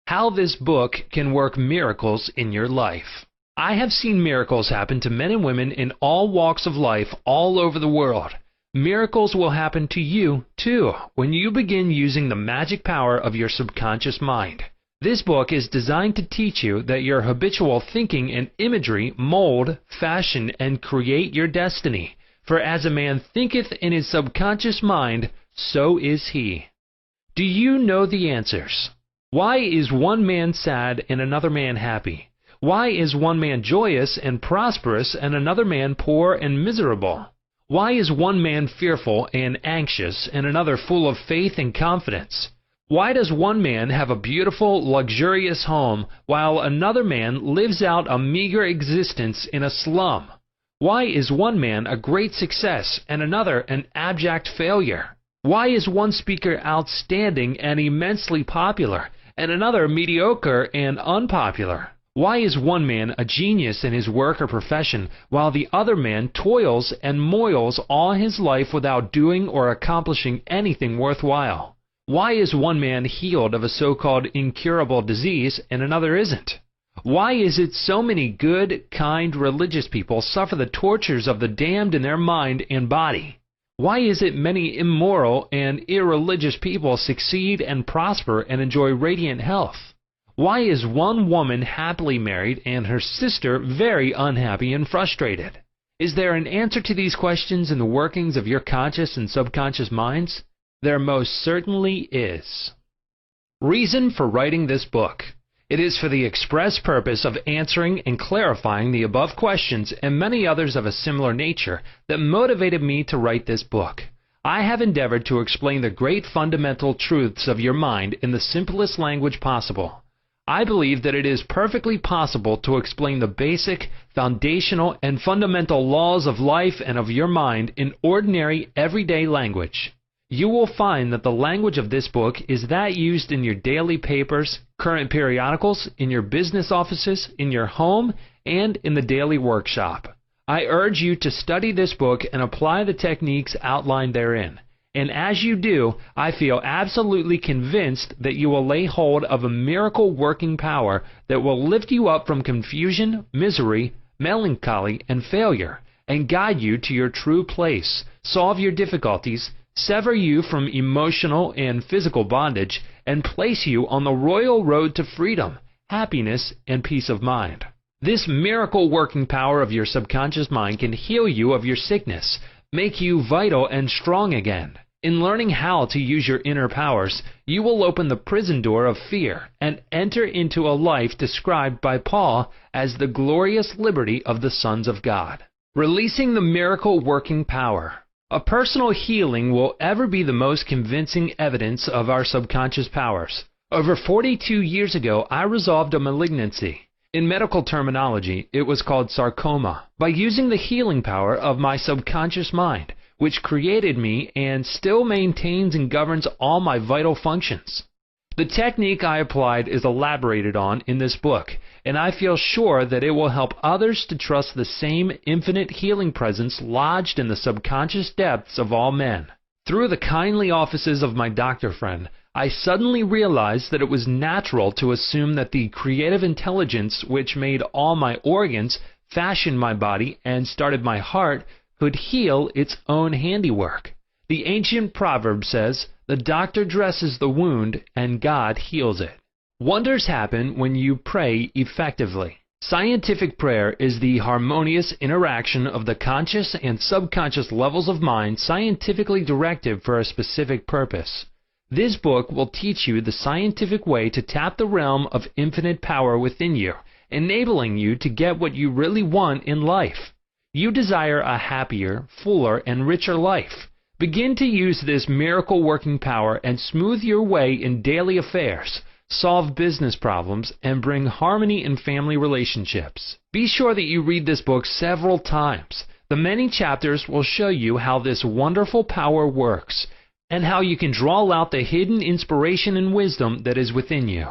how this book can work miracles in your life. I have seen miracles happen to men and women in all walks of life all over the world. Miracles will happen to you, too, when you begin using the magic power of your subconscious mind. This book is designed to teach you that your habitual thinking and imagery mold, fashion, and create your destiny. For as a man thinketh in his subconscious mind, so is he. Do you know the answers? Why is one man sad and another man happy? Why is one man joyous and prosperous and another man poor and miserable? Why is one man fearful and anxious and another full of faith and confidence? Why does one man have a beautiful, luxurious home while another man lives out a meager existence in a slum? Why is one man a great success and another an abject failure? Why is one speaker outstanding and immensely popular and another mediocre and unpopular? Why is one man a genius in his work or profession, while the other man toils and moils all his life without doing or accomplishing anything worthwhile? Why is one man healed of a so-called incurable disease and another isn't? Why is it so many good, kind, religious people suffer the tortures of the damned in their mind and body? Why is it many immoral and irreligious people succeed and prosper and enjoy radiant health? Why is one woman happily married and her sister very unhappy and frustrated? Is there an answer to these questions in the workings of your conscious and subconscious minds? There most certainly is. Reason for writing this book. It is for the express purpose of answering and clarifying the above questions and many others of a similar nature that motivated me to write this book. I have endeavored to explain the great fundamental truths of your mind in the simplest language possible. I believe that it is perfectly possible to explain the basic, foundational, and fundamental laws of life and of your mind in ordinary, everyday language. You will find that the language of this book is that used in your daily papers, current periodicals, in your business offices, in your home, and in the daily workshop. I urge you to study this book and apply the techniques outlined therein. And as you do, I feel absolutely convinced that you will lay hold of a miracle-working power that will lift you up from confusion, misery, melancholy, and failure, and guide you to your true place, solve your difficulties, sever you from emotional and physical bondage, and place you on the royal road to freedom, happiness, and peace of mind. This miracle-working power of your subconscious mind can heal you of your sickness, make you vital and strong again. In learning how to use your inner powers, you will open the prison door of fear and enter into a life described by Paul as the glorious liberty of the sons of God. Releasing the miracle-working power. A personal healing will ever be the most convincing evidence of our subconscious powers. Over 42 years ago, I resolved a malignancy. In medical terminology, it was called sarcoma. By using the healing power of my subconscious mind, which created me and still maintains and governs all my vital functions. The technique I applied is elaborated on in this book, and I feel sure that it will help others to trust the same infinite healing presence lodged in the subconscious depths of all men. Through the kindly offices of my doctor friend, I suddenly realized that it was natural to assume that the creative intelligence which made all my organs, fashioned my body, and started my heart could heal its own handiwork. The ancient proverb says, "The doctor dresses the wound, and God heals it." Wonders happen when you pray effectively. Scientific prayer is the harmonious interaction of the conscious and subconscious levels of mind scientifically directed for a specific purpose. This book will teach you the scientific way to tap the realm of infinite power within you, enabling you to get what you really want in life. You desire a happier, fuller, and richer life. Begin to use this miracle-working power and smooth your way in daily affairs, solve business problems, and bring harmony in family relationships. Be sure that you read this book several times. The many chapters will show you how this wonderful power works, and how you can draw out the hidden inspiration and wisdom that is within you.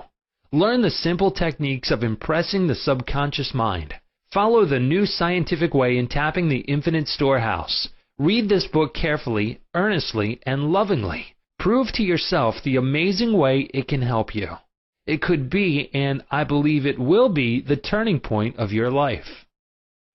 Learn the simple techniques of impressing the subconscious mind. Follow the new scientific way in tapping the infinite storehouse. Read this book carefully, earnestly, and lovingly. Prove to yourself the amazing way it can help you. It could be, and I believe it will be, the turning point of your life.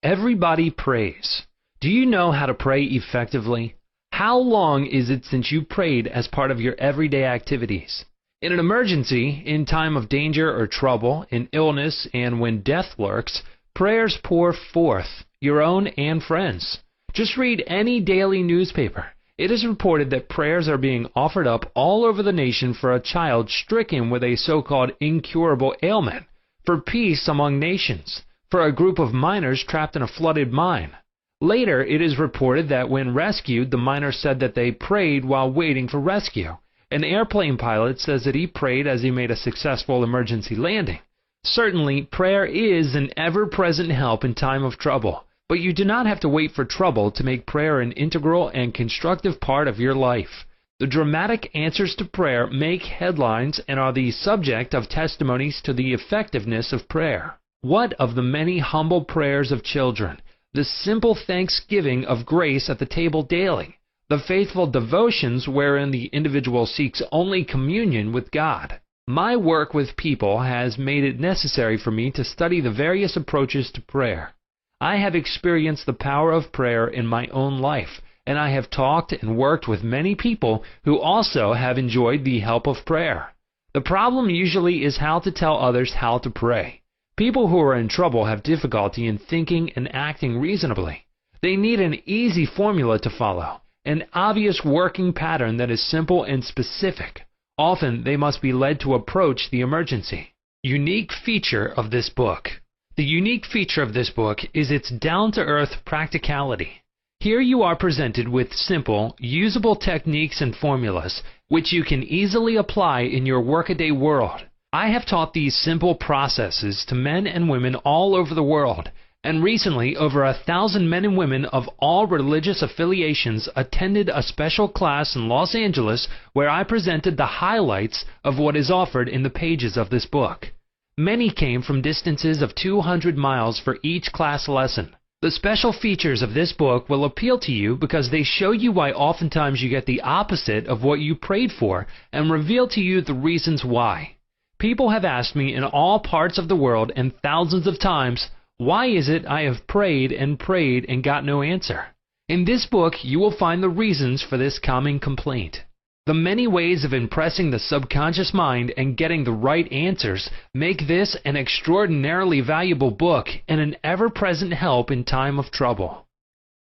Everybody prays. Do you know how to pray effectively? How long is it since you prayed as part of your everyday activities? In an emergency, in time of danger or trouble, in illness, and when death lurks, prayers pour forth, your own and friends. Just read any daily newspaper. It is reported that prayers are being offered up all over the nation for a child stricken with a so-called incurable ailment, for peace among nations, for a group of miners trapped in a flooded mine. Later, it is reported that when rescued, the miners said that they prayed while waiting for rescue. An airplane pilot says that he prayed as he made a successful emergency landing. Certainly, prayer is an ever-present help in time of trouble, but you do not have to wait for trouble to make prayer an integral and constructive part of your life. The dramatic answers to prayer make headlines and are the subject of testimonies to the effectiveness of prayer. What of the many humble prayers of children? The simple thanksgiving of grace at the table daily, the faithful devotions wherein the individual seeks only communion with God. My work with people has made it necessary for me to study the various approaches to prayer. I have experienced the power of prayer in my own life, and I have talked and worked with many people who also have enjoyed the help of prayer. The problem usually is how to tell others how to pray. People who are in trouble have difficulty in thinking and acting reasonably. They need an easy formula to follow, an obvious working pattern that is simple and specific. Often they must be led to approach the emergency. Unique feature of this book. The unique feature of this book is its down-to-earth practicality. Here you are presented with simple, usable techniques and formulas which you can easily apply in your workaday world. I have taught these simple processes to men and women all over the world, and recently over 1,000 men and women of all religious affiliations attended a special class in Los Angeles where I presented the highlights of what is offered in the pages of this book. Many came from distances of 200 miles for each class lesson. The special features of this book will appeal to you because they show you why oftentimes you get the opposite of what you prayed for and reveal to you the reasons why. People have asked me in all parts of the world and thousands of times, why is it I have prayed and got no answer? In this book, you will find the reasons for this common complaint. The many ways of impressing the subconscious mind and getting the right answers make this an extraordinarily valuable book and an ever-present help in time of trouble.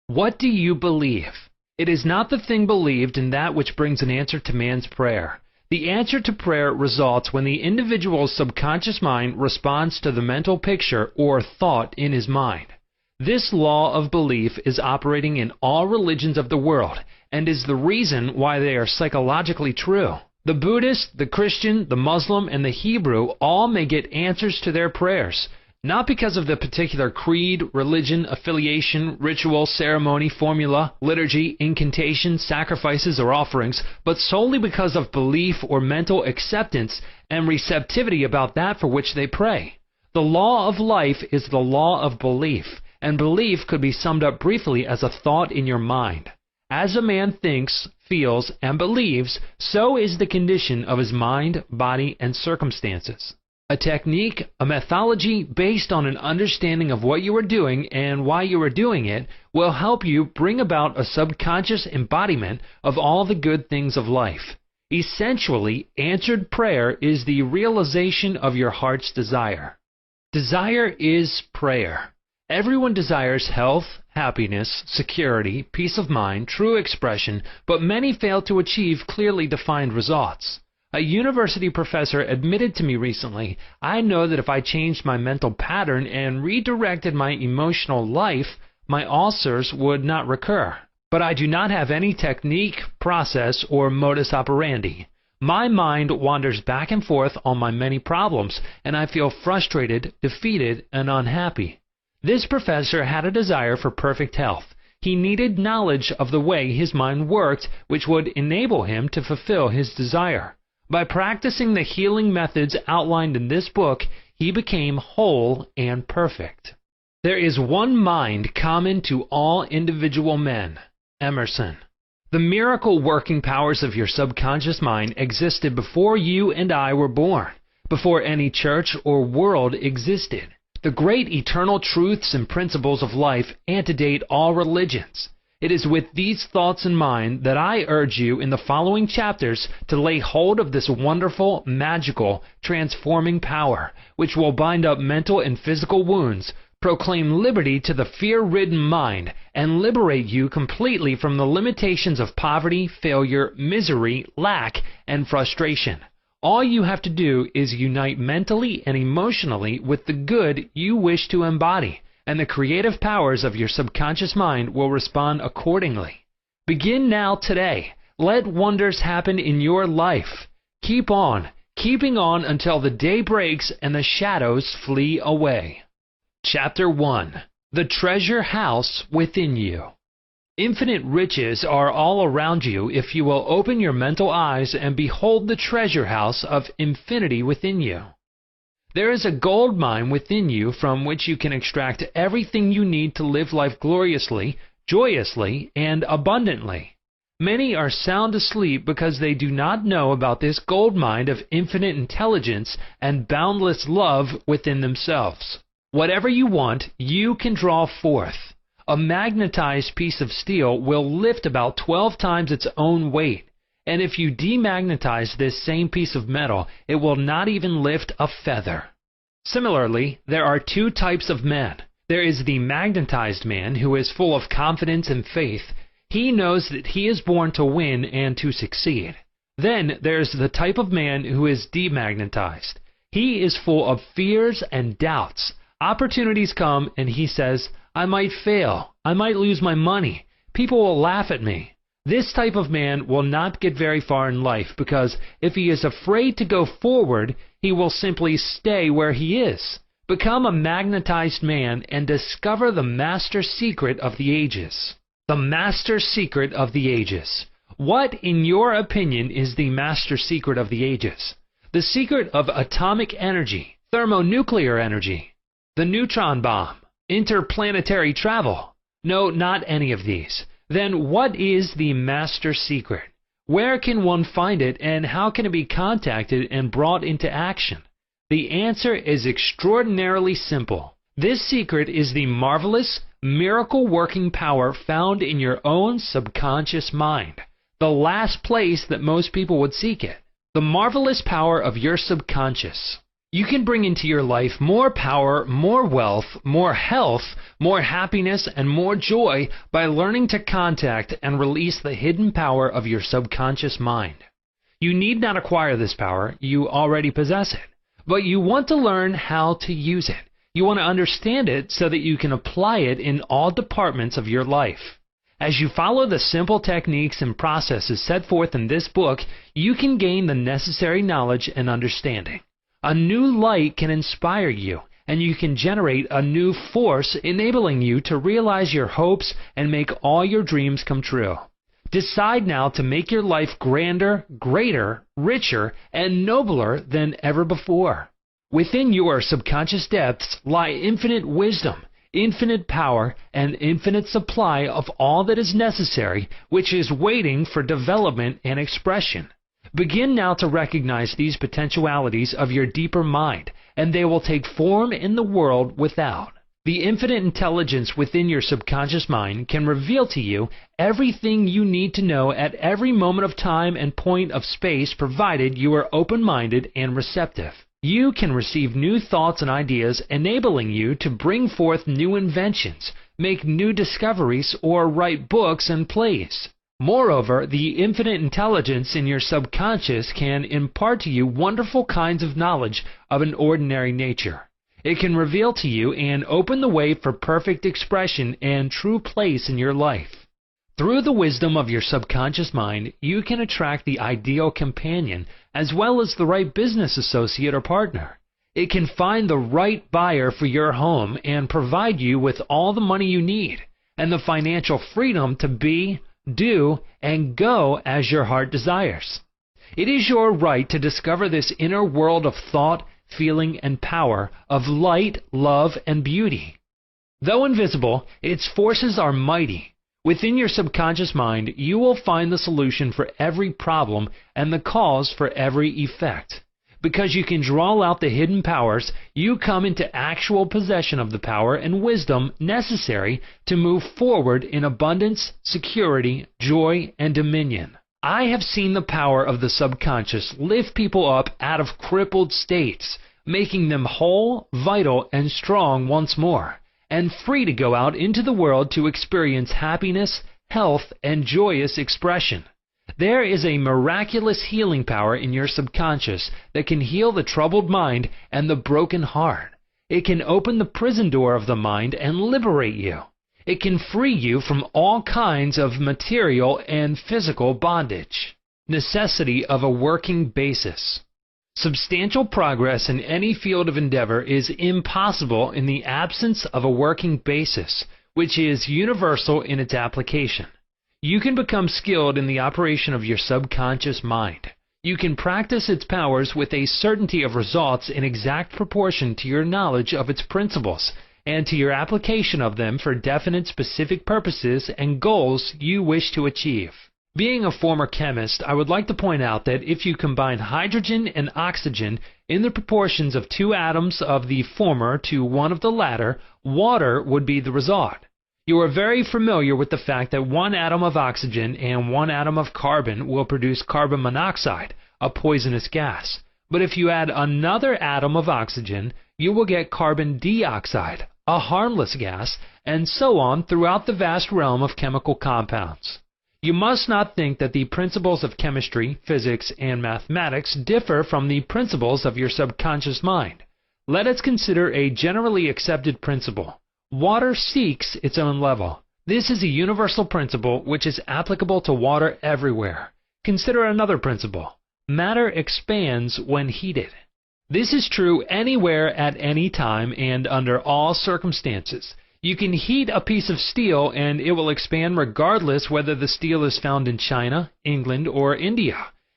What do you believe? It is not the thing believed in that which brings an answer to man's prayer. The answer to prayer results when the individual's subconscious mind responds to the mental picture or thought in his mind. This law of belief is operating in all religions of the world and is the reason why they are psychologically true. The Buddhist, the Christian, the Muslim, and the Hebrew all may get answers to their prayers, not because of the particular creed, religion, affiliation, ritual, ceremony, formula, liturgy, incantation, sacrifices, or offerings, but solely because of belief or mental acceptance and receptivity about that for which they pray. The law of life is the law of belief, and belief could be summed up briefly as a thought in your mind. As a man thinks, feels, and believes, so is the condition of his mind, body, and circumstances. A technique, a methodology based on an understanding of what you are doing and why you are doing it will help you bring about a subconscious embodiment of all the good things of life. Essentially, answered prayer is the realization of your heart's desire. Desire is prayer. Everyone desires health, happiness, security, peace of mind, true expression, but many fail to achieve clearly defined results. A university professor admitted to me recently, I know that if I changed my mental pattern and redirected my emotional life, my ulcers would not recur. But I do not have any technique, process, or modus operandi. My mind wanders back and forth on my many problems, and I feel frustrated, defeated, and unhappy. This professor had a desire for perfect health. He needed knowledge of the way his mind worked, which would enable him to fulfill his desire. By practicing the healing methods outlined in this book, he became whole and perfect. There is one mind common to all individual men. Emerson. The miracle-working powers of your subconscious mind existed before you and I were born. before any church or world existed. The great eternal truths and principles of life antedate all religions. It is with these thoughts in mind that I urge you in the following chapters to lay hold of this wonderful, magical, transforming power, which will bind up mental and physical wounds, proclaim liberty to the fear-ridden mind, and liberate you completely from the limitations of poverty, failure, misery, lack, and frustration. All you have to do is unite mentally and emotionally with the good you wish to embody, and the creative powers of your subconscious mind will respond accordingly. Begin now today. Let wonders happen in your life. Keep on, keeping on until the day breaks and the shadows flee away. Chapter 1. The Treasure House Within You. Infinite riches are all around you if you will open your mental eyes and behold the treasure house of infinity within you. There is a gold mine within you from which you can extract everything you need to live life gloriously, joyously, and abundantly. Many are sound asleep because they do not know about this gold mine of infinite intelligence and boundless love within themselves. Whatever you want, you can draw forth. A magnetized piece of steel will lift about 12 times its own weight, and if you demagnetize this same piece of metal, it will not even lift a feather. Similarly, there are two types of men. There is the magnetized man who is full of confidence and faith. He knows that he is born to win and to succeed. Then there's the type of man who is demagnetized. He is full of fears and doubts. Opportunities come and he says, I might fail. I might lose my money. People will laugh at me. This type of man will not get very far in life because if he is afraid to go forward, he will simply stay where he is. Become a magnetized man and discover the master secret of the ages. The master secret of the ages. What, in your opinion, is the master secret of the ages? The secret of atomic energy, thermonuclear energy, the neutron bomb, interplanetary travel? No, not any of these. Then what is the master secret? Where can one find it, and how can it be contacted and brought into action? The answer is extraordinarily simple. This secret is the marvelous, miracle-working power found in your own subconscious mind, the last place that most people would seek it. The marvelous power of your subconscious. You can bring into your life more power, more wealth, more health, more happiness, and more joy by learning to contact and release the hidden power of your subconscious mind. You need not acquire this power, you already possess it, but you want to learn how to use it. You want to understand it so that you can apply it in all departments of your life. As you follow the simple techniques and processes set forth in this book, you can gain the necessary knowledge and understanding. A new light can inspire you, and you can generate a new force enabling you to realize your hopes and make all your dreams come true. Decide now to make your life grander, greater, richer, and nobler than ever before. Within your subconscious depths lie infinite wisdom, infinite power, and infinite supply of all that is necessary, which is waiting for development and expression. Begin now to recognize these potentialities of your deeper mind, and they will take form in the world without. The infinite intelligence within your subconscious mind can reveal to you everything you need to know at every moment of time and point of space, provided you are open-minded and receptive. You can receive new thoughts and ideas, enabling you to bring forth new inventions, make new discoveries, or write books and plays. Moreover, the infinite intelligence in your subconscious can impart to you wonderful kinds of knowledge of an ordinary nature. It can reveal to you and open the way for perfect expression and true place in your life. Through the wisdom of your subconscious mind, you can attract the ideal companion as well as the right business associate or partner. It can find the right buyer for your home and provide you with all the money you need and the financial freedom to be, do, and go as your heart desires. It is your right to discover this inner world of thought, feeling, and power, of light, love, and beauty. Though invisible, its forces are mighty. Within your subconscious mind, you will find the solution for every problem and the cause for every effect. Because you can draw out the hidden powers, you come into actual possession of the power and wisdom necessary to move forward in abundance, security, joy, and dominion. I have seen the power of the subconscious lift people up out of crippled states, making them whole, vital, and strong once more, and free to go out into the world to experience happiness, health, and joyous expression. There is a miraculous healing power in your subconscious that can heal the troubled mind and the broken heart. It can open the prison door of the mind and liberate you. It can free you from all kinds of material and physical bondage. Necessity of a working basis. Substantial progress in any field of endeavor is impossible in the absence of a working basis, which is universal in its application. You can become skilled in the operation of your subconscious mind. You can practice its powers with a certainty of results in exact proportion to your knowledge of its principles and to your application of them for definite specific purposes and goals you wish to achieve. Being a former chemist, I would like to point out that if you combine hydrogen and oxygen in the proportions of 2 atoms of the former to 1 of the latter, water would be the result. You are very familiar with the fact that 1 atom of oxygen and 1 atom of carbon will produce carbon monoxide, a poisonous gas. But if you add another atom of oxygen, you will get carbon dioxide, a harmless gas, and so on throughout the vast realm of chemical compounds. You must not think that the principles of chemistry, physics, and mathematics differ from the principles of your subconscious mind. Let us consider a generally accepted principle. Water seeks its own level. This is a universal principle which is applicable to water everywhere. Consider another principle. Matter expands when heated. This is true anywhere at any time and under all circumstances. You can heat a piece of steel and it will expand regardless whether the steel is found in China, England, or India.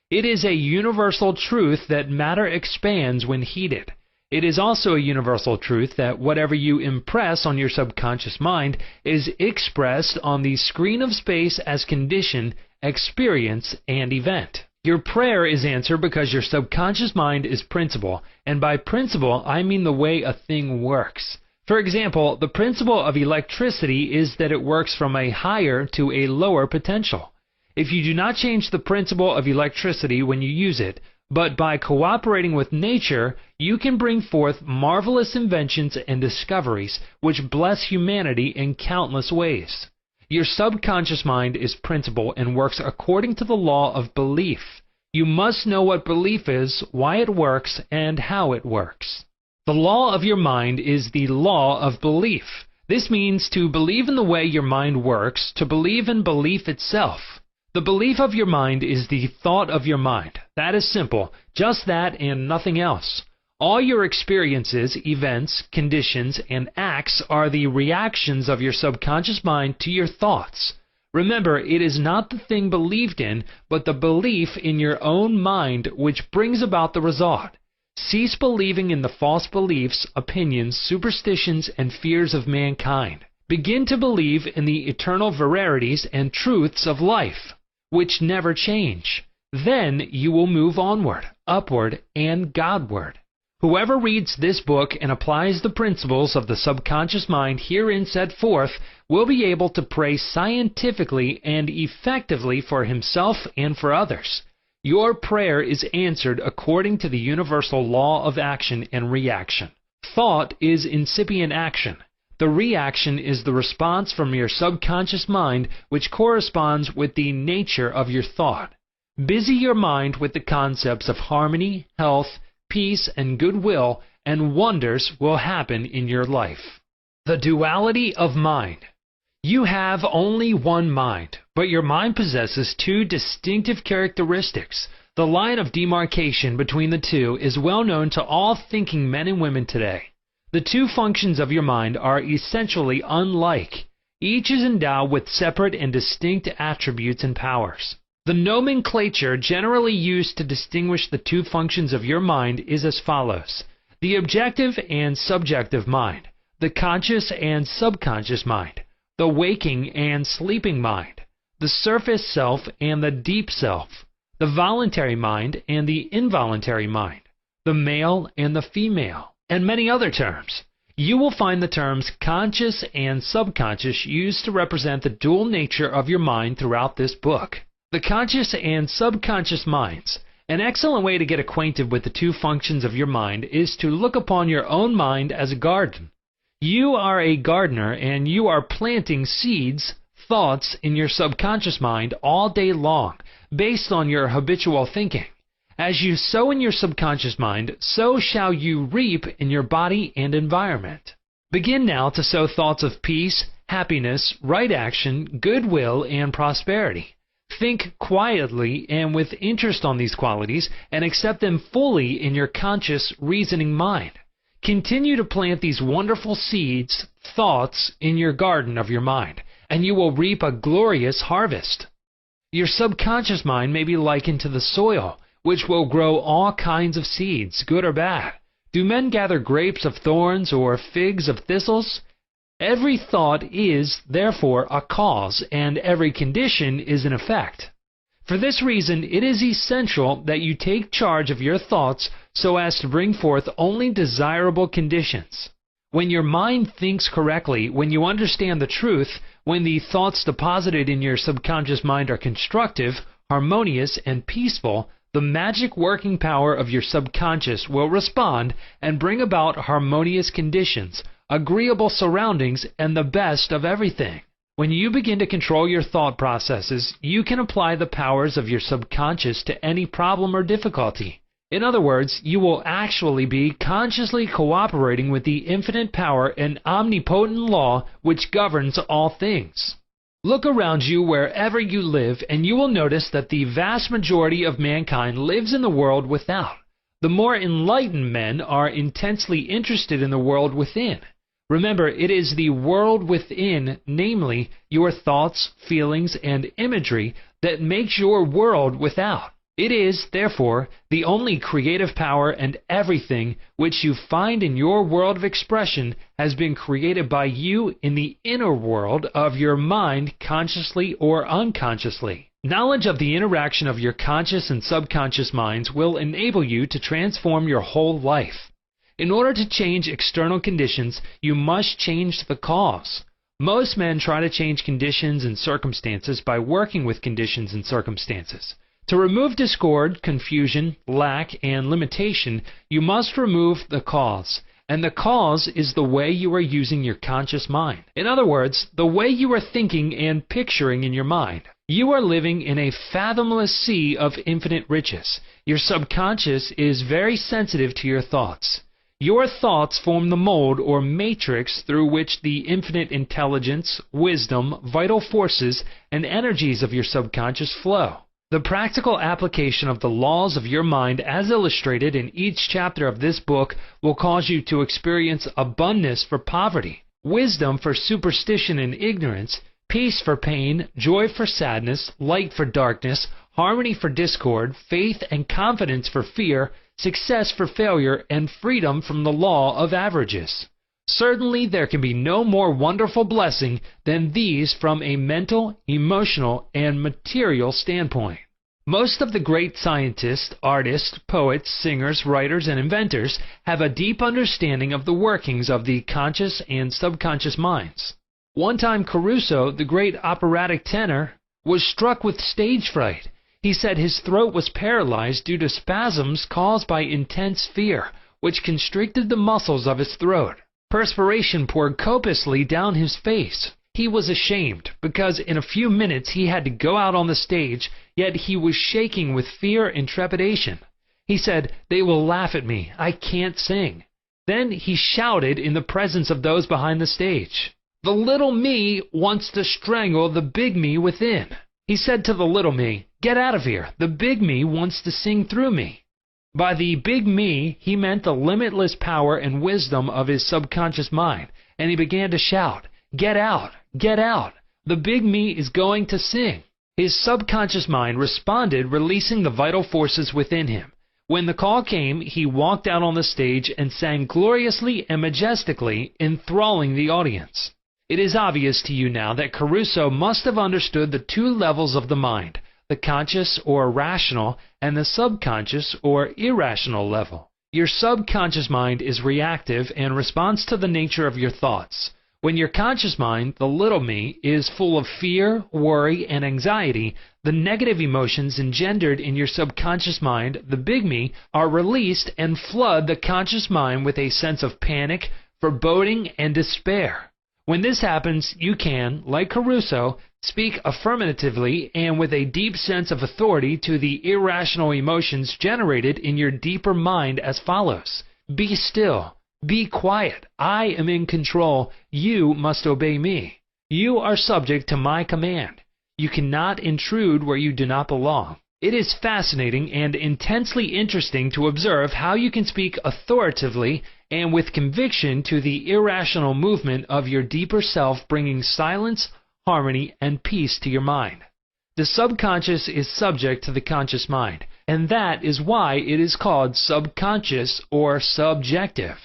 It is a universal truth that matter expands when heated. It is also a universal truth that whatever you impress on your subconscious mind is expressed on the screen of space as condition, experience, and event. Your prayer is answered because your subconscious mind is principle, and by principle I mean the way a thing works. For example, the principle of electricity is that it works from a higher to a lower potential. If you do not change the principle of electricity when you use it, but by cooperating with nature, you can bring forth marvelous inventions and discoveries which bless humanity in countless ways. Your subconscious mind is principle and works according to the law of belief. You must know what belief is, why it works, and how it works. The law of your mind is the law of belief. This means to believe in the way your mind works, to believe in belief itself. The belief of your mind is the thought of your mind. That is simple, just that and nothing else. All your experiences, events, conditions, and acts are the reactions of your subconscious mind to your thoughts. Remember, it is not the thing believed in, but the belief in your own mind which brings about the result. Cease believing in the false beliefs, opinions, superstitions, and fears of mankind. Begin to believe in the eternal verities and truths of life, which never change. Then you will move onward, upward, and Godward. Whoever reads this book and applies the principles of the subconscious mind herein set forth will be able to pray scientifically and effectively for himself and for others. Your prayer is answered according to the universal law of action and reaction. Thought is incipient action. The reaction is the response from your subconscious mind which corresponds with the nature of your thought. Busy your mind with the concepts of harmony, health, peace, and goodwill, and wonders will happen in your life. The duality of mind. You have only one mind, but your mind possesses 2 distinctive characteristics. The line of demarcation between the two is well known to all thinking men and women today. The 2 functions of your mind are essentially unlike. Each is endowed with separate and distinct attributes and powers. The nomenclature generally used to distinguish the 2 functions of your mind is as follows: the objective and subjective mind, the conscious and subconscious mind, the waking and sleeping mind, the surface self and the deep self, the voluntary mind and the involuntary mind, the male and the female, and many other terms. You will find the terms conscious and subconscious used to represent the dual nature of your mind throughout this book. The conscious and subconscious minds. An excellent way to get acquainted with the two functions of your mind is to look upon your own mind as a garden. You are a gardener, and you are planting seeds, thoughts in your subconscious mind all day long, based on your habitual thinking. As you sow in your subconscious mind, so shall you reap in your body and environment. Begin now to sow thoughts of peace, happiness, right action, goodwill, and prosperity. Think quietly and with interest on these qualities, and accept them fully in your conscious, reasoning mind. Continue to plant these wonderful seeds, thoughts, in your garden of your mind, and you will reap a glorious harvest. Your subconscious mind may be likened to the soil, which will grow all kinds of seeds, good or bad. Do men gather grapes of thorns or figs of thistles? Every thought is, therefore, a cause, and every condition is an effect. For this reason, it is essential that you take charge of your thoughts so as to bring forth only desirable conditions. When your mind thinks correctly, when you understand the truth, when the thoughts deposited in your subconscious mind are constructive, harmonious, and peaceful, the magic working power of your subconscious will respond and bring about harmonious conditions, agreeable surroundings, and the best of everything. When you begin to control your thought processes, you can apply the powers of your subconscious to any problem or difficulty. In other words, you will actually be consciously cooperating with the infinite power and omnipotent law which governs all things. Look around you wherever you live, and you will notice that the vast majority of mankind lives in the world without. The more enlightened men are intensely interested in the world within. Remember, it is the world within, namely your thoughts, feelings, and imagery, that makes your world without. It is, therefore, the only creative power, and everything which you find in your world of expression has been created by you in the inner world of your mind, consciously or unconsciously. Knowledge of the interaction of your conscious and subconscious minds will enable you to transform your whole life. In order to change external conditions, you must change the cause. Most men try to change conditions and circumstances by working with conditions and circumstances. To remove discord, confusion, lack, and limitation, you must remove the cause. And the cause is the way you are using your conscious mind. In other words, the way you are thinking and picturing in your mind. You are living in a fathomless sea of infinite riches. Your subconscious is very sensitive to your thoughts. Your thoughts form the mold or matrix through which the infinite intelligence, wisdom, vital forces, and energies of your subconscious flow. The practical application of the laws of your mind as illustrated in each chapter of this book will cause you to experience abundance for poverty, wisdom for superstition and ignorance, peace for pain, joy for sadness, light for darkness, harmony for discord, faith and confidence for fear, success for failure, and freedom from the law of averages. Certainly there can be no more wonderful blessing than these from a mental, emotional, and material standpoint. Most of the great scientists, artists, poets, singers, writers, and inventors have a deep understanding of the workings of the conscious and subconscious minds. One time Caruso, the great operatic tenor, was struck with stage fright. He said his throat was paralyzed due to spasms caused by intense fear, which constricted the muscles of his throat. Perspiration poured copiously down his face. He was ashamed, because in a few minutes he had to go out on the stage, yet he was shaking with fear and trepidation. He said, "They will laugh at me. I can't sing." Then he shouted in the presence of those behind the stage, "The little me wants to strangle the big me within." He said to the little me, "Get out of here. The big me wants to sing through me." By the big me, he meant the limitless power and wisdom of his subconscious mind, and he began to shout, "Get out, get out. The big me is going to sing." His subconscious mind responded, releasing the vital forces within him. When the call came, he walked out on the stage and sang gloriously and majestically, enthralling the audience. It is obvious to you now that Caruso must have understood the two levels of the mind, the conscious or rational and the subconscious or irrational level. Your subconscious mind is reactive and responds to the nature of your thoughts. When your conscious mind, the little me, is full of fear, worry, and anxiety, the negative emotions engendered in your subconscious mind, the big me, are released and flood the conscious mind with a sense of panic, foreboding, and despair. When this happens, you can, like Caruso, speak affirmatively and with a deep sense of authority to the irrational emotions generated in your deeper mind as follows. Be still. Be quiet. I am in control. You must obey me. You are subject to my command. You cannot intrude where you do not belong. It is fascinating and intensely interesting to observe how you can speak authoritatively and with conviction to the irrational movement of your deeper self, bringing silence, harmony, and peace to your mind. The subconscious is subject to the conscious mind, and that is why it is called subconscious or subjective.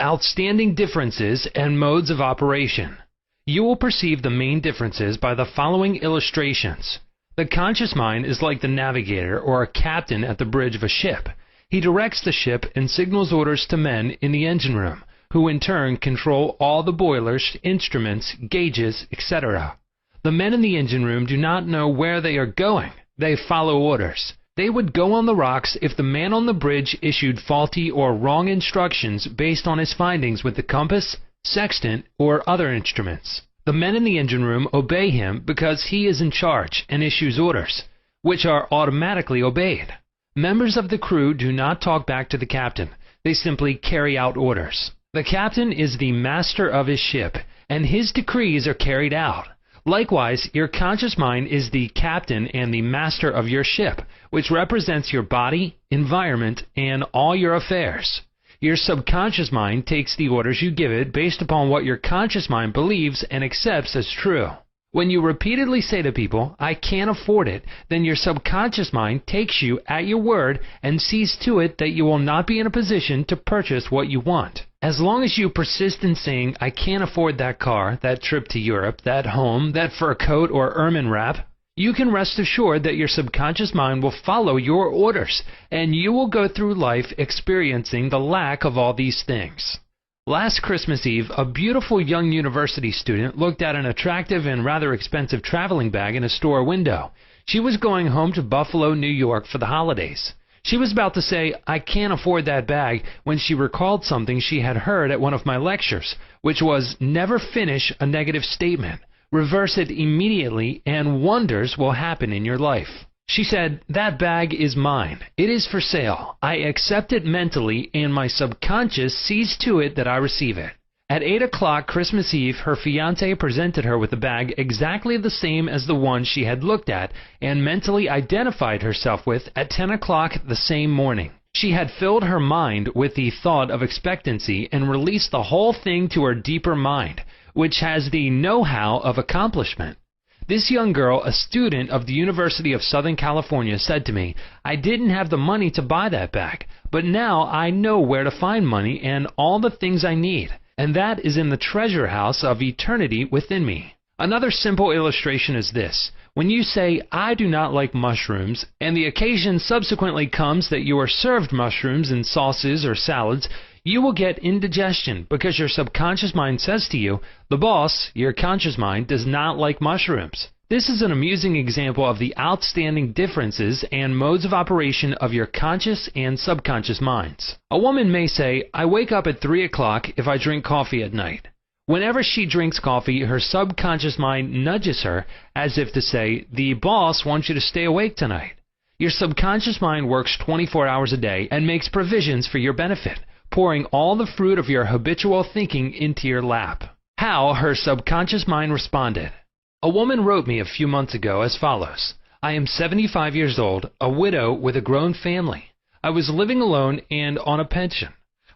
Outstanding differences and modes of operation. You will perceive the main differences by the following illustrations. The conscious mind is like the navigator or a captain at the bridge of a ship. He directs the ship and signals orders to men in the engine room, who in turn control all the boilers, instruments, gauges, etc. The men in the engine room do not know where they are going. They follow orders. They would go on the rocks if the man on the bridge issued faulty or wrong instructions based on his findings with the compass, sextant, or other instruments. The men in the engine room obey him because he is in charge and issues orders, which are automatically obeyed. Members of the crew do not talk back to the captain. They simply carry out orders. The captain is the master of his ship, and his decrees are carried out. Likewise, your conscious mind is the captain and the master of your ship, which represents your body, environment, and all your affairs. Your subconscious mind takes the orders you give it based upon what your conscious mind believes and accepts as true. When you repeatedly say to people, "I can't afford it," then your subconscious mind takes you at your word and sees to it that you will not be in a position to purchase what you want. As long as you persist in saying, "I can't afford that car, that trip to Europe, that home, that fur coat or ermine wrap," you can rest assured that your subconscious mind will follow your orders, and you will go through life experiencing the lack of all these things. Last Christmas Eve, a beautiful young university student looked at an attractive and rather expensive traveling bag in a store window. She was going home to Buffalo, New York for the holidays. She was about to say, "I can't afford that bag," when she recalled something she had heard at one of my lectures, which was, never finish a negative statement. Reverse it immediately and wonders will happen in your life. She said, "That bag is mine. It is for sale. I accept it mentally and my subconscious sees to it that I receive it." At 8 o'clock Christmas Eve, her fiancé presented her with a bag exactly the same as the one she had looked at and mentally identified herself with at 10 o'clock the same morning. She had filled her mind with the thought of expectancy and released the whole thing to her deeper mind, which has the know-how of accomplishment. This young girl, a student of the University of Southern California, said to me, "I didn't have the money to buy that bag, but now I know where to find money and all the things I need, and that is in the treasure house of eternity within me." Another simple illustration is this. When you say, "I do not like mushrooms," and the occasion subsequently comes that you are served mushrooms in sauces or salads, you will get indigestion because your subconscious mind says to you, the boss, your conscious mind, does not like mushrooms. This is an amusing example of the outstanding differences and modes of operation of your conscious and subconscious minds. A woman may say, "I wake up at 3 o'clock if I drink coffee at night." Whenever she drinks coffee, her subconscious mind nudges her as if to say, "The boss wants you to stay awake tonight." Your subconscious mind works 24 hours a day and makes provisions for your benefit, pouring all the fruit of your habitual thinking into your lap. How her subconscious mind responded. A woman wrote me a few months ago as follows. "I am 75 years old, a widow with a grown family. I was living alone and on a pension.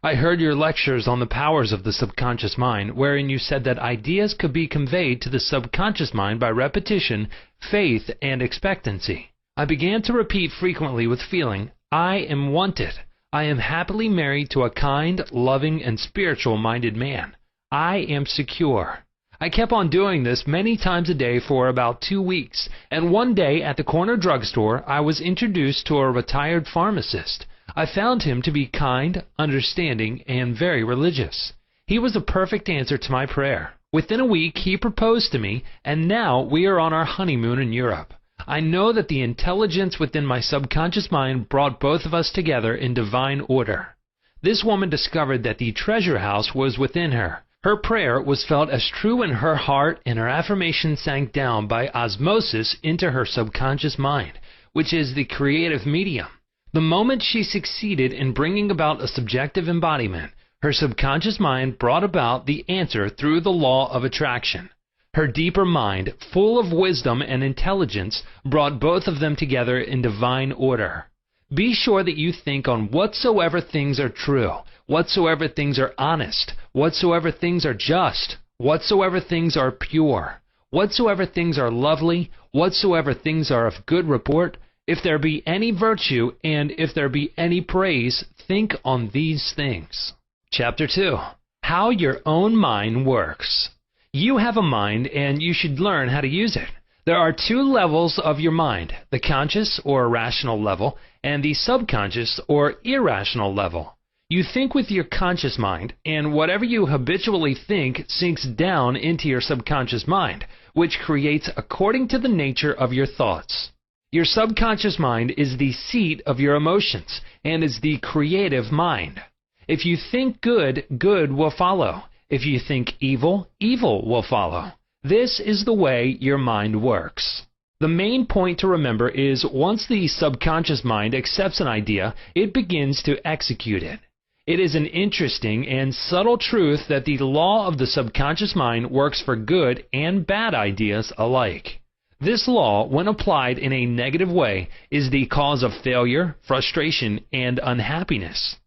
I heard your lectures on the powers of the subconscious mind, wherein you said that ideas could be conveyed to the subconscious mind by repetition, faith, and expectancy. I began to repeat frequently with feeling, 'I am wanted. I am happily married to a kind, loving, and spiritual-minded man. I am secure.' I kept on doing this many times a day for about 2 weeks, and one day at the corner drugstore I was introduced to a retired pharmacist. I found him to be kind, understanding, and very religious. He was a perfect answer to my prayer. Within a week, he proposed to me, and now we are on our honeymoon in Europe. I know that the intelligence within my subconscious mind brought both of us together in divine order. This woman discovered that the treasure house was within her. Her prayer was felt as true in her heart, and her affirmation sank down by osmosis into her subconscious mind, which is the creative medium. The moment she succeeded in bringing about a subjective embodiment, her subconscious mind brought about the answer through the law of attraction. Her deeper mind, full of wisdom and intelligence, brought both of them together in divine order. Be sure that you think on whatsoever things are true, whatsoever things are honest, whatsoever things are just, whatsoever things are pure, whatsoever things are lovely, whatsoever things are of good report. If there be any virtue, and if there be any praise, think on these things. Chapter 2. How your own mind works. You have a mind, and you should learn how to use it. There are two levels of your mind, the conscious or rational level, and the subconscious or irrational level. You think with your conscious mind, and whatever you habitually think sinks down into your subconscious mind, which creates according to the nature of your thoughts. Your subconscious mind is the seat of your emotions, and is the creative mind. If you think good, good will follow. If you think evil, evil will follow. This is the way your mind works. The main point to remember is once the subconscious mind accepts an idea, it begins to execute it. It is an interesting and subtle truth that the law of the subconscious mind works for good and bad ideas alike. This law, when applied in a negative way, is the cause of failure, frustration, and unhappiness.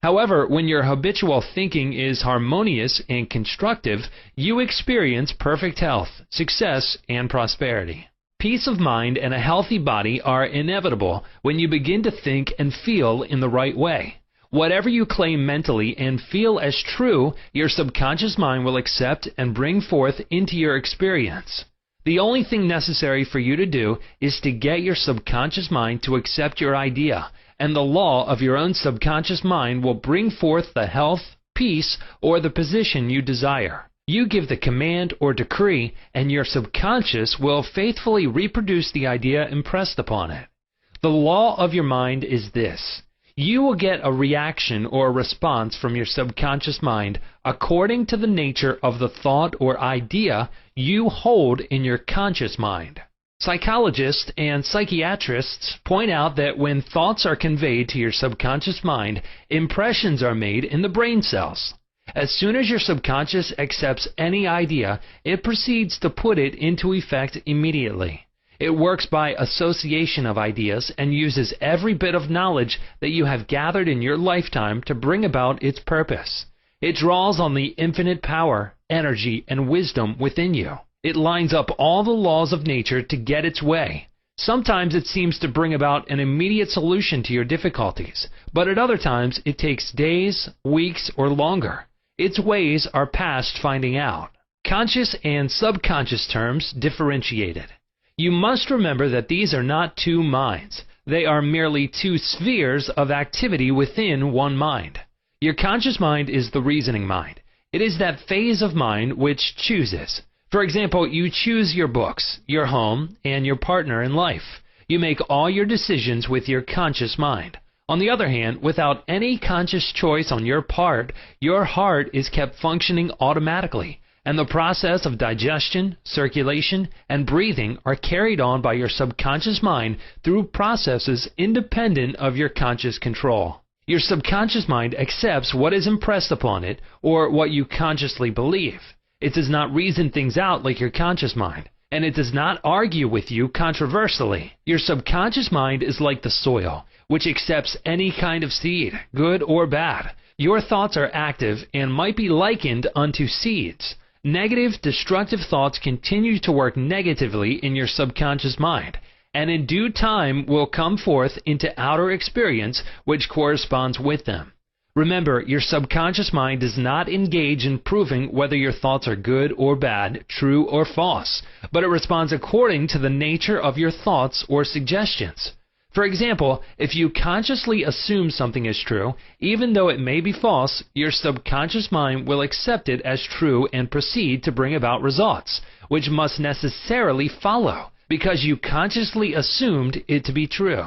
However, when your habitual thinking is harmonious and constructive, you experience perfect health, success, and prosperity. Peace of mind and a healthy body are inevitable when you begin to think and feel in the right way. Whatever you claim mentally and feel as true, your subconscious mind will accept and bring forth into your experience. The only thing necessary for you to do is to get your subconscious mind to accept your idea, and the law of your own subconscious mind will bring forth the health, peace, or the position you desire. You give the command or decree, and your subconscious will faithfully reproduce the idea impressed upon it. The law of your mind is this. You will get a reaction or response from your subconscious mind according to the nature of the thought or idea you hold in your conscious mind. Psychologists and psychiatrists point out that when thoughts are conveyed to your subconscious mind, impressions are made in the brain cells. As soon as your subconscious accepts any idea, it proceeds to put it into effect immediately. It works by association of ideas and uses every bit of knowledge that you have gathered in your lifetime to bring about its purpose. It draws on the infinite power, energy, and wisdom within you. It lines up all the laws of nature to get its way. Sometimes it seems to bring about an immediate solution to your difficulties, but at other times it takes days, weeks, or longer. Its ways are past finding out. Conscious and subconscious terms differentiated. You must remember that these are not two minds. They are merely two spheres of activity within one mind. Your conscious mind is the reasoning mind. It is that phase of mind which chooses. For example, you choose your books, your home, and your partner in life. You make all your decisions with your conscious mind. On the other hand, without any conscious choice on your part, your heart is kept functioning automatically, and the process of digestion, circulation, and breathing are carried on by your subconscious mind through processes independent of your conscious control. Your subconscious mind accepts what is impressed upon it, or what you consciously believe. It does not reason things out like your conscious mind, and it does not argue with you controversially. Your subconscious mind is like the soil, which accepts any kind of seed, good or bad. Your thoughts are active and might be likened unto seeds. Negative, destructive thoughts continue to work negatively in your subconscious mind, and in due time will come forth into outer experience which corresponds with them. Remember, your subconscious mind does not engage in proving whether your thoughts are good or bad, true or false, but it responds according to the nature of your thoughts or suggestions. For example, if you consciously assume something is true, even though it may be false, your subconscious mind will accept it as true and proceed to bring about results, which must necessarily follow, because you consciously assumed it to be true.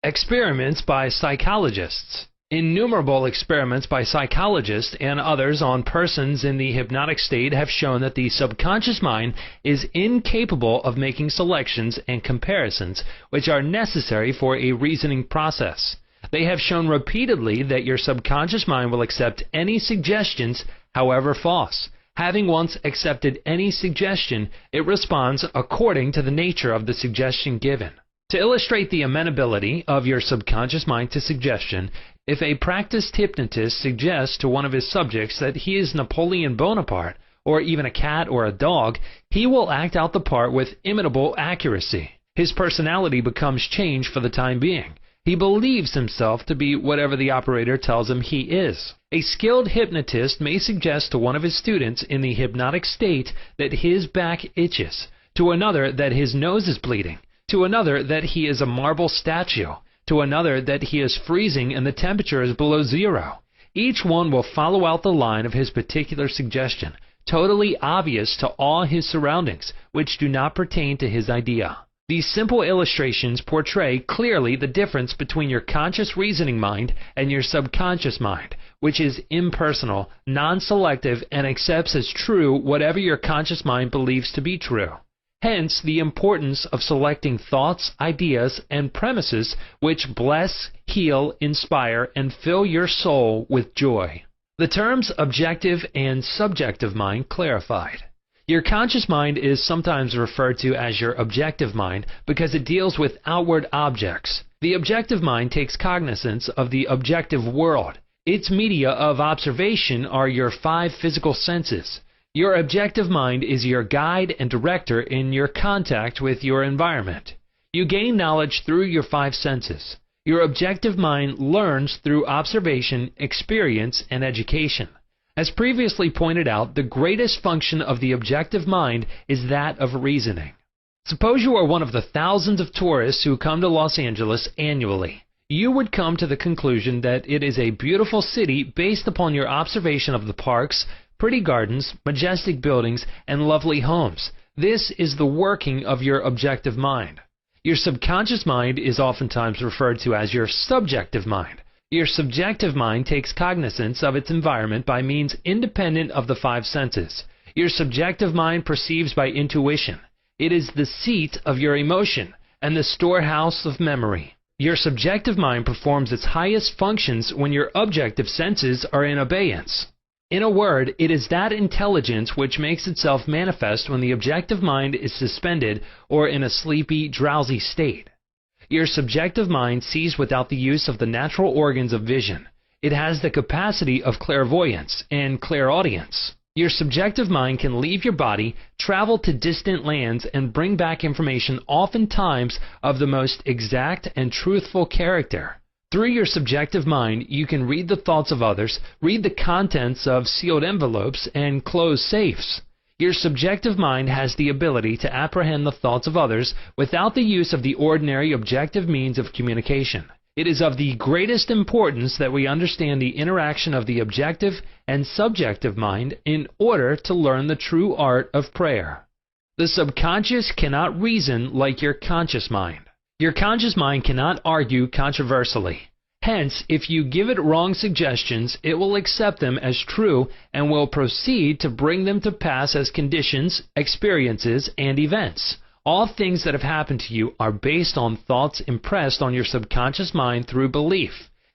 Experiments by psychologists. Innumerable experiments by psychologists and others on persons in the hypnotic state have shown that the subconscious mind is incapable of making selections and comparisons which are necessary for a reasoning process. They have shown repeatedly that your subconscious mind will accept any suggestions, however false. Having once accepted any suggestion, it responds according to the nature of the suggestion given. To illustrate the amenability of your subconscious mind to suggestion, if a practiced hypnotist suggests to one of his subjects that he is Napoleon Bonaparte, or even a cat or a dog, he will act out the part with imitable accuracy. His personality becomes changed for the time being. He believes himself to be whatever the operator tells him he is. A skilled hypnotist may suggest to one of his students in the hypnotic state that his back itches, to another that his nose is bleeding, to another that he is a marble statue, to another that he is freezing and the temperature is below zero. Each one will follow out the line of his particular suggestion, totally obvious to all his surroundings, which do not pertain to his idea. These simple illustrations portray clearly the difference between your conscious reasoning mind and your subconscious mind, which is impersonal, non-selective, and accepts as true whatever your conscious mind believes to be true. Hence, the importance of selecting thoughts, ideas, and premises which bless, heal, inspire, and fill your soul with joy. The terms objective and subjective mind clarified. Your conscious mind is sometimes referred to as your objective mind because it deals with outward objects. The objective mind takes cognizance of the objective world. Its media of observation are your 5 physical senses. Your objective mind is your guide and director in your contact with your environment. You gain knowledge through your 5 senses. Your objective mind learns through observation, experience, and education. As previously pointed out, the greatest function of the objective mind is that of reasoning. Suppose you are one of the thousands of tourists who come to Los Angeles annually. You would come to the conclusion that it is a beautiful city based upon your observation of the parks, pretty gardens, majestic buildings, and lovely homes. This is the working of your objective mind. Your subconscious mind is oftentimes referred to as your subjective mind. Your subjective mind takes cognizance of its environment by means independent of the 5 senses. Your subjective mind perceives by intuition. It is the seat of your emotion and the storehouse of memory. Your subjective mind performs its highest functions when your objective senses are in abeyance. In a word, it is that intelligence which makes itself manifest when the objective mind is suspended or in a sleepy, drowsy state. Your subjective mind sees without the use of the natural organs of vision. It has the capacity of clairvoyance and clairaudience. Your subjective mind can leave your body, travel to distant lands, and bring back information oftentimes of the most exact and truthful character. Through your subjective mind, you can read the thoughts of others, read the contents of sealed envelopes, and close safes. Your subjective mind has the ability to apprehend the thoughts of others without the use of the ordinary objective means of communication. It is of the greatest importance that we understand the interaction of the objective and subjective mind in order to learn the true art of prayer. The subconscious cannot reason like your conscious mind. Your conscious mind cannot argue controversially. Hence, if you give it wrong suggestions, it will accept them as true and will proceed to bring them to pass as conditions, experiences, and events. All things that have happened to you are based on thoughts impressed on your subconscious mind through belief.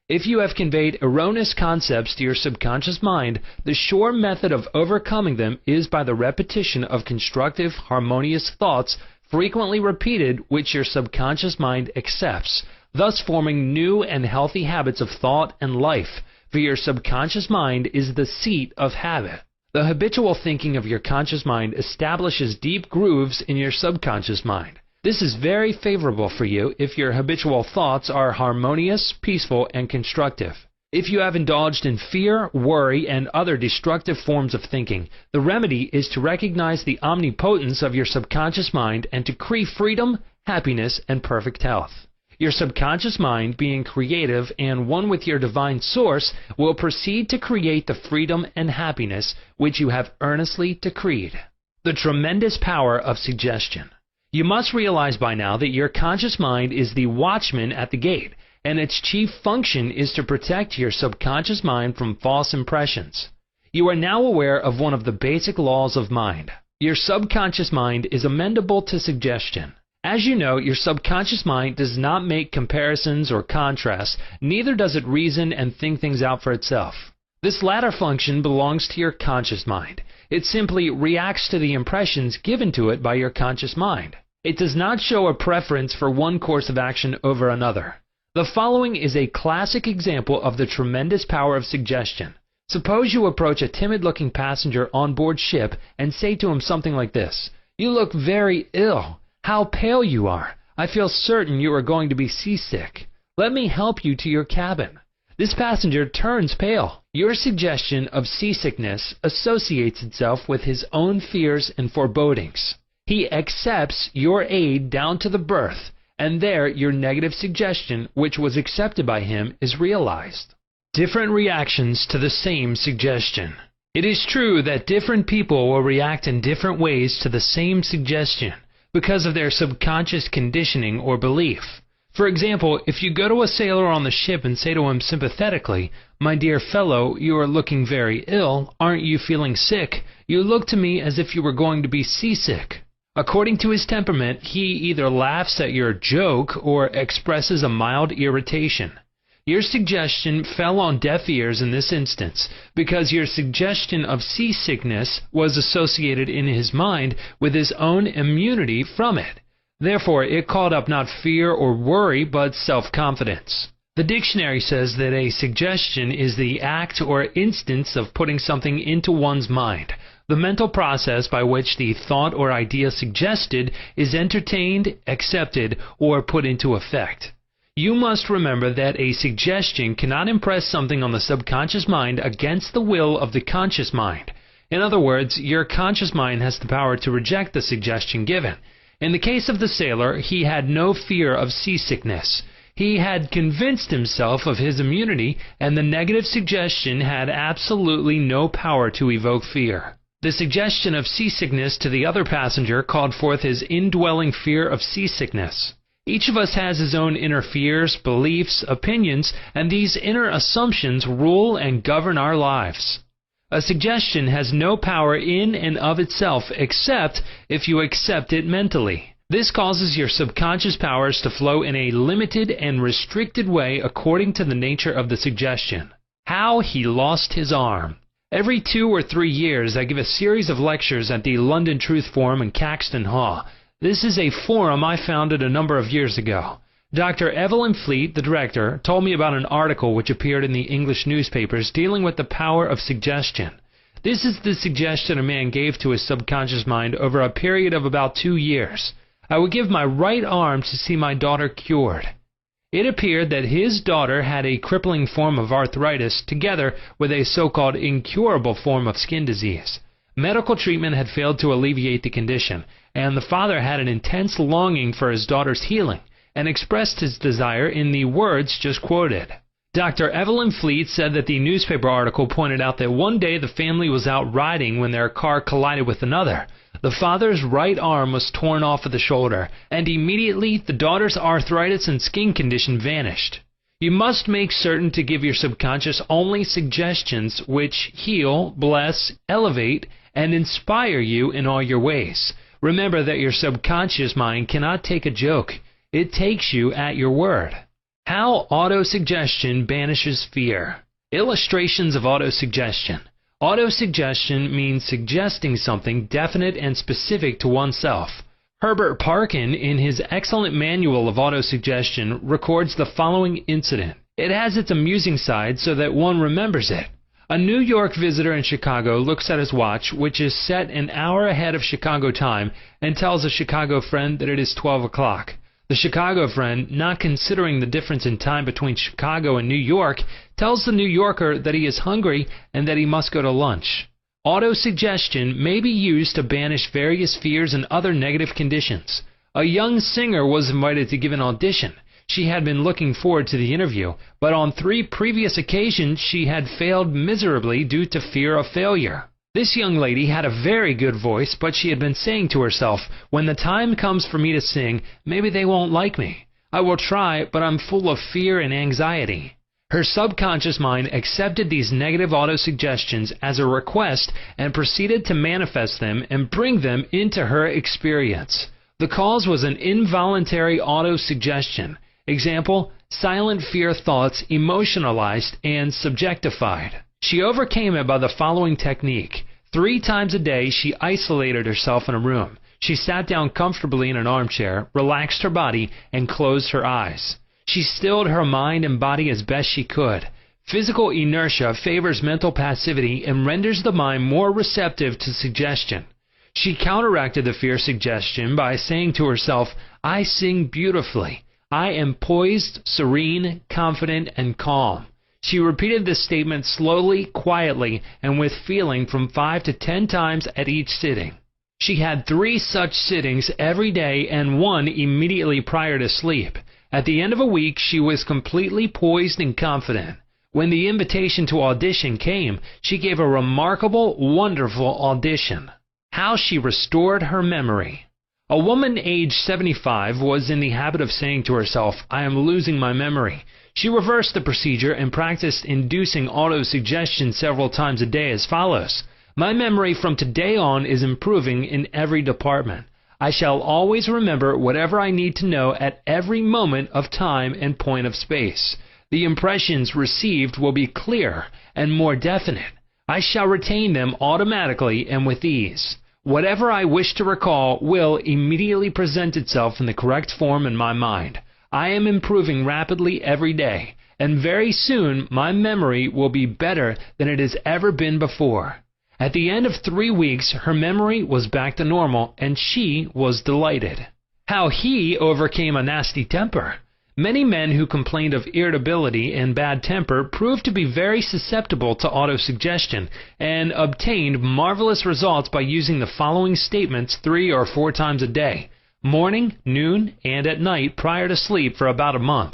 If you have conveyed erroneous concepts to your subconscious mind, the sure method of overcoming them is by the repetition of constructive, harmonious thoughts frequently repeated which your subconscious mind accepts, thus forming new and healthy habits of thought and life, for your subconscious mind is the seat of habit. The habitual thinking of your conscious mind establishes deep grooves in your subconscious mind. This is very favorable for you if your habitual thoughts are harmonious, peaceful, and constructive. If you have indulged in fear, worry, and other destructive forms of thinking, the remedy is to recognize the omnipotence of your subconscious mind and to decree freedom, happiness, and perfect health. Your subconscious mind, being creative and one with your divine source, will proceed to create the freedom and happiness which you have earnestly decreed. The tremendous power of suggestion. You must realize by now that your conscious mind is the watchman at the gate, and its chief function is to protect your subconscious mind from false impressions. You are now aware of one of the basic laws of mind. Your subconscious mind is amenable to suggestion. As you know, your subconscious mind does not make comparisons or contrasts, neither does it reason and think things out for itself. This latter function belongs to your conscious mind. It simply reacts to the impressions given to it by your conscious mind. It does not show a preference for one course of action over another. The following is a classic example of the tremendous power of suggestion. Suppose you approach a timid-looking passenger on board ship and say to him something like this: "You look very ill. How pale you are. I feel certain you are going to be seasick. Let me help you to your cabin." This passenger turns pale. Your suggestion of seasickness associates itself with his own fears and forebodings. He accepts your aid down to the berth, and there your negative suggestion, which was accepted by him, is realized. Different reactions to the same suggestion. It is true that different people will react in different ways to the same suggestion because of their subconscious conditioning or belief. For example, if you go to a sailor on the ship and say to him sympathetically, "My dear fellow, you are looking very ill. Aren't you feeling sick? You look to me as if you were going to be seasick." According to his temperament, he either laughs at your joke or expresses a mild irritation. Your suggestion fell on deaf ears in this instance, because your suggestion of seasickness was associated in his mind with his own immunity from it. Therefore, it called up not fear or worry, but self-confidence. The dictionary says that a suggestion is the act or instance of putting something into one's mind, the mental process by which the thought or idea suggested is entertained, accepted, or put into effect. You must remember that a suggestion cannot impress something on the subconscious mind against the will of the conscious mind. In other words, your conscious mind has the power to reject the suggestion given. In the case of the sailor, he had no fear of seasickness. He had convinced himself of his immunity, and the negative suggestion had absolutely no power to evoke fear. The suggestion of seasickness to the other passenger called forth his indwelling fear of seasickness. Each of us has his own inner fears, beliefs, opinions, and these inner assumptions rule and govern our lives. A suggestion has no power in and of itself except if you accept it mentally. This causes your subconscious powers to flow in a limited and restricted way according to the nature of the suggestion. How he lost his arm. Every 2 or 3 years I give a series of lectures at the London Truth Forum in Caxton Hall. This is a forum I founded a number of years ago. Dr. Evelyn Fleet, the director, told me about an article which appeared in the English newspapers dealing with the power of suggestion. This is the suggestion a man gave to his subconscious mind over a period of about 2 years. I would give my right arm to see my daughter cured. It appeared that his daughter had a crippling form of arthritis together with a so-called incurable form of skin disease. Medical treatment had failed to alleviate the condition, and the father had an intense longing for his daughter's healing, and expressed his desire in the words just quoted. Dr. Evelyn Fleet said that the newspaper article pointed out that one day the family was out riding when their car collided with another. The father's right arm was torn off at the shoulder, and immediately the daughter's arthritis and skin condition vanished. You must make certain to give your subconscious only suggestions which heal, bless, elevate, and inspire you in all your ways. Remember that your subconscious mind cannot take a joke. It takes you at your word. How autosuggestion banishes fear. Illustrations of autosuggestion. Autosuggestion means suggesting something definite and specific to oneself. Herbert Parkin, in his excellent manual of autosuggestion, records the following incident. It has its amusing side so that one remembers it. A New York visitor in Chicago looks at his watch, which is set an hour ahead of Chicago time, and tells a Chicago friend that it is 12 o'clock. The Chicago friend, not considering the difference in time between Chicago and New York, tells the New Yorker that he is hungry and that he must go to lunch. Autosuggestion may be used to banish various fears and other negative conditions. A young singer was invited to give an audition. She had been looking forward to the interview, but on 3 previous occasions she had failed miserably due to fear of failure. This young lady had a very good voice, but she had been saying to herself, when the time comes for me to sing, maybe they won't like me. I will try, but I'm full of fear and anxiety. Her subconscious mind accepted these negative autosuggestions as a request and proceeded to manifest them and bring them into her experience. The cause was an involuntary autosuggestion. Example, silent fear thoughts emotionalized and subjectified. She overcame it by the following technique. 3 times a day, she isolated herself in a room. She sat down comfortably in an armchair, relaxed her body, and closed her eyes. She stilled her mind and body as best she could. Physical inertia favors mental passivity and renders the mind more receptive to suggestion. She counteracted the fear suggestion by saying to herself, I sing beautifully. I am poised, serene, confident, and calm. She repeated this statement slowly, quietly, and with feeling from 5 to 10 times at each sitting. She had 3 such sittings every day and 1 immediately prior to sleep. At the end of a week, she was completely poised and confident. When the invitation to audition came, she gave a remarkable, wonderful audition. How she restored her memory. A woman aged 75 was in the habit of saying to herself, I am losing my memory. She reversed the procedure and practiced inducing autosuggestion several times a day as follows. My memory from today on is improving in every department. I shall always remember whatever I need to know at every moment of time and point of space. The impressions received will be clearer and more definite. I shall retain them automatically and with ease. Whatever I wish to recall will immediately present itself in the correct form in my mind. I am improving rapidly every day, and very soon my memory will be better than it has ever been before. At the end of 3 weeks, her memory was back to normal, and she was delighted. How he overcame a nasty temper. Many men who complained of irritability and bad temper proved to be very susceptible to autosuggestion and obtained marvelous results by using the following statements 3 or 4 times a day, morning, noon, and at night prior to sleep for about a month.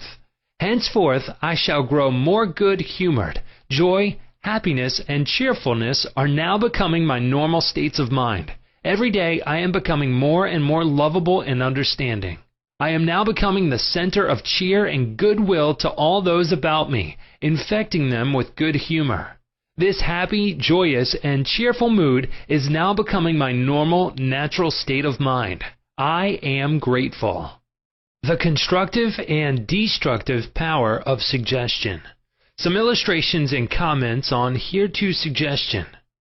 Henceforth, I shall grow more good-humored. Joy, happiness, and cheerfulness are now becoming my normal states of mind. Every day I am becoming more and more lovable and understanding. I am now becoming the center of cheer and goodwill to all those about me, infecting them with good humor. This happy, joyous, and cheerful mood is now becoming my normal, natural state of mind. I am grateful. The constructive and destructive power of suggestion. Some illustrations and comments on hereto suggestion.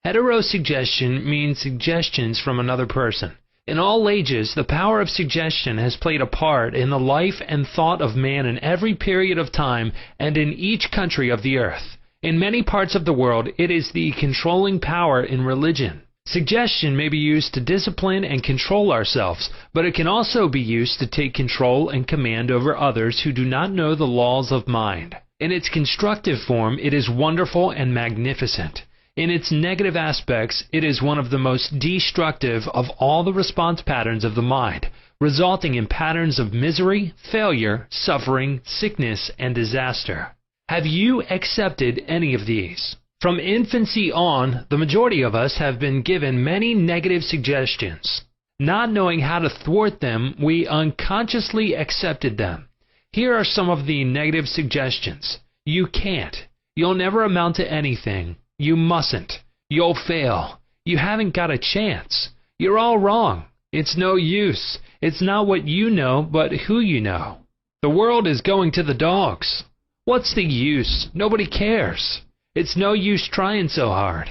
Heterosuggestion means suggestions from another person. In all ages, the power of suggestion has played a part in the life and thought of man in every period of time and in each country of the earth. In many parts of the world, it is the controlling power in religion. Suggestion may be used to discipline and control ourselves, but it can also be used to take control and command over others who do not know the laws of mind. In its constructive form, it is wonderful and magnificent. In its negative aspects, it is one of the most destructive of all the response patterns of the mind, resulting in patterns of misery, failure, suffering, sickness, and disaster. Have you accepted any of these? From infancy on, the majority of us have been given many negative suggestions. Not knowing how to thwart them, we unconsciously accepted them. Here are some of the negative suggestions. You can't. You'll never amount to anything. You mustn't. You'll fail. You haven't got a chance. You're all wrong. It's no use. It's not what you know, but who you know. The world is going to the dogs. What's the use? Nobody cares. It's no use trying so hard.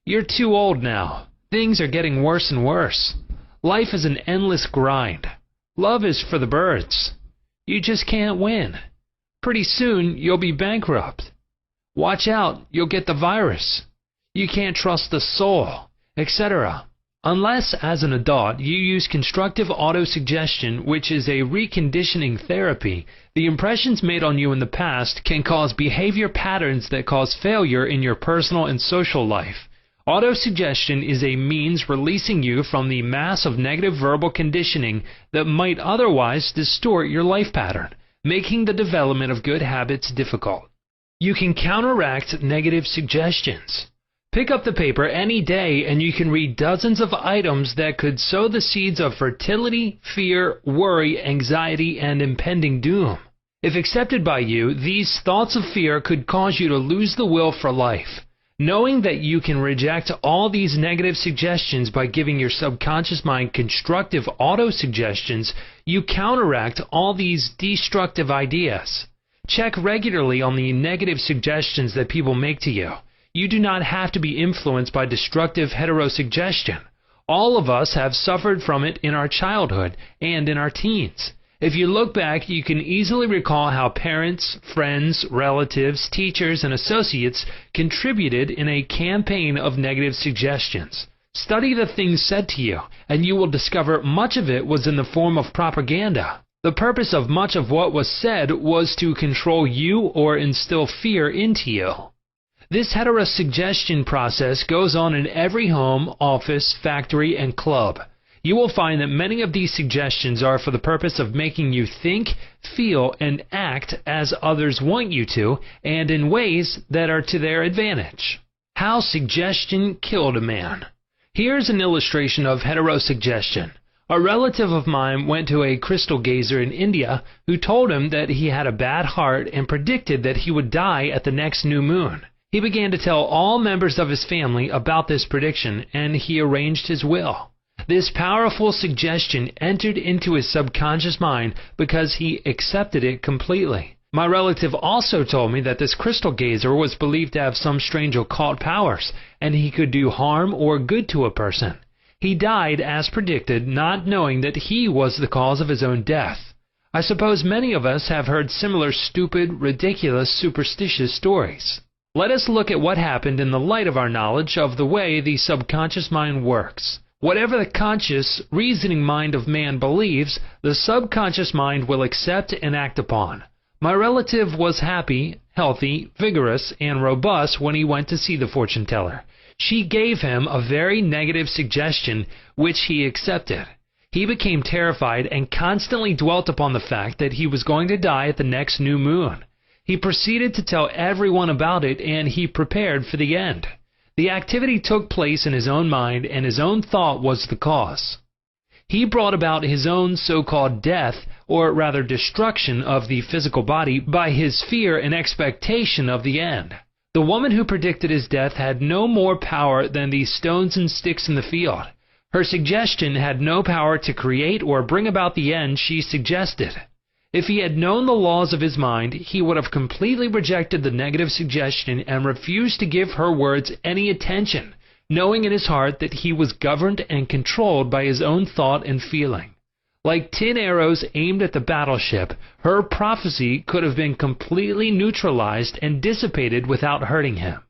You're too old now. Things are getting worse and worse. Life is an endless grind. Love is for the birds. You just can't win. Pretty soon, you'll be bankrupt. Watch out, you'll get the virus. You can't trust the soul, etc. Unless, as an adult, you use constructive autosuggestion, which is a reconditioning therapy, the impressions made on you in the past can cause behavior patterns that cause failure in your personal and social life. Autosuggestion is a means releasing you from the mass of negative verbal conditioning that might otherwise distort your life pattern. making the development of good habits difficult. You can counteract negative suggestions. Pick up the paper any day and you can read dozens of items that could sow the seeds of fertility, fear, worry, anxiety, and impending doom. If accepted by you, these thoughts of fear could cause you to lose the will for life. Knowing that you can reject all these negative suggestions by giving your subconscious mind constructive auto-suggestions, you counteract all these destructive ideas. Check regularly on the negative suggestions that people make to you. You do not have to be influenced by destructive heterosuggestion. All of us have suffered from it in our childhood and in our teens. If you look back, you can easily recall how parents, friends, relatives, teachers, and associates contributed in a campaign of negative suggestions. Study the things said to you, and you will discover much of it was in the form of propaganda. The purpose of much of what was said was to control you or instill fear into you. This heterosuggestion process goes on in every home, office, factory, and club. You will find that many of these suggestions are for the purpose of making you think, feel, and act as others want you to, and in ways that are to their advantage. How suggestion killed a man. Here's an illustration of heterosuggestion. A relative of mine went to a crystal gazer in India who told him that he had a bad heart and predicted that he would die at the next new moon. He began to tell all members of his family about this prediction, and he arranged his will. This powerful suggestion entered into his subconscious mind because he accepted it completely. My relative also told me that this crystal gazer was believed to have some strange occult powers, and he could do harm or good to a person. He died as predicted, not knowing that he was the cause of his own death. I suppose many of us have heard similar stupid, ridiculous, superstitious stories. Let us look at what happened in the light of our knowledge of the way the subconscious mind works. Whatever the conscious, reasoning mind of man believes, the subconscious mind will accept and act upon. My relative was happy, healthy, vigorous, and robust when he went to see the fortune teller. She gave him a very negative suggestion, which he accepted. He became terrified and constantly dwelt upon the fact that he was going to die at the next new moon. He proceeded to tell everyone about it, and he prepared for the end. The activity took place in his own mind, and his own thought was the cause. He brought about his own so-called death, or rather destruction of the physical body, by his fear and expectation of the end. The woman who predicted his death had no more power than the stones and sticks in the field. Her suggestion had no power to create or bring about the end she suggested. If he had known the laws of his mind, he would have completely rejected the negative suggestion and refused to give her words any attention, knowing in his heart that he was governed and controlled by his own thought and feeling. Like tin arrows aimed at the battleship, her prophecy could have been completely neutralized and dissipated without hurting him.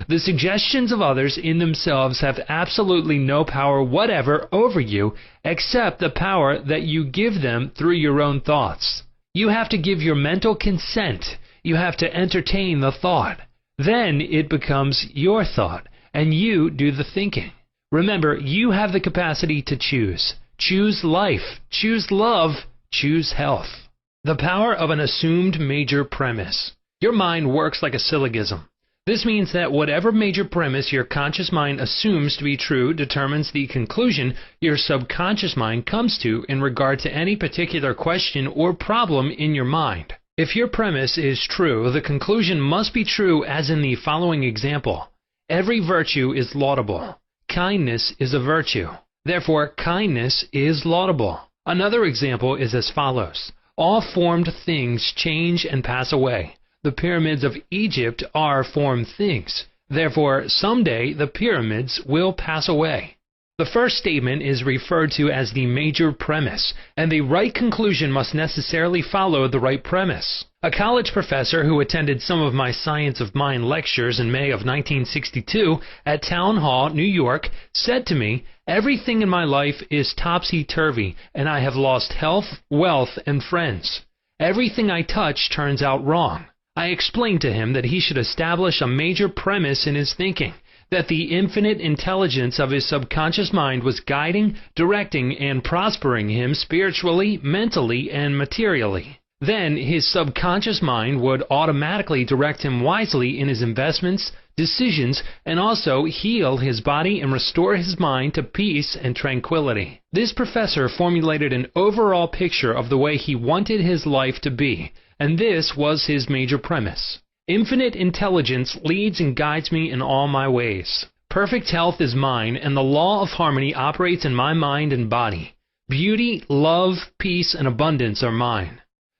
The suggestions of others in themselves have absolutely no power whatever over you except the power that you give them through your own thoughts. You have to give your mental consent. You have to entertain the thought. Then it becomes your thought, and you do the thinking. Remember, you have the capacity to choose. Choose life. Choose love. Choose health. The power of an assumed major premise. Your mind works like a syllogism. This means that whatever major premise your conscious mind assumes to be true determines the conclusion your subconscious mind comes to in regard to any particular question or problem in your mind. If your premise is true, the conclusion must be true, as in the following example. Every virtue is laudable. Kindness is a virtue. Therefore, kindness is laudable. Another example is as follows. All formed things change and pass away. The pyramids of Egypt are formed things. Therefore, someday the pyramids will pass away. The first statement is referred to as the major premise, and the right conclusion must necessarily follow the right premise. A college professor who attended some of my Science of Mind lectures in May of 1962 at Town Hall, New York, said to me, "Everything in my life is topsy-turvy, and I have lost health, wealth, and friends. Everything I touch turns out wrong." I explained to him that he should establish a major premise in his thinking, that the infinite intelligence of his subconscious mind was guiding, directing, and prospering him spiritually, mentally, and materially. Then his subconscious mind would automatically direct him wisely in his investments, decisions, and also heal his body and restore his mind to peace and tranquility. This professor formulated an overall picture of the way he wanted his life to be, and this was his major premise. Infinite intelligence leads and guides me in all my ways. Perfect health is mine, and the law of harmony operates in my mind and body. Beauty, love, peace, and abundance are mine.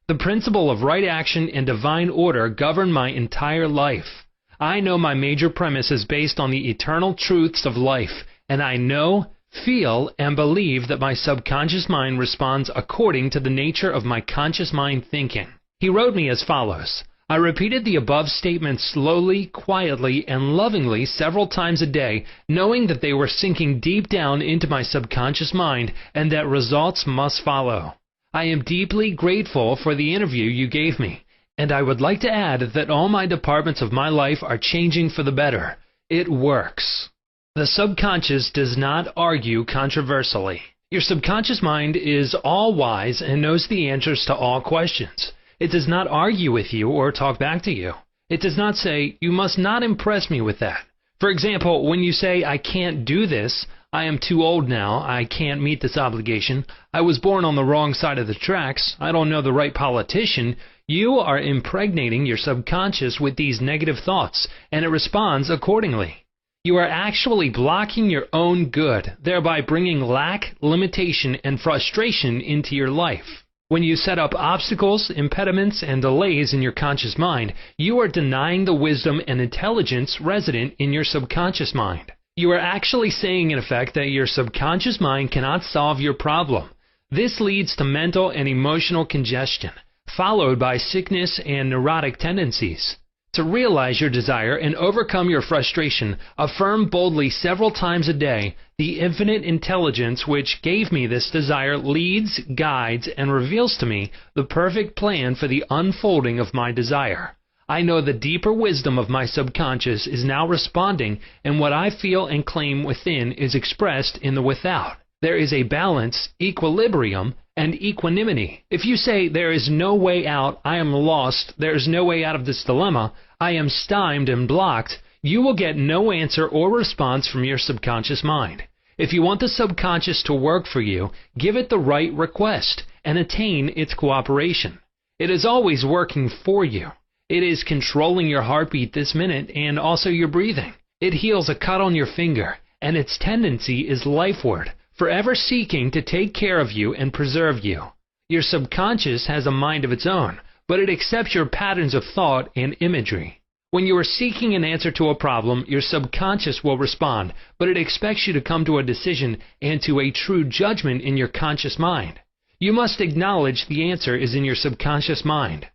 The principle of right action and divine order govern my entire life. I know my major premise is based on the eternal truths of life, and I know, feel, and believe that my subconscious mind responds according to the nature of my conscious mind thinking. He wrote me as follows. I repeated the above statements slowly, quietly, and lovingly several times a day, knowing that they were sinking deep down into my subconscious mind and that results must follow. I am deeply grateful for the interview you gave me, and I would like to add that all my departments of my life are changing for the better. It works. The subconscious does not argue controversially. Your subconscious mind is all-wise and knows the answers to all questions. It does not argue with you or talk back to you. It does not say, "You must not impress me with that." For example, when you say, "I can't do this," "I am too old now," "I can't meet this obligation," "I was born on the wrong side of the tracks," "I don't know the right politician," you are impregnating your subconscious with these negative thoughts, and it responds accordingly. You are actually blocking your own good, thereby bringing lack, limitation, and frustration into your life. When you set up obstacles, impediments, and delays in your conscious mind, you are denying the wisdom and intelligence resident in your subconscious mind. You are actually saying, in effect, that your subconscious mind cannot solve your problem. This leads to mental and emotional congestion, followed by sickness and neurotic tendencies. To realize your desire and overcome your frustration, affirm boldly several times a day, "The infinite intelligence which gave me this desire leads, guides, and reveals to me the perfect plan for the unfolding of my desire. I know the deeper wisdom of my subconscious is now responding, and what I feel and claim within is expressed in the without. There is a balance, equilibrium, and equanimity. If you say, 'There is no way out, I am lost, there is no way out of this dilemma, I am stymied and blocked,' you will get no answer or response from your subconscious mind. If you want the subconscious to work for you, give it the right request and attain its cooperation. It is always working for you. It is controlling your heartbeat this minute and also your breathing. It heals a cut on your finger, and its tendency is lifeward, forever seeking to take care of you and preserve you. Your subconscious has a mind of its own, but it accepts your patterns of thought and imagery. When you are seeking an answer to a problem, your subconscious will respond, but it expects you to come to a decision and to a true judgment in your conscious mind. You must acknowledge the answer is in your subconscious mind.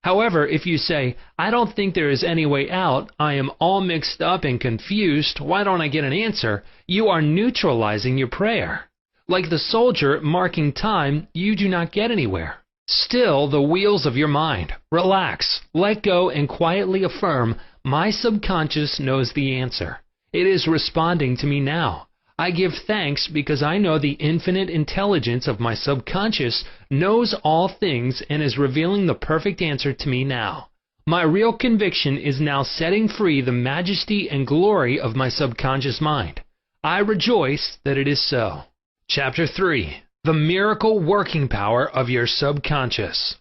However, if you say, "I don't think there is any way out, I am all mixed up and confused, why don't I get an answer?" you are neutralizing your prayer. Like the soldier marking time, you do not get anywhere. Still the wheels of your mind. Relax, let go, and quietly affirm, "My subconscious knows the answer. It is responding to me now. I give thanks because I know the infinite intelligence of my subconscious knows all things and is revealing the perfect answer to me now. My real conviction is now setting free the majesty and glory of my subconscious mind. I rejoice that it is so." Chapter 3. The Miracle Working Power of Your Subconscious.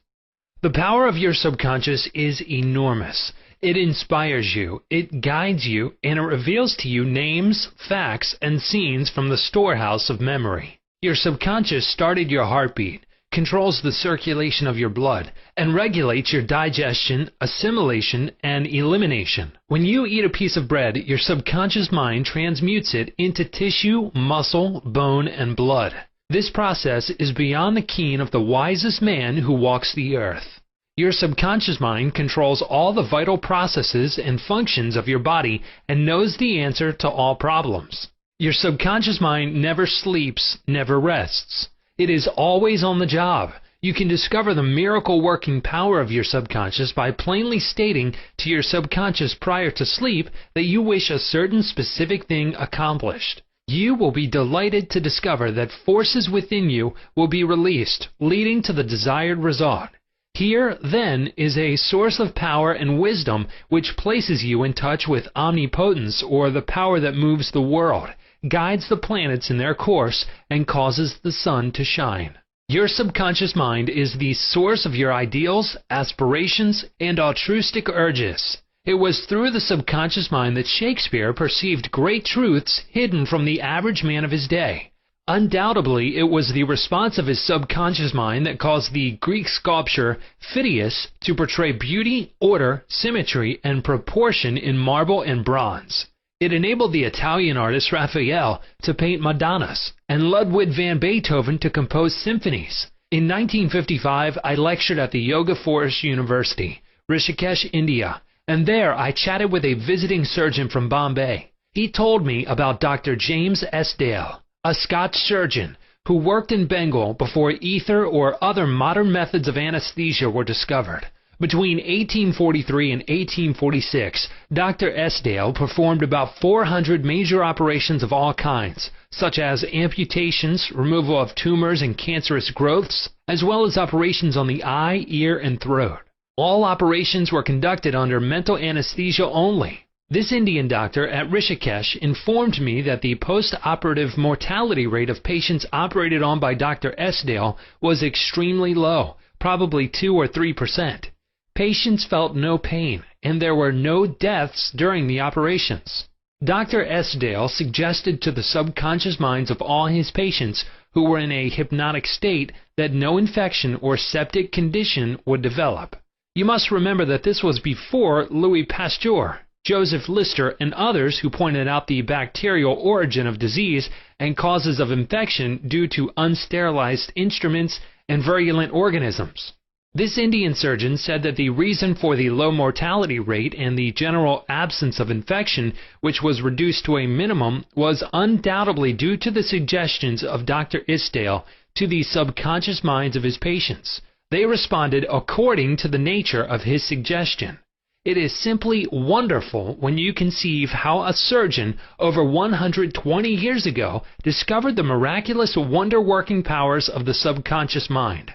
The power of your subconscious is enormous. It inspires you, it guides you, and it reveals to you names, facts, and scenes from the storehouse of memory. Your subconscious started your heartbeat, controls the circulation of your blood, and regulates your digestion, assimilation, and elimination. When you eat a piece of bread, your subconscious mind transmutes it into tissue, muscle, bone, and blood. This process is beyond the ken of the wisest man who walks the earth. Your subconscious mind controls all the vital processes and functions of your body and knows the answer to all problems. Your subconscious mind never sleeps, never rests. It is always on the job. You can discover the miracle-working power of your subconscious by plainly stating to your subconscious prior to sleep that you wish a certain specific thing accomplished. You will be delighted to discover that forces within you will be released, leading to the desired result. Here, then, is a source of power and wisdom which places you in touch with omnipotence, or the power that moves the world, guides the planets in their course, and causes the sun to shine. Your subconscious mind is the source of your ideals, aspirations, and altruistic urges. It was through the subconscious mind that Shakespeare perceived great truths hidden from the average man of his day. Undoubtedly, it was the response of his subconscious mind that caused the Greek sculptor Phidias to portray beauty, order, symmetry, and proportion in marble and bronze. It enabled the Italian artist Raphael to paint Madonnas, and Ludwig van Beethoven to compose symphonies. In 1955, I lectured at the Yoga Forest University, Rishikesh, India, and there I chatted with a visiting surgeon from Bombay. He told me about Dr. James S. Dale, a Scotch surgeon who worked in Bengal before ether or other modern methods of anesthesia were discovered. Between 1843 and 1846, Dr. S. Dale performed about 400 major operations of all kinds, such as amputations, removal of tumors and cancerous growths, as well as operations on the eye, ear, and throat. All operations were conducted under mental anesthesia only. This Indian doctor at Rishikesh informed me that the post-operative mortality rate of patients operated on by Dr. S. Dale was extremely low, probably 2 or 3%. Patients felt no pain, and there were no deaths during the operations. Dr. S. Dale suggested to the subconscious minds of all his patients who were in a hypnotic state that no infection or septic condition would develop. You must remember that this was before Louis Pasteur, Joseph Lister, and others who pointed out the bacterial origin of disease and causes of infection due to unsterilized instruments and virulent organisms. This Indian surgeon said that the reason for the low mortality rate and the general absence of infection, which was reduced to a minimum, was undoubtedly due to the suggestions of Dr. Isdale to the subconscious minds of his patients. They responded according to the nature of his suggestion. It is simply wonderful when you conceive how a surgeon over 120 years ago discovered the miraculous wonder-working powers of the subconscious mind.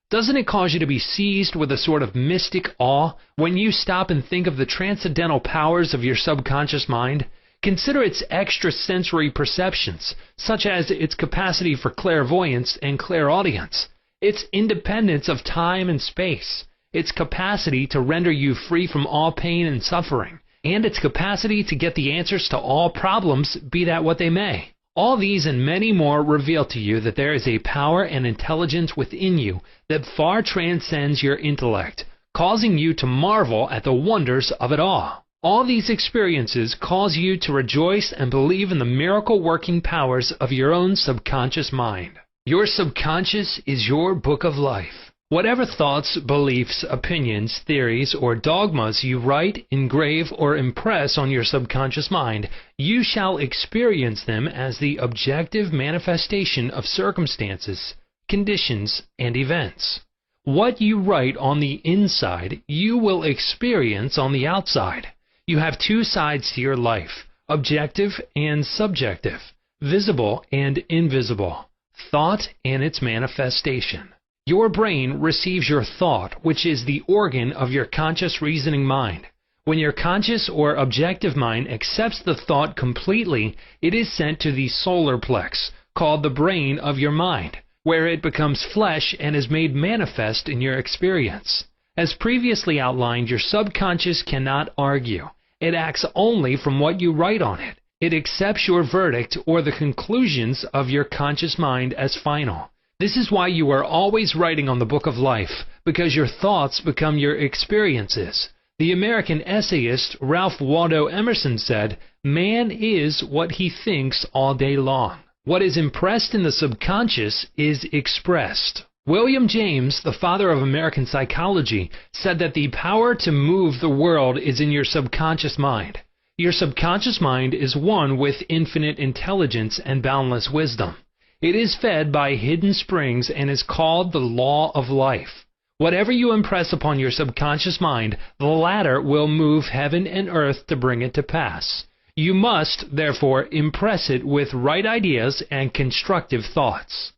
Doesn't it cause you to be seized with a sort of mystic awe when you stop and think of the transcendental powers of your subconscious mind? Consider its extrasensory perceptions, such as its capacity for clairvoyance and clairaudience, its independence of time and space, its capacity to render you free from all pain and suffering, and its capacity to get the answers to all problems, be that what they may. All these and many more reveal to you that there is a power and intelligence within you that far transcends your intellect, causing you to marvel at the wonders of it all. All these experiences cause you to rejoice and believe in the miracle-working powers of your own subconscious mind. Your subconscious is your book of life. Whatever thoughts, beliefs, opinions, theories, or dogmas you write, engrave, or impress on your subconscious mind, you shall experience them as the objective manifestation of circumstances, conditions, and events. What you write on the inside, you will experience on the outside. You have two sides to your life, objective and subjective, visible and invisible, thought and its manifestation. Your brain receives your thought, which is the organ of your conscious reasoning mind. When your conscious or objective mind accepts the thought completely, it is sent to the solar plex, called the brain of your mind, where it becomes flesh and is made manifest in your experience. As previously outlined, your subconscious cannot argue. It acts only from what you write on it. It accepts your verdict or the conclusions of your conscious mind as final. This is why you are always writing on the book of life, because your thoughts become your experiences. The American essayist Ralph Waldo Emerson said, "Man is what he thinks all day long." What is impressed in the subconscious is expressed. William James, the father of American psychology, said that the power to move the world is in your subconscious mind. Your subconscious mind is one with infinite intelligence and boundless wisdom. It is fed by hidden springs and is called the law of life. Whatever you impress upon your subconscious mind, the latter will move heaven and earth to bring it to pass. You must, therefore, impress it with right ideas and constructive thoughts.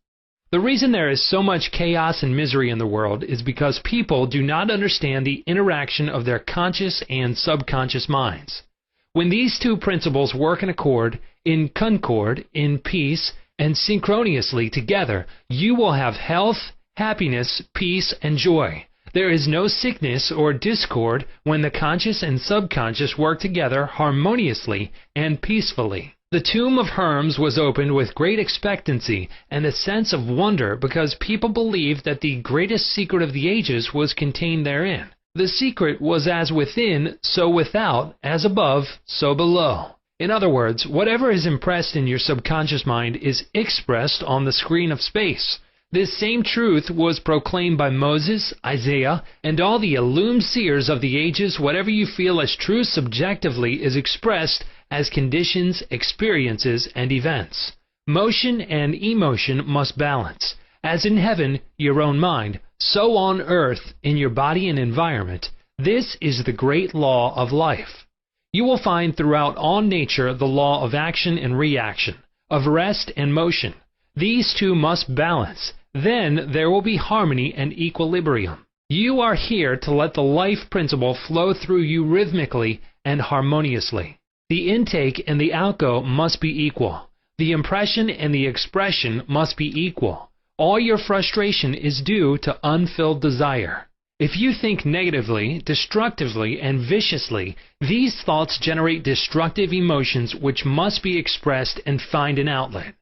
The reason there is so much chaos and misery in the world is because people do not understand the interaction of their conscious and subconscious minds. When these two principles work in accord, in concord, in peace, and synchronously together, you will have health, happiness, peace, and joy. There is no sickness or discord when the conscious and subconscious work together harmoniously and peacefully. The tomb of Hermes was opened with great expectancy and a sense of wonder because people believed that the greatest secret of the ages was contained therein. The secret was as within, so without, as above, so below. In other words, whatever is impressed in your subconscious mind is expressed on the screen of space. This same truth was proclaimed by Moses, Isaiah, and all the illumined seers of the ages. Whatever you feel as true subjectively is expressed as conditions, experiences, and events. Motion and emotion must balance. As in heaven, your own mind, so on earth, in your body and environment. This is the great law of life. You will find throughout all nature the law of action and reaction, of rest and motion. These two must balance. Then there will be harmony and equilibrium. You are here to let the life principle flow through you rhythmically and harmoniously. The intake and the outgo must be equal. The impression and the expression must be equal. All your frustration is due to unfilled desire. If you think negatively, destructively, and viciously, these thoughts generate destructive emotions which must be expressed and find an outlet.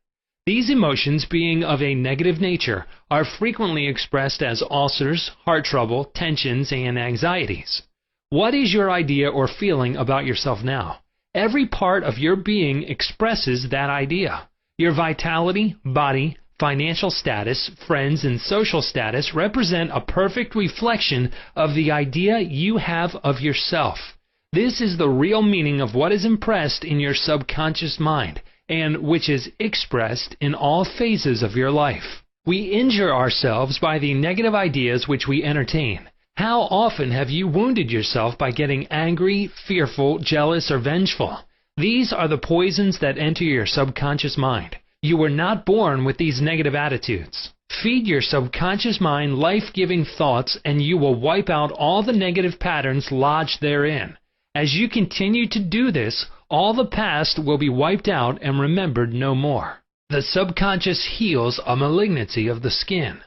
These emotions, being of a negative nature, are frequently expressed as ulcers, heart trouble, tensions, and anxieties. What is your idea or feeling about yourself now? Every part of your being expresses that idea. Your vitality, body, financial status, friends, and social status represent a perfect reflection of the idea you have of yourself. This is the real meaning of what is impressed in your subconscious mind, and which is expressed in all phases of your life. We injure ourselves by the negative ideas which we entertain. How often have you wounded yourself by getting angry, fearful, jealous, or vengeful? These are the poisons that enter your subconscious mind. You were not born with these negative attitudes. Feed your subconscious mind life-giving thoughts and you will wipe out all the negative patterns lodged therein. As you continue to do this, all the past will be wiped out and remembered no more. The subconscious heals a malignancy of the skin.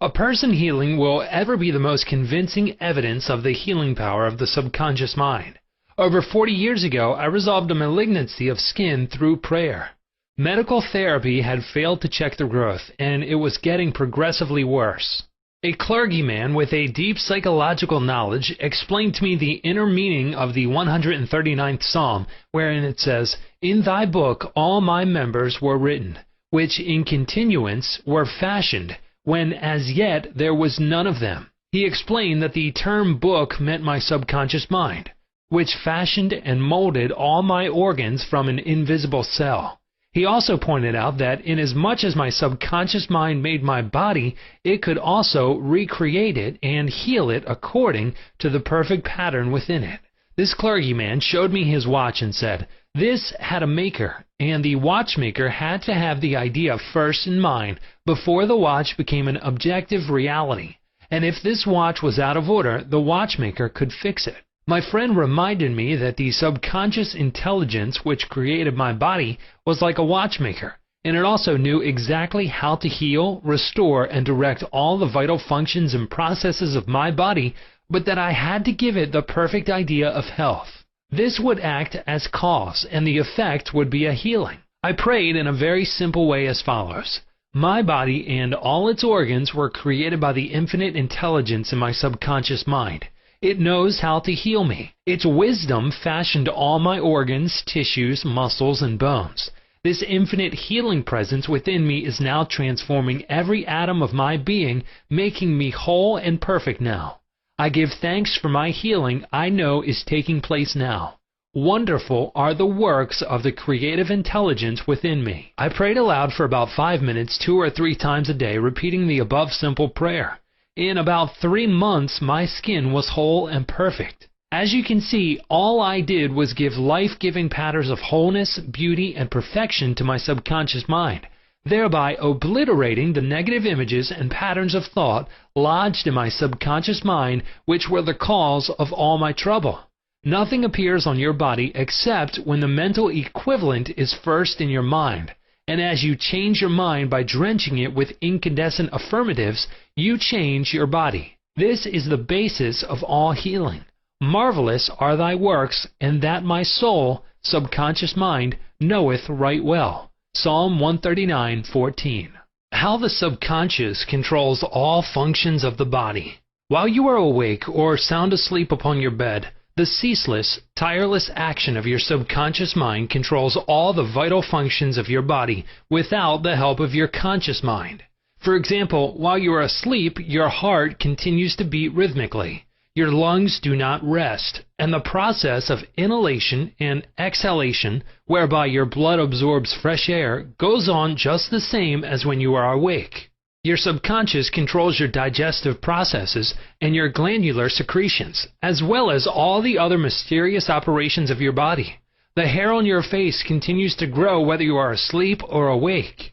A person healing will ever be the most convincing evidence of the healing power of the subconscious mind. Over 40 years ago, I resolved a malignancy of skin through prayer. Medical therapy had failed to check the growth, and it was getting progressively worse. A clergyman with a deep psychological knowledge explained to me the inner meaning of the 139th Psalm, wherein it says, "In thy book all my members were written, which in continuance were fashioned, when as yet there was none of them." He explained that the term book meant my subconscious mind, which fashioned and molded all my organs from an invisible cell. He also pointed out that inasmuch as my subconscious mind made my body, it could also recreate it and heal it according to the perfect pattern within it. This clergyman showed me his watch and said, "This had a maker, and the watchmaker had to have the idea first in mind before the watch became an objective reality. And if this watch was out of order, the watchmaker could fix it." My friend reminded me that the subconscious intelligence which created my body was like a watchmaker, and it also knew exactly how to heal, restore, and direct all the vital functions and processes of my body, but that I had to give it the perfect idea of health. This would act as cause, and the effect would be a healing. I prayed in a very simple way as follows. My body and all its organs were created by the infinite intelligence in my subconscious mind. It knows how to heal me. Its wisdom fashioned all my organs, tissues, muscles, and bones. This infinite healing presence within me is now transforming every atom of my being, making me whole and perfect now. I give thanks for my healing I know is taking place now. Wonderful are the works of the creative intelligence within me. I prayed aloud for about 5 minutes 2 or 3 times a day, repeating the above simple prayer. In about 3 months, my skin was whole and perfect. As you can see, all I did was give life-giving patterns of wholeness, beauty, and perfection to my subconscious mind. thereby obliterating the negative images and patterns of thought lodged in my subconscious mind, which were the cause of all my trouble. Nothing appears on your body except when the mental equivalent is first in your mind, and as you change your mind by drenching it with incandescent affirmatives, you change your body. This is the basis of all healing. Marvelous are thy works, and that my soul, subconscious mind, knoweth right well. Psalm 139:14. How the subconscious controls all functions of the body. While you are awake or sound asleep upon your bed, the ceaseless, tireless action of your subconscious mind controls all the vital functions of your body without the help of your conscious mind. For example, while you are asleep, your heart continues to beat rhythmically. Your lungs do not rest, and the process of inhalation and exhalation, whereby your blood absorbs fresh air, goes on just the same as when you are awake. Your subconscious controls your digestive processes and your glandular secretions, as well as all the other mysterious operations of your body. The hair on your face continues to grow whether you are asleep or awake.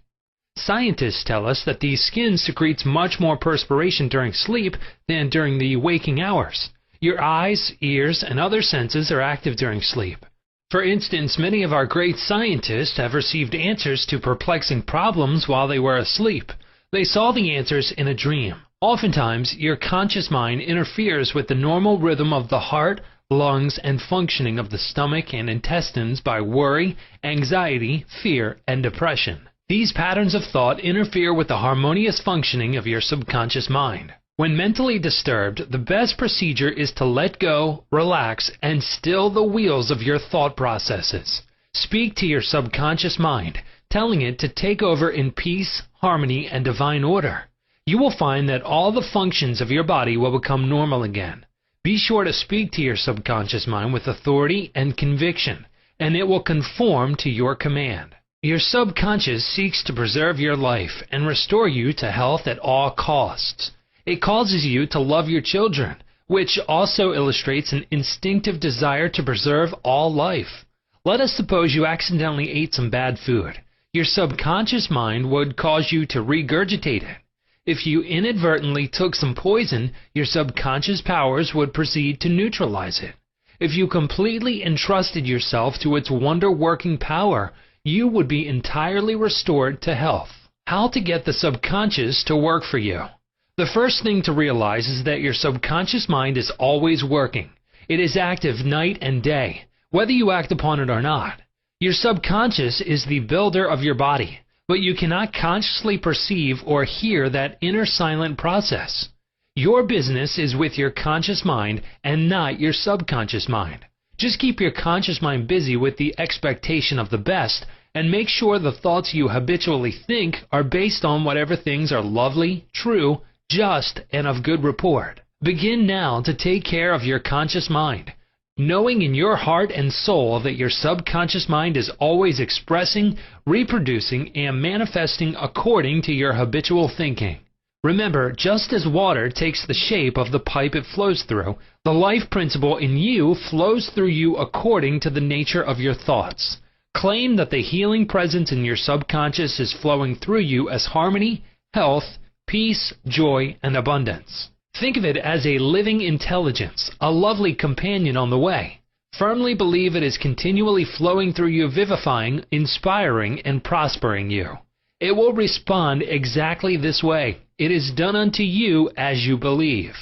Scientists tell us that the skin secretes much more perspiration during sleep than during the waking hours. Your eyes, ears, and other senses are active during sleep. For instance, many of our great scientists have received answers to perplexing problems while they were asleep. They saw the answers in a dream. Oftentimes, your conscious mind interferes with the normal rhythm of the heart, lungs, and functioning of the stomach and intestines by worry, anxiety, fear, and depression. These patterns of thought interfere with the harmonious functioning of your subconscious mind. When mentally disturbed, the best procedure is to let go, relax, and still the wheels of your thought processes. Speak to your subconscious mind, telling it to take over in peace, harmony, and divine order. You will find that all the functions of your body will become normal again. Be sure to speak to your subconscious mind with authority and conviction, and it will conform to your command. Your subconscious seeks to preserve your life and restore you to health at all costs. It causes you to love your children, which also illustrates an instinctive desire to preserve all life. Let us suppose you accidentally ate some bad food. Your subconscious mind would cause you to regurgitate it. If you inadvertently took some poison, your subconscious powers would proceed to neutralize it. If you completely entrusted yourself to its wonder-working power, you would be entirely restored to health. How to get the subconscious to work for you? The first thing to realize is that your subconscious mind is always working. It is active night and day, whether you act upon it or not. Your subconscious is the builder of your body, but you cannot consciously perceive or hear that inner silent process. Your business is with your conscious mind and not your subconscious mind. Just keep your conscious mind busy with the expectation of the best, and make sure the thoughts you habitually think are based on whatever things are lovely, true, just, and of good report. Begin now to take care of your conscious mind, knowing in your heart and soul that your subconscious mind is always expressing, reproducing, and manifesting according to your habitual thinking. Remember, just as water takes the shape of the pipe it flows through, the life principle in you flows through you according to the nature of your thoughts. Claim that the healing presence in your subconscious is flowing through you as harmony, health, peace, joy, and abundance. Think of it as a living intelligence, a lovely companion on the way. Firmly believe it is continually flowing through you, vivifying, inspiring, and prospering you. It will respond exactly this way. It is done unto you as you believe.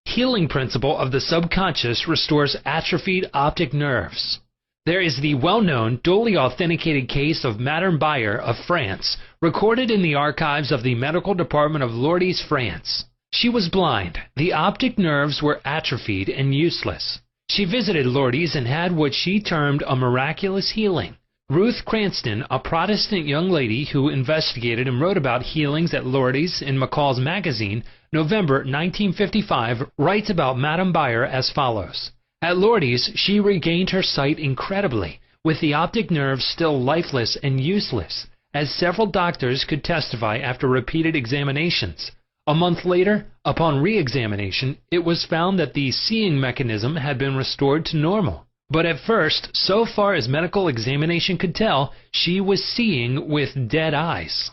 Healing principle of the subconscious restores atrophied optic nerves. There is the well-known, duly authenticated case of Madame Bayer of France, recorded in the archives of the medical department of Lourdes, France. She was blind. The optic nerves were atrophied and useless. She visited Lourdes and had what she termed a miraculous healing. Ruth Cranston, a Protestant young lady who investigated and wrote about healings at Lourdes in McCall's magazine, November 1955, writes about Madame Bayer as follows. At Lourdes, she regained her sight incredibly, with the optic nerves still lifeless and useless, as several doctors could testify after repeated examinations. A month later, upon re-examination, it was found that the seeing mechanism had been restored to normal. But at first, so far as medical examination could tell, she was seeing with dead eyes.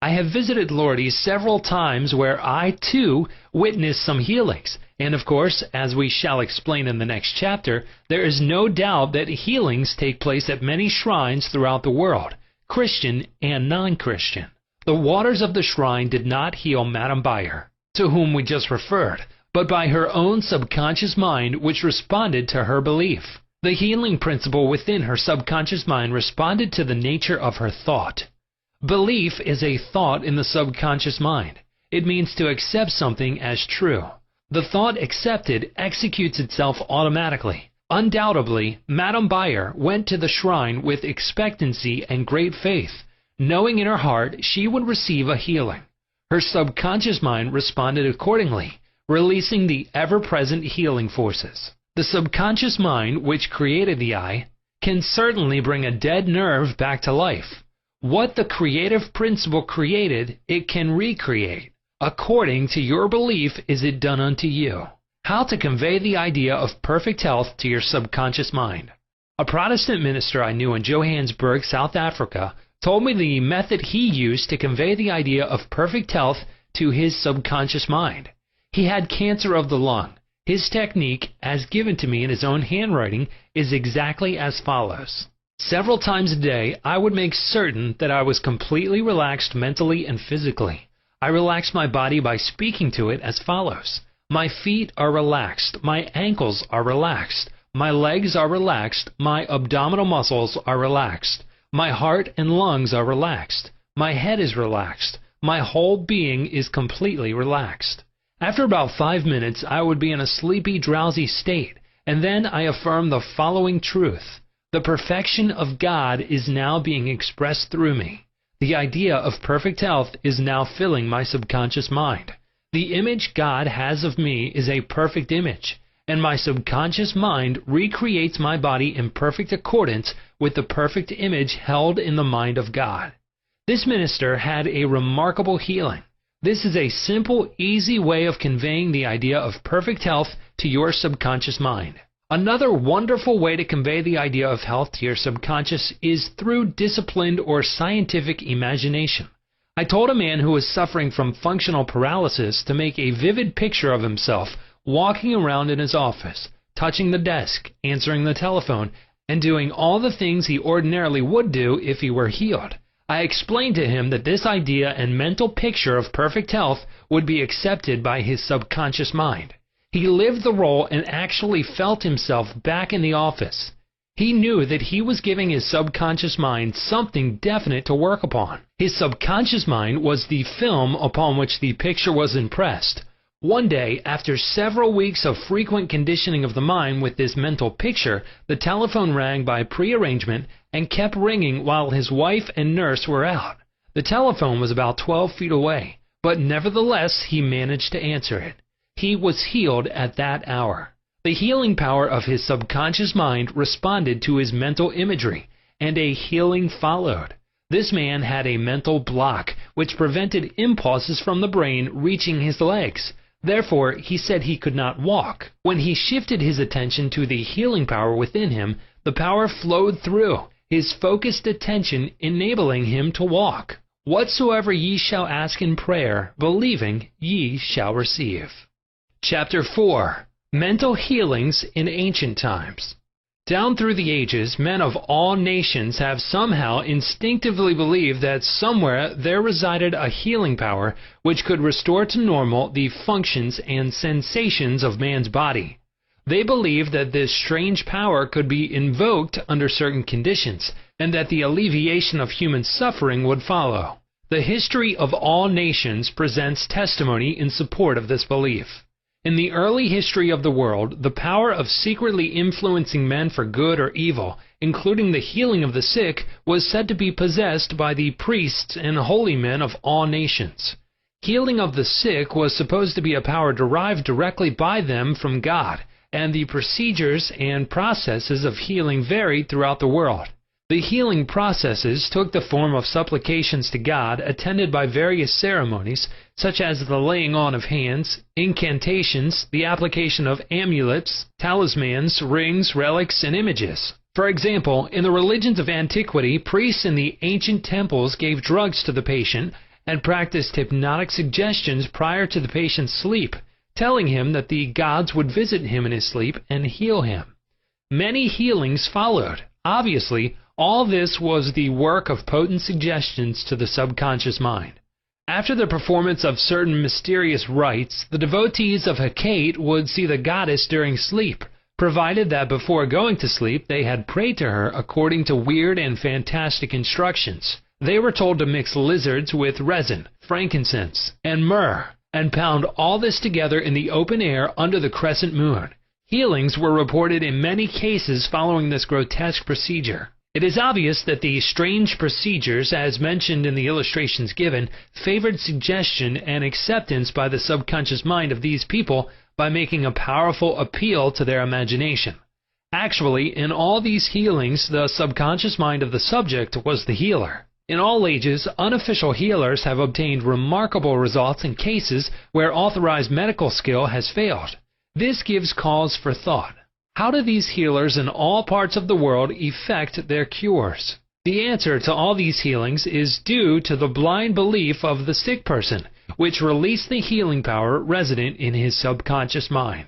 I have visited Lourdes several times where I, too, witnessed some healings. And of course, as we shall explain in the next chapter, there is no doubt that healings take place at many shrines throughout the world, Christian and non-Christian. The waters of the shrine did not heal Madame Bayer, to whom we just referred, but by her own subconscious mind which responded to her belief. The healing principle within her subconscious mind responded to the nature of her thought. Belief is a thought in the subconscious mind. It means to accept something as true. The thought accepted executes itself automatically. Undoubtedly, Madame Bayer went to the shrine with expectancy and great faith, knowing in her heart she would receive a healing. Her subconscious mind responded accordingly, releasing the ever-present healing forces. The subconscious mind, which created the eye, can certainly bring a dead nerve back to life. What the creative principle created, it can recreate. According to your belief is it done unto you. How to convey the idea of perfect health to your subconscious mind. A Protestant minister I knew in Johannesburg, South Africa, told me the method he used to convey the idea of perfect health to his subconscious mind. He had cancer of the lung. His technique, as given to me in his own handwriting, is exactly as follows. Several times a day, I would make certain that I was completely relaxed mentally and physically. I relaxed my body by speaking to it as follows. My feet are relaxed. My ankles are relaxed. My legs are relaxed. My abdominal muscles are relaxed. My heart and lungs are relaxed. My head is relaxed. My whole being is completely relaxed. After about 5 minutes, I would be in a sleepy, drowsy state, and then I affirmed the following truth. The perfection of God is now being expressed through me. The idea of perfect health is now filling my subconscious mind. The image God has of me is a perfect image, and my subconscious mind recreates my body in perfect accordance with the perfect image held in the mind of God. This minister had a remarkable healing. This is a simple, easy way of conveying the idea of perfect health to your subconscious mind. Another wonderful way to convey the idea of health to your subconscious is through disciplined or scientific imagination. I told a man who was suffering from functional paralysis to make a vivid picture of himself walking around in his office, touching the desk, answering the telephone, and doing all the things he ordinarily would do if he were healed. I explained to him that this idea and mental picture of perfect health would be accepted by his subconscious mind. He lived the role and actually felt himself back in the office. He knew that he was giving his subconscious mind something definite to work upon. His subconscious mind was the film upon which the picture was impressed. One day, after several weeks of frequent conditioning of the mind with this mental picture, the telephone rang by prearrangement and kept ringing while his wife and nurse were out. The telephone was about 12 feet away, but nevertheless he managed to answer it. He was healed at that hour. The healing power of his subconscious mind responded to his mental imagery, and a healing followed. This man had a mental block which prevented impulses from the brain reaching his legs. Therefore, he said he could not walk. When he shifted his attention to the healing power within him, the power flowed through, his focused attention enabling him to walk. Whatsoever ye shall ask in prayer, believing, ye shall receive. Chapter 4. Mental Healings in Ancient Times. Down through the ages, men of all nations have somehow instinctively believed that somewhere there resided a healing power which could restore to normal the functions and sensations of man's body. They believed that this strange power could be invoked under certain conditions, and that the alleviation of human suffering would follow. The history of all nations presents testimony in support of this belief. In the early history of the world, the power of secretly influencing men for good or evil, including the healing of the sick, was said to be possessed by the priests and holy men of all nations. Healing of the sick was supposed to be a power derived directly by them from God, and the procedures and processes of healing varied throughout the world. The healing processes took the form of supplications to God, attended by various ceremonies, such as the laying on of hands, incantations, the application of amulets, talismans, rings, relics, and images. For example, in the religions of antiquity, priests in the ancient temples gave drugs to the patient, and practiced hypnotic suggestions prior to the patient's sleep, telling him that the gods would visit him in his sleep and heal him. Many healings followed. Obviously, all this was the work of potent suggestions to the subconscious mind. After the performance of certain mysterious rites, the devotees of Hecate would see the goddess during sleep, provided that before going to sleep they had prayed to her according to weird and fantastic instructions. They were told to mix lizards with resin, frankincense, and myrrh, and pound all this together in the open air under the crescent moon. Healings were reported in many cases following this grotesque procedure. It is obvious that these strange procedures, as mentioned in the illustrations given, favored suggestion and acceptance by the subconscious mind of these people by making a powerful appeal to their imagination. Actually, in all these healings, the subconscious mind of the subject was the healer. In all ages, unofficial healers have obtained remarkable results in cases where authorized medical skill has failed. This gives cause for thought. How do these healers in all parts of the world effect their cures? The answer to all these healings is due to the blind belief of the sick person, which released the healing power resident in his subconscious mind.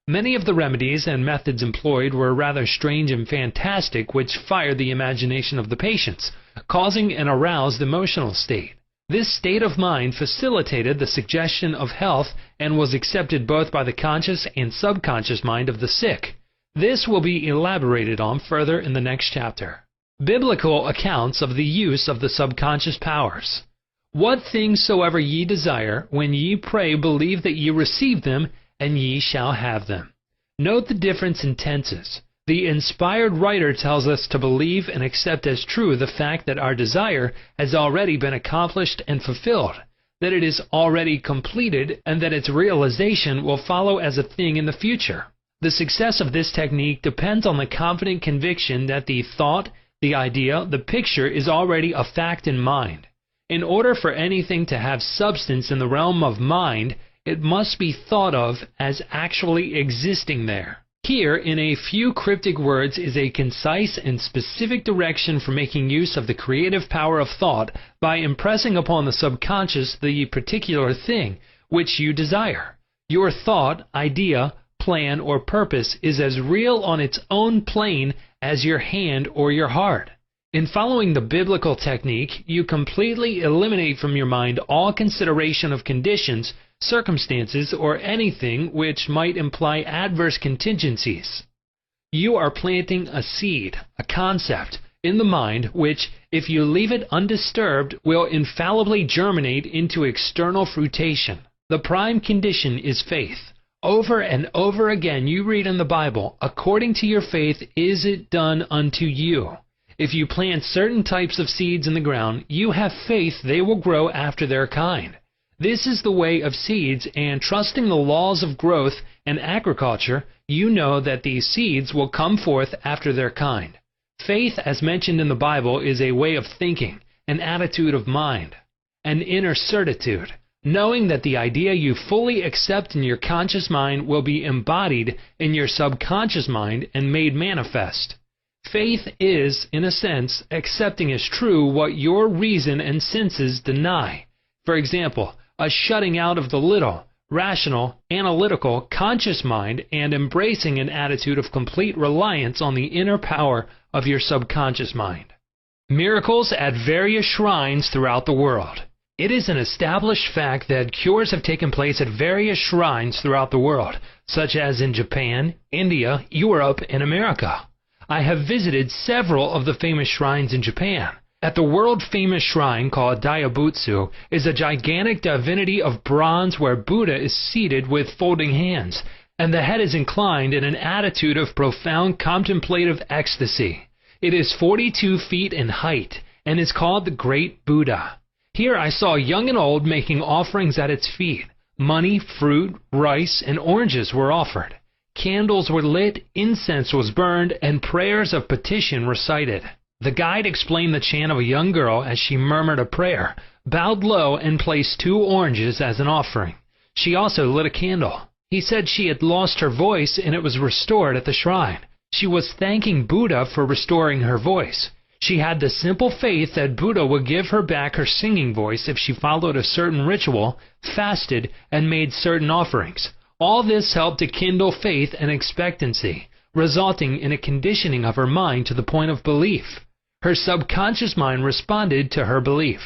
Many of the remedies and methods employed were rather strange and fantastic, which fired the imagination of the patients, causing an aroused emotional state. This state of mind facilitated the suggestion of health and was accepted both by the conscious and subconscious mind of the sick. This will be elaborated on further in the next chapter. Biblical accounts of the use of the subconscious powers. What things soever ye desire, when ye pray, believe that ye receive them, and ye shall have them. Note the difference in tenses. The inspired writer tells us to believe and accept as true the fact that our desire has already been accomplished and fulfilled, that it is already completed, and that its realization will follow as a thing in the future. The success of this technique depends on the confident conviction that the thought, the idea, the picture is already a fact in mind. In order for anything to have substance in the realm of mind, it must be thought of as actually existing there. Here, in a few cryptic words, is a concise and specific direction for making use of the creative power of thought by impressing upon the subconscious the particular thing which you desire. Your thought, idea, plan, or purpose is as real on its own plane as your hand or your heart. In following the biblical technique, you completely eliminate from your mind all consideration of conditions, circumstances, or anything which might imply adverse contingencies. You are planting a seed, a concept, in the mind which, if you leave it undisturbed, will infallibly germinate into external fruition. The prime condition is faith. Over and over again you read in the Bible, according to your faith is it done unto you. If you plant certain types of seeds in the ground, you have faith they will grow after their kind. This is the way of seeds, and trusting the laws of growth and agriculture, you know that these seeds will come forth after their kind. Faith, as mentioned in the Bible, is a way of thinking, an attitude of mind, an inner certitude, knowing that the idea you fully accept in your conscious mind will be embodied in your subconscious mind and made manifest. Faith is, in a sense, accepting as true what your reason and senses deny. For example, a shutting out of the little, rational, analytical, conscious mind and embracing an attitude of complete reliance on the inner power of your subconscious mind. Miracles at various shrines throughout the world. It is an established fact that cures have taken place at various shrines throughout the world, such as in Japan, India, Europe, and America. I have visited several of the famous shrines in Japan. At the world-famous shrine called Daibutsu is a gigantic divinity of bronze where Buddha is seated with folding hands, and the head is inclined in an attitude of profound contemplative ecstasy. It is 42 feet in height, and is called the Great Buddha. Here I saw young and old making offerings at its feet. Money, fruit, rice, and oranges were offered. Candles were lit, incense was burned, and prayers of petition recited. The guide explained the chant of a young girl as she murmured a prayer, bowed low, and placed 2 oranges as an offering. She also lit a candle. He said she had lost her voice and it was restored at the shrine. She was thanking Buddha for restoring her voice. She had the simple faith that Buddha would give her back her singing voice if she followed a certain ritual, fasted, and made certain offerings. All this helped to kindle faith and expectancy, resulting in a conditioning of her mind to the point of belief. Her subconscious mind responded to her belief.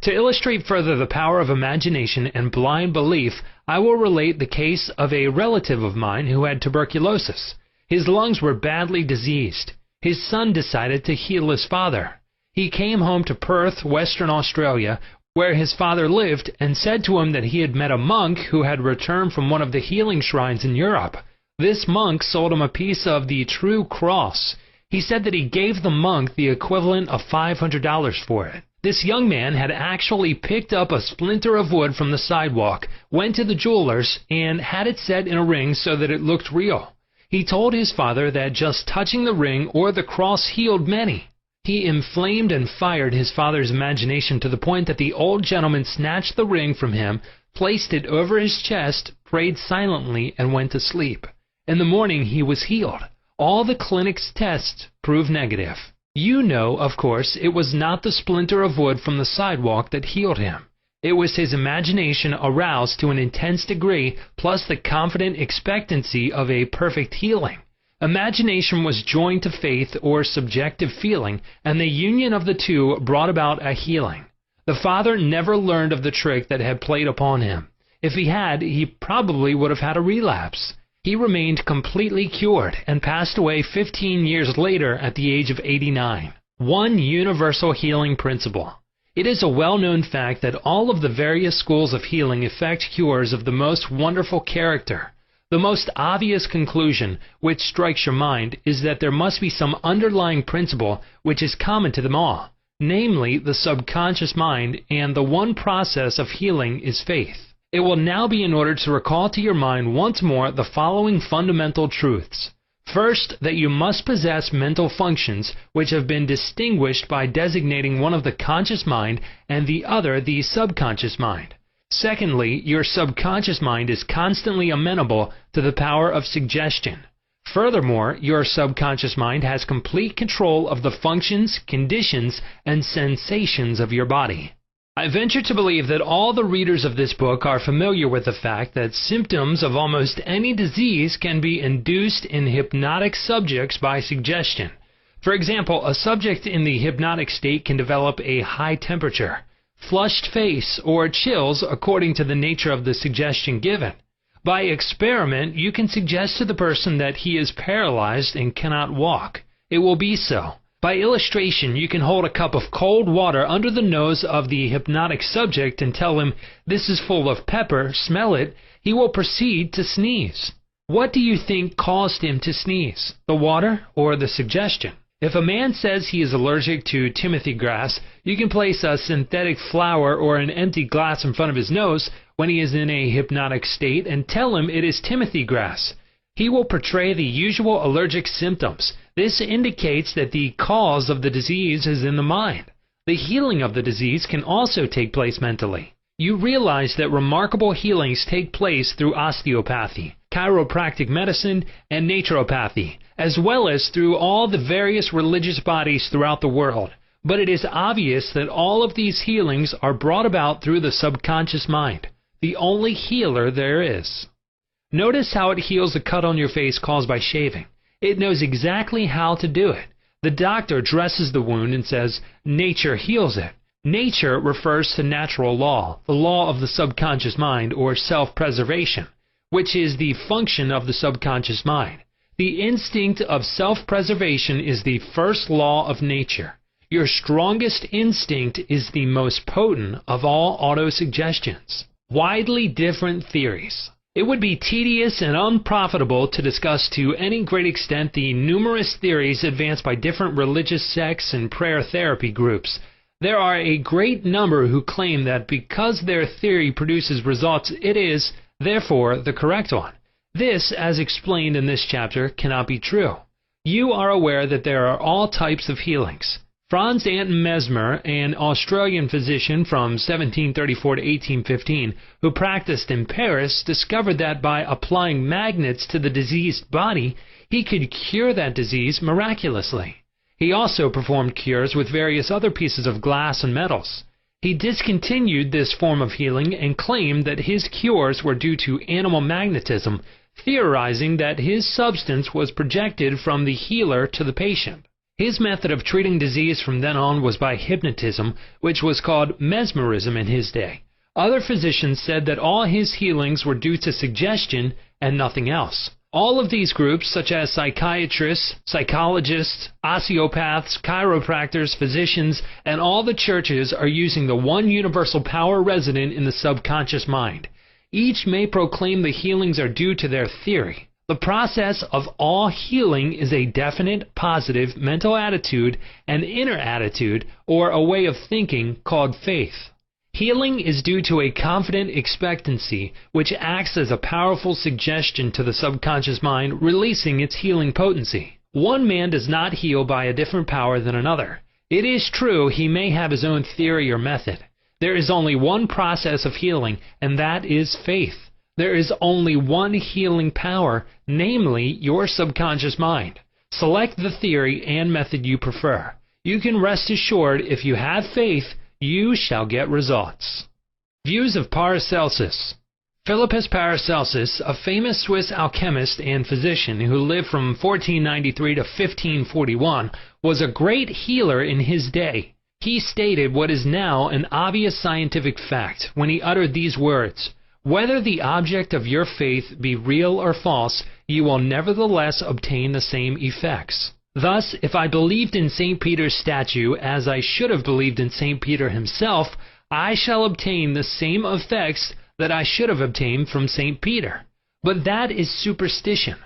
To illustrate further the power of imagination and blind belief, I will relate the case of a relative of mine who had tuberculosis. His lungs were badly diseased. His son decided to heal his father. He came home to Perth, Western Australia, where his father lived, and said to him that he had met a monk who had returned from one of the healing shrines in Europe. This monk sold him a piece of the true cross. He said that he gave the monk the equivalent of $500 for it. This young man had actually picked up a splinter of wood from the sidewalk, went to the jeweler's, and had it set in a ring so that it looked real. He told his father that just touching the ring or the cross healed many. He inflamed and fired his father's imagination to the point that the old gentleman snatched the ring from him, placed it over his chest, prayed silently, and went to sleep. In the morning he was healed. All the clinic's tests proved negative. You know, of course, it was not the splinter of wood from the sidewalk that healed him. It was his imagination aroused to an intense degree, plus the confident expectancy of a perfect healing. Imagination was joined to faith or subjective feeling, and the union of the two brought about a healing. The father never learned of the trick that had played upon him. If he had, he probably would have had a relapse. He remained completely cured and passed away 15 years later at the age of 89. One universal healing principle. It is a well-known fact that all of the various schools of healing effect cures of the most wonderful character. The most obvious conclusion, which strikes your mind, is that there must be some underlying principle which is common to them all, namely the subconscious mind, and the one process of healing is faith. It will now be in order to recall to your mind once more the following fundamental truths. First, that you must possess mental functions which have been distinguished by designating one of the conscious mind and the other the subconscious mind. Secondly, your subconscious mind is constantly amenable to the power of suggestion. Furthermore, your subconscious mind has complete control of the functions, conditions, and sensations of your body. I venture to believe that all the readers of this book are familiar with the fact that symptoms of almost any disease can be induced in hypnotic subjects by suggestion. For example, a subject in the hypnotic state can develop a high temperature, flushed face, or chills according to the nature of the suggestion given. By experiment, you can suggest to the person that he is paralyzed and cannot walk. It will be so. By illustration, you can hold a cup of cold water under the nose of the hypnotic subject and tell him, "This is full of pepper, smell it." He will proceed to sneeze. What do you think caused him to sneeze? The water or the suggestion? If a man says he is allergic to Timothy grass, you can place a synthetic flower or an empty glass in front of his nose when he is in a hypnotic state and tell him it is Timothy grass. He will portray the usual allergic symptoms. This indicates that the cause of the disease is in the mind. The healing of the disease can also take place mentally. You realize that remarkable healings take place through osteopathy, chiropractic medicine, and naturopathy, as well as through all the various religious bodies throughout the world. But it is obvious that all of these healings are brought about through the subconscious mind, the only healer there is. Notice how it heals a cut on your face caused by shaving. It knows exactly how to do it. The doctor dresses the wound and says, "Nature heals it." Nature refers to natural law, the law of the subconscious mind, or self-preservation, which is the function of the subconscious mind. The instinct of self-preservation is the first law of nature. Your strongest instinct is the most potent of all autosuggestions. Widely different theories. It would be tedious and unprofitable to discuss to any great extent the numerous theories advanced by different religious sects and prayer therapy groups. There are a great number who claim that because their theory produces results, it is, therefore, the correct one. This, as explained in this chapter, cannot be true. You are aware that there are all types of healings. Franz Anton Mesmer, an Australian physician from 1734 to 1815, who practiced in Paris, discovered that by applying magnets to the diseased body, he could cure that disease miraculously. He also performed cures with various other pieces of glass and metals. He discontinued this form of healing and claimed that his cures were due to animal magnetism, theorizing that his substance was projected from the healer to the patient. His method of treating disease from then on was by hypnotism, which was called mesmerism in his day. Other physicians said that all his healings were due to suggestion and nothing else. All of these groups, such as psychiatrists, psychologists, osteopaths, chiropractors, physicians, and all the churches are using the one universal power resident in the subconscious mind. Each may proclaim the healings are due to their theory. The process of all healing is a definite, positive mental attitude, an inner attitude, or a way of thinking called faith. Healing is due to a confident expectancy, which acts as a powerful suggestion to the subconscious mind, releasing its healing potency. One man does not heal by a different power than another. It is true he may have his own theory or method. There is only one process of healing, and that is faith. There is only one healing power, namely your subconscious mind. Select the theory and method you prefer. You can rest assured if you have faith, you shall get results. Views of Paracelsus. Philippus Paracelsus, a famous Swiss alchemist and physician who lived from 1493 to 1541, was a great healer in his day. He stated what is now an obvious scientific fact when he uttered these words: "Whether the object of your faith be real or false, you will nevertheless obtain the same effects." Thus, if I believed in St. Peter's statue as I should have believed in St. Peter himself, I shall obtain the same effects that I should have obtained from St. Peter. But that is superstition.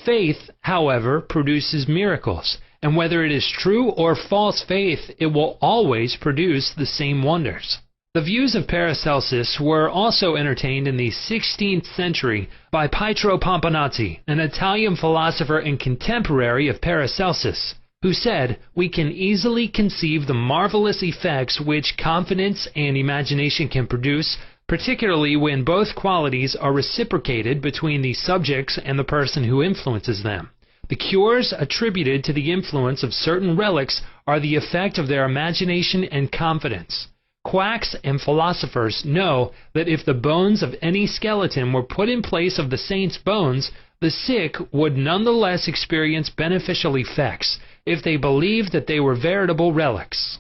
Faith, however, produces miracles, and whether it is true or false faith, it will always produce the same wonders. The views of Paracelsus were also entertained in the 16th century by Pietro Pomponazzi, an Italian philosopher and contemporary of Paracelsus, who said, "We can easily conceive the marvelous effects which confidence and imagination can produce, particularly when both qualities are reciprocated between the subjects and the person who influences them. The cures attributed to the influence of certain relics are the effect of their imagination and confidence. Quacks and philosophers know that if the bones of any skeleton were put in place of the saint's bones, the sick would nonetheless experience beneficial effects, if they believed that they were veritable relics.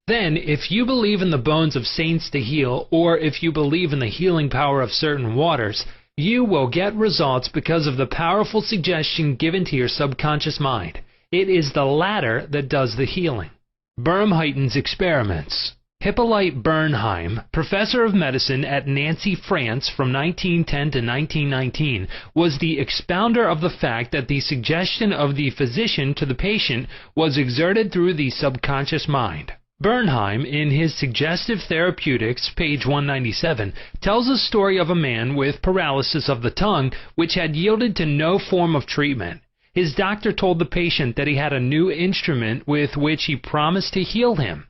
Then, if you believe in the bones of saints to heal, or if you believe in the healing power of certain waters, you will get results because of the powerful suggestion given to your subconscious mind. It is the latter that does the healing." Bernheim's experiments. Hippolyte Bernheim, professor of medicine at Nancy, France from 1910 to 1919, was the expounder of the fact that the suggestion of the physician to the patient was exerted through the subconscious mind. Bernheim, in his Suggestive Therapeutics, page 197, tells a story of a man with paralysis of the tongue which had yielded to no form of treatment. His doctor told the patient that he had a new instrument with which he promised to heal him.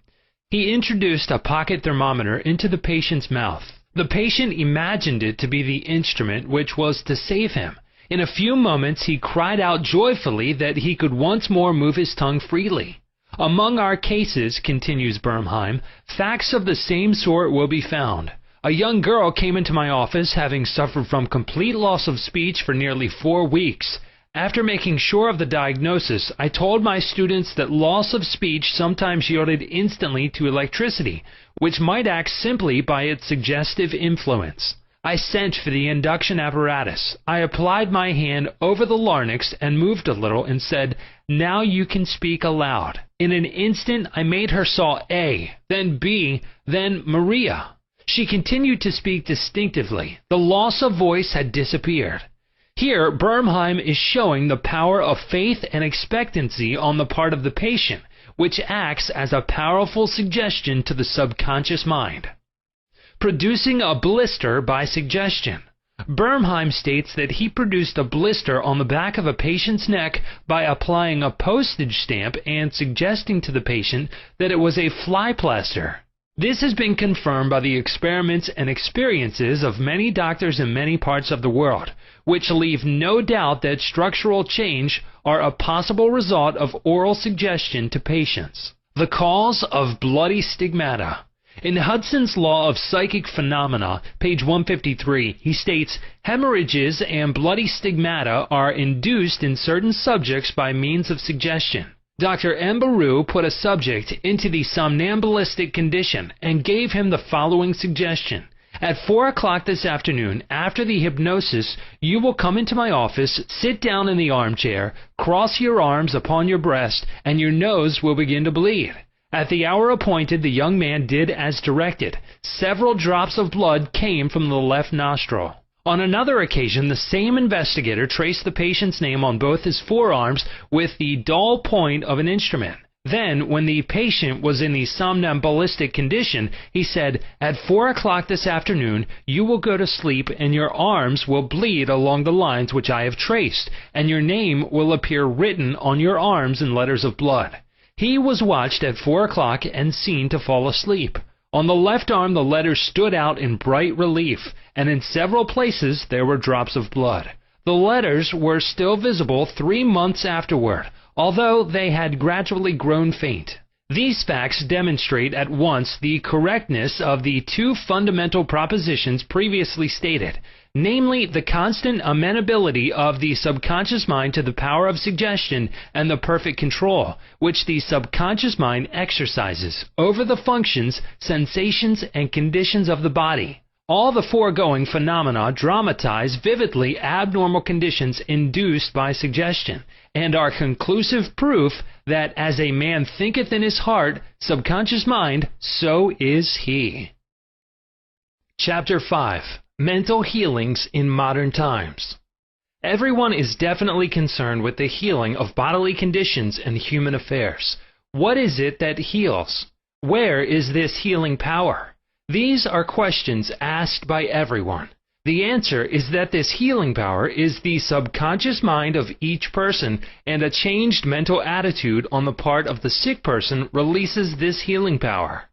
He introduced a pocket thermometer into the patient's mouth. The patient imagined it to be the instrument which was to save him. In a few moments he cried out joyfully that he could once more move his tongue freely. "Among our cases," continues Bernheim, "facts of the same sort will be found. A young girl came into my office having suffered from complete loss of speech for nearly 4 weeks. After making sure of the diagnosis, I told my students that loss of speech sometimes yielded instantly to electricity, which might act simply by its suggestive influence. I sent for the induction apparatus. I applied my hand over the larynx and moved a little and said, 'Now you can speak aloud.' In an instant I made her saw A, then B, then Maria. She continued to speak distinctively. The loss of voice had disappeared." Here, Bernheim is showing the power of faith and expectancy on the part of the patient, which acts as a powerful suggestion to the subconscious mind. Producing a blister by suggestion. Bernheim states that he produced a blister on the back of a patient's neck by applying a postage stamp and suggesting to the patient that it was a fly plaster. This has been confirmed by the experiments and experiences of many doctors in many parts of the world, which leave no doubt that structural change are a possible result of oral suggestion to patients. The cause of bloody stigmata. In Hudson's Law of Psychic Phenomena, page 153, he states, hemorrhages and bloody stigmata are induced in certain subjects by means of suggestion. Dr. M. Baru put a subject into the somnambulistic condition and gave him the following suggestion. At 4 o'clock this afternoon, after the hypnosis, you will come into my office, sit down in the armchair, cross your arms upon your breast, and your nose will begin to bleed. At the hour appointed, the young man did as directed. Several drops of blood came from the left nostril. On another occasion, the same investigator traced the patient's name on both his forearms with the dull point of an instrument. Then, when the patient was in the somnambulistic condition, he said, at 4 o'clock this afternoon, you will go to sleep and your arms will bleed along the lines which I have traced, and your name will appear written on your arms in letters of blood. He was watched at 4 o'clock and seen to fall asleep. On the left arm the letters stood out in bright relief, and in several places there were drops of blood. The letters were still visible 3 months afterward, although they had gradually grown faint. These facts demonstrate at once the correctness of the two fundamental propositions previously stated, namely the constant amenability of the subconscious mind to the power of suggestion and the perfect control which the subconscious mind exercises over the functions, sensations, and conditions of the body. All the foregoing phenomena dramatize vividly abnormal conditions induced by suggestion, and are conclusive proof that as a man thinketh in his heart, subconscious mind, so is he. Chapter 5. Mental Healings in Modern Times. Everyone is definitely concerned with the healing of bodily conditions and human affairs. What is it that heals? Where is this healing power? These are questions asked by everyone. The answer is that this healing power is the subconscious mind of each person, and a changed mental attitude on the part of the sick person releases this healing power.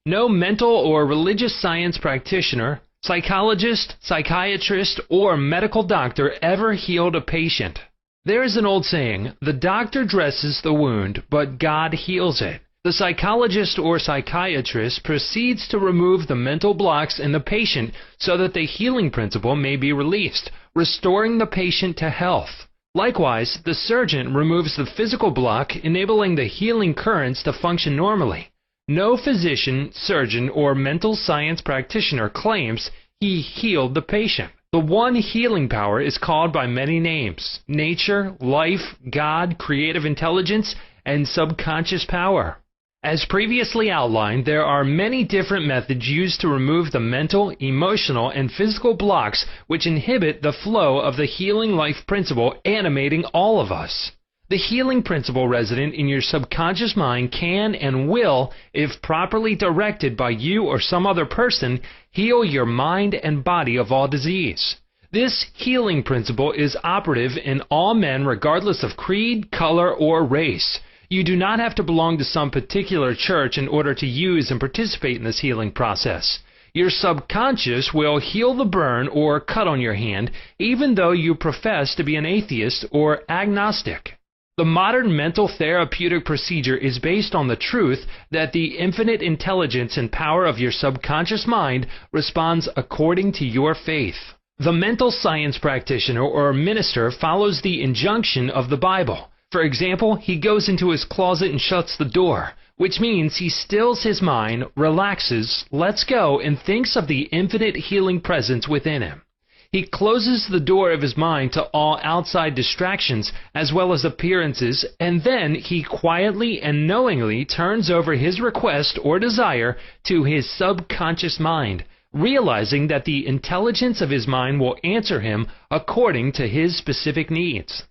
No mental or religious science practitioner, psychologist, psychiatrist, or medical doctor ever healed a patient. There is an old saying, the doctor dresses the wound, but God heals it. The psychologist or psychiatrist proceeds to remove the mental blocks in the patient so that the healing principle may be released, restoring the patient to health. Likewise, the surgeon removes the physical block, enabling the healing currents to function normally. No physician, surgeon, or mental science practitioner claims he healed the patient. The one healing power is called by many names: nature, life, God, creative intelligence, and subconscious power. As previously outlined, there are many different methods used to remove the mental, emotional, and physical blocks which inhibit the flow of the healing life principle animating all of us. The healing principle resident in your subconscious mind can and will, if properly directed by you or some other person, heal your mind and body of all disease. This healing principle is operative in all men regardless of creed, color, or race. You do not have to belong to some particular church in order to use and participate in this healing process. Your subconscious will heal the burn or cut on your hand, even though you profess to be an atheist or agnostic. The modern mental therapeutic procedure is based on the truth that the infinite intelligence and power of your subconscious mind responds according to your faith. The mental science practitioner or minister follows the injunction of the Bible. For example, he goes into his closet and shuts the door, which means he stills his mind, relaxes, lets go, and thinks of the infinite healing presence within him. He closes the door of his mind to all outside distractions as well as appearances, and then he quietly and knowingly turns over his request or desire to his subconscious mind, realizing that the intelligence of his mind will answer him according to his specific needs.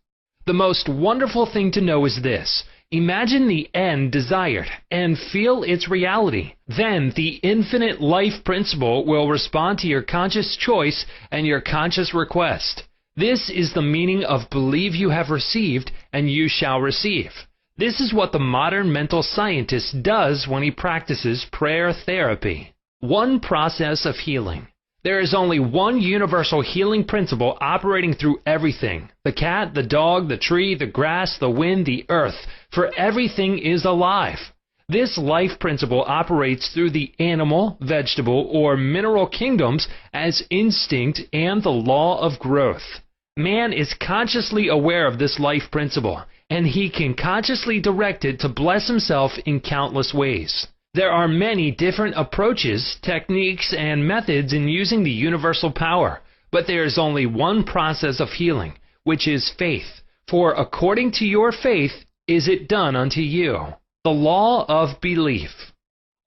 The most wonderful thing to know is this: imagine the end desired and feel its reality. Then the infinite life principle will respond to your conscious choice and your conscious request. This is the meaning of believe you have received and you shall receive. This is what the modern mental scientist does when he practices prayer therapy. One process of healing. There is only one universal healing principle operating through everything. The cat, the dog, the tree, the grass, the wind, the earth. For everything is alive. This life principle operates through the animal, vegetable, or mineral kingdoms as instinct and the law of growth. Man is consciously aware of this life principle, and he can consciously direct it to bless himself in countless ways. There are many different approaches, techniques, and methods in using the universal power, but there is only one process of healing, which is faith. For according to your faith is it done unto you. The law of belief.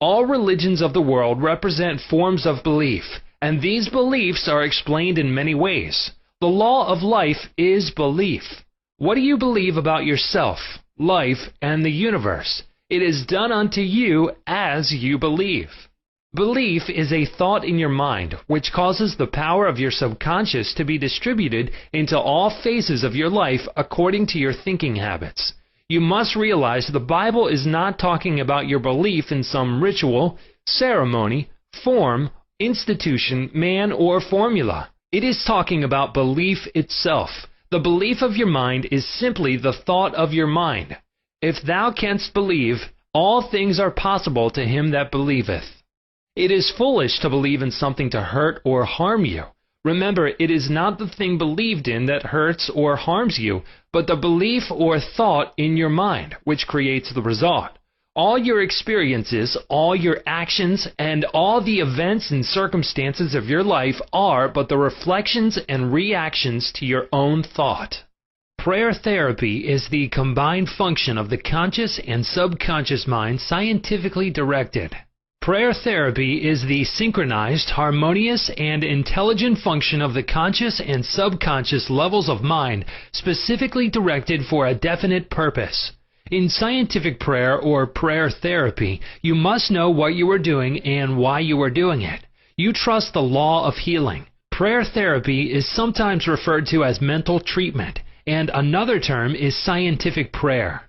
All religions of the world represent forms of belief, and these beliefs are explained in many ways. The law of life is belief. What do you believe about yourself, life, and the universe? It is done unto you as you believe. Belief is a thought in your mind which causes the power of your subconscious to be distributed into all phases of your life according to your thinking habits. You must realize the Bible is not talking about your belief in some ritual, ceremony, form, institution, man, or formula. It is talking about belief itself. The belief of your mind is simply the thought of your mind. If thou canst believe, all things are possible to him that believeth. It is foolish to believe in something to hurt or harm you. Remember, it is not the thing believed in that hurts or harms you, but the belief or thought in your mind, which creates the result. All your experiences, all your actions, and all the events and circumstances of your life are but the reflections and reactions to your own thought. Prayer therapy is the combined function of the conscious and subconscious mind scientifically directed. Prayer therapy is the synchronized, harmonious, and intelligent function of the conscious and subconscious levels of mind specifically directed for a definite purpose. In scientific prayer or prayer therapy, you must know what you are doing and why you are doing it. You trust the law of healing. Prayer therapy is sometimes referred to as mental treatment, and another term is scientific prayer.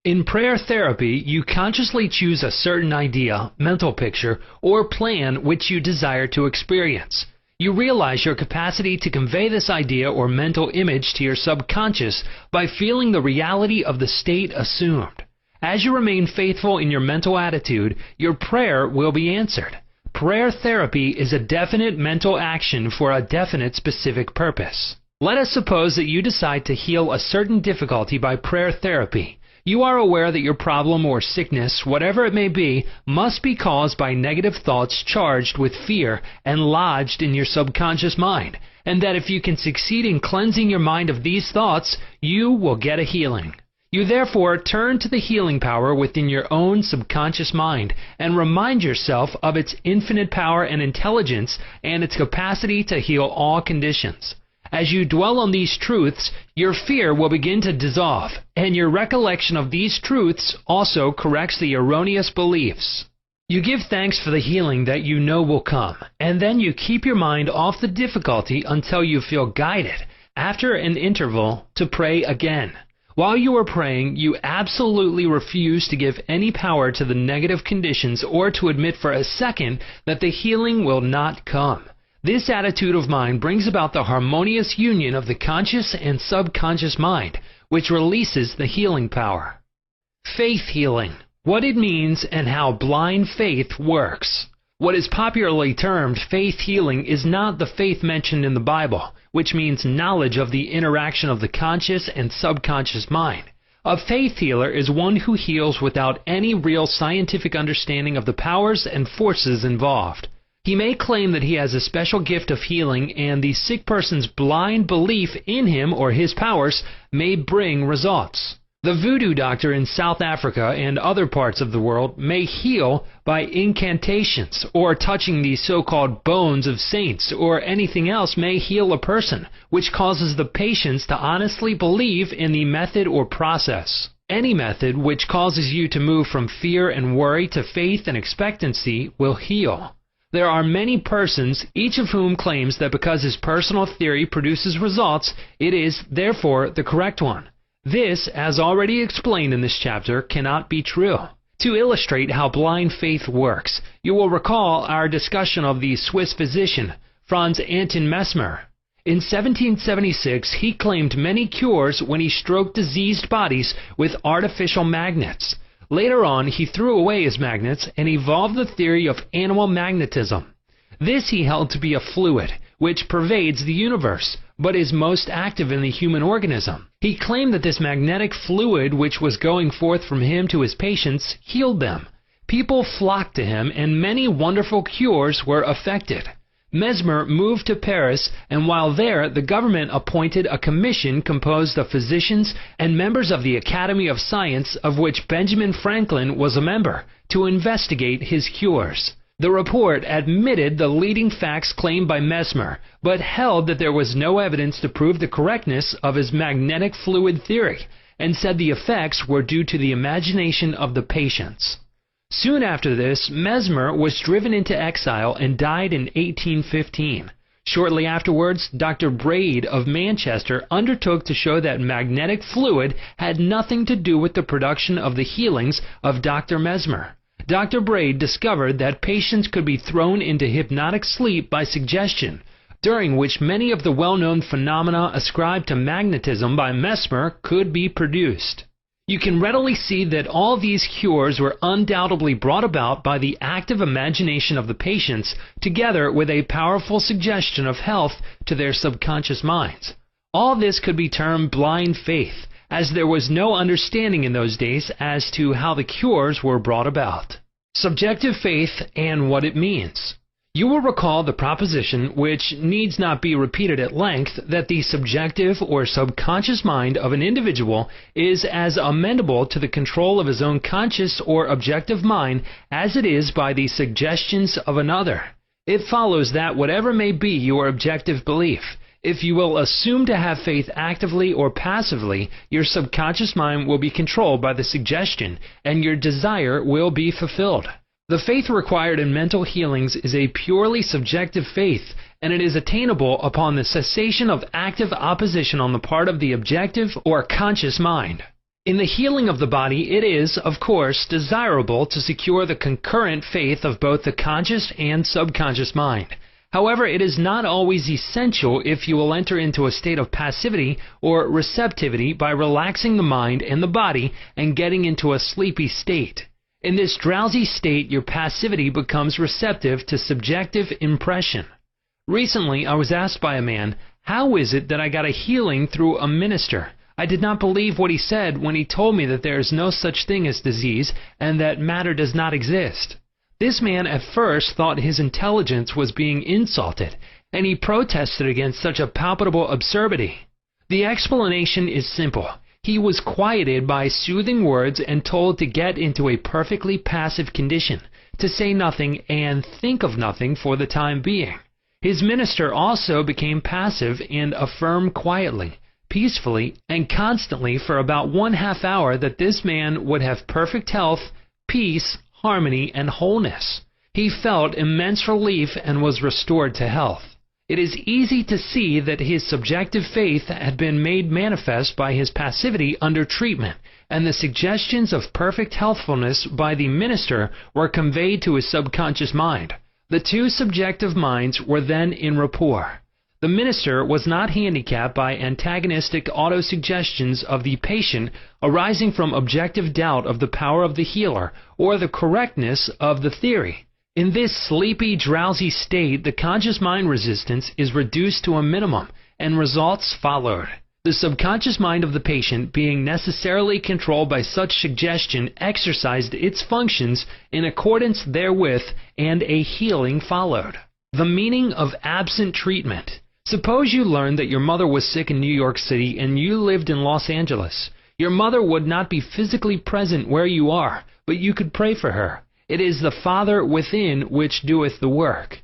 In prayer therapy, you consciously choose a certain idea, mental picture, or plan which you desire to experience. You realize your capacity to convey this idea or mental image to your subconscious by feeling the reality of the state assumed. As you remain faithful in your mental attitude, your prayer will be answered. Prayer therapy is a definite mental action for a definite specific purpose. Let us suppose that you decide to heal a certain difficulty by prayer therapy. You are aware that your problem or sickness, whatever it may be, must be caused by negative thoughts charged with fear and lodged in your subconscious mind, and that if you can succeed in cleansing your mind of these thoughts, you will get a healing. You therefore turn to the healing power within your own subconscious mind and remind yourself of its infinite power and intelligence and its capacity to heal all conditions. As you dwell on these truths, your fear will begin to dissolve, and your recollection of these truths also corrects the erroneous beliefs. You give thanks for the healing that you know will come, and then you keep your mind off the difficulty until you feel guided, after an interval, to pray again. While you are praying, you absolutely refuse to give any power to the negative conditions or to admit for a second that the healing will not come. This attitude of mind brings about the harmonious union of the conscious and subconscious mind, which releases the healing power. Faith healing. What it means and how blind faith works. What is popularly termed faith healing is not the faith mentioned in the Bible, which means knowledge of the interaction of the conscious and subconscious mind. A faith healer is one who heals without any real scientific understanding of the powers and forces involved. He may claim that he has a special gift of healing, and the sick person's blind belief in him or his powers may bring results. The voodoo doctor in South Africa and other parts of the world may heal by incantations, or touching the so-called bones of saints, or anything else may heal a person, which causes the patients to honestly believe in the method or process. Any method which causes you to move from fear and worry to faith and expectancy will heal. There are many persons, each of whom claims that because his personal theory produces results, it is, therefore, the correct one. This, as already explained in this chapter, cannot be true. To illustrate how blind faith works, you will recall our discussion of the Swiss physician Franz Anton Mesmer. In 1776, he claimed many cures when he stroked diseased bodies with artificial magnets. Later on, he threw away his magnets and evolved the theory of animal magnetism. This he held to be a fluid, which pervades the universe, but is most active in the human organism. He claimed that this magnetic fluid which was going forth from him to his patients healed them. People flocked to him, and many wonderful cures were effected. Mesmer moved to Paris, and while there, the government appointed a commission composed of physicians and members of the Academy of Science, of which Benjamin Franklin was a member, to investigate his cures. The report admitted the leading facts claimed by Mesmer, but held that there was no evidence to prove the correctness of his magnetic fluid theory, and said the effects were due to the imagination of the patients. Soon after this, Mesmer was driven into exile and died in 1815. Shortly afterwards, Dr. Braid of Manchester undertook to show that magnetic fluid had nothing to do with the production of the healings of Dr. Mesmer. Dr. Braid discovered that patients could be thrown into hypnotic sleep by suggestion, during which many of the well-known phenomena ascribed to magnetism by Mesmer could be produced. You can readily see that all these cures were undoubtedly brought about by the active imagination of the patients, together with a powerful suggestion of health to their subconscious minds. All this could be termed blind faith, as there was no understanding in those days as to how the cures were brought about. Subjective faith and what it means. You will recall the proposition, which needs not be repeated at length, that the subjective or subconscious mind of an individual is as amenable to the control of his own conscious or objective mind as it is by the suggestions of another. It follows that whatever may be your objective belief, if you will assume to have faith actively or passively, your subconscious mind will be controlled by the suggestion, and your desire will be fulfilled. The faith required in mental healings is a purely subjective faith, and it is attainable upon the cessation of active opposition on the part of the objective or conscious mind. In the healing of the body, it is, of course, desirable to secure the concurrent faith of both the conscious and subconscious mind. However, it is not always essential if you will enter into a state of passivity or receptivity by relaxing the mind and the body and getting into a sleepy state. In this drowsy state, your passivity becomes receptive to subjective impression. Recently, I was asked by a man, "How is it that I got a healing through a minister? I did not believe what he said when he told me that there is no such thing as disease and that matter does not exist." This man at first thought his intelligence was being insulted, and he protested against such a palpable absurdity. The explanation is simple. He was quieted by soothing words and told to get into a perfectly passive condition, to say nothing and think of nothing for the time being. His minister also became passive and affirmed quietly, peacefully, and constantly for about 1/2 hour that this man would have perfect health, peace, harmony, and wholeness. He felt immense relief and was restored to health. It is easy to see that his subjective faith had been made manifest by his passivity under treatment, and the suggestions of perfect healthfulness by the minister were conveyed to his subconscious mind. The two subjective minds were then in rapport. The minister was not handicapped by antagonistic autosuggestions of the patient arising from objective doubt of the power of the healer or the correctness of the theory. In this sleepy, drowsy state, the conscious mind resistance is reduced to a minimum, and results followed. The subconscious mind of the patient, being necessarily controlled by such suggestion, exercised its functions in accordance therewith, and a healing followed. The meaning of absent treatment. Suppose you learned that your mother was sick in New York City and you lived in Los Angeles. Your mother would not be physically present where you are, but you could pray for her. It is the Father within which doeth the work.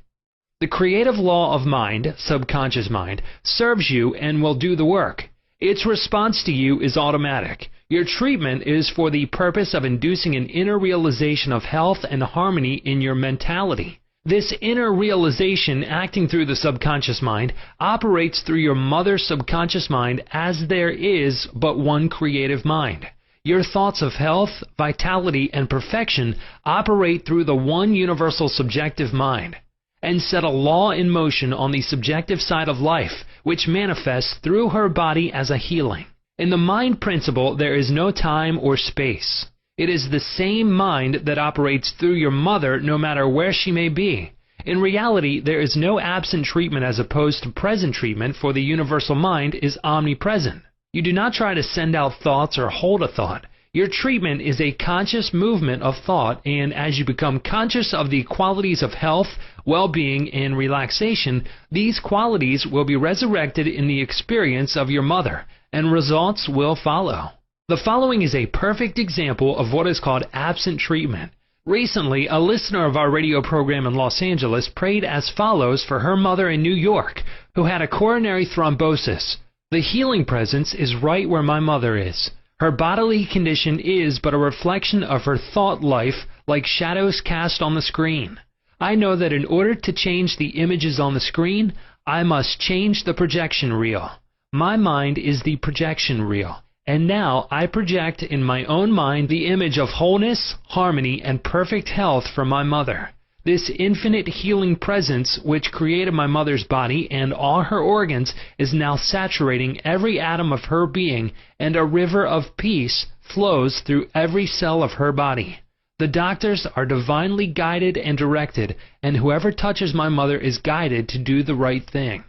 The creative law of mind, subconscious mind, serves you and will do the work. Its response to you is automatic. Your treatment is for the purpose of inducing an inner realization of health and harmony in your mentality. This inner realization acting through the subconscious mind operates through your mother's subconscious mind, as there is but one creative mind. Your thoughts of health, vitality, and perfection operate through the one universal subjective mind, and set a law in motion on the subjective side of life, which manifests through her body as a healing. In the mind principle, there is no time or space. It is the same mind that operates through your mother no matter where she may be. In reality, there is no absent treatment as opposed to present treatment, for the universal mind is omnipresent. You do not try to send out thoughts or hold a thought. Your treatment is a conscious movement of thought, and as you become conscious of the qualities of health, well-being, and relaxation, these qualities will be resurrected in the experience of your mother, and results will follow. The following is a perfect example of what is called absent treatment. Recently, a listener of our radio program in Los Angeles prayed as follows for her mother in New York, who had a coronary thrombosis. The healing presence is right where my mother is. Her bodily condition is but a reflection of her thought life, like shadows cast on the screen. I know that in order to change the images on the screen, I must change the projection reel. My mind is the projection reel, and now I project in my own mind the image of wholeness, harmony, and perfect health for my mother. This infinite healing presence which created my mother's body and all her organs is now saturating every atom of her being, and a river of peace flows through every cell of her body. The doctors are divinely guided and directed, and whoever touches my mother is guided to do the right thing.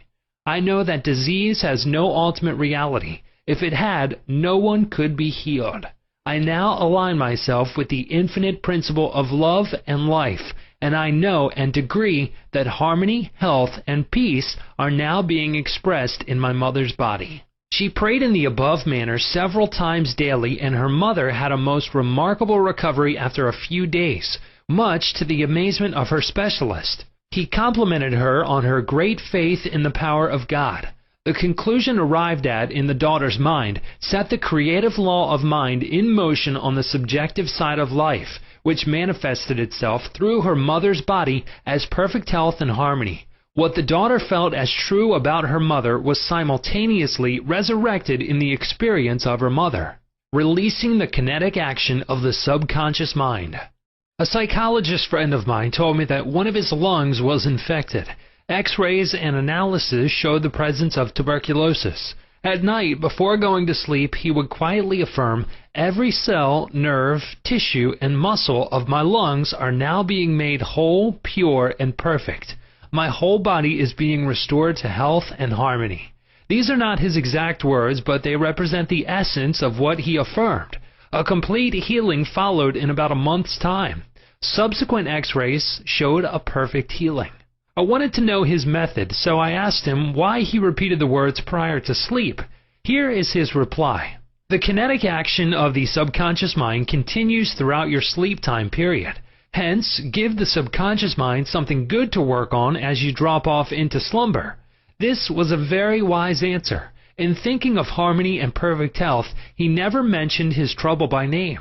I know that disease has no ultimate reality. If it had, no one could be healed. I now align myself with the infinite principle of love and life, and I know and agree that harmony, health, and peace are now being expressed in my mother's body. She prayed in the above manner several times daily, and her mother had a most remarkable recovery after a few days, much to the amazement of her specialist. He complimented her on her great faith in the power of God. The conclusion arrived at in the daughter's mind set the creative law of mind in motion on the subjective side of life, which manifested itself through her mother's body as perfect health and harmony. What the daughter felt as true about her mother was simultaneously resurrected in the experience of her mother, releasing the kinetic action of the subconscious mind. A psychologist friend of mine told me that one of his lungs was infected. X-rays and analysis showed the presence of tuberculosis. At night, before going to sleep, he would quietly affirm, "Every cell, nerve, tissue, and muscle of my lungs are now being made whole, pure, and perfect. My whole body is being restored to health and harmony." These are not his exact words, but they represent the essence of what he affirmed. A complete healing followed in about a month's time. Subsequent X-rays showed a perfect healing. I wanted to know his method, so I asked him why he repeated the words prior to sleep. Here is his reply. The kinetic action of the subconscious mind continues throughout your sleep time period. Hence, give the subconscious mind something good to work on as you drop off into slumber. This was a very wise answer. In thinking of harmony and perfect health, he never mentioned his trouble by name.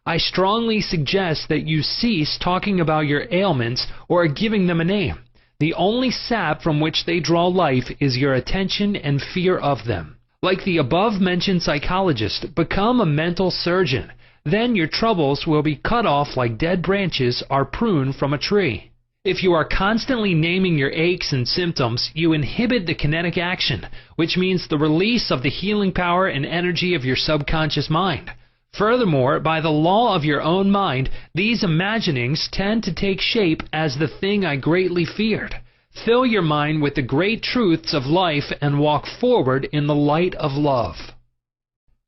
I strongly suggest that you cease talking about your ailments or giving them a name. The only sap from which they draw life is your attention and fear of them. Like the above-mentioned psychologist, become a mental surgeon. Then your troubles will be cut off like dead branches are pruned from a tree. If you are constantly naming your aches and symptoms, you inhibit the kinetic action, which means the release of the healing power and energy of your subconscious mind. Furthermore, by the law of your own mind, these imaginings tend to take shape as the thing I greatly feared. Fill your mind with the great truths of life and walk forward in the light of love.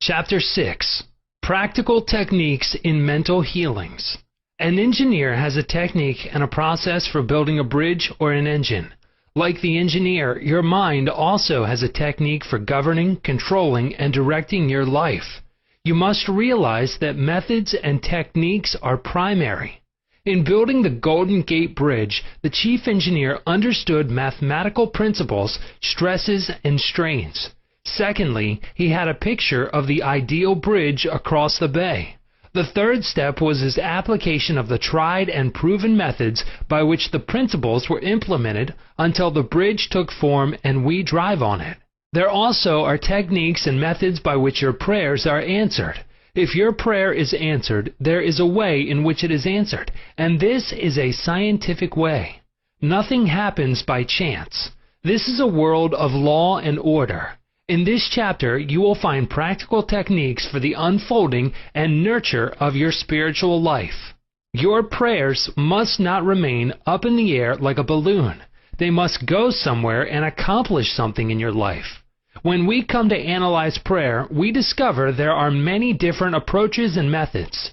Chapter 6. Practical Techniques in Mental Healings. An engineer has a technique and a process for building a bridge or an engine. Like the engineer, your mind also has a technique for governing, controlling, and directing your life. You must realize that methods and techniques are primary. In building the Golden Gate Bridge, the chief engineer understood mathematical principles, stresses, and strains. Secondly, he had a picture of the ideal bridge across the bay. The third step was his application of the tried and proven methods by which the principles were implemented until the bridge took form and we drive on it. There also are techniques and methods by which your prayers are answered. If your prayer is answered, there is a way in which it is answered, and this is a scientific way. Nothing happens by chance. This is a world of law and order. In this chapter, you will find practical techniques for the unfolding and nurture of your spiritual life. Your prayers must not remain up in the air like a balloon. They must go somewhere and accomplish something in your life. When we come to analyze prayer, we discover there are many different approaches and methods.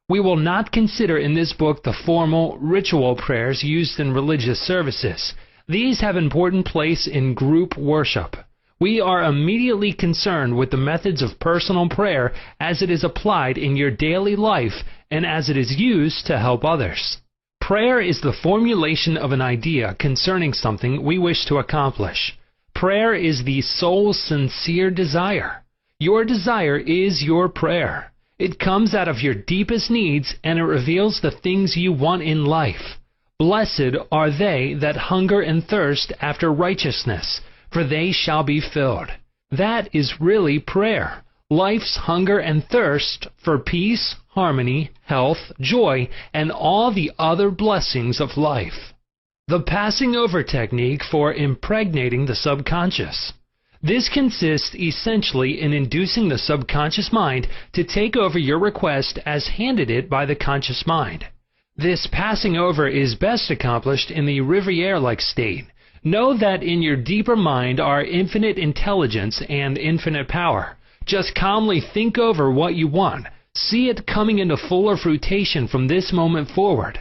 We will not consider in this book the formal, ritual prayers used in religious services. These have important place in group worship. We are immediately concerned with the methods of personal prayer as it is applied in your daily life and as it is used to help others. Prayer is the formulation of an idea concerning something we wish to accomplish. Prayer is the soul's sincere desire. Your desire is your prayer. It comes out of your deepest needs and it reveals the things you want in life. Blessed are they that hunger and thirst after righteousness, for they shall be filled. That is really prayer. Life's hunger and thirst for peace, harmony, health, joy, and all the other blessings of life. The passing over technique for impregnating the subconscious. This consists essentially in inducing the subconscious mind to take over your request as handed it by the conscious mind. This passing over is best accomplished in the Riviere-like state. Know that in your deeper mind are infinite intelligence and infinite power. Just calmly think over what you want. See it coming into fuller fruition from this moment forward.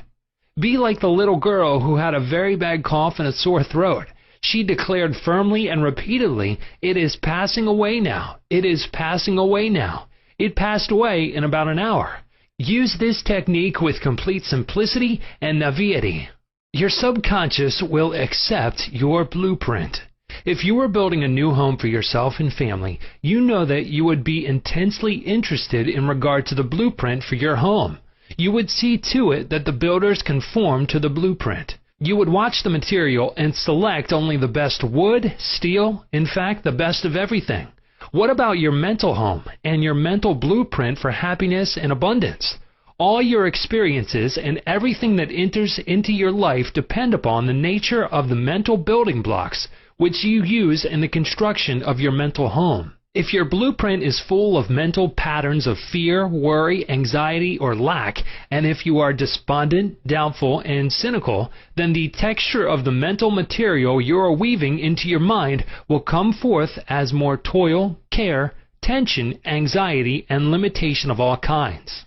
Be like the little girl who had a very bad cough and a sore throat. She declared firmly and repeatedly, "It is passing away now. It is passing away now." It passed away in about an hour. Use this technique with complete simplicity and naivety. Your subconscious will accept your blueprint. If you were building a new home for yourself and family, you know that you would be intensely interested in regard to the blueprint for your home. You would see to it that the builders conform to the blueprint. You would watch the material and select only the best wood, steel, in fact, the best of everything. What about your mental home and your mental blueprint for happiness and abundance? All your experiences and everything that enters into your life depend upon the nature of the mental building blocks which you use in the construction of your mental home. If your blueprint is full of mental patterns of fear, worry, anxiety, or lack, and if you are despondent, doubtful, and cynical, then the texture of the mental material you are weaving into your mind will come forth as more toil, care, tension, anxiety, and limitation of all kinds.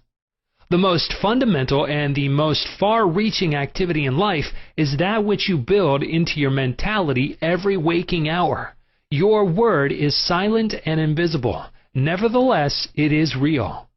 The most fundamental and the most far-reaching activity in life is that which you build into your mentality every waking hour. Your word is silent and invisible. Nevertheless, it is real.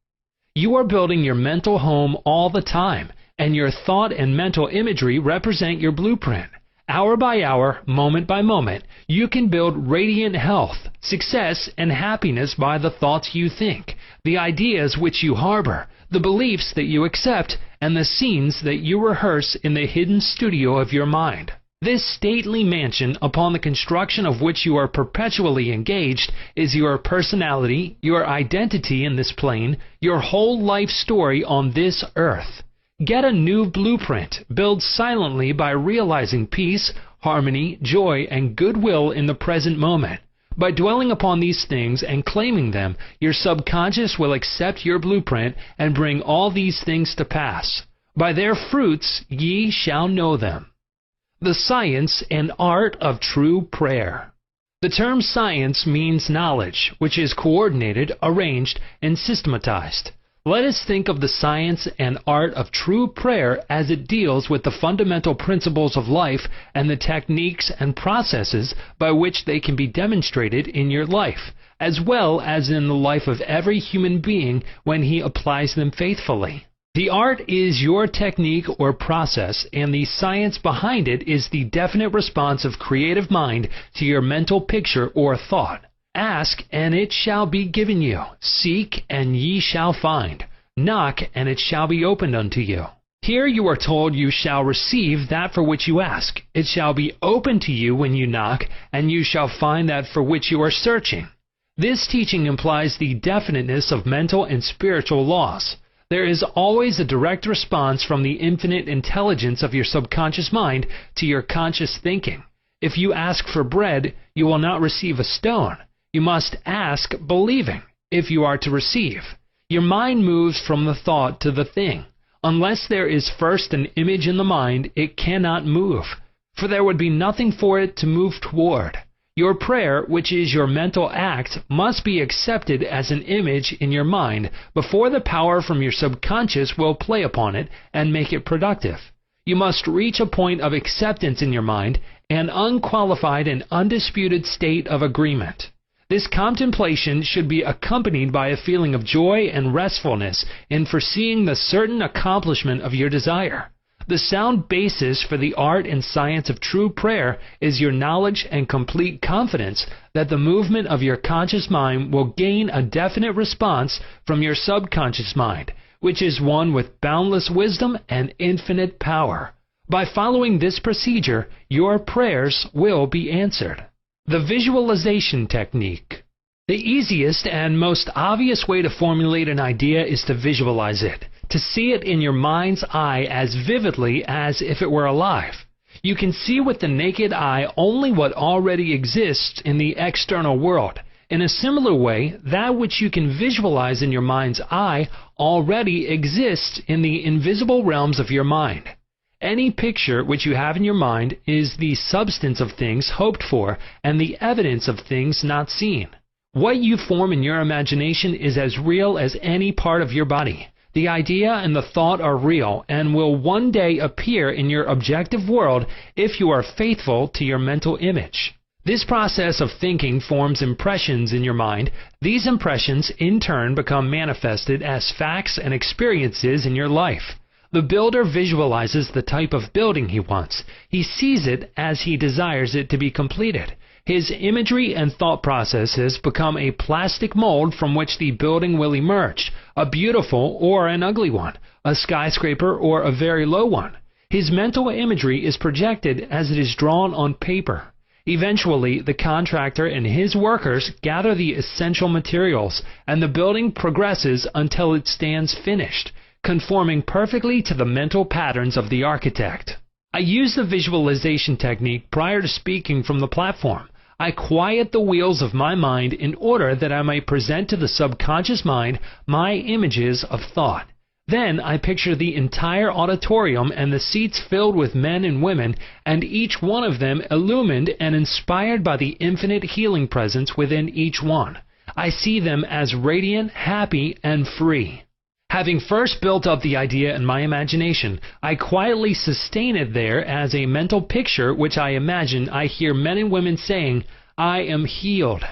You are building your mental home all the time, and your thought and mental imagery represent your blueprint. Hour by hour, moment by moment, you can build radiant health, success, and happiness by the thoughts you think, the ideas which you harbor, the beliefs that you accept, and the scenes that you rehearse in the hidden studio of your mind. This stately mansion, upon the construction of which you are perpetually engaged, is your personality, your identity in this plane, your whole life story on this earth. Get a new blueprint. Build silently by realizing peace, harmony, joy, and goodwill in the present moment. By dwelling upon these things and claiming them, your subconscious will accept your blueprint and bring all these things to pass. By their fruits ye shall know them. The science and art of true prayer. The term science means knowledge, which is coordinated, arranged, and systematized. Let us think of the science and art of true prayer as it deals with the fundamental principles of life and the techniques and processes by which they can be demonstrated in your life, as well as in the life of every human being when he applies them faithfully. The art is your technique or process, and the science behind it is the definite response of creative mind to your mental picture or thought. Ask, and it shall be given you. Seek, and ye shall find. Knock, and it shall be opened unto you. Here you are told you shall receive that for which you ask. It shall be opened to you when you knock, and you shall find that for which you are searching. This teaching implies the definiteness of mental and spiritual laws. There is always a direct response from the infinite intelligence of your subconscious mind to your conscious thinking. If you ask for bread, you will not receive a stone. You must ask believing, if you are to receive. Your mind moves from the thought to the thing. Unless there is first an image in the mind, it cannot move, for there would be nothing for it to move toward. Your prayer, which is your mental act, must be accepted as an image in your mind before the power from your subconscious will play upon it and make it productive. You must reach a point of acceptance in your mind, an unqualified and undisputed state of agreement. This contemplation should be accompanied by a feeling of joy and restfulness in foreseeing the certain accomplishment of your desire. The sound basis for the art and science of true prayer is your knowledge and complete confidence that the movement of your conscious mind will gain a definite response from your subconscious mind, which is one with boundless wisdom and infinite power. By following this procedure, your prayers will be answered. The visualization technique. The easiest and most obvious way to formulate an idea is to visualize it, to see it in your mind's eye as vividly as if it were alive. You can see with the naked eye only what already exists in the external world. In a similar way, that which you can visualize in your mind's eye already exists in the invisible realms of your mind. Any picture which you have in your mind is the substance of things hoped for and the evidence of things not seen. What you form in your imagination is as real as any part of your body. The idea and the thought are real and will one day appear in your objective world if you are faithful to your mental image. This process of thinking forms impressions in your mind. These impressions in turn become manifested as facts and experiences in your life. The builder visualizes the type of building he wants. He sees it as he desires it to be completed. His imagery and thought processes become a plastic mold from which the building will emerge, a beautiful or an ugly one, a skyscraper or a very low one. His mental imagery is projected as it is drawn on paper. Eventually, the contractor and his workers gather the essential materials, and the building progresses until it stands finished, conforming perfectly to the mental patterns of the architect. I use the visualization technique prior to speaking from the platform. I quiet the wheels of my mind in order that I may present to the subconscious mind my images of thought. Then I picture the entire auditorium and the seats filled with men and women, and each one of them illumined and inspired by the infinite healing presence within each one. I see them as radiant, happy, and free. Having first built up the idea in my imagination, I quietly sustain it there as a mental picture which I imagine I hear men and women saying, "I am healed.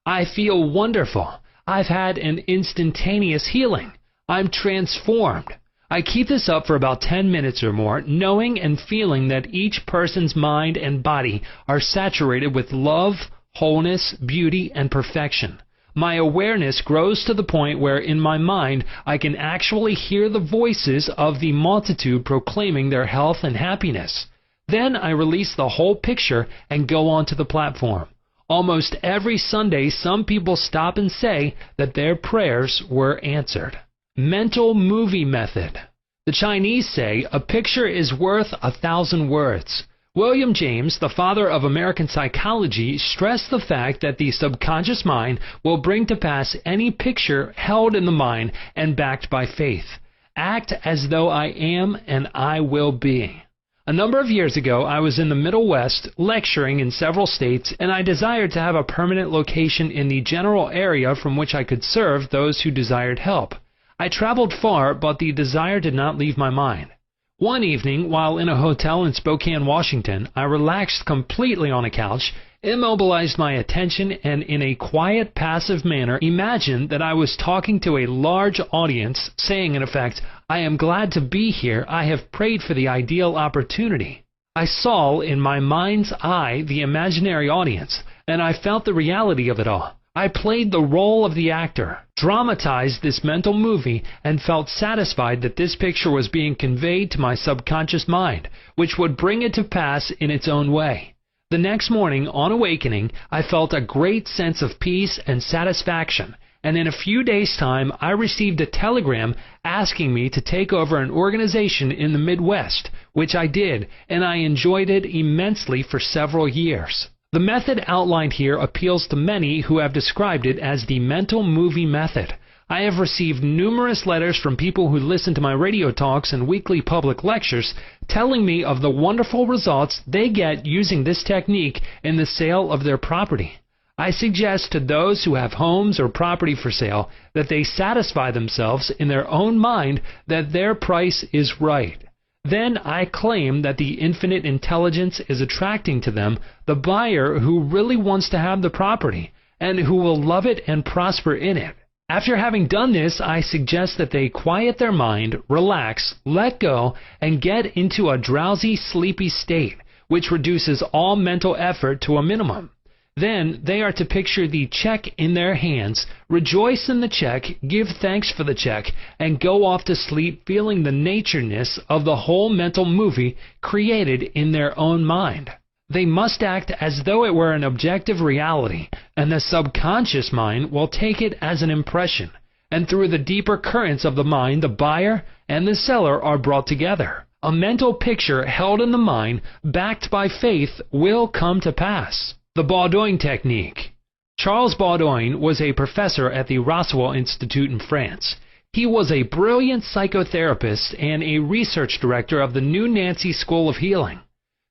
I feel wonderful. I've had an instantaneous healing. I'm transformed." I keep this up for about 10 minutes or more, knowing and feeling that each person's mind and body are saturated with love, wholeness, beauty, and perfection. My awareness grows to the point where in my mind I can actually hear the voices of the multitude proclaiming their health and happiness. Then I release the whole picture and go on to the platform. Almost every Sunday some people stop and say that their prayers were answered. Mental movie method. The Chinese say a picture is worth 1,000 words. William James, the father of American psychology, stressed the fact that the subconscious mind will bring to pass any picture held in the mind and backed by faith. Act as though I am and I will be. A number of years ago, I was in the Middle West lecturing in several states, and I desired to have a permanent location in the general area from which I could serve those who desired help. I traveled far, but the desire did not leave my mind. One evening, while in a hotel in Spokane, Washington, I relaxed completely on a couch, immobilized my attention, and in a quiet, passive manner imagined that I was talking to a large audience, saying in effect, "I am glad to be here. I have prayed for the ideal opportunity." I saw in my mind's eye the imaginary audience, and I felt the reality of it all. I played the role of the actor, dramatized this mental movie, and felt satisfied that this picture was being conveyed to my subconscious mind, which would bring it to pass in its own way. The next morning, on awakening, I felt a great sense of peace and satisfaction, and in a few days' time I received a telegram asking me to take over an organization in the Midwest, which I did, and I enjoyed it immensely for several years. The method outlined here appeals to many who have described it as the mental movie method. I have received numerous letters from people who listen to my radio talks and weekly public lectures telling me of the wonderful results they get using this technique in the sale of their property. I suggest to those who have homes or property for sale that they satisfy themselves in their own mind that their price is right. Then I claim that the infinite intelligence is attracting to them the buyer who really wants to have the property and who will love it and prosper in it. After having done this, I suggest that they quiet their mind, relax, let go, and get into a drowsy, sleepy state, which reduces all mental effort to a minimum. Then they are to picture the check in their hands, rejoice in the check, give thanks for the check, and go off to sleep feeling the natureness of the whole mental movie created in their own mind. They must act as though it were an objective reality, and the subconscious mind will take it as an impression, and through the deeper currents of the mind the buyer and the seller are brought together. A mental picture held in the mind, backed by faith, will come to pass. The Baudouin Technique. Charles Baudouin was a professor at the Roswell Institute in France. He was a brilliant psychotherapist and a research director of the New Nancy School of Healing,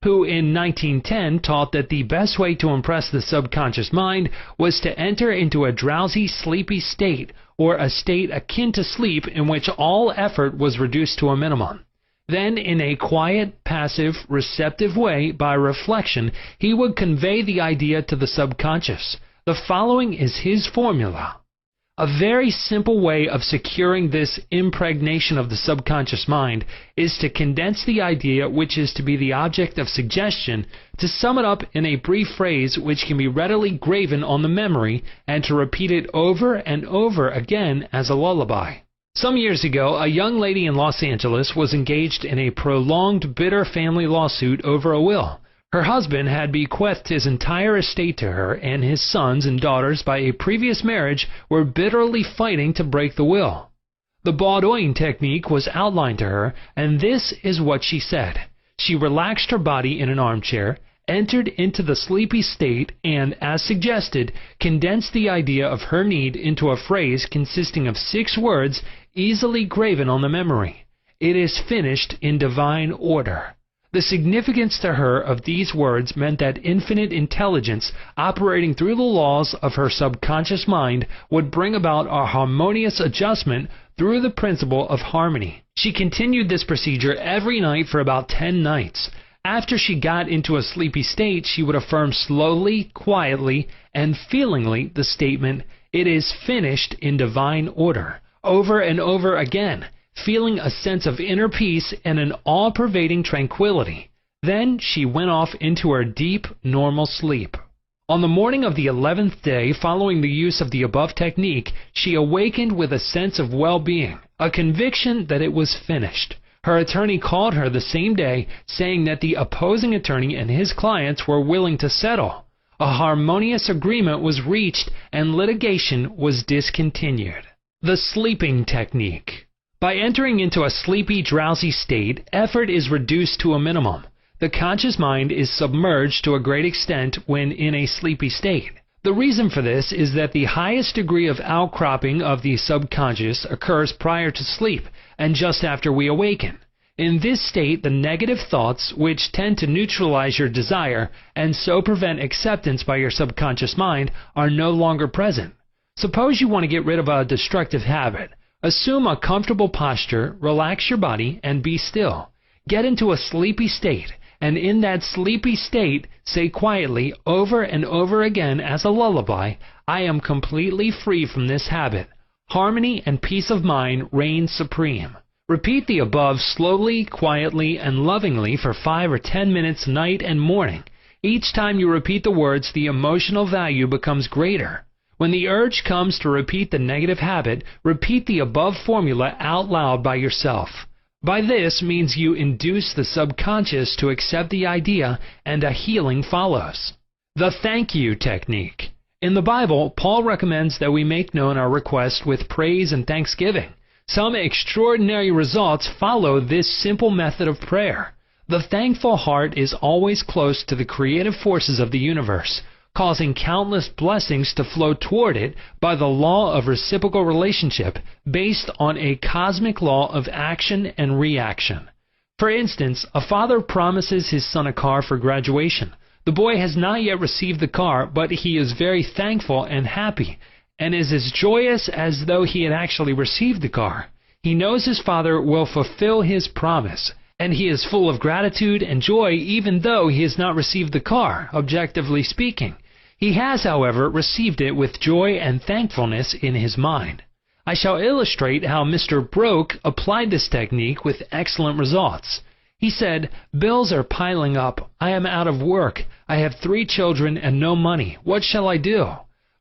who in 1910 taught that the best way to impress the subconscious mind was to enter into a drowsy, sleepy state, or a state akin to sleep in which all effort was reduced to a minimum. Then, in a quiet, passive, receptive way, by reflection, he would convey the idea to the subconscious. The following is his formula. A very simple way of securing this impregnation of the subconscious mind is to condense the idea which is to be the object of suggestion, to sum it up in a brief phrase which can be readily graven on the memory, and to repeat it over and over again as a lullaby. Some years ago, a young lady in Los Angeles was engaged in a prolonged, bitter family lawsuit over a will. Her husband had bequeathed his entire estate to her, and his sons and daughters by a previous marriage were bitterly fighting to break the will. The Baudouin technique was outlined to her, and this is what she said. She relaxed her body in an armchair, entered into the sleepy state, and, as suggested, condensed the idea of her need into a phrase consisting of 6 words easily graven on the memory. It is finished in divine order. The significance to her of these words meant that infinite intelligence, operating through the laws of her subconscious mind, would bring about a harmonious adjustment through the principle of harmony. She continued this procedure every night for about 10 nights. After she got into a sleepy state, she would affirm slowly, quietly, and feelingly the statement, "It is finished in divine order," over and over again, feeling a sense of inner peace and an all-pervading tranquility. Then she went off into her deep, normal sleep. On the morning of the 11th day following the use of the above technique, she awakened with a sense of well-being, a conviction that it was finished. Her attorney called her the same day, saying that the opposing attorney and his clients were willing to settle. A harmonious agreement was reached, and litigation was discontinued. The sleeping technique. By entering into a sleepy, drowsy state, effort is reduced to a minimum. The conscious mind is submerged to a great extent when in a sleepy state. The reason for this is that the highest degree of outcropping of the subconscious occurs prior to sleep and just after we awaken. In this state, the negative thoughts, which tend to neutralize your desire and so prevent acceptance by your subconscious mind, are no longer present. Suppose you want to get rid of a destructive habit. Assume a comfortable posture, relax your body, and be still. Get into a sleepy state, and in that sleepy state, say quietly over and over again as a lullaby, "I am completely free from this habit. Harmony and peace of mind reign supreme." Repeat the above slowly, quietly, and lovingly for 5 or 10 minutes night and morning. Each time you repeat the words, the emotional value becomes greater. When the urge comes to repeat the negative habit, repeat the above formula out loud by yourself. By this means you induce the subconscious to accept the idea, and a healing follows. The thank you technique. In the Bible, Paul recommends that we make known our request with praise and thanksgiving. Some extraordinary results follow this simple method of prayer. The thankful heart is always close to the creative forces of the universe, causing countless blessings to flow toward it by the law of reciprocal relationship based on a cosmic law of action and reaction. For instance, a father promises his son a car for graduation. The boy has not yet received the car, but he is very thankful and happy, and is as joyous as though he had actually received the car. He knows his father will fulfill his promise, and he is full of gratitude and joy even though he has not received the car, objectively speaking. He has, however, received it with joy and thankfulness in his mind. I shall illustrate how Mr. Broke applied this technique with excellent results. He said, "Bills are piling up. I am out of work. I have 3 children and no money. What shall I do?"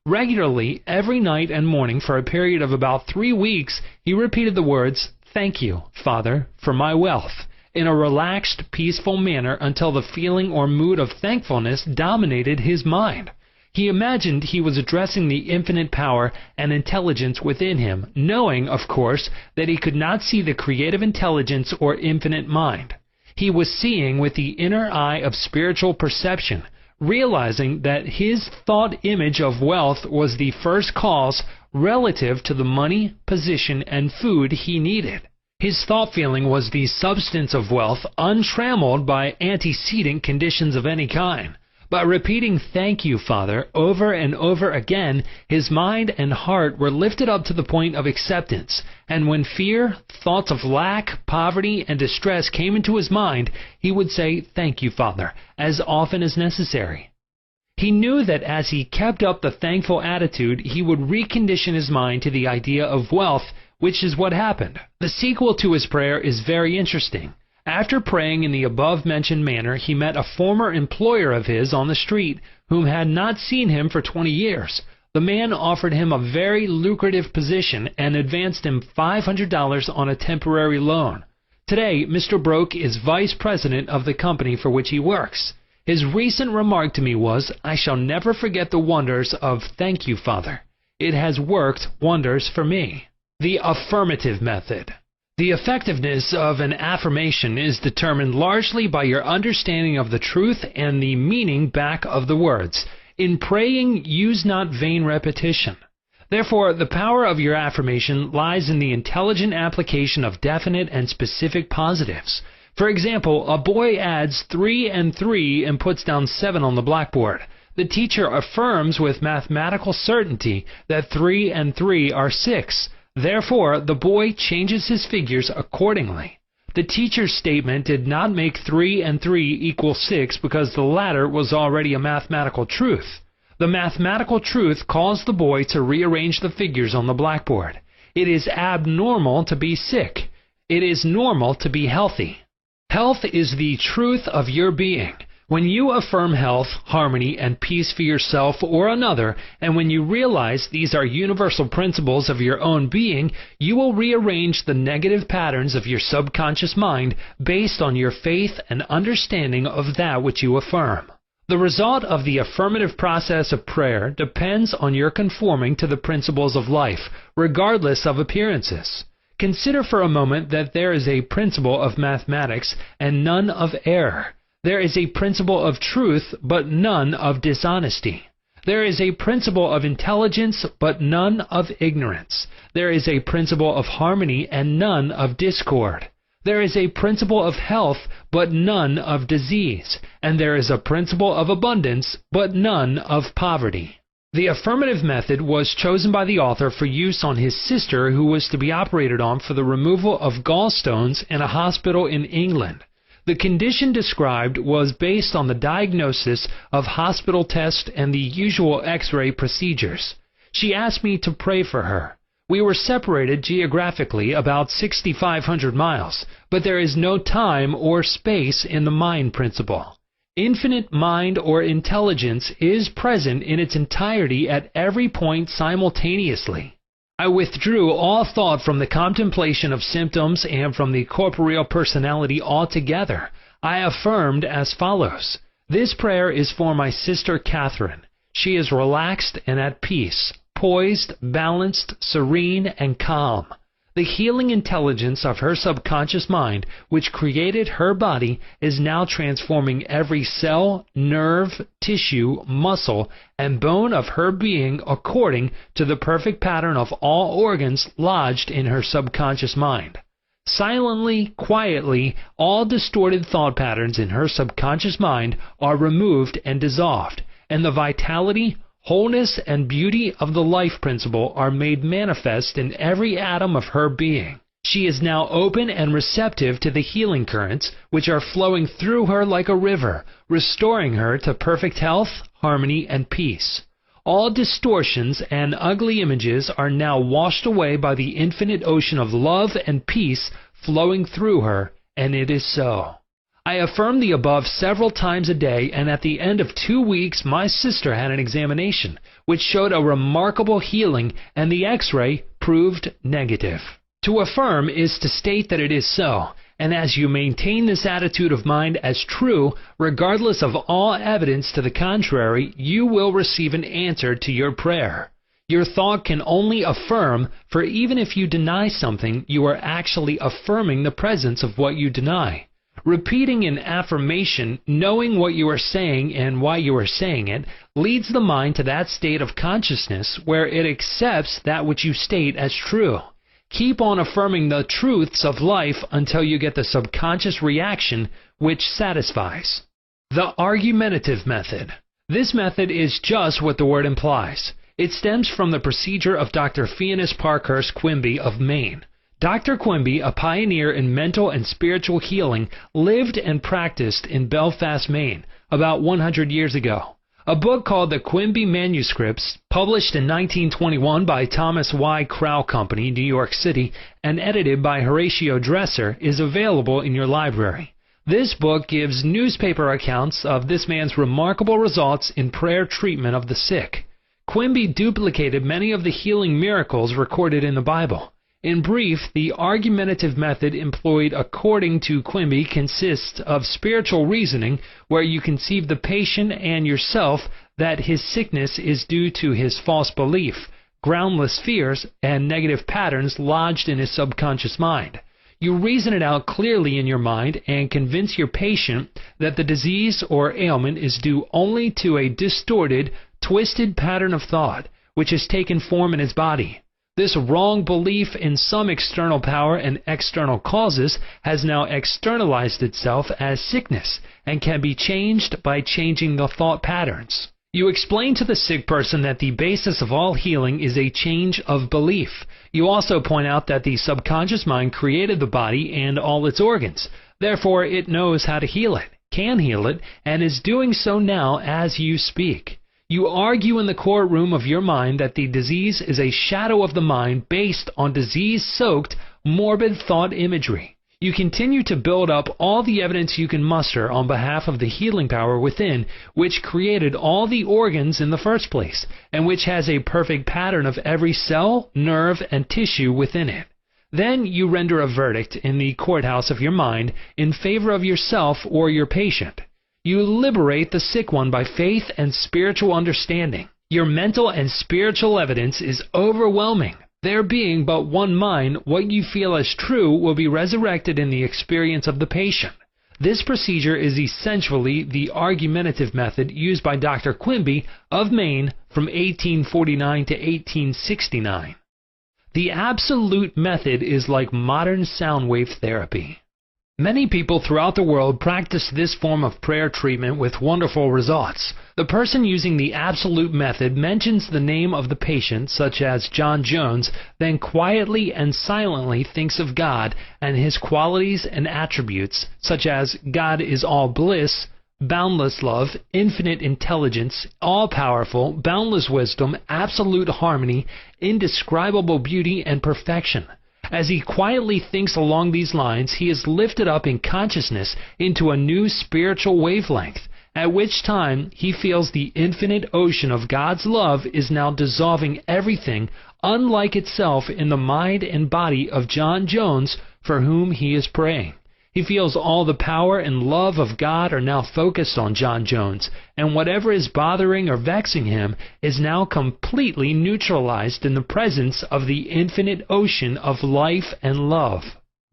Regularly, every night and morning for a period of about 3 weeks, he repeated the words, "Thank you, Father, for my wealth," in a relaxed, peaceful manner until the feeling or mood of thankfulness dominated his mind. He imagined he was addressing the infinite power and intelligence within him, knowing, of course, that he could not see the creative intelligence or infinite mind. He was seeing with the inner eye of spiritual perception, realizing that his thought image of wealth was the first cause relative to the money, position, and food he needed. His thought feeling was the substance of wealth, untrammeled by antecedent conditions of any kind. By repeating "Thank you, Father," over and over again, his mind and heart were lifted up to the point of acceptance, and when fear, thoughts of lack, poverty, and distress came into his mind, he would say, "Thank you, Father," as often as necessary. He knew that as he kept up the thankful attitude, he would recondition his mind to the idea of wealth, which is what happened. The sequel to his prayer is very interesting. After praying in the above-mentioned manner, he met a former employer of his on the street, whom had not seen him for 20 years. The man offered him a very lucrative position and advanced him $500 on a temporary loan. Today, Mr. Broke is vice president of the company for which he works. His recent remark to me was, "I shall never forget the wonders of 'Thank you, Father.' It has worked wonders for me." The affirmative method. The effectiveness of an affirmation is determined largely by your understanding of the truth and the meaning back of the words. In praying, use not vain repetition. Therefore, the power of your affirmation lies in the intelligent application of definite and specific positives. For example, a boy adds 3 and 3 and puts down 7 on the blackboard. The teacher affirms with mathematical certainty that 3 and 3 are 6. Therefore, the boy changes his figures accordingly. The teacher's statement did not make 3 and 3 equal 6 because the latter was already a mathematical truth. The mathematical truth caused the boy to rearrange the figures on the blackboard. It is abnormal to be sick. It is normal to be healthy. Health is the truth of your being. When you affirm health, harmony, and peace for yourself or another, and when you realize these are universal principles of your own being, you will rearrange the negative patterns of your subconscious mind based on your faith and understanding of that which you affirm. The result of the affirmative process of prayer depends on your conforming to the principles of life, regardless of appearances. Consider for a moment that there is a principle of mathematics and none of error. There is a principle of truth, but none of dishonesty. There is a principle of intelligence, but none of ignorance. There is a principle of harmony and none of discord. There is a principle of health, but none of disease. And there is a principle of abundance, but none of poverty. The affirmative method was chosen by the author for use on his sister, who was to be operated on for the removal of gallstones in a hospital in England. The condition described was based on the diagnosis of hospital tests and the usual X-ray procedures. She asked me to pray for her. We were separated geographically about 6,500 miles, but there is no time or space in the mind principle. Infinite mind or intelligence is present in its entirety at every point simultaneously. I withdrew all thought from the contemplation of symptoms and from the corporeal personality altogether. I affirmed as follows: this prayer is for my sister Catherine. She is relaxed and at peace, poised, balanced, serene, and calm. The healing intelligence of her subconscious mind, which created her body, is now transforming every cell, nerve, tissue, muscle, and bone of her being according to the perfect pattern of all organs lodged in her subconscious mind. Silently, quietly, all distorted thought patterns in her subconscious mind are removed and dissolved, and the vitality, wholeness, and beauty of the life principle are made manifest in every atom of her being. She is now open and receptive to the healing currents which are flowing through her like a river, restoring her to perfect health, harmony, and peace. All distortions and ugly images are now washed away by the infinite ocean of love and peace flowing through her, and it is so. I affirm the above several times a day, and at the end of 2 weeks my sister had an examination, which showed a remarkable healing, and the X-ray proved negative. To affirm is to state that it is so, and as you maintain this attitude of mind as true, regardless of all evidence to the contrary, you will receive an answer to your prayer. Your thought can only affirm, for even if you deny something, you are actually affirming the presence of what you deny. Repeating an affirmation, knowing what you are saying and why you are saying it, leads the mind to that state of consciousness where it accepts that which you state as true. Keep on affirming the truths of life until you get the subconscious reaction which satisfies. The argumentative method. This method is just what the word implies. It stems from the procedure of Dr. Phineas Parkhurst Quimby of Maine. Dr. Quimby, a pioneer in mental and spiritual healing, lived and practiced in Belfast, Maine, about 100 years ago. A book called The Quimby Manuscripts, published in 1921 by Thomas Y. Crow Company, New York City, and edited by Horatio Dresser, is available in your library. This book gives newspaper accounts of this man's remarkable results in prayer treatment of the sick. Quimby duplicated many of the healing miracles recorded in the Bible. In brief, the argumentative method employed according to Quimby consists of spiritual reasoning, where you conceive the patient and yourself that his sickness is due to his false belief, groundless fears, and negative patterns lodged in his subconscious mind. You reason it out clearly in your mind and convince your patient that the disease or ailment is due only to a distorted, twisted pattern of thought, which has taken form in his body. This wrong belief in some external power and external causes has now externalized itself as sickness and can be changed by changing the thought patterns. You explain to the sick person that the basis of all healing is a change of belief. You also point out that the subconscious mind created the body and all its organs. Therefore, it knows how to heal it, can heal it, and is doing so now as you speak. You argue in the courtroom of your mind that the disease is a shadow of the mind based on disease-soaked, morbid thought imagery. You continue to build up all the evidence you can muster on behalf of the healing power within, which created all the organs in the first place, and which has a perfect pattern of every cell, nerve, and tissue within it. Then you render a verdict in the courthouse of your mind in favor of yourself or your patient. You liberate the sick one by faith and spiritual understanding. Your mental and spiritual evidence is overwhelming. There being but one mind, what you feel as true will be resurrected in the experience of the patient. This procedure is essentially the argumentative method used by Dr. Quimby of Maine from 1849 to 1869. The absolute method is like modern sound wave therapy. Many people throughout the world practice this form of prayer treatment with wonderful results. The person using the absolute method mentions the name of the patient, such as John Jones, then quietly and silently thinks of God and his qualities and attributes, such as God is all bliss, boundless love, infinite intelligence, all-powerful, boundless wisdom, absolute harmony, indescribable beauty, and perfection. As he quietly thinks along these lines, he is lifted up in consciousness into a new spiritual wavelength, at which time he feels the infinite ocean of God's love is now dissolving everything unlike itself in the mind and body of John Jones, for whom he is praying. He feels all the power and love of God are now focused on John Jones, and whatever is bothering or vexing him is now completely neutralized in the presence of the infinite ocean of life and love.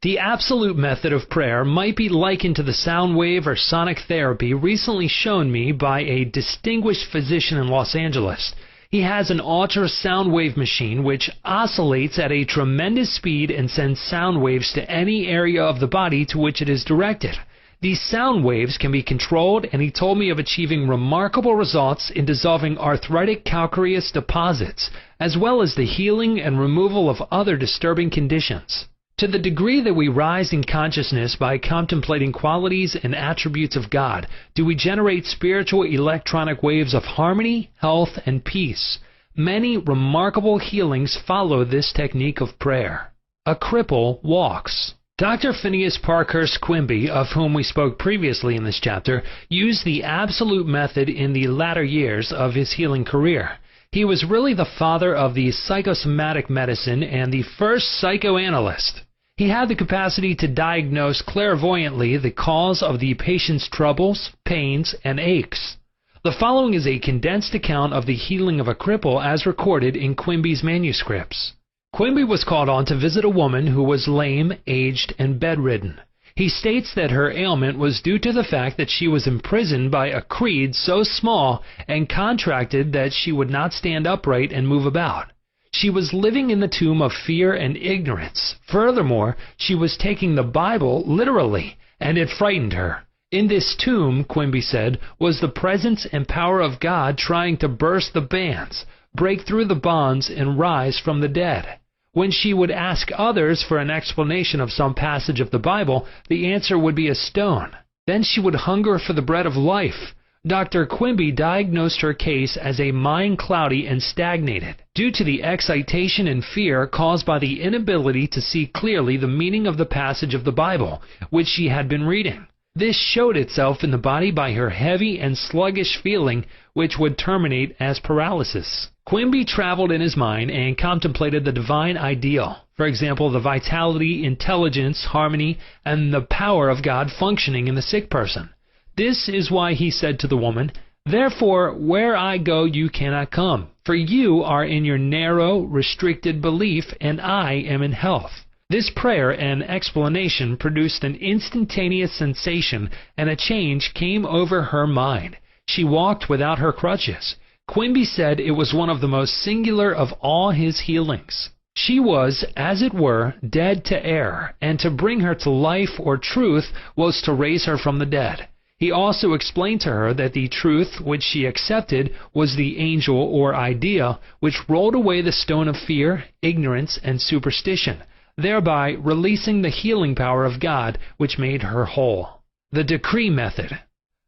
The absolute method of prayer might be likened to the sound wave or sonic therapy recently shown me by a distinguished physician in Los Angeles. He has an ultrasound wave machine which oscillates at a tremendous speed and sends sound waves to any area of the body to which it is directed. These sound waves can be controlled, and he told me of achieving remarkable results in dissolving arthritic calcareous deposits, as well as the healing and removal of other disturbing conditions. To the degree that we rise in consciousness by contemplating qualities and attributes of God, do we generate spiritual electronic waves of harmony, health, and peace. Many remarkable healings follow this technique of prayer. A cripple walks. Dr. Phineas Parkhurst Quimby, of whom we spoke previously in this chapter, used the absolute method in the latter years of his healing career. He was really the father of the psychosomatic medicine and the first psychoanalyst. He had the capacity to diagnose clairvoyantly the cause of the patient's troubles, pains, and aches. The following is a condensed account of the healing of a cripple as recorded in Quimby's manuscripts. Quimby was called on to visit a woman who was lame, aged, and bedridden. He states that her ailment was due to the fact that she was imprisoned by a creed so small and contracted that she would not stand upright and move about. She was living in the tomb of fear and ignorance. Furthermore, she was taking the Bible literally, and it frightened her. In this tomb, Quimby said, was the presence and power of God trying to burst the bands, break through the bonds, and rise from the dead. When she would ask others for an explanation of some passage of the Bible, the answer would be a stone. Then she would hunger for the bread of life. Dr. Quimby diagnosed her case as a mind cloudy and stagnated, due to the excitation and fear caused by the inability to see clearly the meaning of the passage of the Bible, which she had been reading. This showed itself in the body by her heavy and sluggish feeling, which would terminate as paralysis. Quimby traveled in his mind and contemplated the divine ideal. For example, the vitality, intelligence, harmony, and the power of God functioning in the sick person. This is why he said to the woman, "Therefore, where I go you cannot come, for you are in your narrow, restricted belief, and I am in health." This prayer and explanation produced an instantaneous sensation, and a change came over her mind. She walked without her crutches. Quimby said it was one of the most singular of all his healings. She was, as it were, dead to error, and to bring her to life or truth was to raise her from the dead. He also explained to her that the truth which she accepted was the angel or idea which rolled away the stone of fear, ignorance, and superstition, thereby releasing the healing power of God which made her whole. The decree method.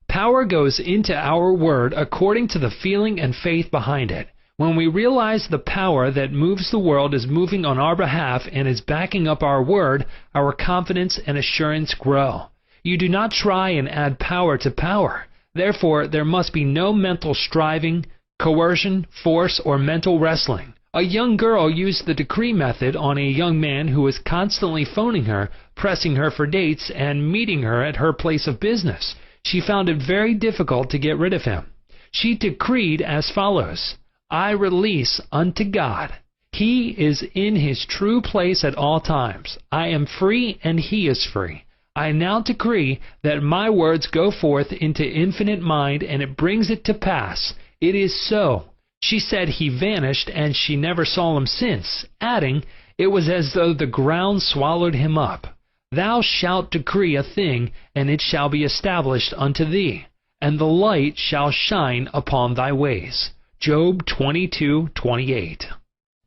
Power goes into our word according to the feeling and faith behind it. When we realize the power that moves the world is moving on our behalf and is backing up our word, our confidence and assurance grow. You do not try and add power to power. Therefore, there must be no mental striving, coercion, force, or mental wrestling. A young girl used the decree method on a young man who was constantly phoning her, pressing her for dates, and meeting her at her place of business. She found it very difficult to get rid of him. She decreed as follows, "I release unto God. He is in his true place at all times. I am free and he is free. I now decree that my words go forth into infinite mind and it brings it to pass. It is so." She said he vanished and she never saw him since, adding, "It was as though the ground swallowed him up. Thou shalt decree a thing, and it shall be established unto thee, and the light shall shine upon thy ways." Job 22:28.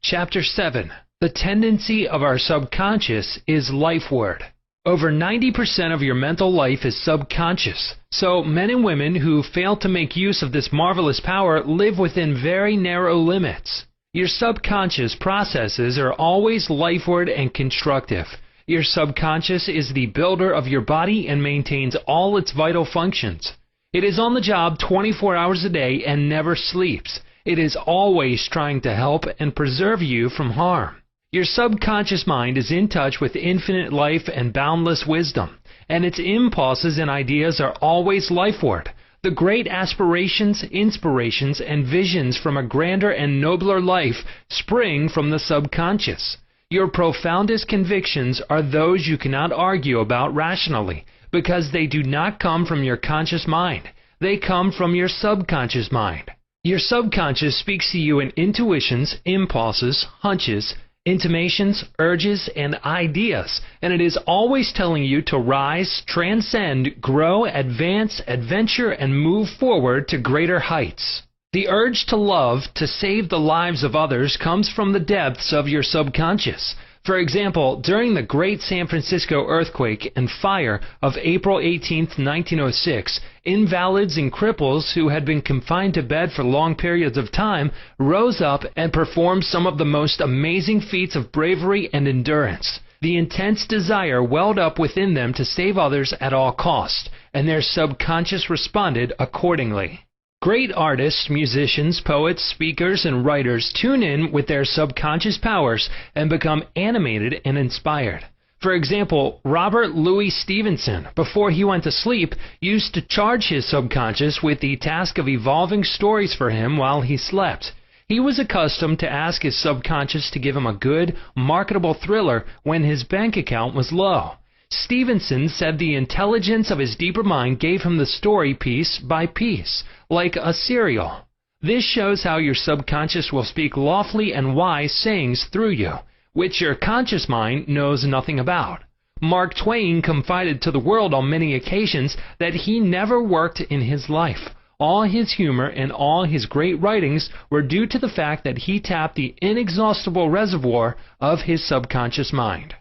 Chapter 7. The tendency of our subconscious is life word. Over 90% of your mental life is subconscious. So men and women who fail to make use of this marvelous power live within very narrow limits. Your subconscious processes are always lifeward and constructive. Your subconscious is the builder of your body and maintains all its vital functions. It is on the job 24 hours a day and never sleeps. It is always trying to help and preserve you from harm. Your subconscious mind is in touch with infinite life and boundless wisdom, and its impulses and ideas are always lifeward. The great aspirations, inspirations, and visions from a grander and nobler life spring from the subconscious. Your profoundest convictions are those you cannot argue about rationally, because they do not come from your conscious mind. They come from your subconscious mind. Your subconscious speaks to you in intuitions, impulses, hunches, intimations, urges, and ideas, and it is always telling you to rise, transcend, grow, advance, adventure, and move forward to greater heights. The urge to love, to save the lives of others, comes from the depths of your subconscious. For example, during the Great San Francisco earthquake and fire of April 18, 1906, invalids and cripples who had been confined to bed for long periods of time rose up and performed some of the most amazing feats of bravery and endurance. The intense desire welled up within them to save others at all cost, and their subconscious responded accordingly. Great artists, musicians, poets, speakers, and writers tune in with their subconscious powers and become animated and inspired. For example, Robert Louis Stevenson, before he went to sleep, used to charge his subconscious with the task of evolving stories for him while he slept. He was accustomed to ask his subconscious to give him a good, marketable thriller when his bank account was low. Stevenson said the intelligence of his deeper mind gave him the story piece by piece, like a serial. This shows how your subconscious will speak lofty and wise sayings through you, which your conscious mind knows nothing about. Mark Twain confided to the world on many occasions that he never worked in his life. All his humor and all his great writings were due to the fact that he tapped the inexhaustible reservoir of his subconscious mind.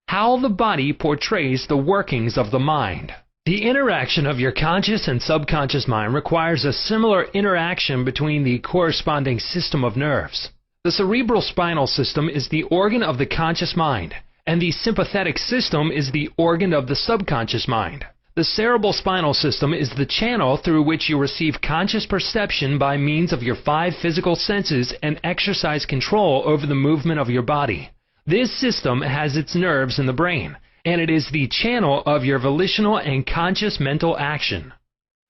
How the body portrays the workings of the mind. The interaction of your conscious and subconscious mind requires a similar interaction between the corresponding system of nerves. The cerebral spinal system is the organ of the conscious mind, and the sympathetic system is the organ of the subconscious mind. The cerebral spinal system is the channel through which you receive conscious perception by means of your 5 physical senses and exercise control over the movement of your body. This system has its nerves in the brain, and it is the channel of your volitional and conscious mental action.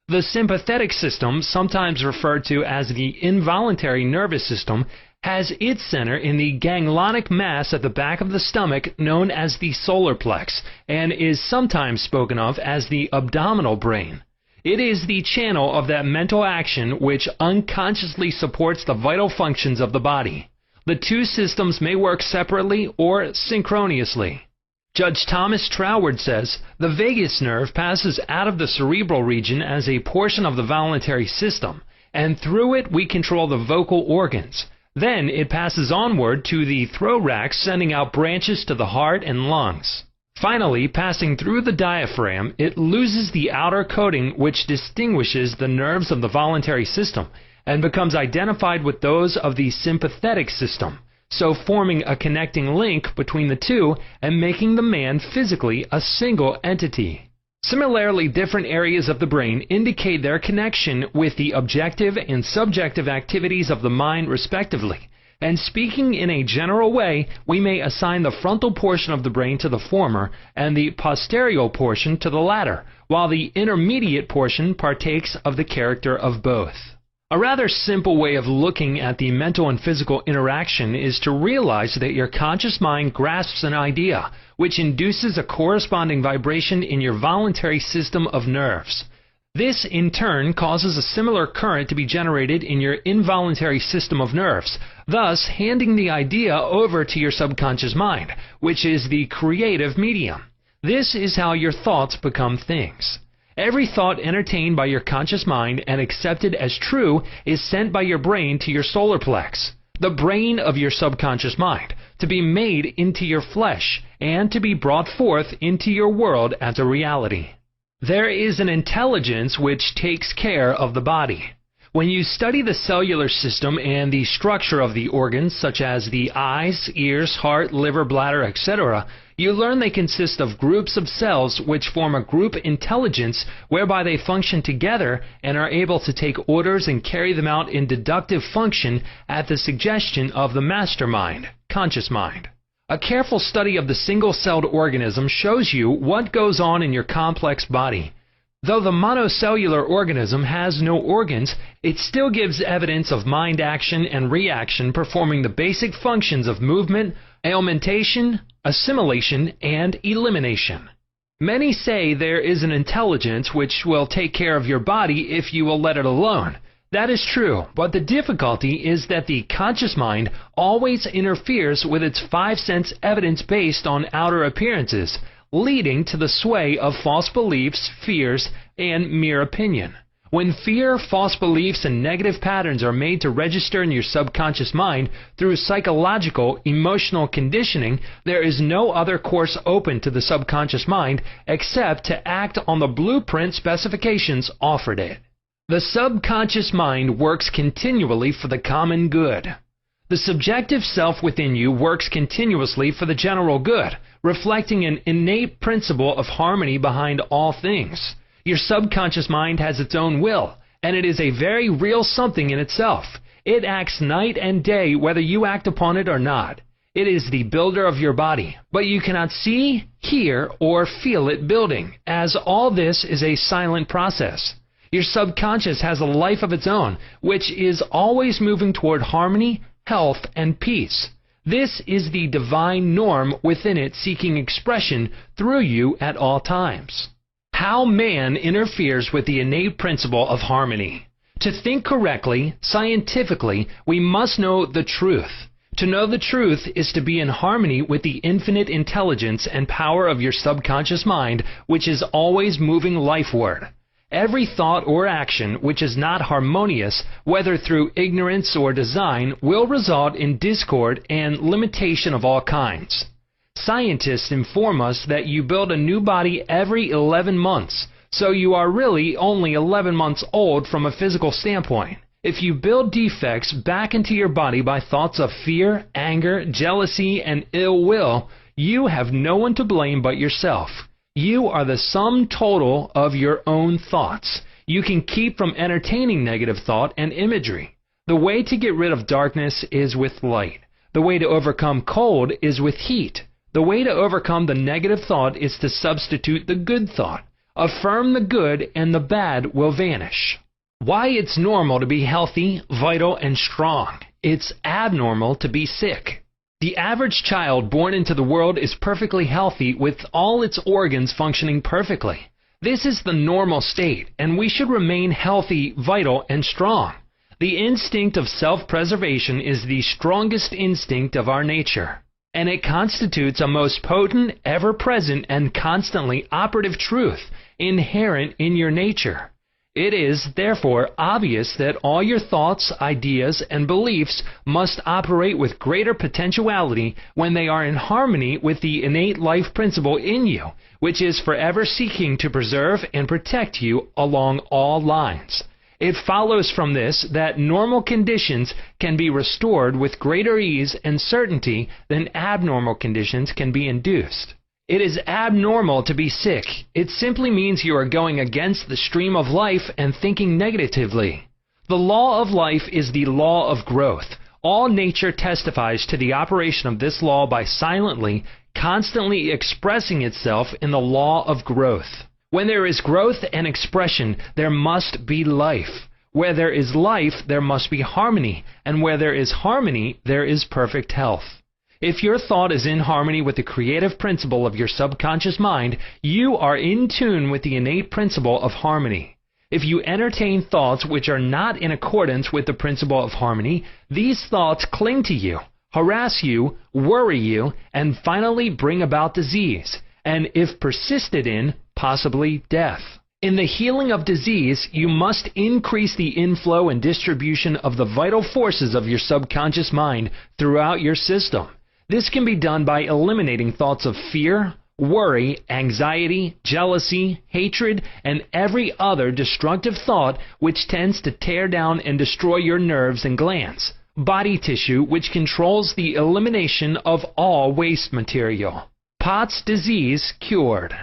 The sympathetic system, sometimes referred to as the involuntary nervous system, has its center in the ganglionic mass at the back of the stomach known as the solar plex, and is sometimes spoken of as the abdominal brain. It is the channel of that mental action which unconsciously supports the vital functions of the body. The two systems may work separately or synchronously. Judge Thomas Troward says, the vagus nerve passes out of the cerebral region as a portion of the voluntary system, and through it we control the vocal organs. Then it passes onward to the thorax, sending out branches to the heart and lungs. Finally, passing through the diaphragm, it loses the outer coating which distinguishes the nerves of the voluntary system, and becomes identified with those of the sympathetic system, so forming a connecting link between the two and making the man physically a single entity. Similarly, different areas of the brain indicate their connection with the objective and subjective activities of the mind respectively, and speaking in a general way, we may assign the frontal portion of the brain to the former and the posterior portion to the latter, while the intermediate portion partakes of the character of both. A rather simple way of looking at the mental and physical interaction is to realize that your conscious mind grasps an idea, which induces a corresponding vibration in your voluntary system of nerves. This, in turn, causes a similar current to be generated in your involuntary system of nerves, thus handing the idea over to your subconscious mind, which is the creative medium. This is how your thoughts become things. Every thought entertained by your conscious mind and accepted as true is sent by your brain to your solar plex, the brain of your subconscious mind, to be made into your flesh and to be brought forth into your world as a reality. There is an intelligence which takes care of the body. When you study the cellular system and the structure of the organs such as the eyes, ears, heart, liver, bladder, etc., You learn they consist of groups of cells which form a group intelligence whereby they function together and are able to take orders and carry them out in deductive function at the suggestion of the mastermind, conscious mind. A careful study of the single-celled organism shows you what goes on in your complex body. Though the monocellular organism has no organs, it still gives evidence of mind action and reaction performing the basic functions of movement, alimentation, assimilation, and elimination. Many say there is an intelligence which will take care of your body if you will let it alone. That is true, but the difficulty is that the conscious mind always interferes with its five sense evidence based on outer appearances, leading to the sway of false beliefs, fears, and mere opinion. When fear, false beliefs, and negative patterns are made to register in your subconscious mind through psychological, emotional conditioning, there is no other course open to the subconscious mind except to act on the blueprint specifications offered it. The subconscious mind works continually for the common good. The subjective self within you works continuously for the general good, reflecting an innate principle of harmony behind all things. Your subconscious mind has its own will, and it is a very real something in itself. It acts night and day whether you act upon it or not. It is the builder of your body, but you cannot see, hear, or feel it building, as all this is a silent process. Your subconscious has a life of its own, which is always moving toward harmony, health, and peace. This is the divine norm within it seeking expression through you at all times. How man interferes with the innate principle of harmony. To think correctly, scientifically, we must know the truth. To know the truth is to be in harmony with the infinite intelligence and power of your subconscious mind, which is always moving lifeward. Every thought or action which is not harmonious, whether through ignorance or design, will result in discord and limitation of all kinds. Scientists inform us that you build a new body every 11 months, so you are really only 11 months old from a physical standpoint. If you build defects back into your body by thoughts of fear, anger, jealousy, and ill will, you have no one to blame but yourself. You are the sum total of your own thoughts. You can keep from entertaining negative thought and imagery. The way to get rid of darkness is with light. The way to overcome cold is with heat. The way to overcome the negative thought is to substitute the good thought. Affirm the good and the bad will vanish. Why it's normal to be healthy, vital, and strong. It's abnormal to be sick. The average child born into the world is perfectly healthy with all its organs functioning perfectly. This is the normal state, and we should remain healthy, vital, and strong. The instinct of self-preservation is the strongest instinct of our nature, and it constitutes a most potent, ever-present, and constantly operative truth inherent in your nature. It is, therefore, obvious that all your thoughts, ideas, and beliefs must operate with greater potentiality when they are in harmony with the innate life principle in you, which is forever seeking to preserve and protect you along all lines. It follows from this that normal conditions can be restored with greater ease and certainty than abnormal conditions can be induced. It is abnormal to be sick. It simply means you are going against the stream of life and thinking negatively. The law of life is the law of growth. All nature testifies to the operation of this law by silently, constantly expressing itself in the law of growth. When there is growth and expression, there must be life. Where there is life, there must be harmony, and where there is harmony, there is perfect health. If your thought is in harmony with the creative principle of your subconscious mind, you are in tune with the innate principle of harmony. If you entertain thoughts which are not in accordance with the principle of harmony, these thoughts cling to you, harass you, worry you, and finally bring about disease, and if persisted in, possibly death. In the healing of disease, you must increase the inflow and distribution of the vital forces of your subconscious mind throughout your system. This can be done by eliminating thoughts of fear, worry, anxiety, jealousy, hatred, and every other destructive thought which tends to tear down and destroy your nerves and glands, body tissue which controls the elimination of all waste material. Pott's disease cured.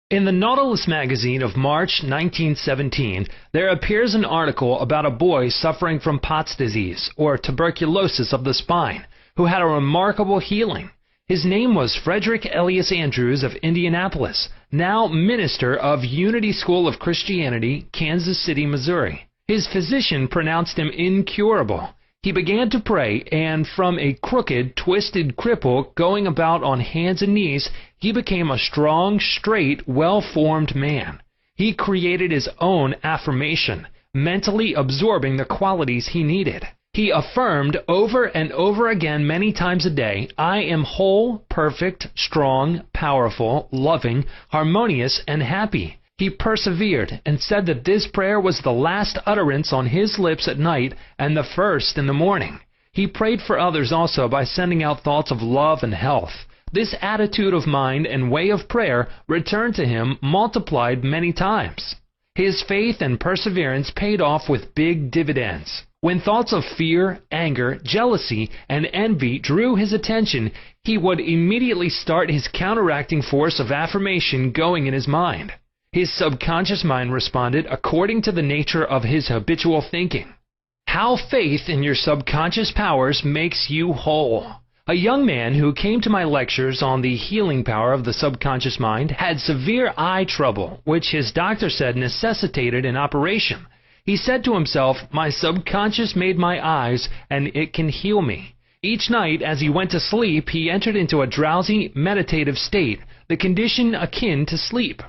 In the Nautilus magazine of March 1917, there appears an article about a boy suffering from Pott's disease, or tuberculosis of the spine, who had a remarkable healing. His name was Frederick Elias Andrews of Indianapolis, now minister of Unity School of Christianity, Kansas City, Missouri. His physician pronounced him incurable. He began to pray, and from a crooked, twisted cripple going about on hands and knees, he became a strong, straight, well-formed man. He created his own affirmation, mentally absorbing the qualities he needed. He affirmed over and over again many times a day, "I am whole, perfect, strong, powerful, loving, harmonious, and happy." He persevered and said that this prayer was the last utterance on his lips at night and the first in the morning. He prayed for others also by sending out thoughts of love and health. This attitude of mind and way of prayer returned to him multiplied many times. His faith and perseverance paid off with big dividends. When thoughts of fear, anger, jealousy, and envy drew his attention, he would immediately start his counteracting force of affirmation going in his mind. His subconscious mind responded according to the nature of his habitual thinking. How faith in your subconscious powers makes you whole. A young man who came to my lectures on the healing power of the subconscious mind had severe eye trouble, which his doctor said necessitated an operation. He said to himself, "My subconscious made my eyes, and it can heal me." Each night as he went to sleep, he entered into a drowsy, meditative state, the condition akin to sleep.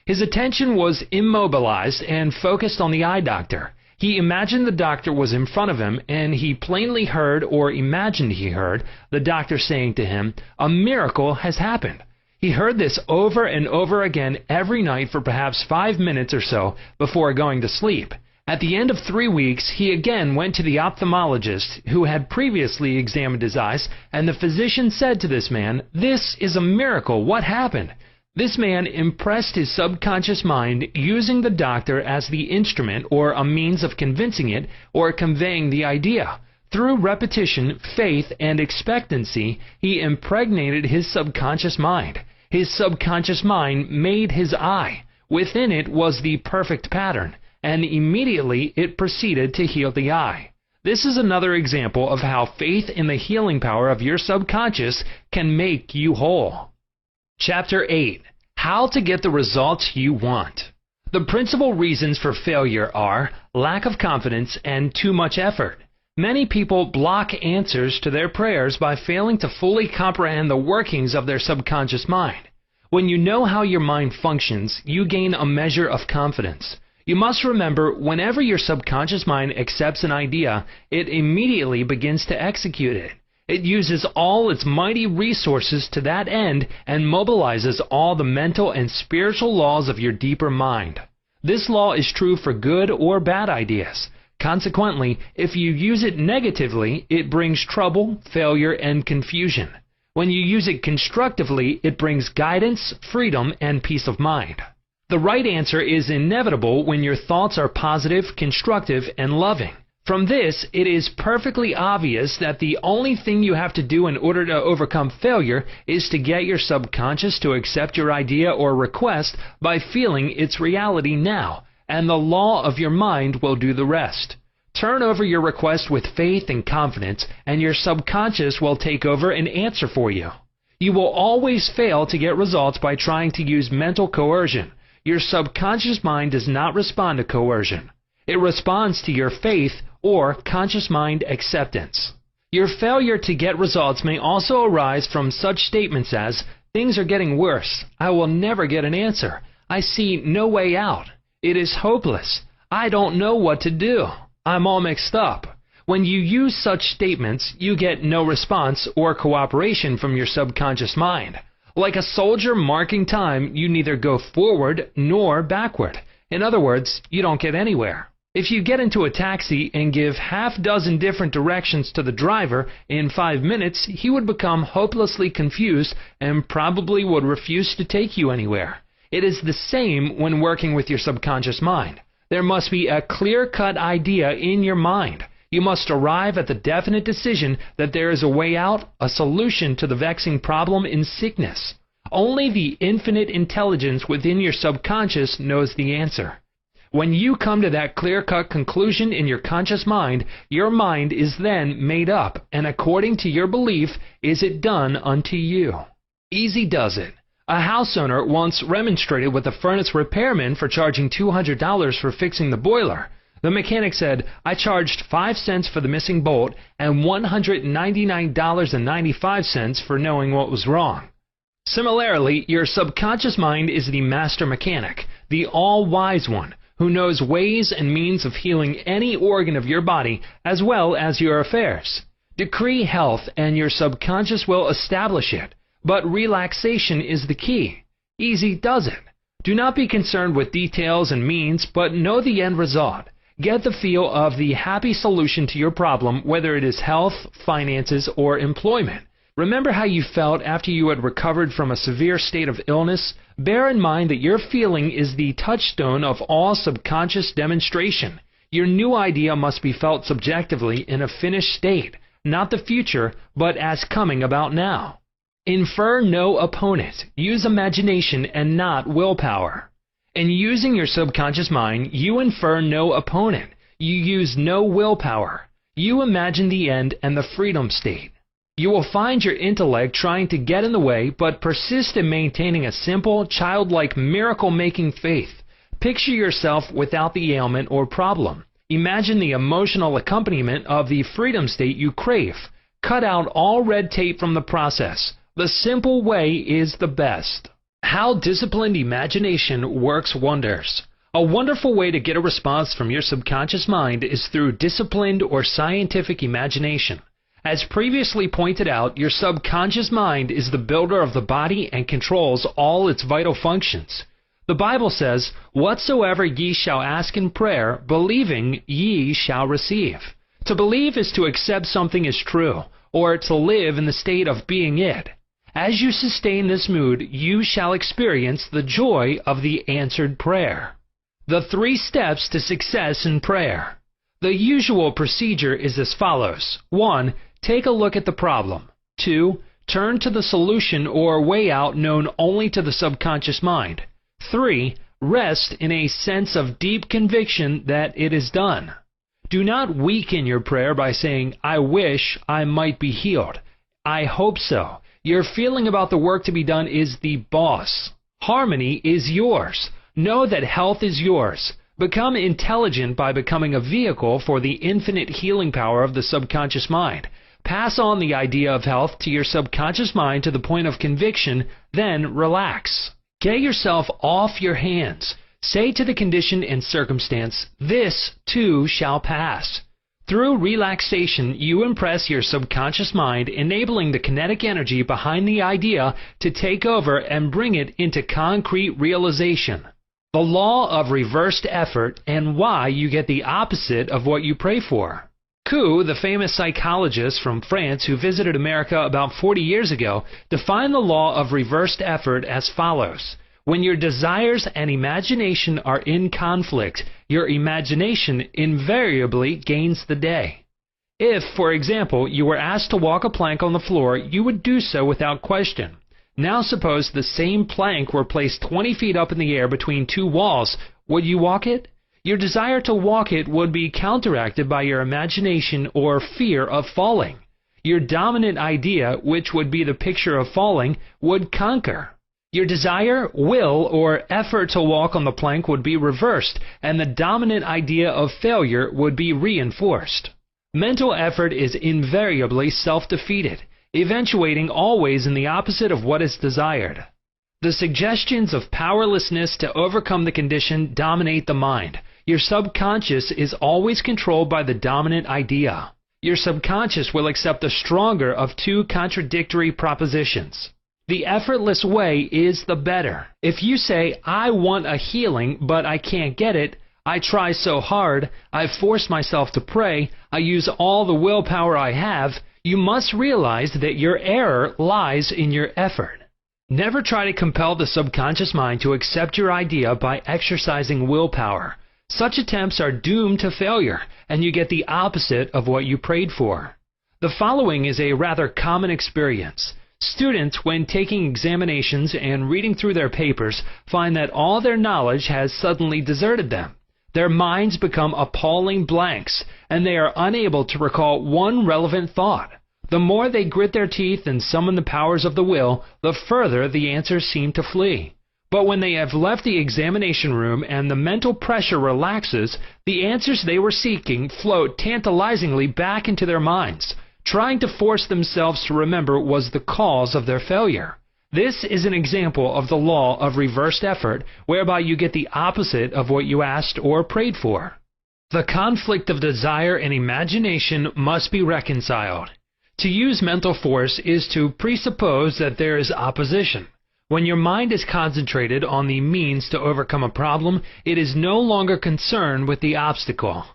His attention was immobilized and focused on the eye doctor. He imagined the doctor was in front of him, and he plainly heard, or imagined he heard, the doctor saying to him, "A miracle has happened." He heard this over and over again every night for perhaps 5 minutes or so before going to sleep. At the end of 3 weeks, he again went to the ophthalmologist, who had previously examined his eyes, and the physician said to this man, "This is a miracle. What happened?" This man impressed his subconscious mind using the doctor as the instrument or a means of convincing it or conveying the idea. Through repetition, faith, and expectancy, he impregnated his subconscious mind. His subconscious mind made his eye. Within it was the perfect pattern, and immediately it proceeded to heal the eye. This is another example of how faith in the healing power of your subconscious can make you whole. Chapter 8. How to get the results you want. The principal reasons for failure are lack of confidence and too much effort. Many people block answers to their prayers by failing to fully comprehend the workings of their subconscious mind. When you know how your mind functions, you gain a measure of confidence. You must remember, whenever your subconscious mind accepts an idea, it immediately begins to execute it. It uses all its mighty resources to that end and mobilizes all the mental and spiritual laws of your deeper mind. This law is true for good or bad ideas. Consequently, if you use it negatively, it brings trouble, failure, and confusion. When you use it constructively, it brings guidance, freedom, and peace of mind. The right answer is inevitable when your thoughts are positive, constructive, and loving. From this, it is perfectly obvious that the only thing you have to do in order to overcome failure is to get your subconscious to accept your idea or request by feeling its reality now, and the law of your mind will do the rest. Turn over your request with faith and confidence, and your subconscious will take over and answer for you. You will always fail to get results by trying to use mental coercion. Your subconscious mind does not respond to coercion. It responds to your faith or conscious mind acceptance. Your failure to get results may also arise from such statements as, "Things are getting worse. I will never get an answer. I see no way out. It is hopeless. I don't know what to do. I'm all mixed up." When you use such statements, you get no response or cooperation from your subconscious mind. Like a soldier marking time, you neither go forward nor backward. In other words, you don't get anywhere. If you get into a taxi and give half-dozen different directions to the driver, in 5 minutes he would become hopelessly confused and probably would refuse to take you anywhere. It is the same when working with your subconscious mind. There must be a clear-cut idea in your mind. You must arrive at the definite decision that there is a way out, a solution to the vexing problem in sickness. Only the infinite intelligence within your subconscious knows the answer. When you come to that clear-cut conclusion in your conscious mind, your mind is then made up, and according to your belief is it done unto you. Easy does it. A house owner once remonstrated with a furnace repairman for charging $200 for fixing the boiler. The mechanic said, "I charged 5 cents for the missing bolt and $199.95 for knowing what was wrong." Similarly, your subconscious mind is the master mechanic, the all-wise one, who knows ways and means of healing any organ of your body as well as your affairs. Decree health and your subconscious will establish it, but relaxation is the key. Easy does it. Do not be concerned with details and means, but know the end result. Get the feel of the happy solution to your problem, whether it is health, finances, or employment. Remember how you felt after you had recovered from a severe state of illness? Bear in mind that your feeling is the touchstone of all subconscious demonstration. Your new idea must be felt subjectively in a finished state, not the future, but as coming about now. Infer no opponent. Use imagination and not willpower. In using your subconscious mind, you infer no opponent. You use no willpower. You imagine the end and the freedom state. You will find your intellect trying to get in the way, but persist in maintaining a simple, childlike, miracle-making faith. Picture yourself without the ailment or problem. Imagine the emotional accompaniment of the freedom state you crave. Cut out all red tape from the process. The simple way is the best. How disciplined imagination works wonders. A wonderful way to get a response from your subconscious mind is through disciplined or scientific imagination. As previously pointed out, your subconscious mind is the builder of the body and controls all its vital functions. The Bible says, "Whatsoever ye shall ask in prayer, believing ye shall receive." To believe is to accept something as true, or to live in the state of being it. As you sustain this mood, you shall experience the joy of the answered prayer. The 3 steps to success in prayer. The usual procedure is as follows. 1. Take a look at the problem. 2. Turn to the solution or way out known only to the subconscious mind. 3. Rest in a sense of deep conviction that it is done. Do not weaken your prayer by saying, "I wish I might be healed. I hope so." Your feeling about the work to be done is the boss. Harmony is yours. Know that health is yours. Become intelligent by becoming a vehicle for the infinite healing power of the subconscious mind. Pass on the idea of health to your subconscious mind to the point of conviction, then relax. Get yourself off your hands. Say to the condition and circumstance, "This too shall pass." Through relaxation, you impress your subconscious mind, enabling the kinetic energy behind the idea to take over and bring it into concrete realization. The law of reversed effort and why you get the opposite of what you pray for. Kuhn, the famous psychologist from France who visited America about 40 years ago, defined the law of reversed effort as follows. When your desires and imagination are in conflict, your imagination invariably gains the day. If, for example, you were asked to walk a plank on the floor, you would do so without question. Now suppose the same plank were placed 20 feet up in the air between 2 walls. Would you walk it? Your desire to walk it would be counteracted by your imagination or fear of falling. Your dominant idea, which would be the picture of falling, would conquer. Your desire, will, or effort to walk on the plank would be reversed, and the dominant idea of failure would be reinforced. Mental effort is invariably self-defeated, eventuating always in the opposite of what is desired. The suggestions of powerlessness to overcome the condition dominate the mind. Your subconscious is always controlled by the dominant idea. Your subconscious will accept the stronger of 2 contradictory propositions. The effortless way is the better. If you say, "I want a healing, but I can't get it. I try so hard. I force myself to pray. I use all the willpower I have," you must realize that your error lies in your effort. Never try to compel the subconscious mind to accept your idea by exercising willpower. Such attempts are doomed to failure, and you get the opposite of what you prayed for. The following is a rather common experience. Students, when taking examinations and reading through their papers, find that all their knowledge has suddenly deserted them. Their minds become appalling blanks, and they are unable to recall one relevant thought. The more they grit their teeth and summon the powers of the will, the further the answers seem to flee. But when they have left the examination room and the mental pressure relaxes, the answers they were seeking float tantalizingly back into their minds. Trying to force themselves to remember was the cause of their failure. This is an example of the law of reversed effort, whereby you get the opposite of what you asked or prayed for. The conflict of desire and imagination must be reconciled. To use mental force is to presuppose that there is opposition. When your mind is concentrated on the means to overcome a problem, it is no longer concerned with the obstacle.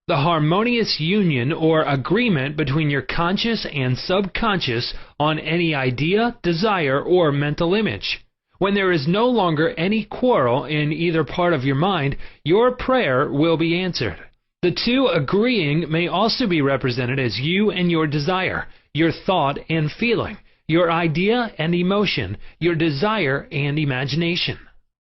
The harmonious union or agreement between your conscious and subconscious on any idea, desire, or mental image. When there is no longer any quarrel in either part of your mind, your prayer will be answered. The two agreeing may also be represented as you and your desire, your thought and feeling, your idea and emotion, your desire and imagination.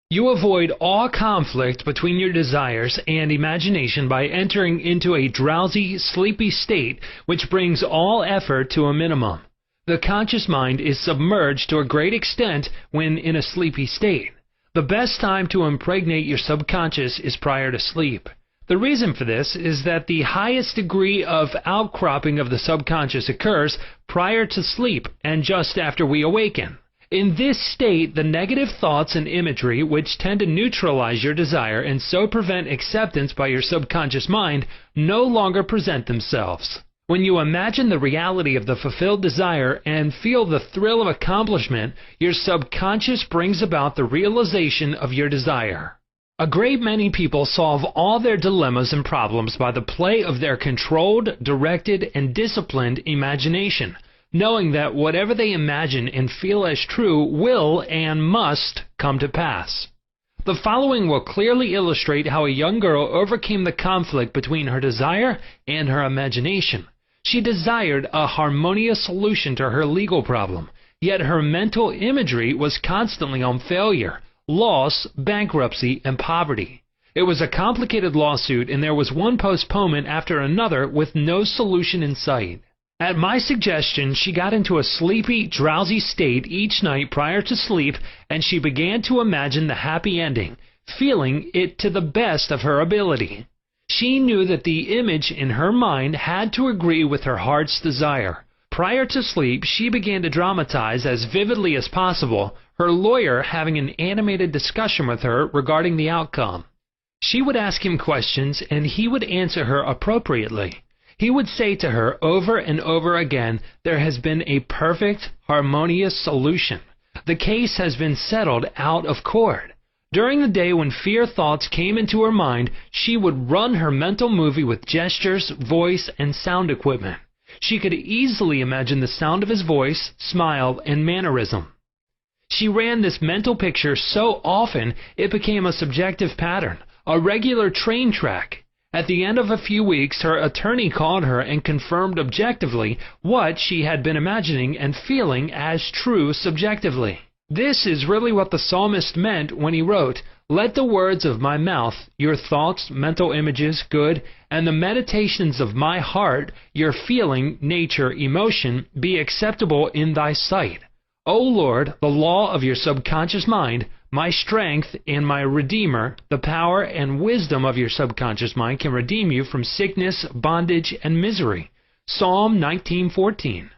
You avoid all conflict between your desires and imagination by entering into a drowsy, sleepy state which brings all effort to a minimum. The conscious mind is submerged to a great extent when in a sleepy state. The best time to impregnate your subconscious is prior to sleep. The reason for this is that the highest degree of outcropping of the subconscious occurs prior to sleep and just after we awaken. In this state, the negative thoughts and imagery which tend to neutralize your desire and so prevent acceptance by your subconscious mind no longer present themselves. When you imagine the reality of the fulfilled desire and feel the thrill of accomplishment, your subconscious brings about the realization of your desire. A great many people solve all their dilemmas and problems by the play of their controlled, directed, and disciplined imagination, knowing that whatever they imagine and feel as true will and must come to pass. The following will clearly illustrate how a young girl overcame the conflict between her desire and her imagination. She desired a harmonious solution to her legal problem, yet her mental imagery was constantly on failure, loss, bankruptcy, and poverty. It was a complicated lawsuit, and there was one postponement after another with no solution in sight. At my suggestion, she got into a sleepy, drowsy state each night prior to sleep, and she began to imagine the happy ending, feeling it to the best of her ability. She knew that the image in her mind had to agree with her heart's desire. Prior to sleep, she began to dramatize as vividly as possible, her lawyer having an animated discussion with her regarding the outcome. She would ask him questions, and he would answer her appropriately. He would say to her over and over again, "There has been a perfect, harmonious solution. The case has been settled out of court." During the day when fear thoughts came into her mind, she would run her mental movie with gestures, voice, and sound equipment. She could easily imagine the sound of his voice, smile, and mannerism. She ran this mental picture so often it became a subjective pattern, a regular train track. At the end of a few weeks, her attorney called her and confirmed objectively what she had been imagining and feeling as true subjectively. This is really what the psalmist meant when he wrote, "Let the words of my mouth, your thoughts, mental images, good, and the meditations of my heart, your feeling, nature, emotion, be acceptable in thy sight. O Lord, the law of your subconscious mind, my strength and my redeemer, the power and wisdom of your subconscious mind can redeem you from sickness, bondage, and misery." Psalm 19:14.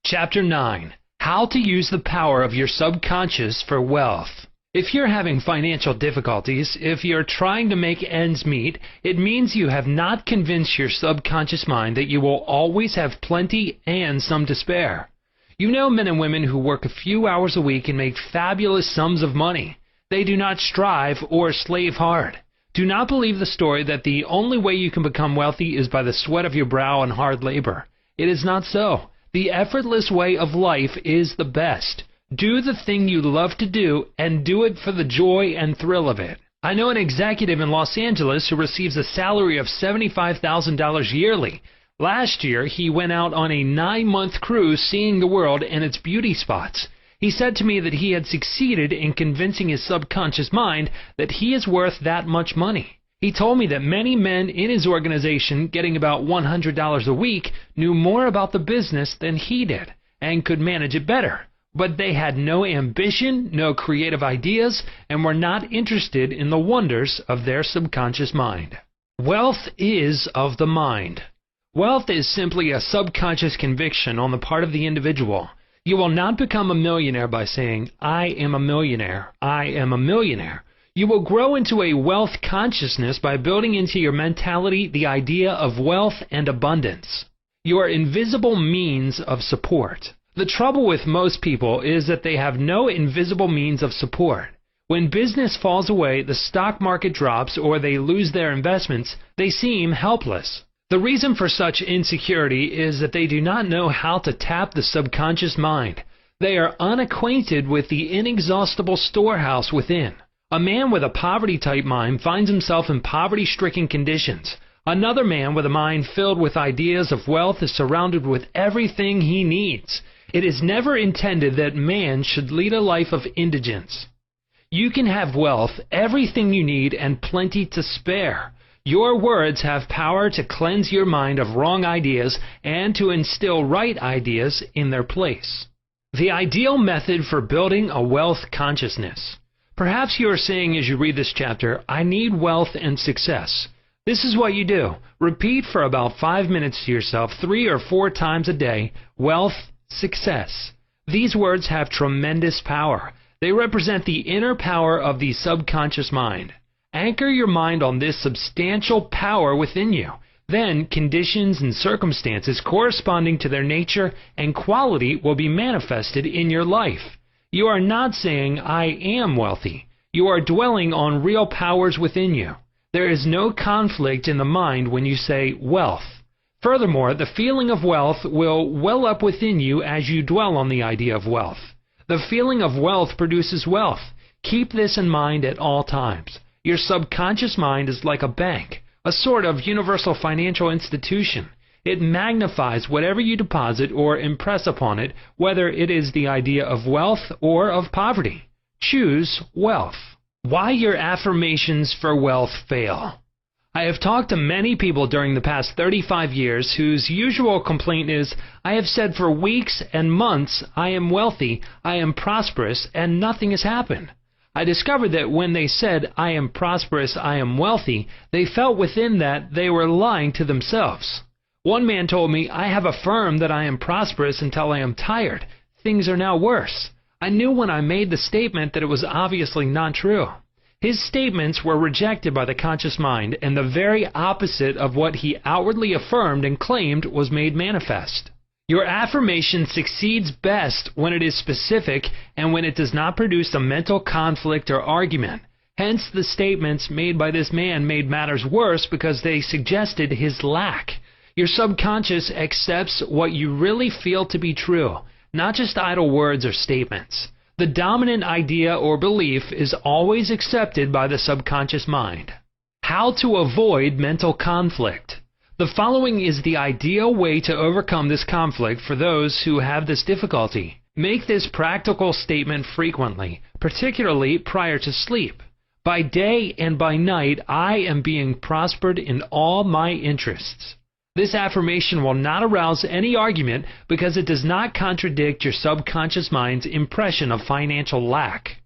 Chapter 9. How to use the power of your subconscious for wealth. If you're having financial difficulties, if you're trying to make ends meet, it means you have not convinced your subconscious mind that you will always have plenty and some to spare. You know men and women who work a few hours a week and make fabulous sums of money. They do not strive or slave hard. Do not believe the story that the only way you can become wealthy is by the sweat of your brow and hard labor. It is not so. The effortless way of life is the best. Do the thing you love to do, and do it for the joy and thrill of it. I know an executive in Los Angeles who receives a salary of $75,000 yearly. Last year, he went out on a 9-month cruise seeing the world and its beauty spots. He said to me that he had succeeded in convincing his subconscious mind that he is worth that much money. He told me that many men in his organization, getting about $100 a week, knew more about the business than he did and could manage it better. But they had no ambition, no creative ideas, and were not interested in the wonders of their subconscious mind. Wealth is of the mind. Wealth is simply a subconscious conviction on the part of the individual. You will not become a millionaire by saying, "I am a millionaire, I am a millionaire." You will grow into a wealth consciousness by building into your mentality the idea of wealth and abundance, your invisible means of support. The trouble with most people is that they have no invisible means of support. When business falls away, the stock market drops, or they lose their investments, they seem helpless. The reason for such insecurity is that they do not know how to tap the subconscious mind. They are unacquainted with the inexhaustible storehouse within. A man with a poverty-type mind finds himself in poverty-stricken conditions. Another man with a mind filled with ideas of wealth is surrounded with everything he needs. It is never intended that man should lead a life of indigence. You can have wealth, everything you need, and plenty to spare. Your words have power to cleanse your mind of wrong ideas and to instill right ideas in their place. The ideal method for building a wealth consciousness. Perhaps you are saying as you read this chapter, "I need wealth and success." This is what you do. Repeat for about 5 minutes to yourself 3 or 4 times a day, wealth, success. These words have tremendous power. They represent the inner power of the subconscious mind. Anchor your mind on this substantial power within you. Then conditions and circumstances corresponding to their nature and quality will be manifested in your life. You are not saying, "I am wealthy." You are dwelling on real powers within you. There is no conflict in the mind when you say wealth. Furthermore, the feeling of wealth will well up within you as you dwell on the idea of wealth. The feeling of wealth produces wealth. Keep this in mind at all times. Your subconscious mind is like a bank, a sort of universal financial institution. It magnifies whatever you deposit or impress upon it, whether it is the idea of wealth or of poverty. Choose wealth. Why your affirmations for wealth fail. I have talked to many people during the past 35 years whose usual complaint is, "I have said for weeks and months, I am wealthy, I am prosperous, and nothing has happened." I discovered that when they said, "I am prosperous, I am wealthy," they felt within that they were lying to themselves. One man told me, "I have affirmed that I am prosperous until I am tired. Things are now worse." I knew when I made the statement that it was obviously not true. His statements were rejected by the conscious mind, and the very opposite of what he outwardly affirmed and claimed was made manifest. Your affirmation succeeds best when it is specific and when it does not produce a mental conflict or argument. Hence, the statements made by this man made matters worse because they suggested his lack. Your subconscious accepts what you really feel to be true, not just idle words or statements. The dominant idea or belief is always accepted by the subconscious mind. How to avoid mental conflict. The following is the ideal way to overcome this conflict for those who have this difficulty. Make this practical statement frequently, particularly prior to sleep. By day and by night, I am being prospered in all my interests. This affirmation will not arouse any argument because it does not contradict your subconscious mind's impression of financial lack.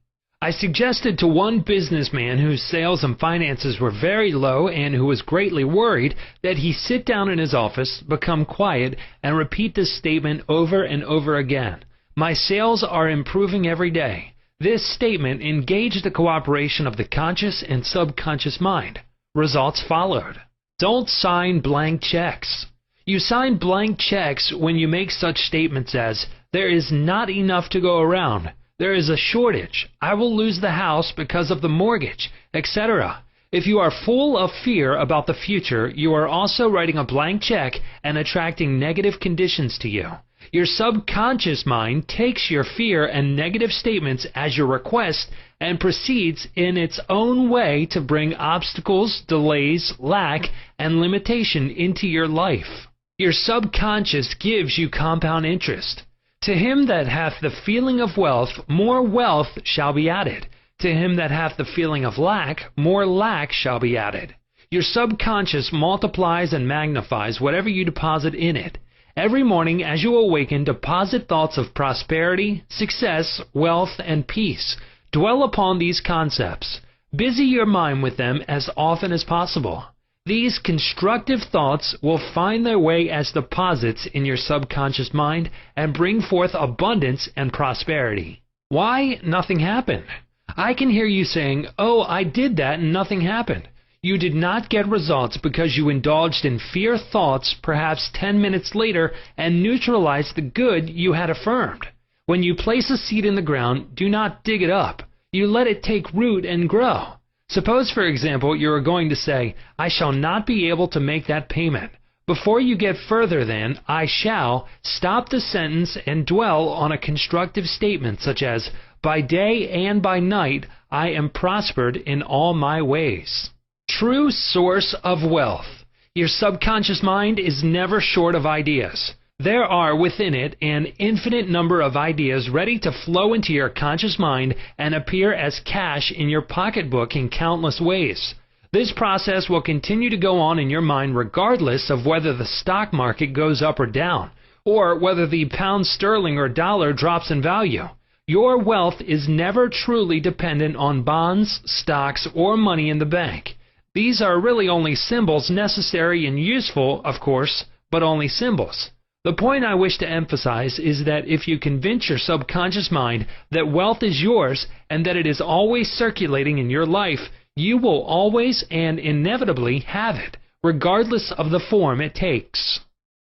I suggested to one businessman whose sales and finances were very low and who was greatly worried that he sit down in his office, become quiet, and repeat this statement over and over again. My sales are improving every day. This statement engaged the cooperation of the conscious and subconscious mind. Results followed. Don't sign blank checks. You sign blank checks when you make such statements as, "There is not enough to go around. There is a shortage. I will lose the house because of the mortgage," etc. If you are full of fear about the future, you are also writing a blank check and attracting negative conditions to you. Your subconscious mind takes your fear and negative statements as your request and proceeds in its own way to bring obstacles, delays, lack, and limitation into your life. Your subconscious gives you compound interest. To him that hath the feeling of wealth, more wealth shall be added. To him that hath the feeling of lack, more lack shall be added. Your subconscious multiplies and magnifies whatever you deposit in it. Every morning as you awaken, deposit thoughts of prosperity, success, wealth, and peace. Dwell upon these concepts. Busy your mind with them as often as possible. These constructive thoughts will find their way as deposits in your subconscious mind and bring forth abundance and prosperity. Why nothing happened? I can hear you saying, "Oh, I did that and nothing happened." You did not get results because you indulged in fear thoughts perhaps 10 minutes later and neutralized the good you had affirmed. When you place a seed in the ground, do not dig it up. You let it take root and grow. Suppose, for example, you are going to say, "I shall not be able to make that payment." Before you get further than "I shall," stop the sentence and dwell on a constructive statement such as, "By day and by night I am prospered in all my ways." True source of wealth. Your subconscious mind is never short of ideas. There are within it an infinite number of ideas ready to flow into your conscious mind and appear as cash in your pocketbook in countless ways. This process will continue to go on in your mind regardless of whether the stock market goes up or down, or whether the pound sterling or dollar drops in value. Your wealth is never truly dependent on bonds, stocks, or money in the bank. These are really only symbols, necessary and useful, of course, but only symbols. The point I wish to emphasize is that if you convince your subconscious mind that wealth is yours and that it is always circulating in your life, you will always and inevitably have it, regardless of the form it takes.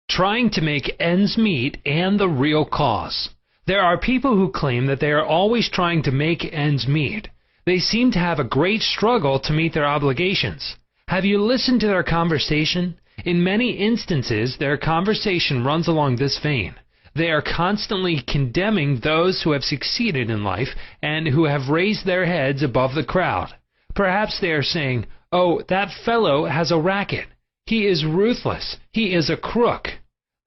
Trying to make ends meet and the real cause. There are people who claim that they are always trying to make ends meet. They seem to have a great struggle to meet their obligations. Have you listened to their conversation? In many instances, their conversation runs along this vein. They are constantly condemning those who have succeeded in life and who have raised their heads above the crowd. Perhaps they are saying, "Oh, that fellow has a racket. He is ruthless. He is a crook."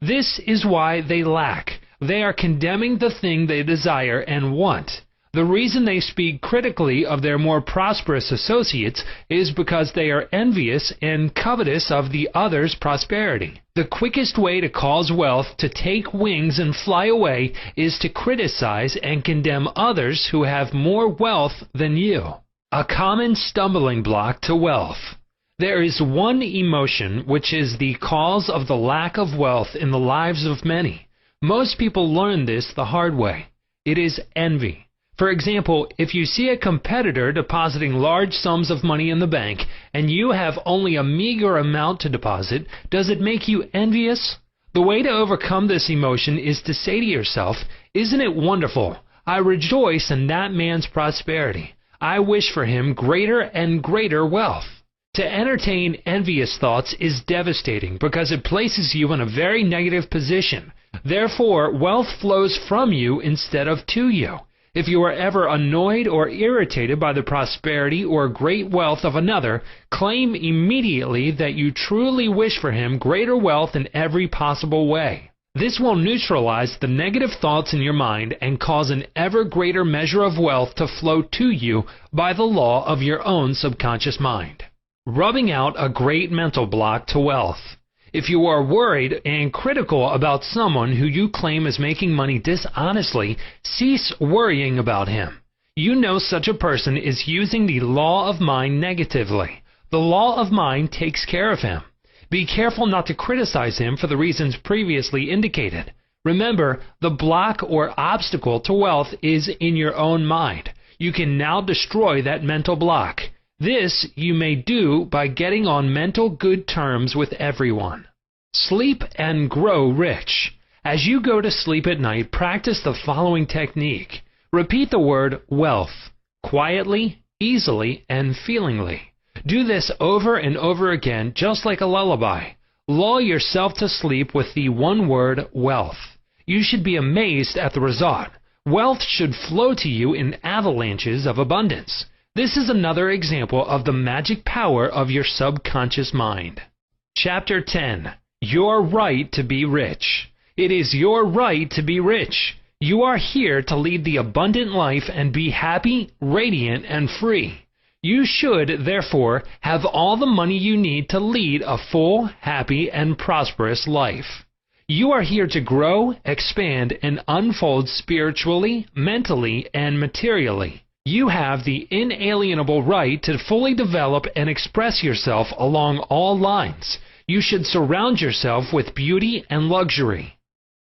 This is why they lack. They are condemning the thing they desire and want. The reason they speak critically of their more prosperous associates is because they are envious and covetous of the other's prosperity. The quickest way to cause wealth to take wings and fly away is to criticize and condemn others who have more wealth than you. A common stumbling block to wealth. There is one emotion which is the cause of the lack of wealth in the lives of many. Most people learn this the hard way. It is envy. For example, if you see a competitor depositing large sums of money in the bank and you have only a meager amount to deposit, does it make you envious? The way to overcome this emotion is to say to yourself, "Isn't it wonderful? I rejoice in that man's prosperity. I wish for him greater and greater wealth." To entertain envious thoughts is devastating because it places you in a very negative position. Therefore, wealth flows from you instead of to you. If you are ever annoyed or irritated by the prosperity or great wealth of another, claim immediately that you truly wish for him greater wealth in every possible way. This will neutralize the negative thoughts in your mind and cause an ever greater measure of wealth to flow to you by the law of your own subconscious mind. Rubbing out a great mental block to wealth. If you are worried and critical about someone who you claim is making money dishonestly, cease worrying about him. You know such a person is using the law of mind negatively. The law of mind takes care of him. Be careful not to criticize him for the reasons previously indicated. Remember, the block or obstacle to wealth is in your own mind. You can now destroy that mental block. This you may do by getting on mental good terms with everyone. Sleep and grow rich. As you go to sleep at night, practice the following technique. Repeat the word wealth, quietly, easily, and feelingly. Do this over and over again, just like a lullaby. Lull yourself to sleep with the one word wealth. You should be amazed at the result. Wealth should flow to you in avalanches of abundance. This is another example of the magic power of your subconscious mind. Chapter 10. Your right to be rich. It is your right to be rich. You are here to lead the abundant life and be happy, radiant, and free. You should, therefore, have all the money you need to lead a full, happy, and prosperous life. You are here to grow, expand, and unfold spiritually, mentally, and materially. You have the inalienable right to fully develop and express yourself along all lines. You should surround yourself with beauty and luxury.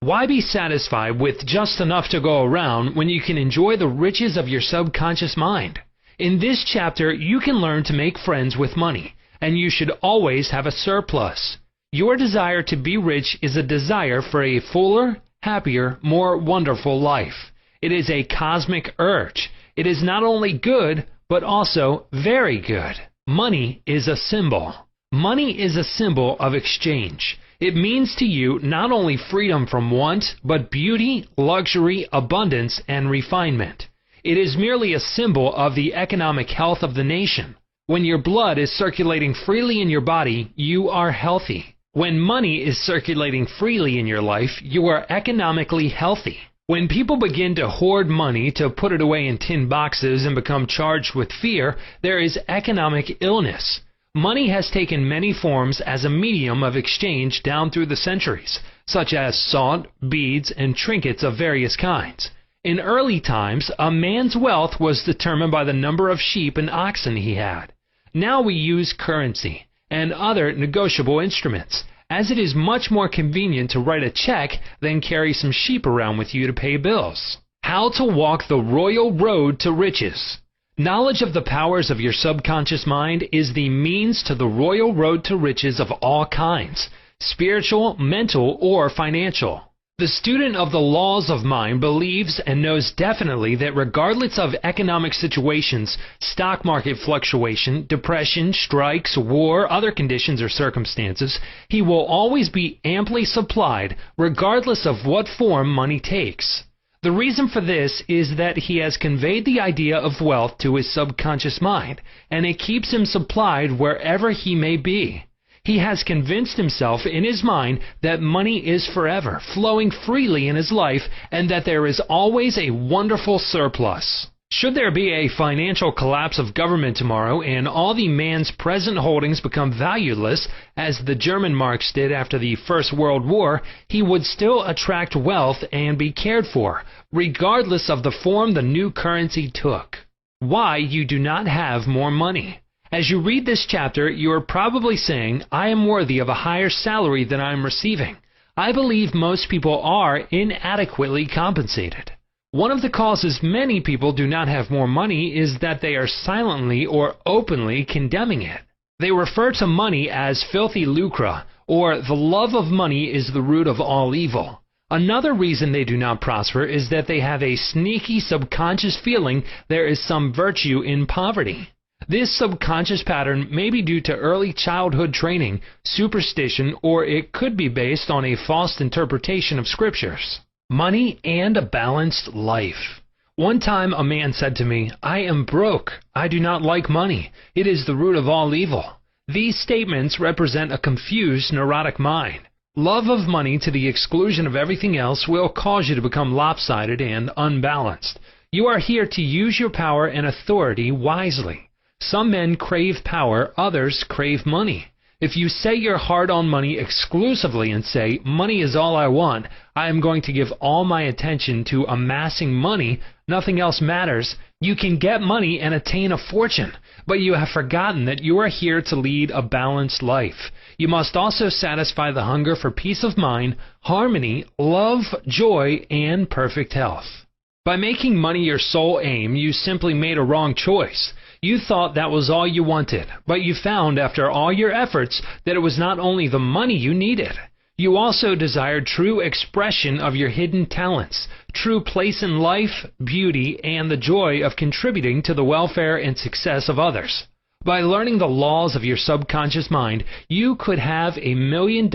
Why be satisfied with just enough to go around when you can enjoy the riches of your subconscious mind? In this chapter, you can learn to make friends with money, and you should always have a surplus. Your desire to be rich is a desire for a fuller, happier, more wonderful life. It is a cosmic urge. It is not only good, but also very good. Money is a symbol. Money is a symbol of exchange. It means to you not only freedom from want, but beauty, luxury, abundance, and refinement. It is merely a symbol of the economic health of the nation. When your blood is circulating freely in your body, you are healthy. When money is circulating freely in your life, you are economically healthy. When people begin to hoard money to put it away in tin boxes and become charged with fear, there is economic illness. Money has taken many forms as a medium of exchange down through the centuries, such as salt, beads, and trinkets of various kinds. In early times, a man's wealth was determined by the number of sheep and oxen he had. Now we use currency and other negotiable instruments, as it is much more convenient to write a check than carry some sheep around with you to pay bills. How to walk the royal road to riches. Knowledge of the powers of your subconscious mind is the means to the royal road to riches of all kinds, spiritual, mental, or financial. The student of the laws of mind believes and knows definitely that regardless of economic situations, stock market fluctuation, depression, strikes, war, other conditions or circumstances, he will always be amply supplied regardless of what form money takes. The reason for this is that he has conveyed the idea of wealth to his subconscious mind, and it keeps him supplied wherever he may be. He has convinced himself in his mind that money is forever, flowing freely in his life, and that there is always a wonderful surplus. Should there be a financial collapse of government tomorrow and all the man's present holdings become valueless, as the German marks did after the First World War, he would still attract wealth and be cared for, regardless of the form the new currency took. Why you do not have more money. As you read this chapter, you are probably saying, I am worthy of a higher salary than I am receiving. I believe most people are inadequately compensated. One of the causes many people do not have more money is that they are silently or openly condemning it. They refer to money as filthy lucre, or the love of money is the root of all evil. Another reason they do not prosper is that they have a sneaky subconscious feeling there is some virtue in poverty. This subconscious pattern may be due to early childhood training, superstition, or it could be based on a false interpretation of scriptures. Money and a balanced life. One time a man said to me, I am broke. I do not like money. It is the root of all evil. These statements represent a confused, neurotic mind. Love of money to the exclusion of everything else will cause you to become lopsided and unbalanced. You are here to use your power and authority wisely. Some men crave power, others crave money. If you set your heart on money exclusively and say, money is all I want, I am going to give all my attention to amassing money, nothing else matters, you can get money and attain a fortune, but you have forgotten that you are here to lead a balanced life. You must also satisfy the hunger for peace of mind, harmony, love, joy, and perfect health. By making money your sole aim, you simply made a wrong choice. You thought that was all you wanted, but you found after all your efforts that it was not only the money you needed. You also desired true expression of your hidden talents, true place in life, beauty, and the joy of contributing to the welfare and success of others. By learning the laws of your subconscious mind, you could have $1 million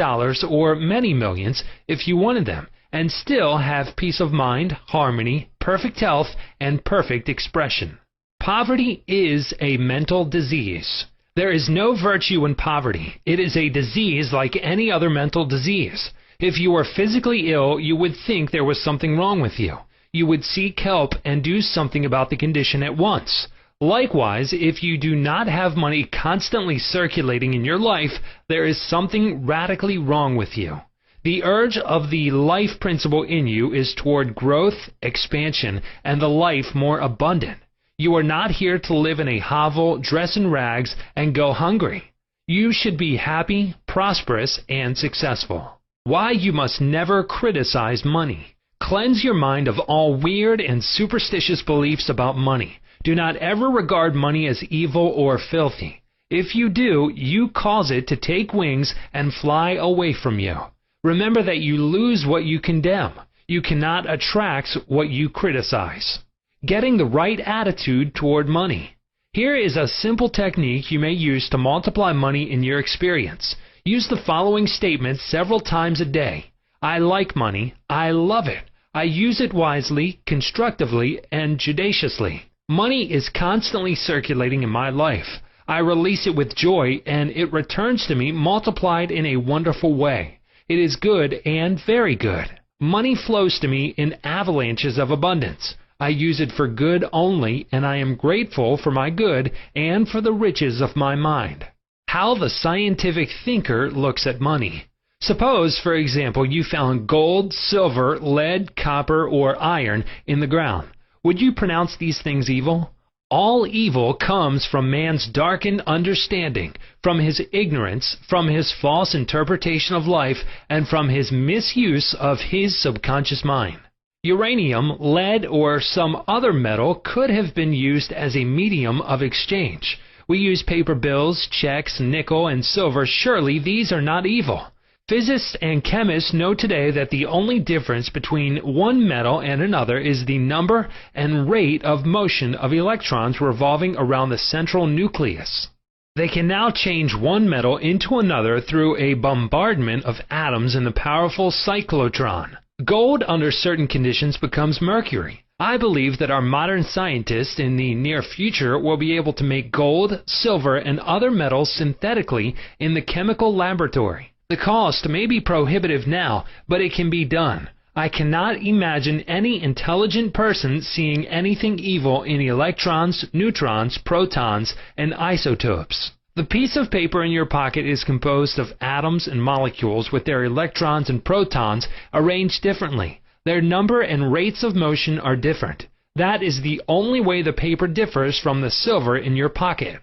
or many millions if you wanted them, and still have peace of mind, harmony, perfect health, and perfect expression. Poverty is a mental disease. There is no virtue in poverty. It is a disease like any other mental disease. If you were physically ill, you would think there was something wrong with you. You would seek help and do something about the condition at once. Likewise, if you do not have money constantly circulating in your life, there is something radically wrong with you. The urge of the life principle in you is toward growth, expansion, and the life more abundant. You are not here to live in a hovel, dress in rags, and go hungry. You should be happy, prosperous, and successful. Why you must never criticize money. Cleanse your mind of all weird and superstitious beliefs about money. Do not ever regard money as evil or filthy. If you do, you cause it to take wings and fly away from you. Remember that you lose what you condemn. You cannot attract what you criticize. Getting the right attitude toward money. Here is a simple technique you may use to multiply money in your experience. Use the following statements several times a day. I like money. I love it. I use it wisely, constructively, and judiciously. Money is constantly circulating in my life. I release it with joy, and it returns to me multiplied in a wonderful way. It is good and very good. Money flows to me in avalanches of abundance. I use it for good only, and I am grateful for my good and for the riches of my mind. How the scientific thinker looks at money. Suppose, for example, you found gold, silver, lead, copper, or iron in the ground. Would you pronounce these things evil? All evil comes from man's darkened understanding, from his ignorance, from his false interpretation of life, and from his misuse of his subconscious mind. Uranium, lead, or some other metal could have been used as a medium of exchange. We use paper bills, checks, nickel, and silver. Surely these are not evil. Physicists and chemists know today that the only difference between one metal and another is the number and rate of motion of electrons revolving around the central nucleus. They can now change one metal into another through a bombardment of atoms in the powerful cyclotron. Gold, under certain conditions, becomes mercury. I believe that our modern scientists in the near future will be able to make gold, silver, and other metals synthetically in the chemical laboratory. The cost may be prohibitive now, but it can be done. I cannot imagine any intelligent person seeing anything evil in electrons, neutrons, protons, and isotopes. The piece of paper in your pocket is composed of atoms and molecules with their electrons and protons arranged differently. Their number and rates of motion are different. That is the only way the paper differs from the silver in your pocket.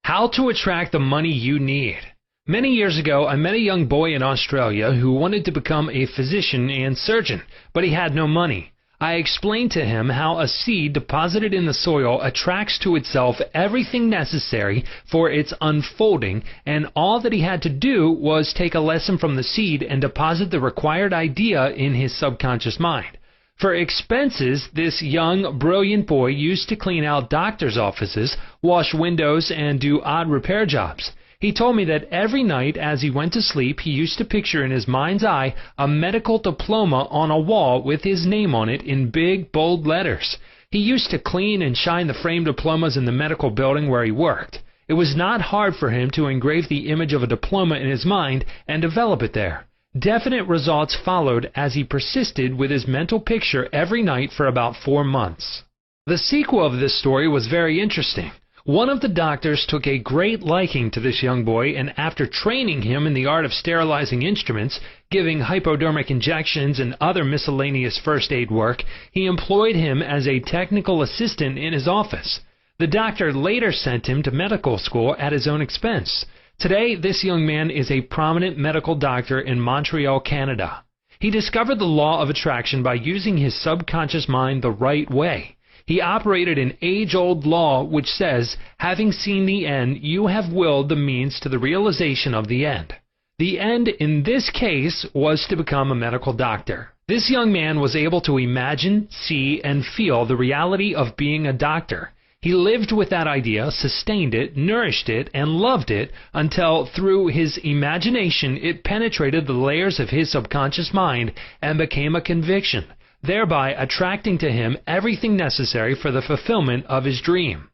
How to attract the money you need. Many years ago, I met a young boy in Australia who wanted to become a physician and surgeon, but he had no money. I explained to him how a seed deposited in the soil attracts to itself everything necessary for its unfolding, and all that he had to do was take a lesson from the seed and deposit the required idea in his subconscious mind. For expenses, this young, brilliant boy used to clean out doctors' offices, wash windows, and do odd repair jobs. He told me that every night as he went to sleep, he used to picture in his mind's eye a medical diploma on a wall with his name on it in big, bold letters. He used to clean and shine the framed diplomas in the medical building where he worked. It was not hard for him to engrave the image of a diploma in his mind and develop it there. Definite results followed as he persisted with his mental picture every night for about 4 months. The sequel of this story was very interesting. One of the doctors took a great liking to this young boy, and after training him in the art of sterilizing instruments, giving hypodermic injections and other miscellaneous first aid work, he employed him as a technical assistant in his office. The doctor later sent him to medical school at his own expense. Today, this young man is a prominent medical doctor in Montreal, Canada. He discovered the law of attraction by using his subconscious mind the right way. He operated an age-old law which says, having seen the end, you have willed the means to the realization of the end. The end in this case was to become a medical doctor. This young man was able to imagine, see, and feel the reality of being a doctor. He lived with that idea, sustained it, nourished it, and loved it until, through his imagination, it penetrated the layers of his subconscious mind and became a conviction, thereby attracting to him everything necessary for the fulfillment of his dream.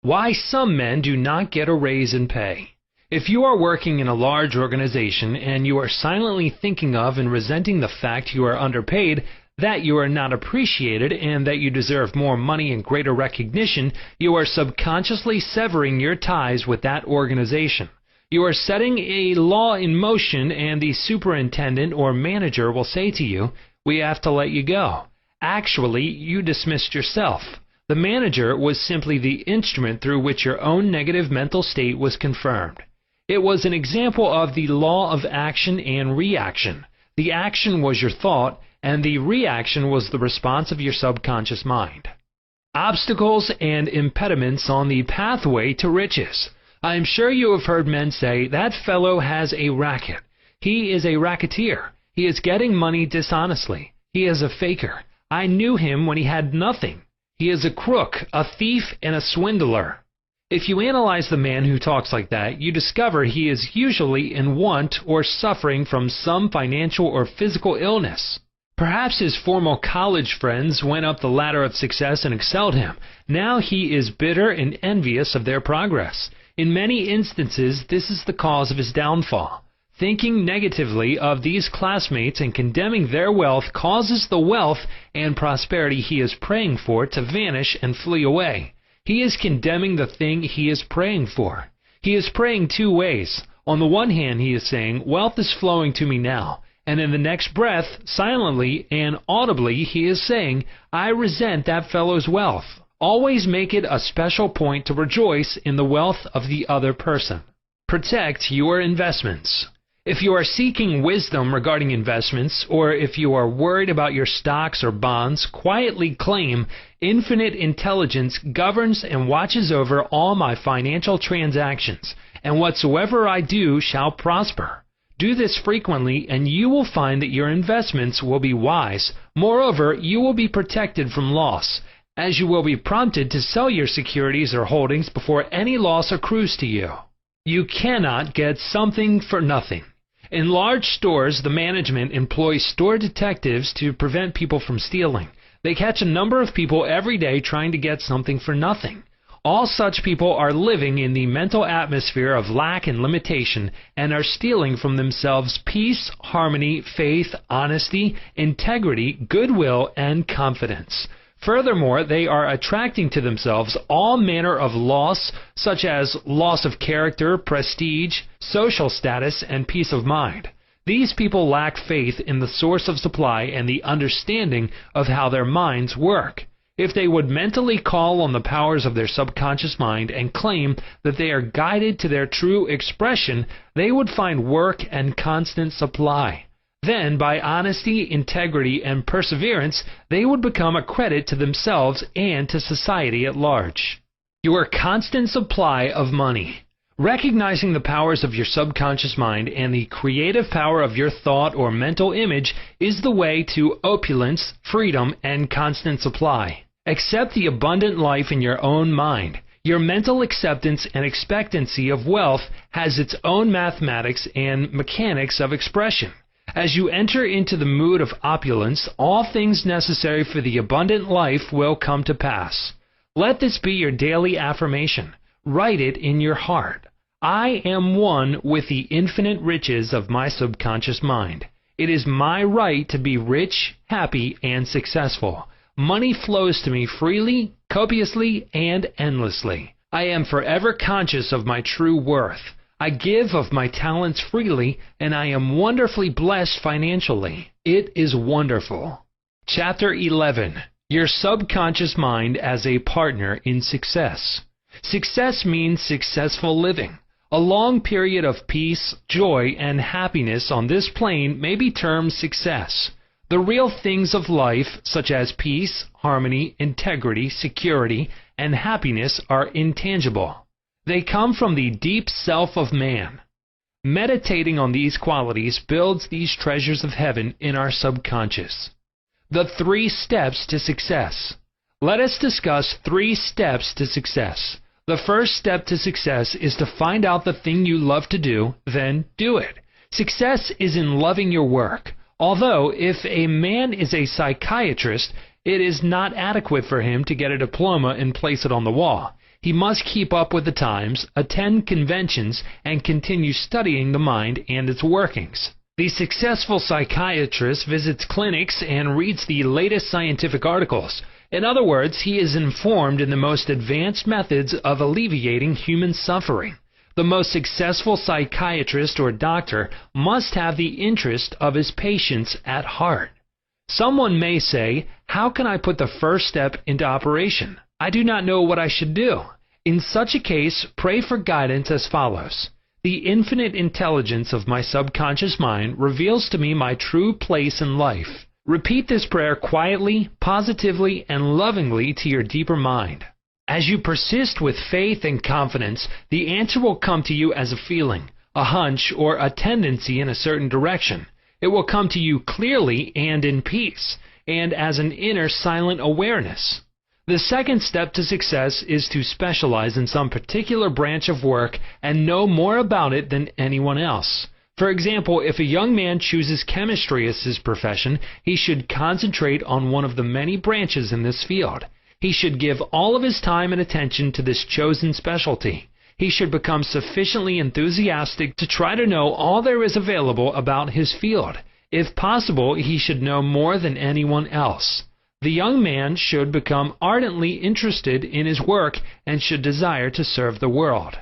Why some men do not get a raise in pay. If you are working in a large organization and you are silently thinking of and resenting the fact you are underpaid, that you are not appreciated, and that you deserve more money and greater recognition, you are subconsciously severing your ties with that organization. You are setting a law in motion, and the superintendent or manager will say to you, "We have to let you go." Actually, you dismissed yourself. The manager was simply the instrument through which your own negative mental state was confirmed. It was an example of the law of action and reaction. The action was your thought, and the reaction was the response of your subconscious mind. Obstacles and impediments on the pathway to riches. I am sure you have heard men say, "That fellow has a racket. He is a racketeer. He is getting money dishonestly. He is a faker. I knew him when he had nothing. He is a crook, a thief, and a swindler." If you analyze the man who talks like that, you discover he is usually in want or suffering from some financial or physical illness. Perhaps his former college friends went up the ladder of success and excelled him. Now he is bitter and envious of their progress. In many instances, this is the cause of his downfall. Thinking negatively of these classmates and condemning their wealth causes the wealth and prosperity he is praying for to vanish and flee away. He is condemning the thing he is praying for. He is praying two ways. On the one hand, he is saying, "Wealth is flowing to me now." And in the next breath, silently and audibly, he is saying, "I resent that fellow's wealth." Always make it a special point to rejoice in the wealth of the other person. Protect your investments. If you are seeking wisdom regarding investments, or if you are worried about your stocks or bonds, quietly claim, "Infinite intelligence governs and watches over all my financial transactions, and whatsoever I do shall prosper." Do this frequently, and you will find that your investments will be wise. Moreover, you will be protected from loss, as you will be prompted to sell your securities or holdings before any loss accrues to you. You cannot get something for nothing. In large stores, the management employs store detectives to prevent people from stealing. They catch a number of people every day trying to get something for nothing. All such people are living in the mental atmosphere of lack and limitation, and are stealing from themselves peace, harmony, faith, honesty, integrity, goodwill, and confidence. Furthermore, they are attracting to themselves all manner of loss, such as loss of character, prestige, social status, and peace of mind. These people lack faith in the source of supply and the understanding of how their minds work. If they would mentally call on the powers of their subconscious mind and claim that they are guided to their true expression, they would find work and constant supply. Then, by honesty, integrity, and perseverance, they would become a credit to themselves and to society at large. Your constant supply of money. Recognizing the powers of your subconscious mind and the creative power of your thought or mental image is the way to opulence, freedom, and constant supply. Accept the abundant life in your own mind. Your mental acceptance and expectancy of wealth has its own mathematics and mechanics of expression. As you enter into the mood of opulence, all things necessary for the abundant life will come to pass. Let this be your daily affirmation. Write it in your heart. I am one with the infinite riches of my subconscious mind. It is my right to be rich, happy, and successful. Money flows to me freely, copiously, and endlessly. I am forever conscious of my true worth. I give of my talents freely, and I am wonderfully blessed financially. It is wonderful. Chapter 11. Your subconscious mind as a partner in success. Success means successful living. A long period of peace, joy, and happiness on this plane may be termed success. The real things of life, such as peace, harmony, integrity, security, and happiness, are intangible. They come from the deep self of man. Meditating on these qualities builds these treasures of heaven in our subconscious. The 3 steps to success. Let us discuss 3 steps to success. The first step to success is to find out the thing you love to do, then do it. Success is in loving your work. Although, if a man is a psychiatrist, it is not adequate for him to get a diploma and place it on the wall. He must keep up with the times, attend conventions, and continue studying the mind and its workings. The successful psychiatrist visits clinics and reads the latest scientific articles. In other words, he is informed in the most advanced methods of alleviating human suffering. The most successful psychiatrist or doctor must have the interest of his patients at heart. Someone may say, "How can I put the first step into operation? I do not know what I should do." In such a case, pray for guidance as follows. The infinite intelligence of my subconscious mind reveals to me my true place in life. Repeat this prayer quietly, positively, and lovingly to your deeper mind. As you persist with faith and confidence, the answer will come to you as a feeling, a hunch, or a tendency in a certain direction. It will come to you clearly and in peace, and as an inner silent awareness. The second step to success is to specialize in some particular branch of work and know more about it than anyone else. For example, if a young man chooses chemistry as his profession, he should concentrate on one of the many branches in this field. He should give all of his time and attention to this chosen specialty. He should become sufficiently enthusiastic to try to know all there is available about his field. If possible, he should know more than anyone else. The young man should become ardently interested in his work and should desire to serve the world.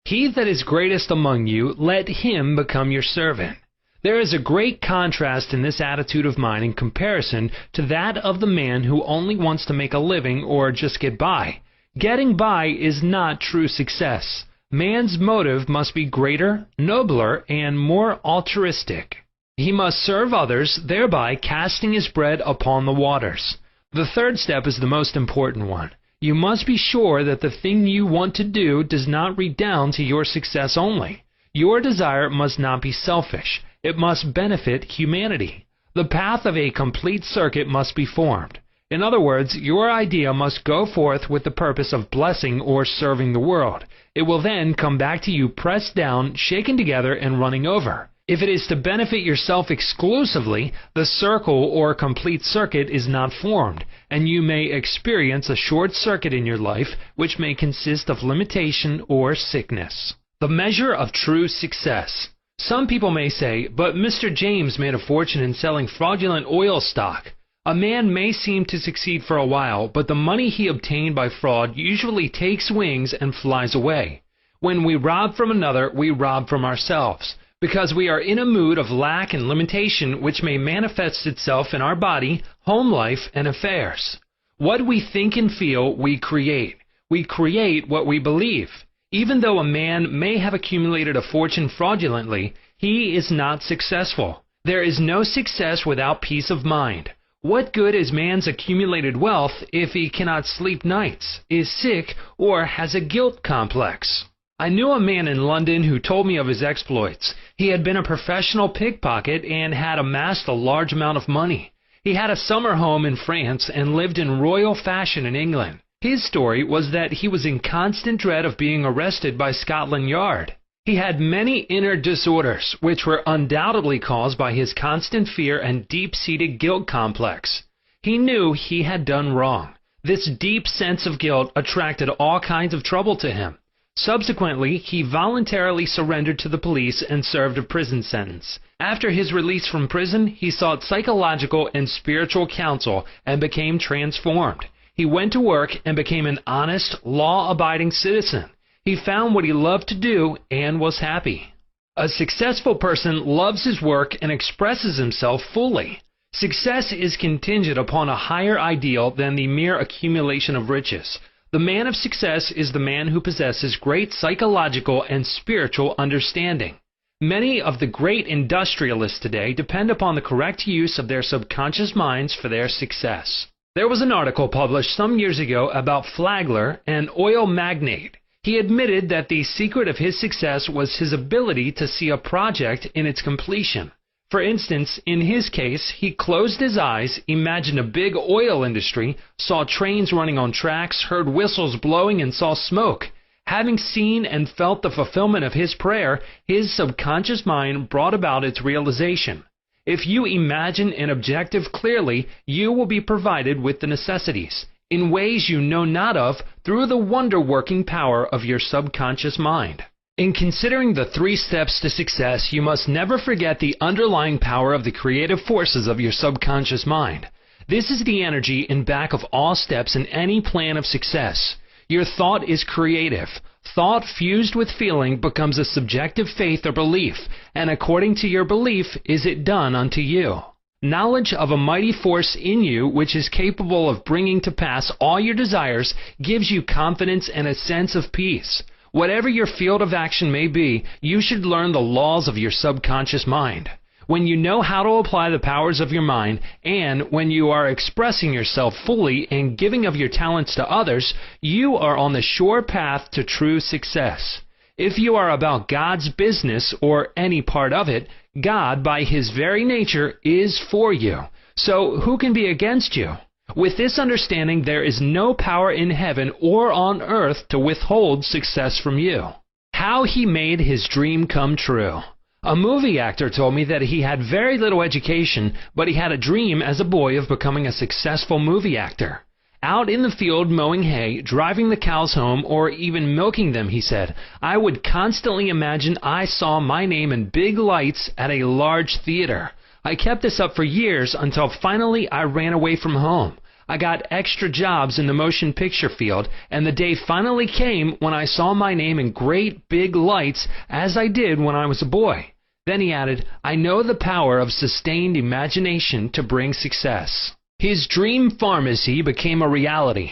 He that is greatest among you, let him become your servant. There is a great contrast in this attitude of mind in comparison to that of the man who only wants to make a living or just get by. Getting by is not true success. Man's motive must be greater, nobler, and more altruistic. He must serve others, thereby casting his bread upon the waters. The third step is the most important one. You must be sure that the thing you want to do does not redound to your success only. Your desire must not be selfish. It must benefit humanity. The path of a complete circuit must be formed. In other words, your idea must go forth with the purpose of blessing or serving the world. It will then come back to you pressed down, shaken together, and running over. If it is to benefit yourself exclusively, the circle or complete circuit is not formed, and you may experience a short circuit in your life, which may consist of limitation or sickness. The measure of true success. Some people may say, "But Mr. James made a fortune in selling fraudulent oil stock." A man may seem to succeed for a while, but the money he obtained by fraud usually takes wings and flies away. When we rob from another, we rob from ourselves, because we are in a mood of lack and limitation which may manifest itself in our body, home life, and affairs. What we think and feel, we create. We create what we believe. Even though a man may have accumulated a fortune fraudulently, he is not successful. There is no success without peace of mind. What good is man's accumulated wealth if he cannot sleep nights, is sick, or has a guilt complex? I knew a man in London who told me of his exploits. He had been a professional pickpocket and had amassed a large amount of money. He had a summer home in France and lived in royal fashion in England. His story was that he was in constant dread of being arrested by Scotland Yard. He had many inner disorders, which were undoubtedly caused by his constant fear and deep-seated guilt complex. He knew he had done wrong. This deep sense of guilt attracted all kinds of trouble to him. Subsequently, he voluntarily surrendered to the police and served a prison sentence. After his release from prison, he sought psychological and spiritual counsel and became transformed. He went to work and became an honest, law-abiding citizen. He found what he loved to do and was happy. A successful person loves his work and expresses himself fully. Success is contingent upon a higher ideal than the mere accumulation of riches. The man of success is the man who possesses great psychological and spiritual understanding. Many of the great industrialists today depend upon the correct use of their subconscious minds for their success. There was an article published some years ago about Flagler, an oil magnate. He admitted that the secret of his success was his ability to see a project in its completion. For instance, in his case, he closed his eyes, imagined a big oil industry, saw trains running on tracks, heard whistles blowing, and saw smoke. Having seen and felt the fulfillment of his prayer, his subconscious mind brought about its realization. If you imagine an objective clearly, you will be provided with the necessities. in ways you know not of through the wonder-working power of your subconscious mind. In considering the 3 steps to success, you must never forget the underlying power of the creative forces of your subconscious mind. This is the energy in back of all steps in any plan of success. Your thought is creative. Thought fused with feeling becomes a subjective faith or belief, and according to your belief is it done unto you. Knowledge of a mighty force in you which is capable of bringing to pass all your desires gives you confidence and a sense of peace. Whatever your field of action may be, you should learn the laws of your subconscious mind. When you know how to apply the powers of your mind, and when you are expressing yourself fully and giving of your talents to others, you are on the sure path to true success. If you are about God's business or any part of it, God, by His very nature, is for you. So who can be against you? With this understanding, there is no power in heaven or on earth to withhold success from you. How he made his dream come true. A movie actor told me that he had very little education, but he had a dream as a boy of becoming a successful movie actor. Out in the field mowing hay, driving the cows home, or even milking them, he said, I would constantly imagine I saw my name in big lights at a large theater. I kept this up for years until finally I ran away from home. I got extra jobs in the motion picture field, and the day finally came when I saw my name in great big lights as I did when I was a boy. Then he added, I know the power of sustained imagination to bring success. His dream pharmacy became a reality.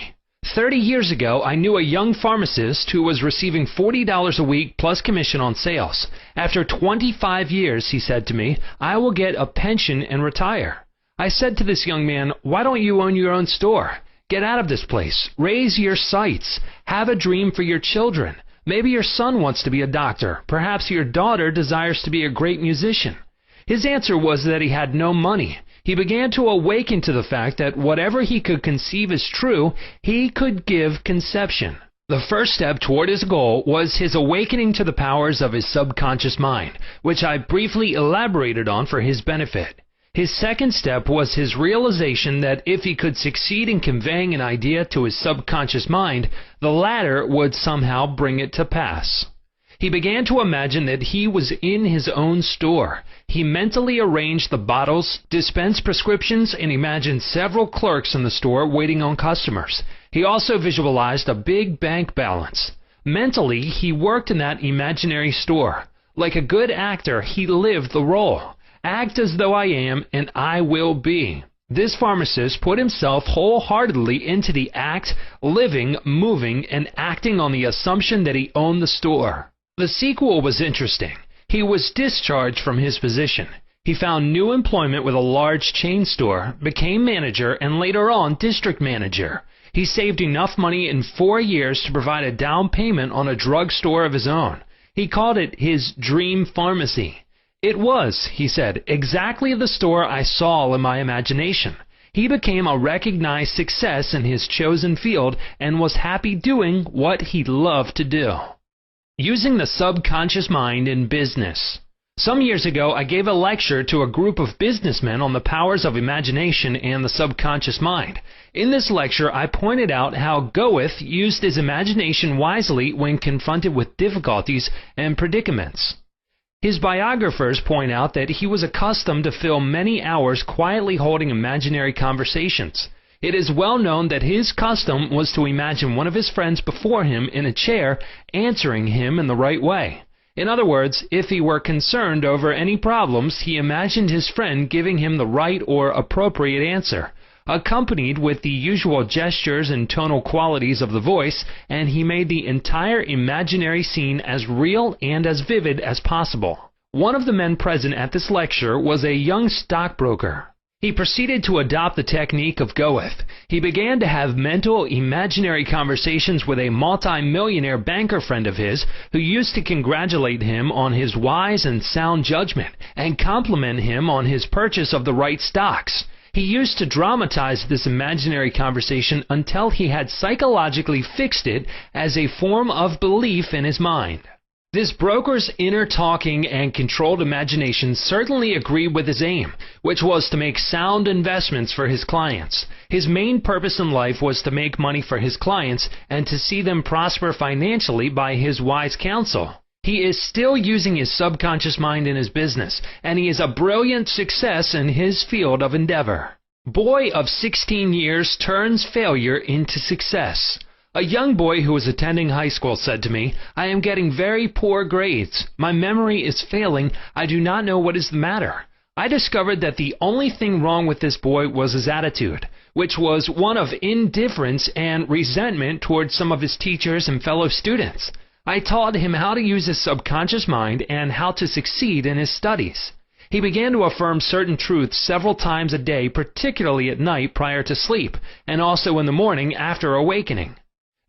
30 years ago, I knew a young pharmacist who was receiving $40 a week plus commission on sales. After 25 years, he said to me, I will get a pension and retire. I said to this young man, why don't you own your own store? Get out of this place. Raise your sights. Have a dream for your children. Maybe your son wants to be a doctor. Perhaps your daughter desires to be a great musician. His answer was that he had no money. He began to awaken to the fact that whatever he could conceive as true, he could give conception. The first step toward his goal was his awakening to the powers of his subconscious mind, which I briefly elaborated on for his benefit. His second step was his realization that if he could succeed in conveying an idea to his subconscious mind, the latter would somehow bring it to pass. He began to imagine that he was in his own store. He mentally arranged the bottles, dispensed prescriptions, and imagined several clerks in the store waiting on customers. He also visualized a big bank balance. Mentally, he worked in that imaginary store. Like a good actor, he lived the role. Act as though I am, and I will be. This pharmacist put himself wholeheartedly into the act, living, moving, and acting on the assumption that he owned the store. The sequel was interesting. He was discharged from his position. He found new employment with a large chain store, became manager, and later on district manager. He saved enough money in 4 years to provide a down payment on a drug store of his own. He called it his dream pharmacy. It was, he said, exactly the store I saw in my imagination. He became a recognized success in his chosen field and was happy doing what he loved to do. Using the subconscious mind in business. Some years ago, I gave a lecture to a group of businessmen on the powers of imagination and the subconscious mind. In this lecture, I pointed out how Goethe used his imagination wisely when confronted with difficulties and predicaments. His biographers point out that he was accustomed to fill many hours quietly holding imaginary conversations. It is well known that his custom was to imagine one of his friends before him in a chair answering him in the right way. In other words, if he were concerned over any problems, he imagined his friend giving him the right or appropriate answer, accompanied with the usual gestures and tonal qualities of the voice, and he made the entire imaginary scene as real and as vivid as possible. One of the men present at this lecture was a young stockbroker. He proceeded to adopt the technique of Goethe. He began to have mental, imaginary conversations with a multi-millionaire banker friend of his who used to congratulate him on his wise and sound judgment and compliment him on his purchase of the right stocks. He used to dramatize this imaginary conversation until he had psychologically fixed it as a form of belief in his mind. This broker's inner talking and controlled imagination certainly agreed with his aim, which was to make sound investments for his clients. His main purpose in life was to make money for his clients and to see them prosper financially by his wise counsel. He is still using his subconscious mind in his business, and he is a brilliant success in his field of endeavor. Boy of 16 years turns failure into success. A young boy who was attending high school said to me, "I am getting very poor grades. My memory is failing. I do not know what is the matter." I discovered that the only thing wrong with this boy was his attitude, which was one of indifference and resentment towards some of his teachers and fellow students. I taught him how to use his subconscious mind and how to succeed in his studies. He began to affirm certain truths several times a day, particularly at night prior to sleep, and also in the morning after awakening.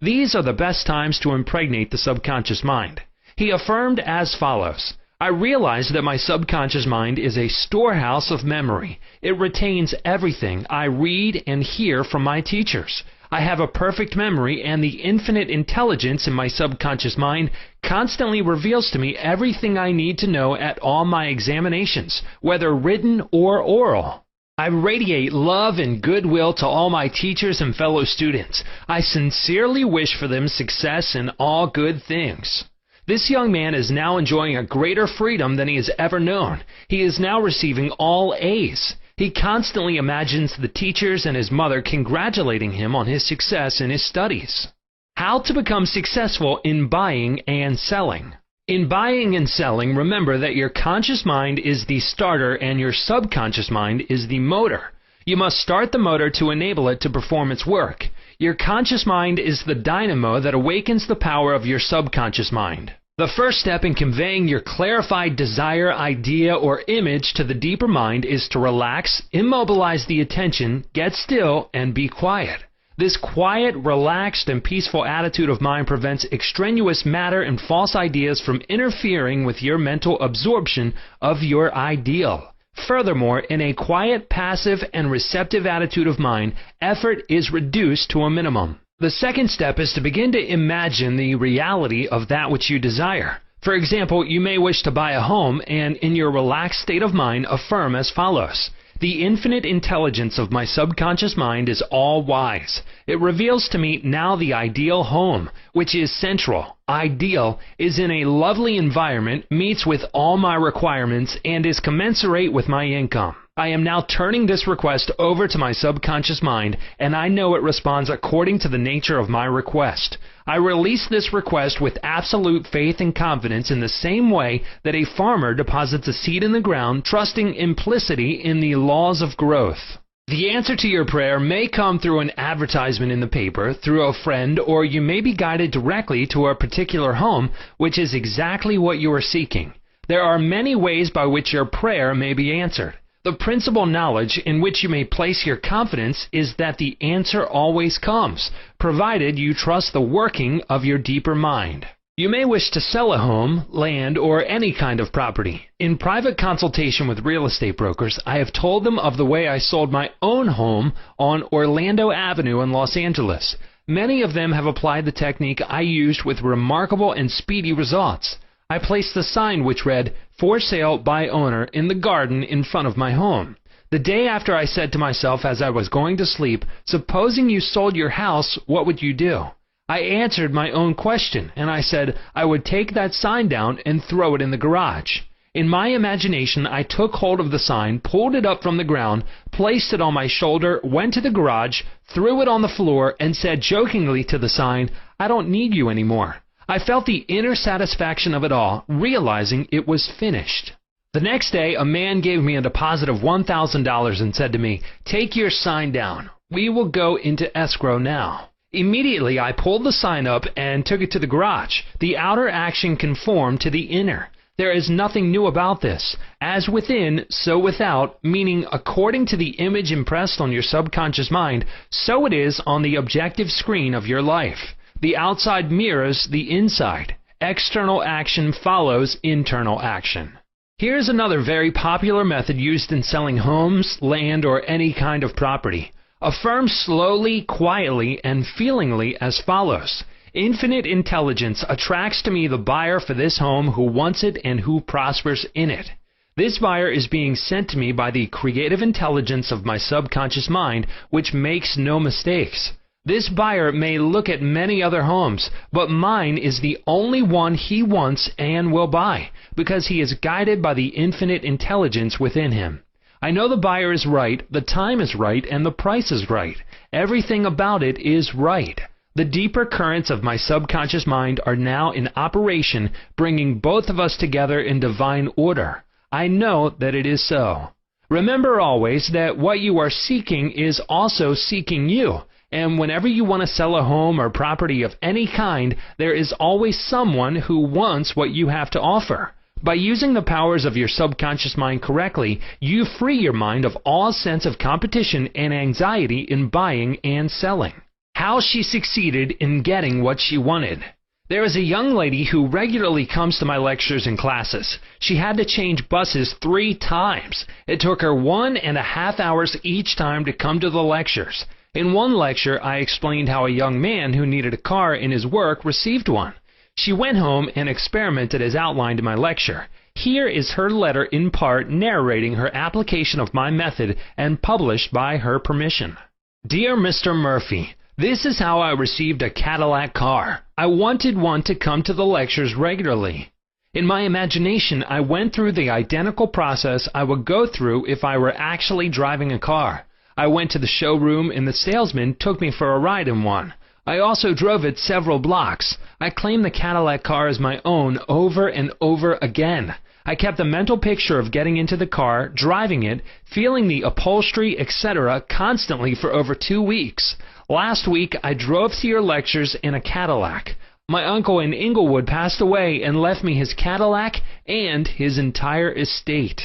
These are the best times to impregnate the subconscious mind. He affirmed as follows: "I realize that my subconscious mind is a storehouse of memory. It retains everything I read and hear from my teachers. I have a perfect memory, and the infinite intelligence in my subconscious mind constantly reveals to me everything I need to know at all my examinations, whether written or oral. I radiate love and goodwill to all my teachers and fellow students. I sincerely wish for them success in all good things." This young man is now enjoying a greater freedom than he has ever known. He is now receiving all A's. He constantly imagines the teachers and his mother congratulating him on his success in his studies. How to become successful in buying and selling. In buying and selling, remember that your conscious mind is the starter and your subconscious mind is the motor. You must start the motor to enable it to perform its work. Your conscious mind is the dynamo that awakens the power of your subconscious mind. The first step in conveying your clarified desire, idea, or image to the deeper mind is to relax, immobilize the attention, get still, and be quiet. This quiet, relaxed, and peaceful attitude of mind prevents extraneous matter and false ideas from interfering with your mental absorption of your ideal. Furthermore, in a quiet, passive, and receptive attitude of mind, effort is reduced to a minimum. The second step is to begin to imagine the reality of that which you desire. For example, you may wish to buy a home, and in your relaxed state of mind, affirm as follows: "The infinite intelligence of my subconscious mind is all-wise. It reveals to me now the ideal home, which is central, ideal, is in a lovely environment, meets with all my requirements, and is commensurate with my income. I am now turning this request over to my subconscious mind, and I know it responds according to the nature of my request. I release this request with absolute faith and confidence in the same way that a farmer deposits a seed in the ground, trusting implicitly in the laws of growth." The answer to your prayer may come through an advertisement in the paper, through a friend, or you may be guided directly to a particular home, which is exactly what you are seeking. There are many ways by which your prayer may be answered. The principal knowledge in which you may place your confidence is that the answer always comes, provided you trust the working of your deeper mind. You may wish to sell a home, land, or any kind of property. In private consultation with real estate brokers, I have told them of the way I sold my own home on Orlando Avenue in Los Angeles. Many of them have applied the technique I used with remarkable and speedy results. I placed a sign which read, "For sale by owner," in the garden in front of my home. The day after, I said to myself as I was going to sleep, "Supposing you sold your house, what would you do?" I answered my own question, and I said I would take that sign down and throw it in the garage. In my imagination, I took hold of the sign, pulled it up from the ground, placed it on my shoulder, went to the garage, threw it on the floor, and said jokingly to the sign, "I don't need you anymore." I felt the inner satisfaction of it all, realizing it was finished. The next day, a man gave me a deposit of $1,000 and said to me, "Take your sign down. We will go into escrow now." Immediately, I pulled the sign up and took it to the garage. The outer action conformed to the inner. There is nothing new about this. As within, so without, meaning according to the image impressed on your subconscious mind, so it is on the objective screen of your life. The outside mirrors the inside. External action follows internal action. Here's another very popular method used in selling homes, land, or any kind of property. Affirm slowly, quietly, and feelingly as follows: Infinite intelligence attracts to me the buyer for this home who wants it and who prospers in it. This buyer is being sent to me by the creative intelligence of my subconscious mind, which makes no mistakes. This buyer may look at many other homes, but mine is the only one he wants and will buy, because he is guided by the infinite intelligence within him. I know the buyer is right, the time is right, and the price is right. Everything about it is right. The deeper currents of my subconscious mind are now in operation, bringing both of us together in divine order. I know that it is so. Remember always that what you are seeking is also seeking you. And whenever you want to sell a home or property of any kind, there is always someone who wants what you have to offer. By using the powers of your subconscious mind correctly, you free your mind of all sense of competition and anxiety in buying and selling. How she succeeded in getting what she wanted. There is a young lady who regularly comes to my lectures and classes. She had to change buses 3 times. It took her 1.5 hours each time to come to the lectures. In one lecture, I explained how a young man who needed a car in his work received one. She went home and experimented as outlined in my lecture. Here is her letter in part narrating her application of my method and published by her permission. Dear Mr. Murphy, this is how I received a Cadillac car. I wanted one to come to the lectures regularly. In my imagination, I went through the identical process I would go through if I were actually driving a car. I went to the showroom and the salesman took me for a ride in one. I also drove it several blocks. I claimed the Cadillac car as my own over and over again. I kept a mental picture of getting into the car, driving it, feeling the upholstery, etc. constantly for over 2 weeks. Last week, I drove to your lectures in a Cadillac. My uncle in Inglewood passed away and left me his Cadillac and his entire estate.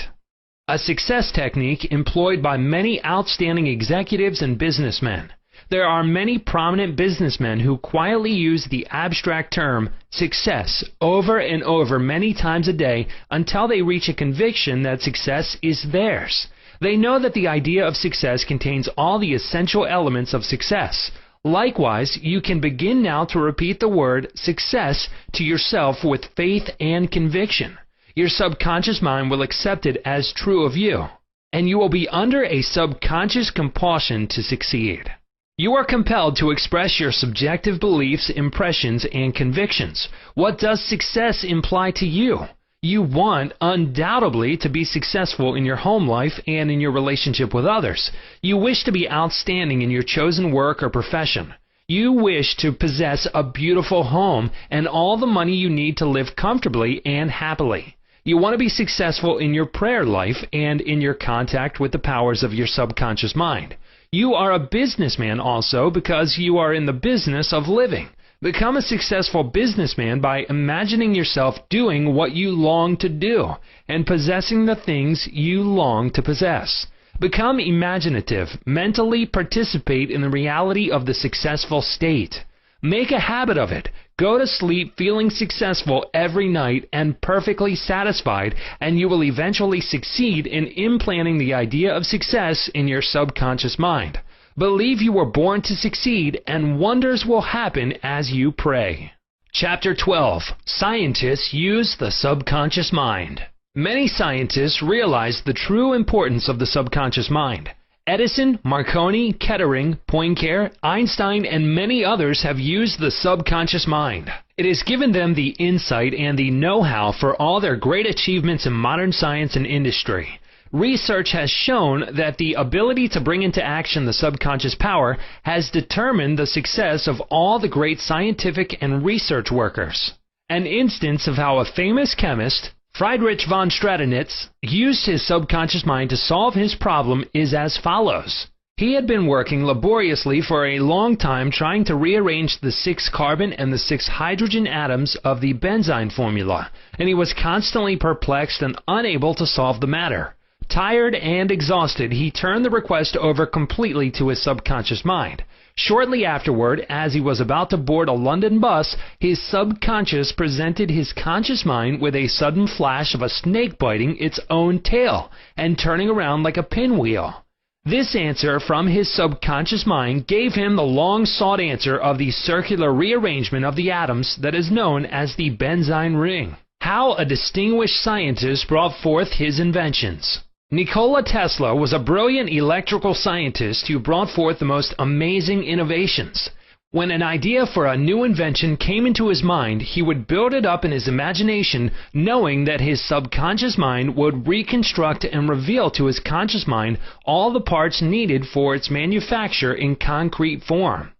A success technique employed by many outstanding executives and businessmen. There are many prominent businessmen who quietly use the abstract term success over and over many times a day until they reach a conviction that success is theirs. They know that the idea of success contains all the essential elements of success. Likewise, you can begin now to repeat the word success to yourself with faith and conviction. Your subconscious mind will accept it as true of you, and you will be under a subconscious compulsion to succeed. You are compelled to express your subjective beliefs, impressions, and convictions. What does success imply to you? You want, undoubtedly, to be successful in your home life and in your relationship with others. You wish to be outstanding in your chosen work or profession. You wish to possess a beautiful home and all the money you need to live comfortably and happily. You want to be successful in your prayer life and in your contact with the powers of your subconscious mind. You are a businessman also because you are in the business of living. Become a successful businessman by imagining yourself doing what you long to do and possessing the things you long to possess. Become imaginative. Mentally participate in the reality of the successful state. Make a habit of it. Go to sleep feeling successful every night and perfectly satisfied, and you will eventually succeed in implanting the idea of success in your subconscious mind. Believe you were born to succeed, and wonders will happen as you pray. Chapter 12. Scientists use the subconscious mind. Many scientists realize the true importance of the subconscious mind. Edison, Marconi, Kettering, Poincare, Einstein, and many others have used the subconscious mind. It has given them the insight and the know-how for all their great achievements in modern science and industry. Research has shown that the ability to bring into action the subconscious power has determined the success of all the great scientific and research workers. An instance of how a famous chemist, Friedrich von Stradonitz, used his subconscious mind to solve his problem is as follows. He had been working laboriously for a long time trying to rearrange the 6 carbon and the 6 hydrogen atoms of the benzene formula, and he was constantly perplexed and unable to solve the matter. Tired and exhausted, he turned the request over completely to his subconscious mind. Shortly afterward, as he was about to board a London bus, his subconscious presented his conscious mind with a sudden flash of a snake biting its own tail and turning around like a pinwheel. This answer from his subconscious mind gave him the long-sought answer of the circular rearrangement of the atoms that is known as the benzene ring. How a distinguished scientist brought forth his inventions. Nikola Tesla was a brilliant electrical scientist who brought forth the most amazing innovations. When an idea for a new invention came into his mind, he would build it up in his imagination, knowing that his subconscious mind would reconstruct and reveal to his conscious mind all the parts needed for its manufacture in concrete form.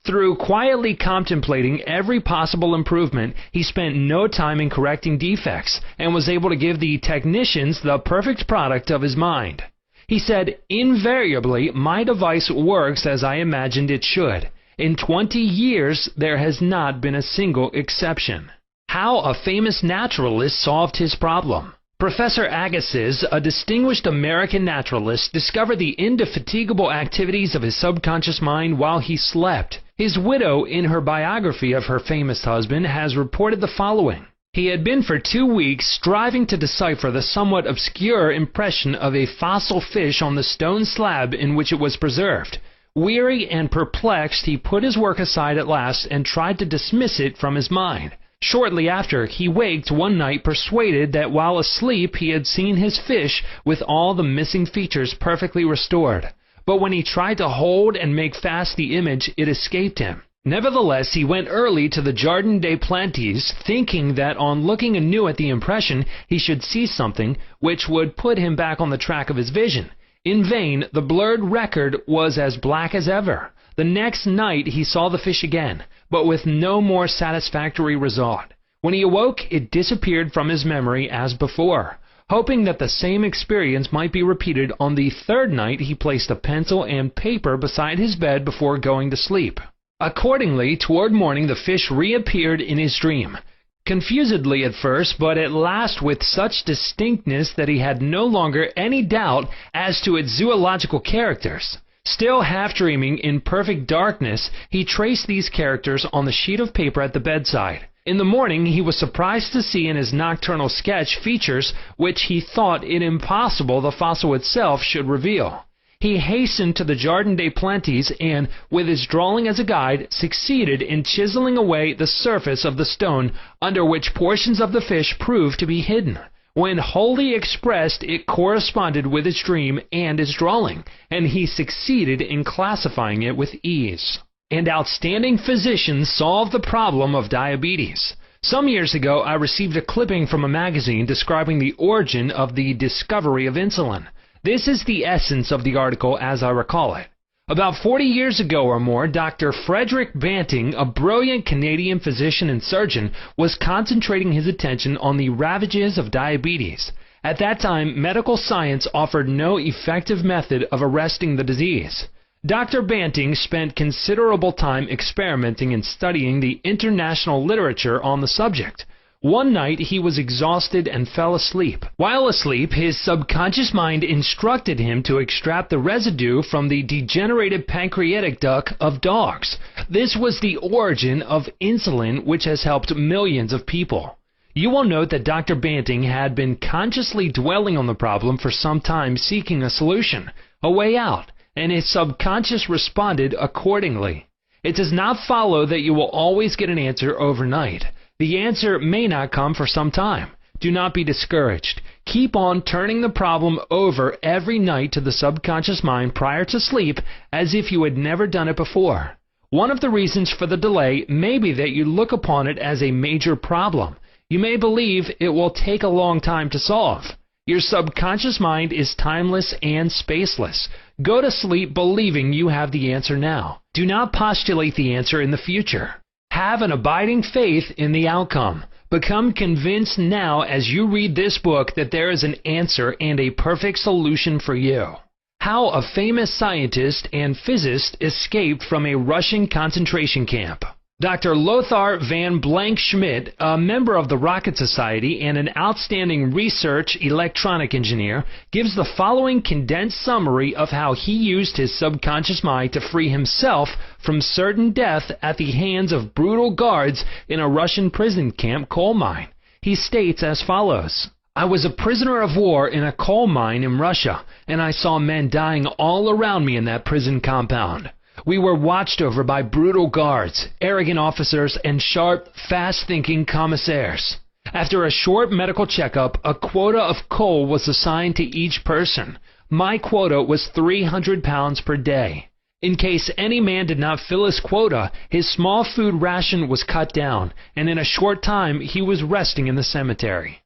Through quietly contemplating every possible improvement, he spent no time in correcting defects, and was able to give the technicians the perfect product of his mind. He said, "Invariably, my device works as I imagined it should. In 20 years, there has not been a single exception." How a famous naturalist solved his problem. Professor Agassiz, a distinguished American naturalist, discovered the indefatigable activities of his subconscious mind while he slept. His widow, in her biography of her famous husband, has reported the following. He had been for 2 weeks striving to decipher the somewhat obscure impression of a fossil fish on the stone slab in which it was preserved. Weary and perplexed, he put his work aside at last and tried to dismiss it from his mind. Shortly after, he waked one night persuaded that while asleep he had seen his fish with all the missing features perfectly restored. But when he tried to hold and make fast the image, it escaped him. Nevertheless, he went early to the Jardin des Plantes, thinking that on looking anew at the impression, he should see something which would put him back on the track of his vision. In vain, the blurred record was as black as ever. The next night he saw the fish again, but with no more satisfactory result. When he awoke, it disappeared from his memory as before. Hoping that the same experience might be repeated on the third night, he placed a pencil and paper beside his bed before going to sleep. Accordingly, toward morning the fish reappeared in his dream. Confusedly at first, but at last with such distinctness that he had no longer any doubt as to its zoological characters. Still half dreaming in perfect darkness, he traced these characters on the sheet of paper at the bedside. In the morning he was surprised to see in his nocturnal sketch features which he thought it impossible the fossil itself should reveal. He hastened to the Jardin des Plantes and, with his drawing as a guide, succeeded in chiseling away the surface of the stone under which portions of the fish proved to be hidden. When wholly expressed, it corresponded with his dream and his drawing, and he succeeded in classifying it with ease. An outstanding physician solved the problem of diabetes. Some years ago, I received a clipping from a magazine describing the origin of the discovery of insulin. This is the essence of the article as I recall it. About 40 years ago or more, Dr. Frederick Banting, a brilliant Canadian physician and surgeon, was concentrating his attention on the ravages of diabetes. At that time, medical science offered no effective method of arresting the disease. Dr. Banting spent considerable time experimenting and studying the international literature on the subject. One night he was exhausted and fell asleep. While asleep, his subconscious mind instructed him to extract the residue from the degenerated pancreatic duct of dogs. This was the origin of insulin, which has helped millions of people. You will note that Dr. Banting had been consciously dwelling on the problem for some time, seeking a solution, a way out, and his subconscious responded accordingly. It does not follow that you will always get an answer overnight. The answer may not come for some time. Do not be discouraged. Keep on turning the problem over every night to the subconscious mind prior to sleep as if you had never done it before. One of the reasons for the delay may be that you look upon it as a major problem. You may believe it will take a long time to solve. Your subconscious mind is timeless and spaceless. Go to sleep believing you have the answer now. Do not postulate the answer in the future. Have an abiding faith in the outcome. Become convinced now as you read this book that there is an answer and a perfect solution for you. How a famous scientist and physicist escaped from a Russian concentration camp. Dr. Lothar van Blank-Schmidt, a member of the Rocket Society and an outstanding research electronic engineer, gives the following condensed summary of how he used his subconscious mind to free himself from certain death at the hands of brutal guards in a Russian prison camp coal mine. He states as follows. I was a prisoner of war in a coal mine in Russia, and I saw men dying all around me in that prison compound. We were watched over by brutal guards, arrogant officers, and sharp, fast-thinking commissaires. After a short medical checkup, a quota of coal was assigned to each person. My quota was 300 pounds per day. In case any man did not fill his quota, his small food ration was cut down, and in a short time he was resting in the cemetery.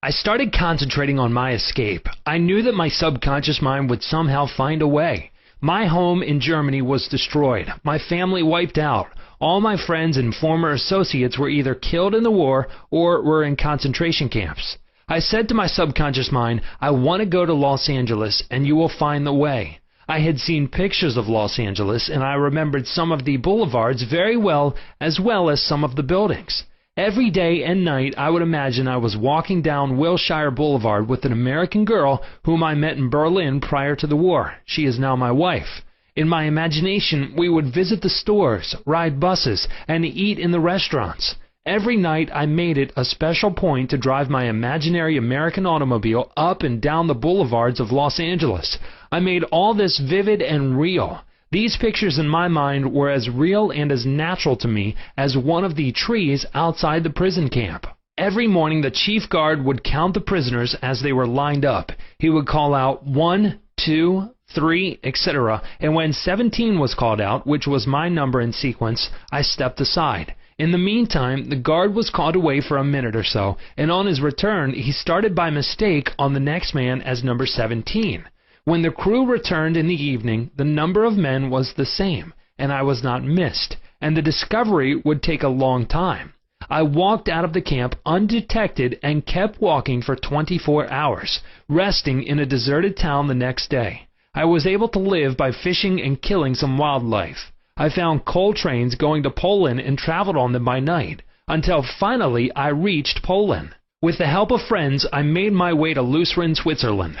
I started concentrating on my escape. I knew that my subconscious mind would somehow find a way. My home in Germany was destroyed, my family wiped out. All my friends and former associates were either killed in the war or were in concentration camps. I said to my subconscious mind, I want to go to Los Angeles and you will find the way. I had seen pictures of Los Angeles and I remembered some of the boulevards very well as some of the buildings. Every day and night I would imagine I was walking down Wilshire Boulevard with an American girl whom I met in Berlin prior to the war. She is now my wife. In my imagination, we would visit the stores, ride buses, and eat in the restaurants. Every night I made it a special point to drive my imaginary American automobile up and down the boulevards of Los Angeles. I made all this vivid and real. These pictures in my mind were as real and as natural to me as one of the trees outside the prison camp. Every morning the chief guard would count the prisoners as they were lined up. He would call out 1, 2, 3, etc. And when 17 was called out, which was my number in sequence, I stepped aside. In the meantime, the guard was called away for a minute or so, and on his return, he started by mistake on the next man as number 17. When the crew returned in the evening, the number of men was the same, and I was not missed, and the discovery would take a long time. I walked out of the camp undetected and kept walking for 24 hours, resting in a deserted town the next day. I was able to live by fishing and killing some wildlife. I found coal trains going to Poland and traveled on them by night, until finally I reached Poland. With the help of friends, I made my way to Lucerne, Switzerland.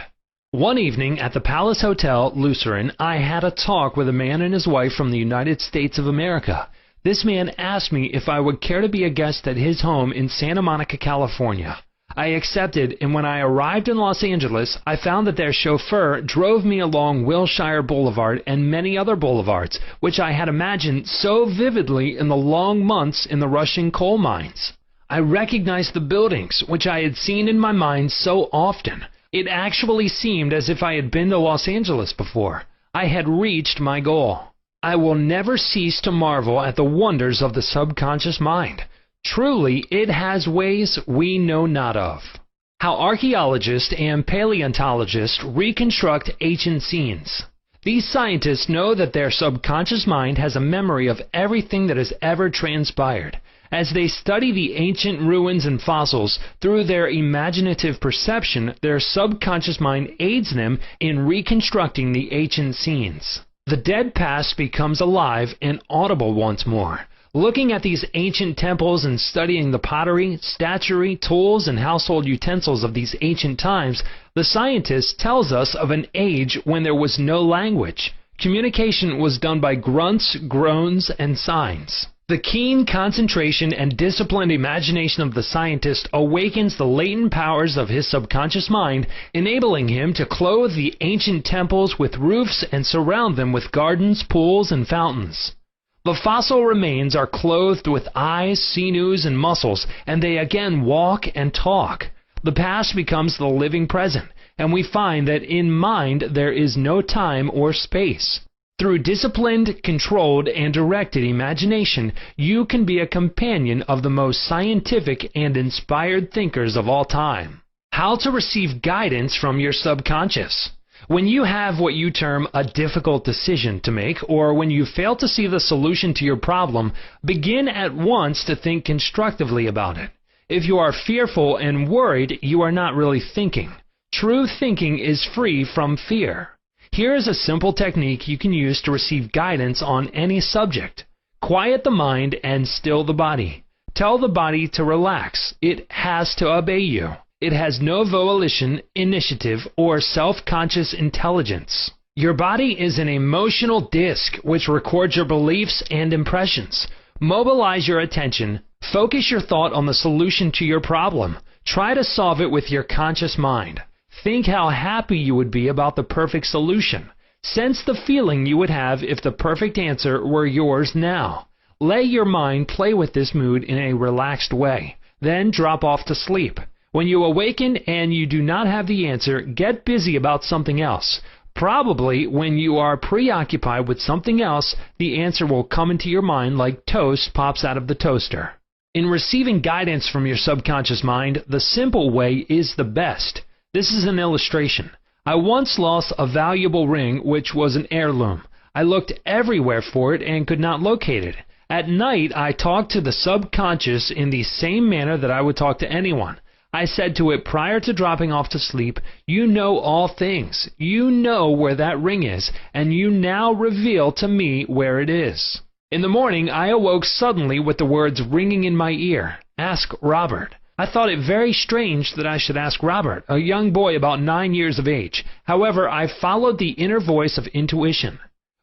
One evening at the Palace Hotel, Lucerne, I had a talk with a man and his wife from the United States of America. This man asked me if I would care to be a guest at his home in Santa Monica, California. I accepted, and when I arrived in Los Angeles, I found that their chauffeur drove me along Wilshire Boulevard and many other boulevards, which I had imagined so vividly in the long months in the Russian coal mines. I recognized the buildings, which I had seen in my mind so often. It actually seemed as if I had been to Los Angeles before. I had reached my goal. I will never cease to marvel at the wonders of the subconscious mind. Truly, it has ways we know not of. How archaeologists and paleontologists reconstruct ancient scenes. These scientists know that their subconscious mind has a memory of everything that has ever transpired. As they study the ancient ruins and fossils, through their imaginative perception, their subconscious mind aids them in reconstructing the ancient scenes. The dead past becomes alive and audible once more. Looking at these ancient temples and studying the pottery, statuary, tools, and household utensils of these ancient times, the scientist tells us of an age when there was no language. Communication was done by grunts, groans, and signs. The keen concentration and disciplined imagination of the scientist awakens the latent powers of his subconscious mind, enabling him to clothe the ancient temples with roofs and surround them with gardens, pools, and fountains. The fossil remains are clothed with eyes, sinews, and muscles, and they again walk and talk. The past becomes the living present, and we find that in mind there is no time or space. Through disciplined, controlled, and directed imagination, you can be a companion of the most scientific and inspired thinkers of all time. How to receive guidance from your subconscious. When you have what you term a difficult decision to make, or when you fail to see the solution to your problem, begin at once to think constructively about it. If you are fearful and worried, you are not really thinking. True thinking is free from fear. Here is a simple technique you can use to receive guidance on any subject. Quiet the mind and still the body. Tell the body to relax. It has to obey you. It has no volition, initiative, or self-conscious intelligence. Your body is an emotional disk which records your beliefs and impressions. Mobilize your attention, Focus your thought on the solution to your problem. Try to solve it with your conscious mind. Think how happy you would be about the perfect solution. Sense the feeling you would have if the perfect answer were yours now. Let your mind play with this mood in a relaxed way. Then drop off to sleep. When you awaken and you do not have the answer, get busy about something else. Probably when you are preoccupied with something else, the answer will come into your mind like toast pops out of the toaster. In receiving guidance from your subconscious mind, the simple way is the best. This is an illustration. I once lost a valuable ring which was an heirloom. I looked everywhere for it and could not locate it. At night, I talked to the subconscious in the same manner that I would talk to anyone. I said to it prior to dropping off to sleep, "You know all things. You know where that ring is, and you now reveal to me where it is." In the morning, I awoke suddenly with the words ringing in my ear, "Ask Robert." I thought it very strange that I should ask Robert, a young boy about 9 years of age. However, I followed the inner voice of intuition.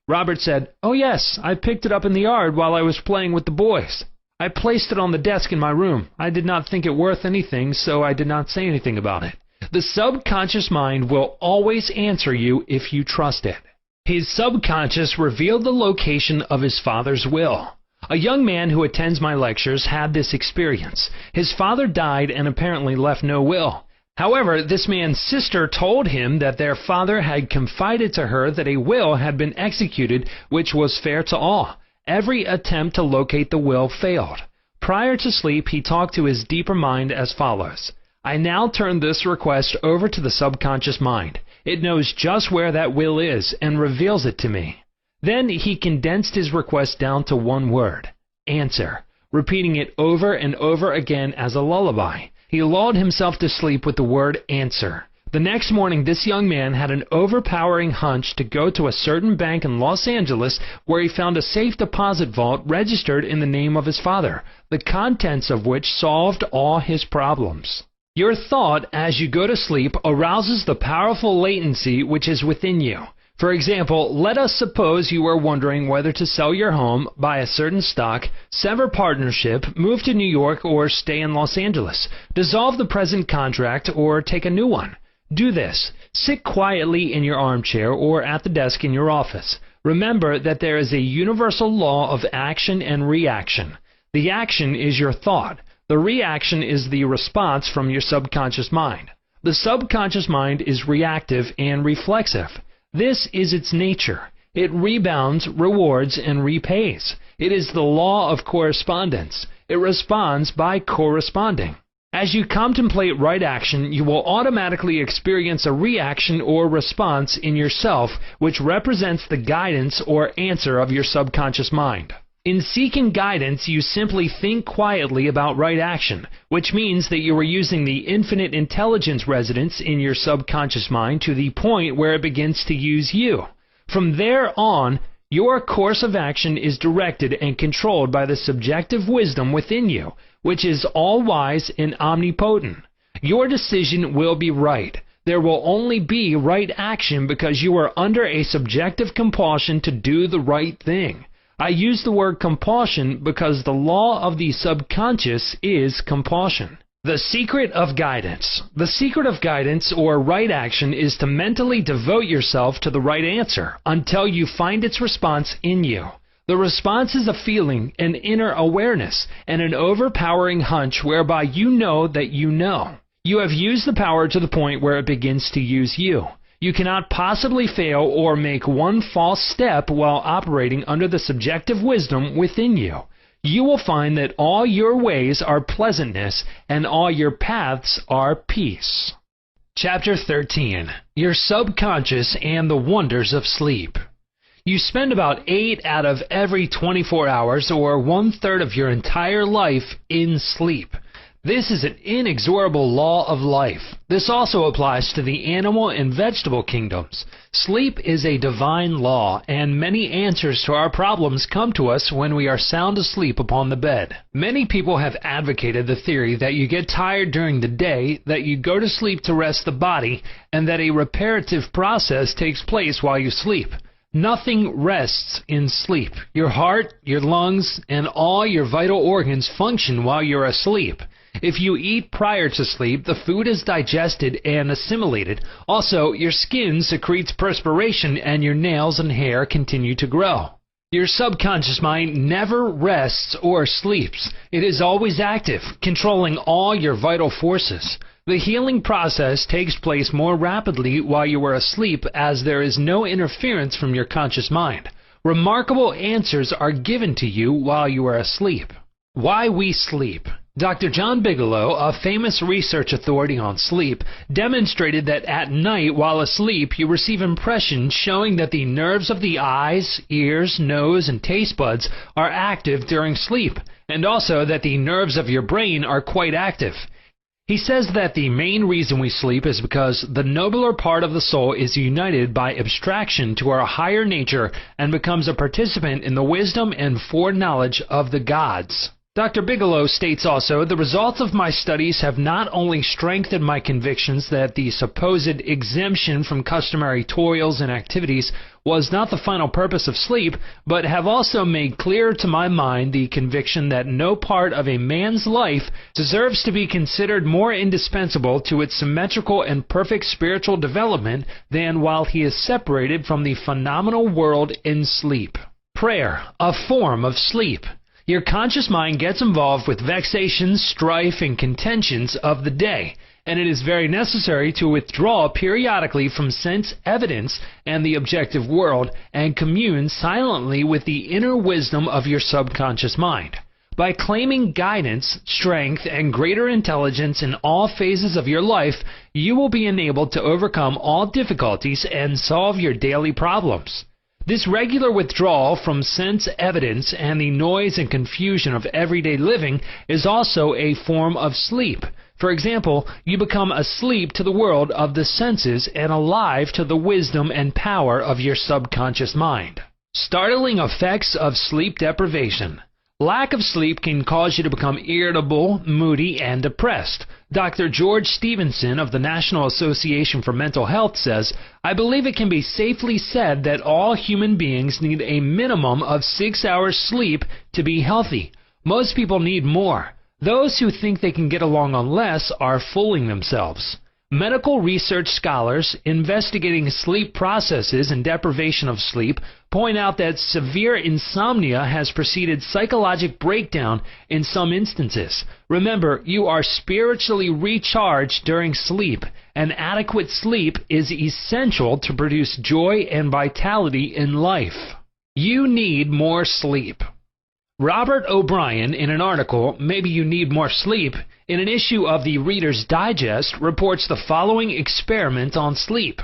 Robert said, "Oh yes, I picked it up in the yard while I was playing with the boys. I placed it on the desk in my room. I did not think it worth anything, so I did not say anything about it." The subconscious mind will always answer you if you trust it. His subconscious revealed the location of his father's will. A young man who attends my lectures had this experience. His father died and apparently left no will. However, this man's sister told him that their father had confided to her that a will had been executed which was fair to all. Every attempt to locate the will failed. Prior to sleep, he talked to his deeper mind as follows. I now turn this request over to the subconscious mind. It knows just where that will is and reveals it to me. Then he condensed his request down to one word, answer, repeating it over and over again as a lullaby. He lulled himself to sleep with the word answer. The next morning, this young man had an overpowering hunch to go to a certain bank in Los Angeles where he found a safe deposit vault registered in the name of his father, the contents of which solved all his problems. Your thought as you go to sleep arouses the powerful latency which is within you. For example, let us suppose you are wondering whether to sell your home, buy a certain stock, sever partnership, move to New York, or stay in Los Angeles, dissolve the present contract, or take a new one. Do this. Sit quietly in your armchair or at the desk in your office. Remember that there is a universal law of action and reaction. The action is your thought. The reaction is the response from your subconscious mind. The subconscious mind is reactive and reflexive. This is its nature. It rebounds, rewards, and repays. It is the law of correspondence. It responds by corresponding. As you contemplate right action, you will automatically experience a reaction or response in yourself which represents the guidance or answer of your subconscious mind. In seeking guidance, you simply think quietly about right action, which means that you are using the infinite intelligence residence in your subconscious mind to the point where it begins to use you. From there on, your course of action is directed and controlled by the subjective wisdom within you, which is all-wise and omnipotent. Your decision will be right. There will only be right action because you are under a subjective compulsion to do the right thing. I use the word compulsion because the law of the subconscious is compulsion. The secret of guidance. The secret of guidance or right action is to mentally devote yourself to the right answer until you find its response in you. The response is a feeling, an inner awareness, and an overpowering hunch whereby you know that you know. You have used the power to the point where it begins to use you. You cannot possibly fail or make one false step while operating under the subjective wisdom within you. You will find that all your ways are pleasantness and all your paths are peace. Chapter 13. Your Subconscious and the Wonders of Sleep. You spend about 8 out of every 24 hours, or 1/3 of your entire life, in sleep. This is an inexorable law of life. This also applies to the animal and vegetable kingdoms. Sleep is a divine law, and many answers to our problems come to us when we are sound asleep upon the bed. Many people have advocated the theory that you get tired during the day, that you go to sleep to rest the body, and that a reparative process takes place while you sleep. Nothing rests in sleep. Your heart, your lungs, and all your vital organs function while you're asleep. If you eat prior to sleep, the food is digested and assimilated. Also, your skin secretes perspiration and your nails and hair continue to grow. Your subconscious mind never rests or sleeps. It is always active, controlling all your vital forces. The healing process takes place more rapidly while you are asleep as there is no interference from your conscious mind. Remarkable answers are given to you while you are asleep. Why we sleep. Dr. John Bigelow, a famous research authority on sleep, demonstrated that at night while asleep you receive impressions showing that the nerves of the eyes, ears, nose, and taste buds are active during sleep, and also that the nerves of your brain are quite active. He says that the main reason we sleep is because the nobler part of the soul is united by abstraction to our higher nature and becomes a participant in the wisdom and foreknowledge of the gods. Dr. Bigelow states also, the results of my studies have not only strengthened my convictions that the supposed exemption from customary toils and activities was not the final purpose of sleep, but have also made clear to my mind the conviction that no part of a man's life deserves to be considered more indispensable to its symmetrical and perfect spiritual development than while he is separated from the phenomenal world in sleep. Prayer, a form of sleep. Your conscious mind gets involved with vexations, strife, and contentions of the day, and it is very necessary to withdraw periodically from sense evidence and the objective world and commune silently with the inner wisdom of your subconscious mind. By claiming guidance, strength, and greater intelligence in all phases of your life, you will be enabled to overcome all difficulties and solve your daily problems. This regular withdrawal from sense evidence and the noise and confusion of everyday living is also a form of sleep. For example, you become asleep to the world of the senses and alive to the wisdom and power of your subconscious mind. Startling effects of sleep deprivation. Lack of sleep can cause you to become irritable, moody, and depressed. Dr. George Stevenson of the National Association for Mental Health says, I believe it can be safely said that all human beings need a minimum of 6 hours sleep to be healthy. Most people need more. Those who think they can get along on less are fooling themselves. Medical research scholars investigating sleep processes and deprivation of sleep point out that severe insomnia has preceded psychologic breakdown in some instances. Remember, you are spiritually recharged during sleep, and adequate sleep is essential to produce joy and vitality in life. You need more sleep. Robert O'Brien, in an article, Maybe You Need More Sleep, in an issue of the Reader's Digest, reports the following experiment on sleep.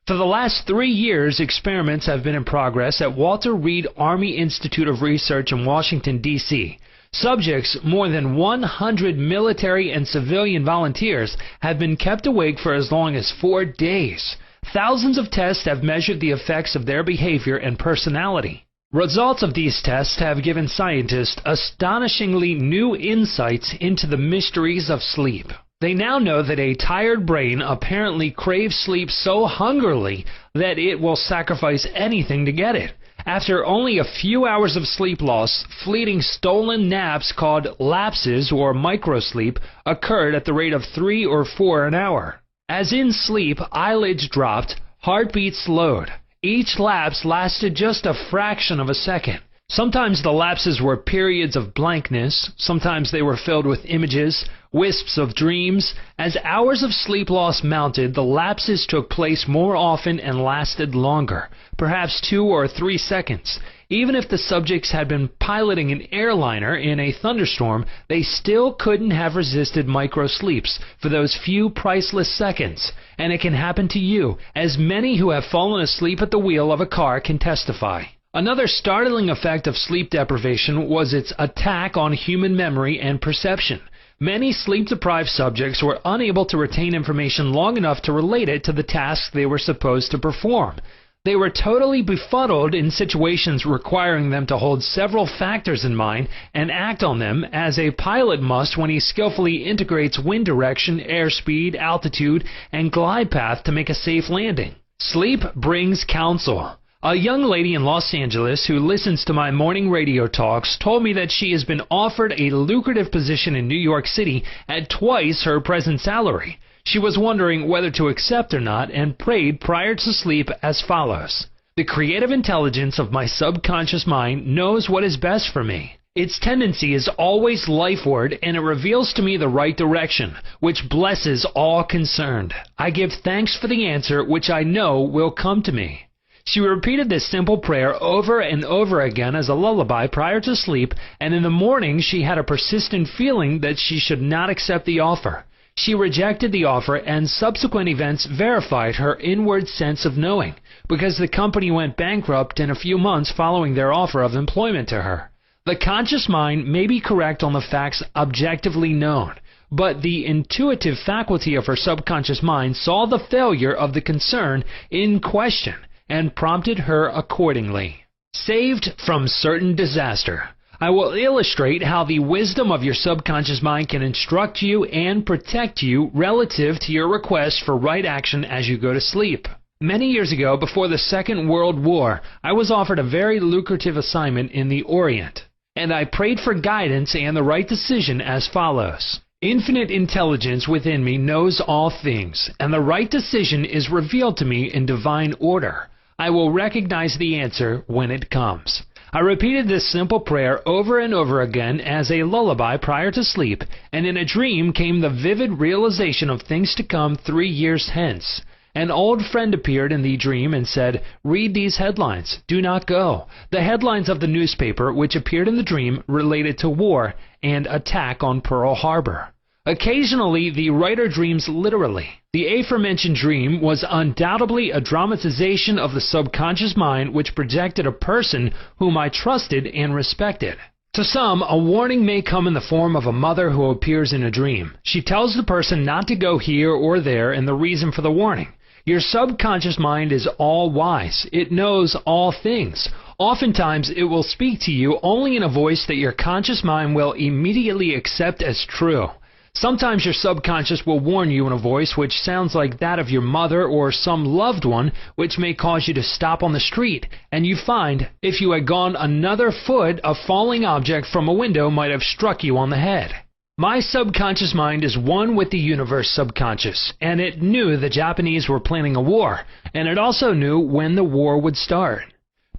For the last 3 years, experiments have been in progress at Walter Reed Army Institute of Research in Washington, D.C. Subjects, more than 100 military and civilian volunteers, have been kept awake for as long as 4 days. Thousands of tests have measured the effects of their behavior and personality. Results of these tests have given scientists astonishingly new insights into the mysteries of sleep. They now know that a tired brain apparently craves sleep so hungrily that it will sacrifice anything to get it. After only a few hours of sleep loss, fleeting stolen naps called lapses or microsleep occurred at the rate of 3 or 4 an hour. As in sleep, eyelids dropped, heartbeat slowed. Each lapse lasted just a fraction of a second. Sometimes the lapses were periods of blankness, sometimes they were filled with images, wisps of dreams. As hours of sleep loss mounted, the lapses took place more often and lasted longer, perhaps 2 or 3 seconds. Even if the subjects had been piloting an airliner in a thunderstorm, they still couldn't have resisted microsleeps for those few priceless seconds. And it can happen to you, as many who have fallen asleep at the wheel of a car can testify. Another startling effect of sleep deprivation was its attack on human memory and perception. Many sleep-deprived subjects were unable to retain information long enough to relate it to the tasks they were supposed to perform. They were totally befuddled in situations requiring them to hold several factors in mind and act on them as a pilot must when he skillfully integrates wind direction, airspeed, altitude, and glide path to make a safe landing. Sleep brings counsel. A young lady in Los Angeles who listens to my morning radio talks told me that she has been offered a lucrative position in New York City at twice her present salary. She was wondering whether to accept or not and prayed prior to sleep as follows. The creative intelligence of my subconscious mind knows what is best for me. Its tendency is always lifeward, and it reveals to me the right direction, which blesses all concerned. I give thanks for the answer which I know will come to me. She repeated this simple prayer over and over again as a lullaby prior to sleep, and in the morning she had a persistent feeling that she should not accept the offer. She rejected the offer, and subsequent events verified her inward sense of knowing, because the company went bankrupt in a few months following their offer of employment to her. The conscious mind may be correct on the facts objectively known, but the intuitive faculty of her subconscious mind saw the failure of the concern in question and prompted her accordingly. Saved from certain disaster. I will illustrate how the wisdom of your subconscious mind can instruct you and protect you relative to your request for right action as you go to sleep. Many years ago, before the Second World War, I was offered a very lucrative assignment in the Orient, and I prayed for guidance and the right decision as follows. Infinite intelligence within me knows all things, and the right decision is revealed to me in divine order. I will recognize the answer when it comes. I repeated this simple prayer over and over again as a lullaby prior to sleep, and in a dream came the vivid realization of things to come 3 years hence. An old friend appeared in the dream and said, "Read these headlines. Do not go." The headlines of the newspaper which appeared in the dream related to war and attack on Pearl Harbor. Occasionally, the writer dreams literally. The aforementioned dream was undoubtedly a dramatization of the subconscious mind which projected a person whom I trusted and respected. To some, a warning may come in the form of a mother who appears in a dream. She tells the person not to go here or there and the reason for the warning. Your subconscious mind is all-wise. It knows all things. Oftentimes, it will speak to you only in a voice that your conscious mind will immediately accept as true. Sometimes your subconscious will warn you in a voice which sounds like that of your mother or some loved one, which may cause you to stop on the street, and you find, if you had gone another foot, a falling object from a window might have struck you on the head. My subconscious mind is one with the universe subconscious, and it knew the Japanese were planning a war, and it also knew when the war would start.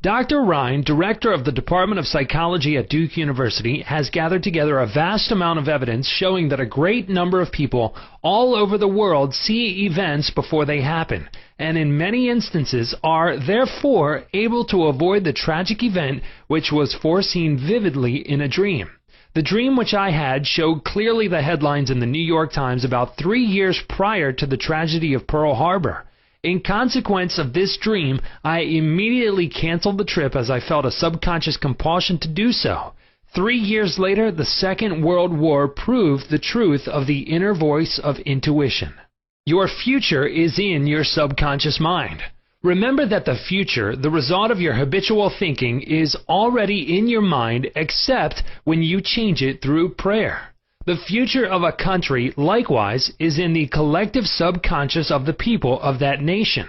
Dr. Ryan, director of the Department of Psychology at Duke University, has gathered together a vast amount of evidence showing that a great number of people all over the world see events before they happen, and in many instances are, therefore, able to avoid the tragic event which was foreseen vividly in a dream. The dream which I had showed clearly the headlines in the New York Times about 3 years prior to the tragedy of Pearl Harbor. In consequence of this dream, I immediately canceled the trip as I felt a subconscious compulsion to do so. 3 years later, the Second World War proved the truth of the inner voice of intuition. Your future is in your subconscious mind. Remember that the future, the result of your habitual thinking, is already in your mind except when you change it through prayer. The future of a country, likewise, is in the collective subconscious of the people of that nation.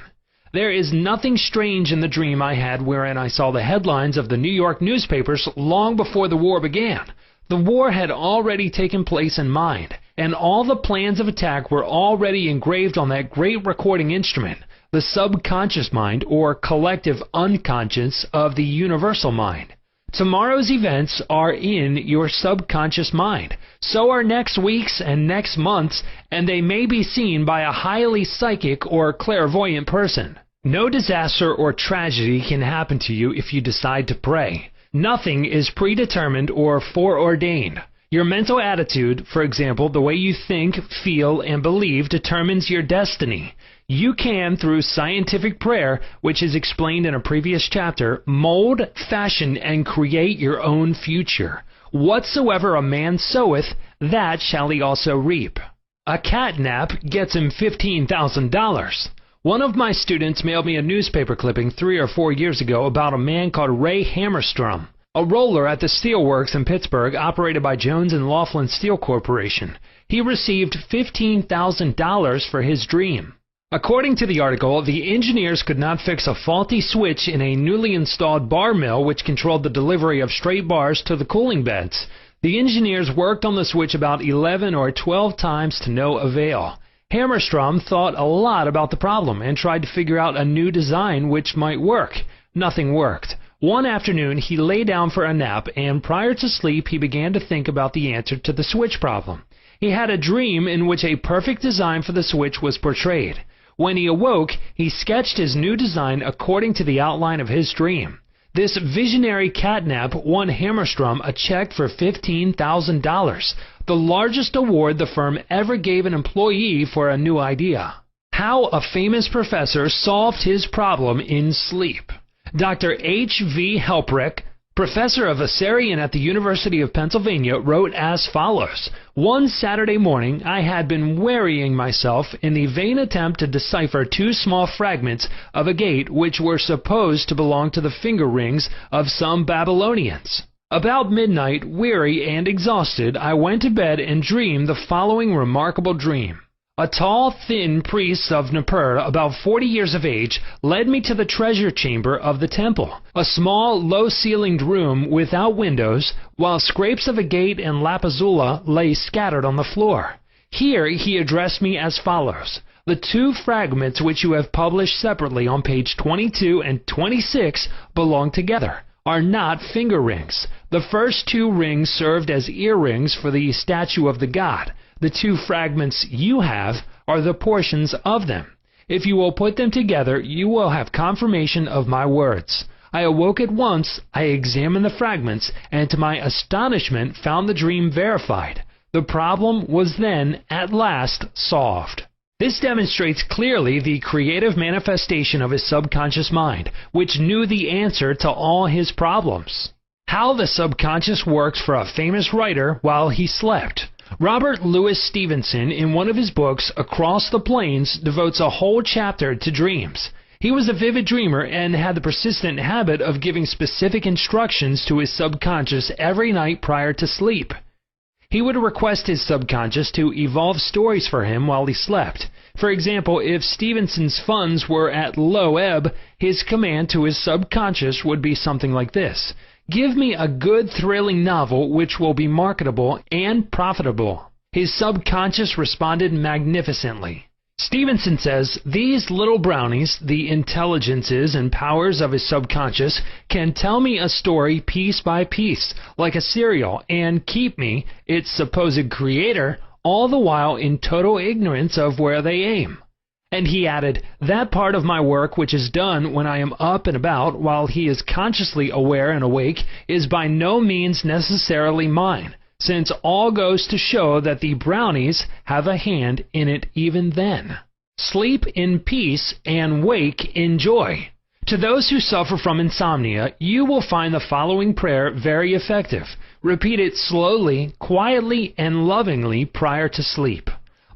There is nothing strange in the dream I had wherein I saw the headlines of the New York newspapers long before the war began. The war had already taken place in mind, and all the plans of attack were already engraved on that great recording instrument, the subconscious mind, or collective unconscious of the universal mind. Tomorrow's events are in your subconscious mind. So are next week's and next month's, and they may be seen by a highly psychic or clairvoyant person. No disaster or tragedy can happen to you if you decide to pray. Nothing is predetermined or foreordained. Your mental attitude, for example, the way you think, feel, and believe, determines your destiny. You can, through scientific prayer, which is explained in a previous chapter, mold, fashion, and create your own future. Whatsoever a man soweth, that shall he also reap. A catnap gets him $15,000. One of my students mailed me a newspaper clipping 3 or 4 years ago about a man called Ray Hammerstrom, a roller at the steelworks in Pittsburgh operated by Jones and Laughlin Steel Corporation. He received $15,000 for his dream. According to the article, the engineers could not fix a faulty switch in a newly installed bar mill which controlled the delivery of straight bars to the cooling beds. The engineers worked on the switch about 11 or 12 times to no avail. Hammerstrom thought a lot about the problem and tried to figure out a new design which might work. Nothing worked. One afternoon, he lay down for a nap, and prior to sleep, he began to think about the answer to the switch problem. He had a dream in which a perfect design for the switch was portrayed. When he awoke, he sketched his new design according to the outline of his dream. This visionary catnap won Hammerstrom a check for $15,000, the largest award the firm ever gave an employee for a new idea. How a famous professor solved his problem in sleep. Dr. H.V. Helprich, professor of Assyrian at the University of Pennsylvania, wrote as follows: "One Saturday morning I had been wearying myself in the vain attempt to decipher two small fragments of a gate which were supposed to belong to the finger rings of some Babylonians. About midnight, weary and exhausted, I went to bed and dreamed the following remarkable dream. A tall, thin priest of Nippur, about 40 years of age, led me to the treasure chamber of the temple, a small, low-ceilinged room without windows, while scrapes of a gate and lapazula lay scattered on the floor. Here he addressed me as follows: the two fragments which you have published separately on page 22 and 26 belong together, are not finger rings. The first two rings served as earrings for the statue of the god. The two fragments you have are the portions of them. If you will put them together, you will have confirmation of my words." I awoke at once, I examined the fragments, and to my astonishment found the dream verified. The problem was then, at last, solved. This demonstrates clearly the creative manifestation of his subconscious mind, which knew the answer to all his problems. How the subconscious works for a famous writer while he slept. Robert Louis Stevenson, in one of his books, Across the Plains, devotes a whole chapter to dreams. He was a vivid dreamer and had the persistent habit of giving specific instructions to his subconscious every night prior to sleep. He would request his subconscious to evolve stories for him while he slept. For example, if Stevenson's funds were at low ebb, his command to his subconscious would be something like this: "Give me a good, thrilling novel which will be marketable and profitable." His subconscious responded magnificently. Stevenson says, "These little brownies, the intelligences and powers of his subconscious, can tell me a story piece by piece, like a serial, and keep me, its supposed creator, all the while in total ignorance of where they aim." And he added, "That part of my work which is done when I am up and about while he is consciously aware and awake is by no means necessarily mine, since all goes to show that the brownies have a hand in it even then." Sleep in peace and wake in joy. To those who suffer from insomnia, you will find the following prayer very effective. Repeat it slowly, quietly, and lovingly prior to sleep.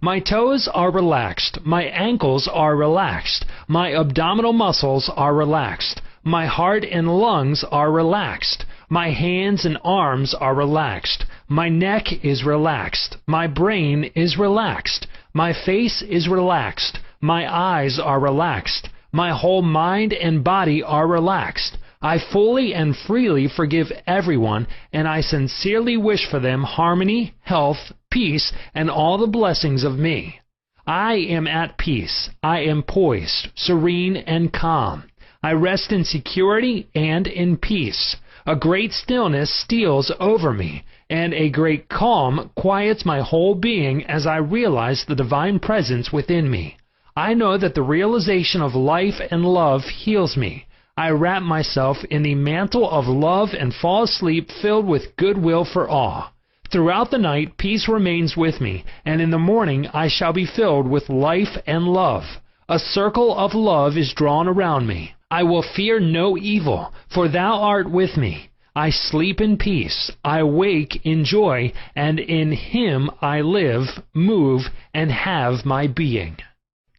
My toes are relaxed. My ankles are relaxed. My abdominal muscles are relaxed. My heart and lungs are relaxed. My hands and arms are relaxed. My neck is relaxed. My brain is relaxed. My face is relaxed. My eyes are relaxed. My whole mind and body are relaxed. I fully and freely forgive everyone, and I sincerely wish for them harmony, health, peace, and all the blessings of me. I am at peace. I am poised, serene, and calm. I rest in security and in peace. A great stillness steals over me, and a great calm quiets my whole being as I realize the divine presence within me. I know that the realization of life and love heals me. I wrap myself in the mantle of love and fall asleep filled with goodwill for all. Throughout the night, peace remains with me, and in the morning I shall be filled with life and love. A circle of love is drawn around me. I will fear no evil, for thou art with me. I sleep in peace. I wake in joy, and in him I live, move, and have my being.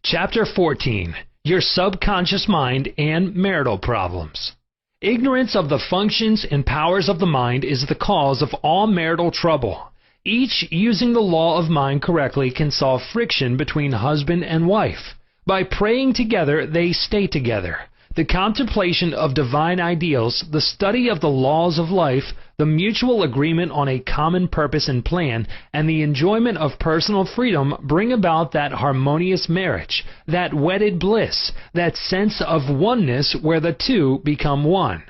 Chapter 14. Your subconscious mind and marital problems. Ignorance of the functions and powers of the mind is the cause of all marital trouble. Each using the law of mind correctly can solve friction between husband and wife. By praying together, they stay together. The contemplation of divine ideals, the study of the laws of life, the mutual agreement on a common purpose and plan, and the enjoyment of personal freedom bring about that harmonious marriage, that wedded bliss, that sense of oneness where the two become one.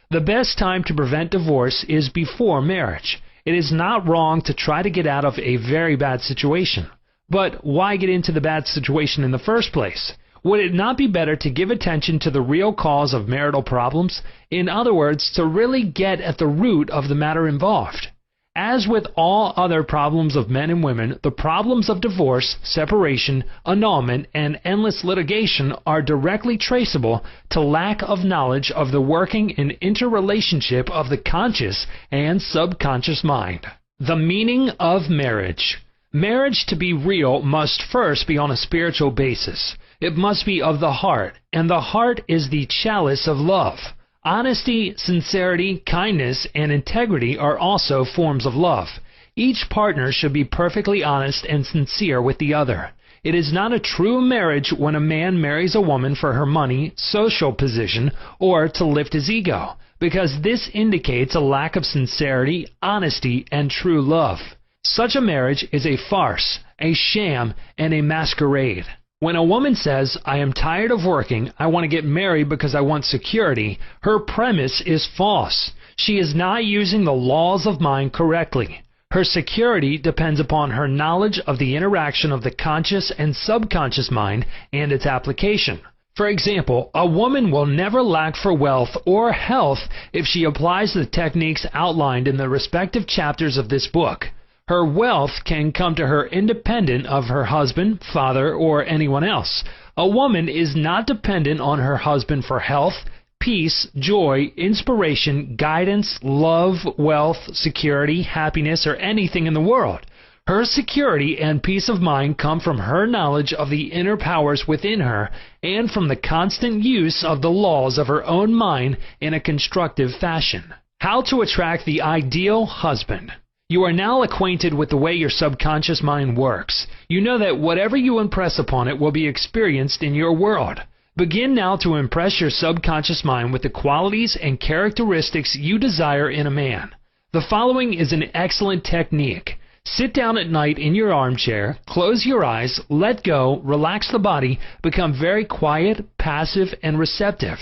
The best time to prevent divorce is before marriage. It is not wrong to try to get out of a very bad situation. But why get into the bad situation in the first place? Would it not be better to give attention to the real cause of marital problems? In other words, to really get at the root of the matter involved. As with all other problems of men and women, the problems of divorce, separation, annulment, and endless litigation are directly traceable to lack of knowledge of the working and interrelationship of the conscious and subconscious mind. The meaning of marriage. Marriage, to be real, must first be on a spiritual basis. It must be of the heart, and the heart is the chalice of love. Honesty, sincerity, kindness, and integrity are also forms of love. Each partner should be perfectly honest and sincere with the other. It is not a true marriage when a man marries a woman for her money, social position, or to lift his ego, because this indicates a lack of sincerity, honesty, and true love. Such a marriage is a farce, a sham, and a masquerade. When a woman says, "I am tired of working, I want to get married because I want security," her premise is false. She is not using the laws of mind correctly. Her security depends upon her knowledge of the interaction of the conscious and subconscious mind and its application. For example, a woman will never lack for wealth or health if she applies the techniques outlined in the respective chapters of this book. Her wealth can come to her independent of her husband, father, or anyone else. A woman is not dependent on her husband for health, peace, joy, inspiration, guidance, love, wealth, security, happiness, or anything in the world. Her security and peace of mind come from her knowledge of the inner powers within her and from the constant use of the laws of her own mind in a constructive fashion. How to attract the ideal husband. You are now acquainted with the way your subconscious mind works. You know that whatever you impress upon it will be experienced in your world. Begin now to impress your subconscious mind with the qualities and characteristics you desire in a man. The following is an excellent technique. Sit down at night in your armchair, close your eyes, let go, relax the body, become very quiet, passive, and receptive.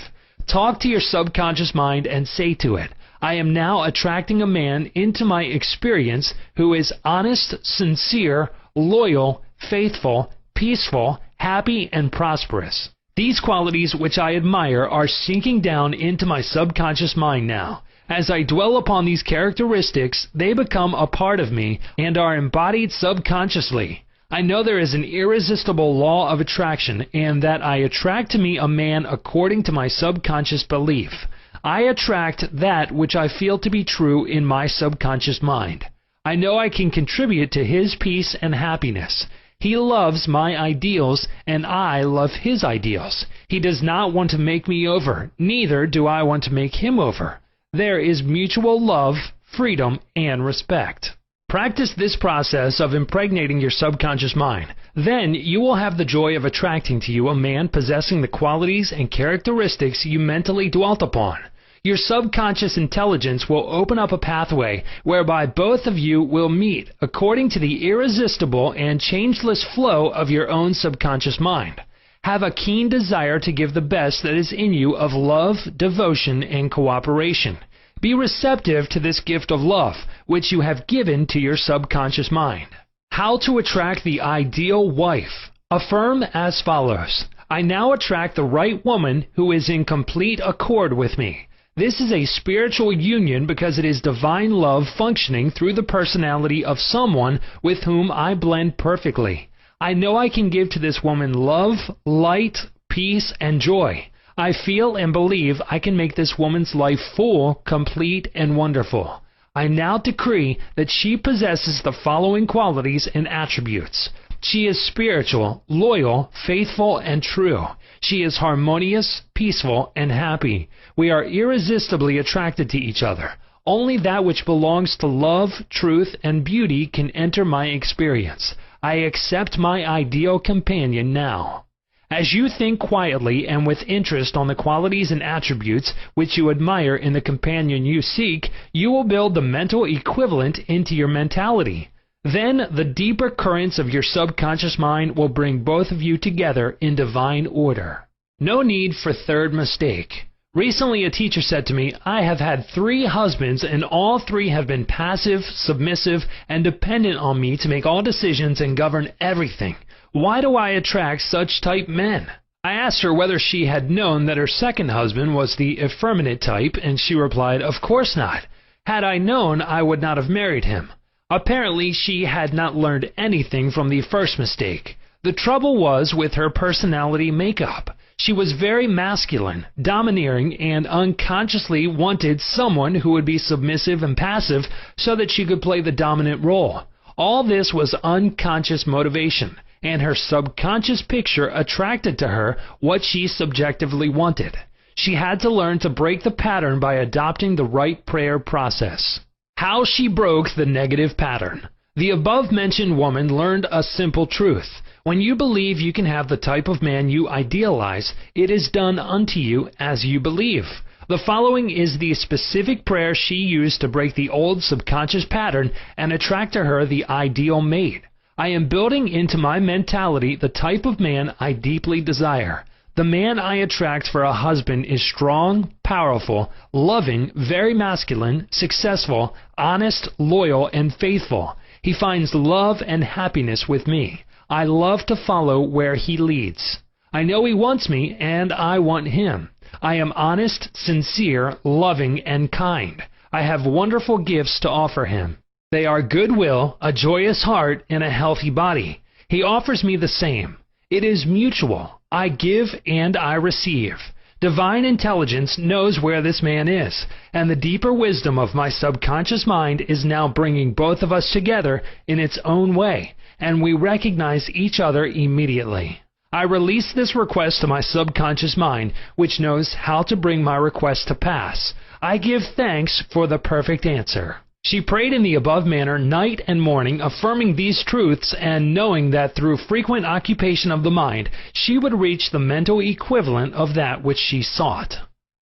Talk to your subconscious mind and say to it, "I am now attracting a man into my experience who is honest, sincere, loyal, faithful, peaceful, happy, and prosperous. These qualities which I admire are sinking down into my subconscious mind now. As I dwell upon these characteristics, they become a part of me and are embodied subconsciously. I know there is an irresistible law of attraction and that I attract to me a man according to my subconscious belief. I attract that which I feel to be true in my subconscious mind. I know I can contribute to his peace and happiness. He loves my ideals, and I love his ideals. He does not want to make me over, neither do I want to make him over. There is mutual love, freedom, and respect." Practice this process of impregnating your subconscious mind. Then you will have the joy of attracting to you a man possessing the qualities and characteristics you mentally dwelt upon. Your subconscious intelligence will open up a pathway whereby both of you will meet according to the irresistible and changeless flow of your own subconscious mind. Have a keen desire to give the best that is in you of love, devotion, and cooperation. Be receptive to this gift of love, which you have given to your subconscious mind. How to attract the ideal wife. Affirm as follows: I now attract the right woman who is in complete accord with me. This is a spiritual union because it is divine love functioning through the personality of someone with whom I blend perfectly. I know I can give to this woman love, light, peace, and joy. I feel and believe I can make this woman's life full, complete, and wonderful. I now decree that she possesses the following qualities and attributes. She is spiritual, loyal, faithful, and true. She is harmonious, peaceful, and happy. We are irresistibly attracted to each other. Only that which belongs to love, truth, and beauty can enter my experience. I accept my ideal companion now. As you think quietly and with interest on the qualities and attributes which you admire in the companion you seek, you will build the mental equivalent into your mentality. Then the deeper currents of your subconscious mind will bring both of you together in divine order. No need for third mistake. Recently, a teacher said to me, I have had 3 husbands and all 3 have been passive, submissive, and dependent on me to make all decisions and govern everything. Why do I attract such type men? I asked her whether she had known that her second husband was the effeminate type, and she replied, of course not. Had I known, I would not have married him. Apparently, she had not learned anything from the first mistake. The trouble was with her personality makeup. She was very masculine, domineering, and unconsciously wanted someone who would be submissive and passive so that she could play the dominant role. All this was unconscious motivation, and her subconscious picture attracted to her what she subjectively wanted. She had to learn to break the pattern by adopting the right prayer process. How she broke the negative pattern. The above-mentioned woman learned a simple truth. When you believe you can have the type of man you idealize, it is done unto you as you believe. The following is the specific prayer she used to break the old subconscious pattern and attract to her the ideal mate. I am building into my mentality the type of man I deeply desire. The man I attract for a husband is strong, powerful, loving, very masculine, successful, honest, loyal, and faithful. He finds love and happiness with me. I love to follow where he leads. I know he wants me, and I want him. I am honest, sincere, loving, and kind. I have wonderful gifts to offer him. They are goodwill, a joyous heart, and a healthy body. He offers me the same. It is mutual. I give and I receive. Divine intelligence knows where this man is, and the deeper wisdom of my subconscious mind is now bringing both of us together in its own way, and we recognize each other immediately. I release this request to my subconscious mind, which knows how to bring my request to pass. I give thanks for the perfect answer. She prayed in the above manner night and morning, affirming these truths and knowing that through frequent occupation of the mind, she would reach the mental equivalent of that which she sought.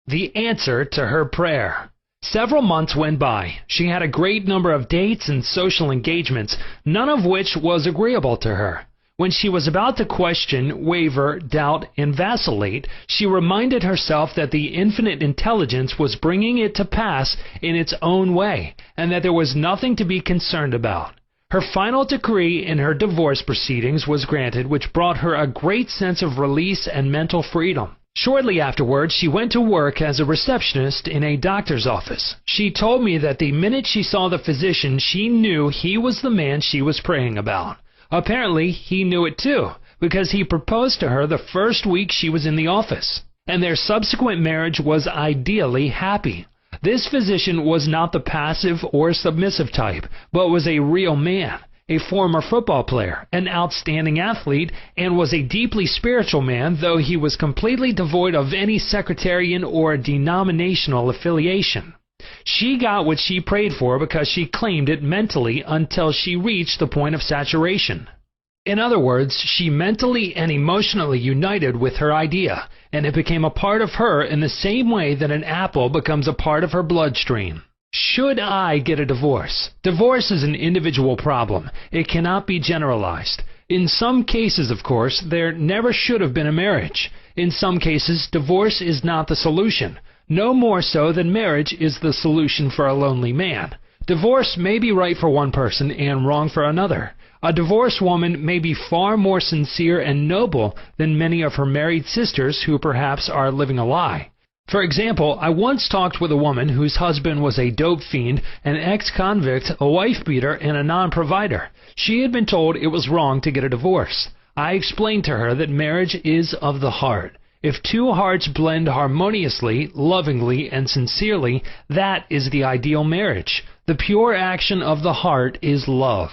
The answer to her prayer. Several months went by. She had a great number of dates and social engagements, none of which was agreeable to her. When she was about to question, waver, doubt, and vacillate, she reminded herself that the infinite intelligence was bringing it to pass in its own way, and that there was nothing to be concerned about. Her final decree in her divorce proceedings was granted, which brought her a great sense of release and mental freedom. Shortly afterwards, she went to work as a receptionist in a doctor's office. She told me that the minute she saw the physician, she knew he was the man she was praying about. Apparently, he knew it too, because he proposed to her the first week she was in the office, and their subsequent marriage was ideally happy. This physician was not the passive or submissive type, but was a real man, a former football player, an outstanding athlete, and was a deeply spiritual man, though he was completely devoid of any sectarian or denominational affiliation. She got what she prayed for because she claimed it mentally until she reached the point of saturation. In other words, she mentally and emotionally united with her idea, and it became a part of her in the same way that an apple becomes a part of her bloodstream. Should I get a divorce? Divorce is an individual problem. It cannot be generalized. In some cases, of course, there never should have been a marriage. In some cases, divorce is not the solution. No more so than marriage is the solution for a lonely man. Divorce may be right for one person and wrong for another. A divorced woman may be far more sincere and noble than many of her married sisters who perhaps are living a lie. For example, I once talked with a woman whose husband was a dope fiend, an ex-convict, a wife-beater, and a non-provider. She had been told it was wrong to get a divorce. I explained to her that marriage is of the heart. If two hearts blend harmoniously, lovingly, and sincerely, that is the ideal marriage. The pure action of the heart is love.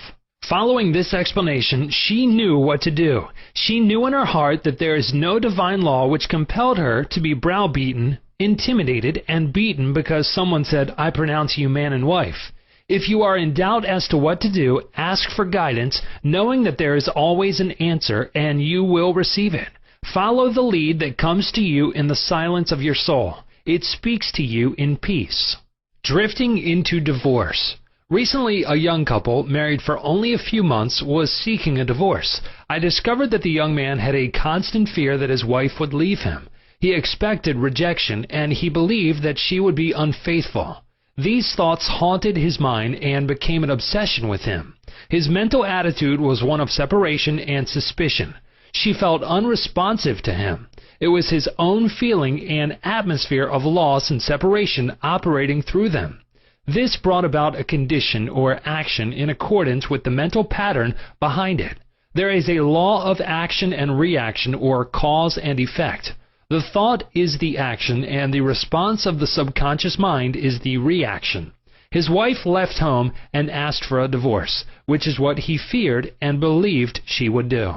Following this explanation, she knew what to do. She knew in her heart that there is no divine law which compelled her to be browbeaten, intimidated, and beaten because someone said, "I pronounce you man and wife." If you are in doubt as to what to do, ask for guidance, knowing that there is always an answer and you will receive it. Follow the lead that comes to you in the silence of your soul. It speaks to you in peace. Drifting into divorce. Recently, a young couple, married for only a few months, was seeking a divorce. I discovered that the young man had a constant fear that his wife would leave him. He expected rejection, and he believed that she would be unfaithful. These thoughts haunted his mind and became an obsession with him. His mental attitude was one of separation and suspicion. She felt unresponsive to him. It was his own feeling and atmosphere of loss and separation operating through them. This brought about a condition or action in accordance with the mental pattern behind it. There is a law of action and reaction, or cause and effect. The thought is the action, and the response of the subconscious mind is the reaction. His wife left home and asked for a divorce, which is what he feared and believed she would do.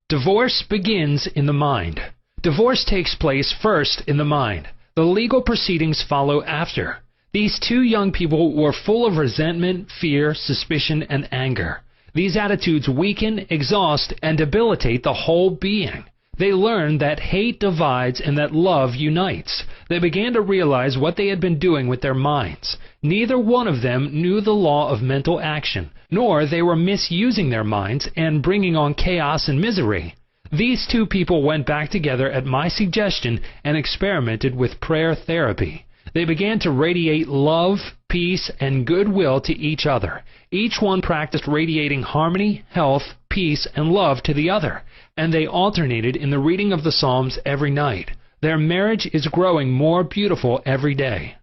Divorce begins in the mind. Divorce takes place first in the mind. The legal proceedings follow after. These two young people were full of resentment, fear, suspicion, and anger. These attitudes weaken, exhaust, and debilitate the whole being. They learned that hate divides and that love unites. They began to realize what they had been doing with their minds. Neither one of them knew the law of mental action, nor they were misusing their minds and bringing on chaos and misery. These two people went back together at my suggestion and experimented with prayer therapy. They began to radiate love, peace, and goodwill to each other. Each one practiced radiating harmony, health, peace, and love to the other, and they alternated in the reading of the Psalms every night. Their marriage is growing more beautiful every day.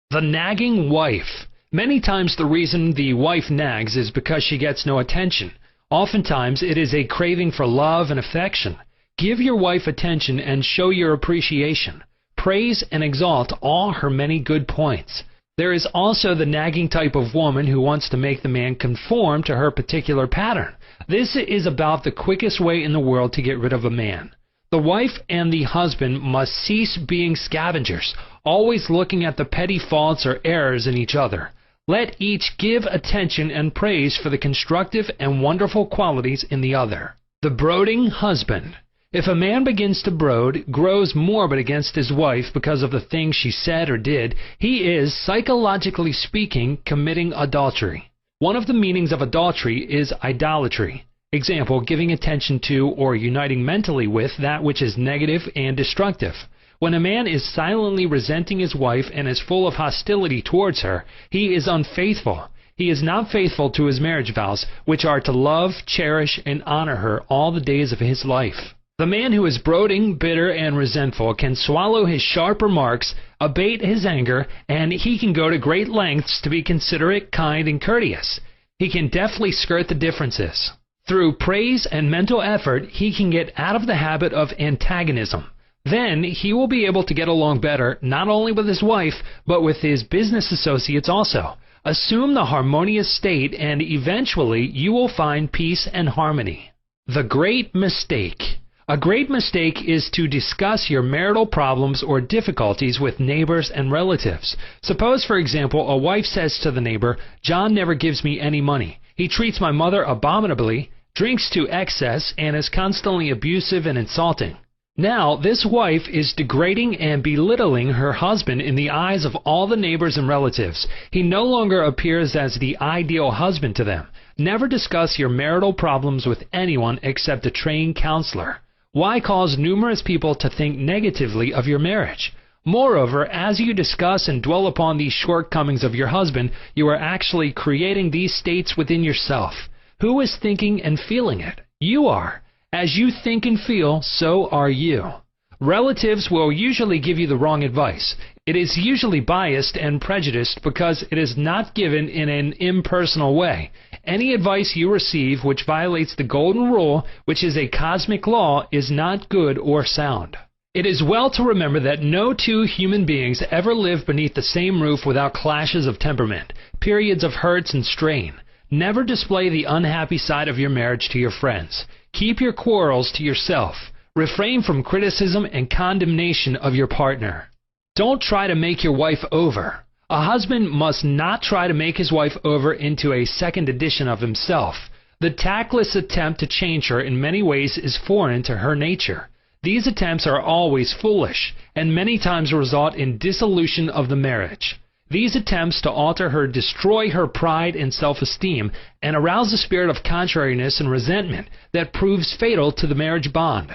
The nagging wife. Many times the reason the wife nags is because she gets no attention. Oftentimes it is a craving for love and affection. Give your wife attention and show your appreciation. Praise and exalt all her many good points. There is also the nagging type of woman who wants to make the man conform to her particular pattern. This is about the quickest way in the world to get rid of a man. The wife and the husband must cease being scavengers, always looking at the petty faults or errors in each other. Let each give attention and praise for the constructive and wonderful qualities in the other. The brooding husband. If a man begins to brood, grows morbid against his wife because of the things she said or did, he is, psychologically speaking, committing adultery. One of the meanings of adultery is idolatry. Example, giving attention to or uniting mentally with that which is negative and destructive. When a man is silently resenting his wife and is full of hostility towards her, he is unfaithful. He is not faithful to his marriage vows, which are to love, cherish, and honor her all the days of his life. The man who is brooding, bitter, and resentful can swallow his sharp remarks, abate his anger, and he can go to great lengths to be considerate, kind, and courteous. He can deftly skirt the differences. Through praise and mental effort, he can get out of the habit of antagonism. Then he will be able to get along better, not only with his wife, but with his business associates also. Assume the harmonious state, and eventually you will find peace and harmony. The great mistake. A great mistake is to discuss your marital problems or difficulties with neighbors and relatives. Suppose, for example, a wife says to the neighbor, "John never gives me any money. He treats my mother abominably, drinks to excess, and is constantly abusive and insulting." Now, this wife is degrading and belittling her husband in the eyes of all the neighbors and relatives. He no longer appears as the ideal husband to them. Never discuss your marital problems with anyone except a trained counselor. Why cause numerous people to think negatively of your marriage? Moreover, as you discuss and dwell upon these shortcomings of your husband, you are actually creating these states within yourself. Who is thinking and feeling it? You are. As you think and feel, so are you. Relatives will usually give you the wrong advice. It is usually biased and prejudiced because it is not given in an impersonal way. Any advice you receive which violates the golden rule, which is a cosmic law, is not good or sound. It is well to remember that no two human beings ever live beneath the same roof without clashes of temperament, periods of hurts and strain. Never display the unhappy side of your marriage to your friends. Keep your quarrels to yourself. Refrain from criticism and condemnation of your partner. Don't try to make your wife over. A husband must not try to make his wife over into a second edition of himself. The tactless attempt to change her in many ways is foreign to her nature. These attempts are always foolish, and many times result in dissolution of the marriage. These attempts to alter her destroy her pride and self-esteem and arouse a spirit of contrariness and resentment that proves fatal to the marriage bond.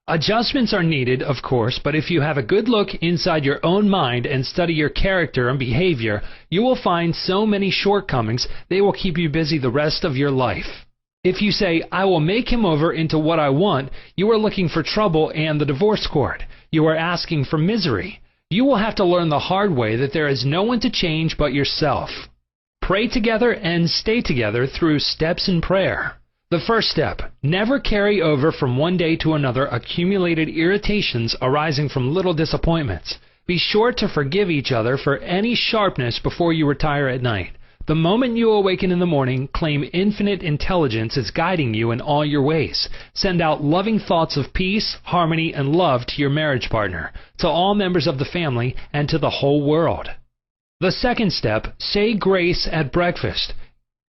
Adjustments are needed, of course, but if you have a good look inside your own mind and study your character and behavior, you will find so many shortcomings they will keep you busy the rest of your life. If you say, "I will make him over into what I want," you are looking for trouble and the divorce court. You are asking for misery. You will have to learn the hard way that there is no one to change but yourself. Pray together and stay together through steps in prayer. The first step, never carry over from one day to another accumulated irritations arising from little disappointments. Be sure to forgive each other for any sharpness before you retire at night. The moment you awaken in the morning, claim infinite intelligence is guiding you in all your ways. Send out loving thoughts of peace, harmony, and love to your marriage partner, to all members of the family, and to the whole world. The second step, say grace at breakfast.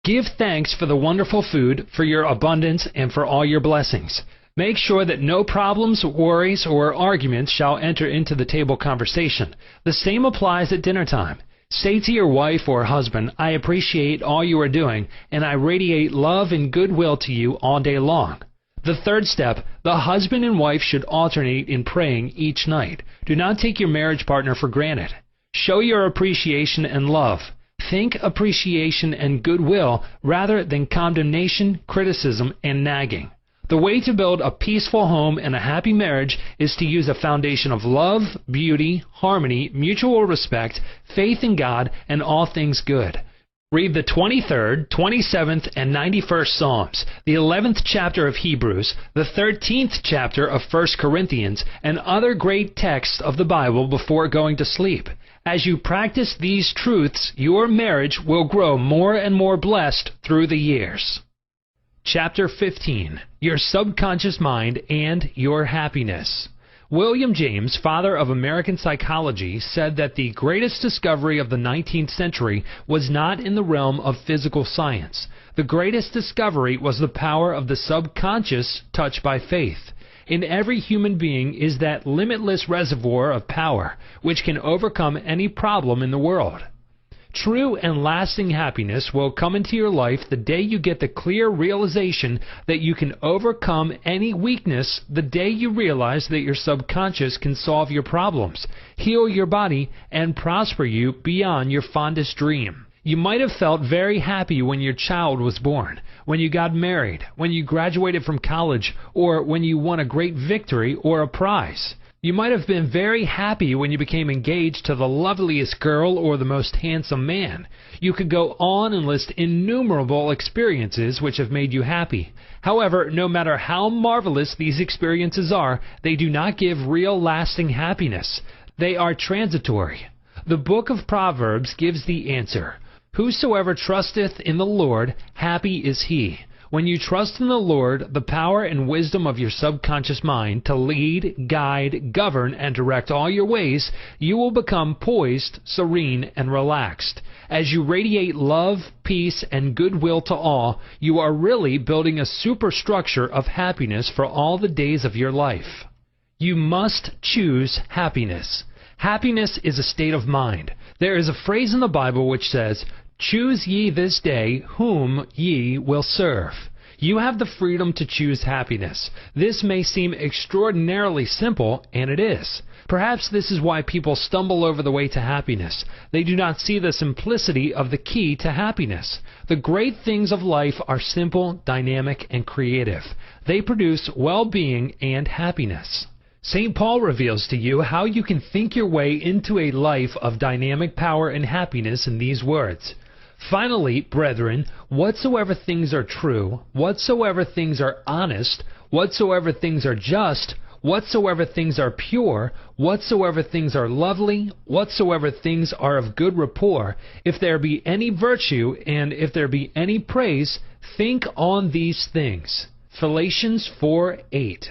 Give thanks for the wonderful food, for your abundance, and for all your blessings. Make sure that no problems, worries, or arguments shall enter into the table conversation. The same applies at dinner time. Say to your wife or husband, "I appreciate all you are doing, and I radiate love and goodwill to you all day long." The third step, the husband and wife should alternate in praying each night. Do not take your marriage partner for granted. Show your appreciation and love. Think appreciation and goodwill rather than condemnation, criticism, and nagging. The way to build a peaceful home and a happy marriage is to use a foundation of love, beauty, harmony, mutual respect, faith in God, and all things good. Read the 23rd, 27th, and 91st Psalms, the 11th chapter of Hebrews, the 13th chapter of 1 Corinthians, and other great texts of the Bible before going to sleep. As you practice these truths, your marriage will grow more and more blessed through the years. Chapter 15. Your Subconscious Mind and Your Happiness. William James, father of American psychology, said that the greatest discovery of the 19th century was not in the realm of physical science. The greatest discovery was the power of the subconscious touched by faith. In every human being is that limitless reservoir of power which can overcome any problem in the world. True and lasting happiness will come into your life the day you get the clear realization that you can overcome any weakness, the day you realize that your subconscious can solve your problems, heal your body, and prosper you beyond your fondest dream. You might have felt very happy when your child was born, when you got married, when you graduated from college, or when you won a great victory or a prize. You might have been very happy when you became engaged to the loveliest girl or the most handsome man. You could go on and list innumerable experiences which have made you happy. However, no matter how marvelous these experiences are, they do not give real lasting happiness. They are transitory. The book of Proverbs gives the answer. Whosoever trusteth in the Lord, happy is he. When you trust in the Lord, the power and wisdom of your subconscious mind to lead, guide, govern, and direct all your ways, you will become poised, serene, and relaxed. As you radiate love, peace, and goodwill to all, you are really building a superstructure of happiness for all the days of your life. You must choose happiness. Happiness is a state of mind. There is a phrase in the Bible which says, "Choose ye this day whom ye will serve." You have the freedom to choose happiness. This may seem extraordinarily simple, and it is. Perhaps this is why people stumble over the way to happiness. They do not see the simplicity of the key to happiness. The great things of life are simple, dynamic, and creative. They produce well-being and happiness. St. Paul reveals to you how you can think your way into a life of dynamic power and happiness in these words. Finally, brethren, whatsoever things are true, whatsoever things are honest, whatsoever things are just, whatsoever things are pure, whatsoever things are lovely, whatsoever things are of good rapport, if there be any virtue, and if there be any praise, think on these things. Philippians 4:8.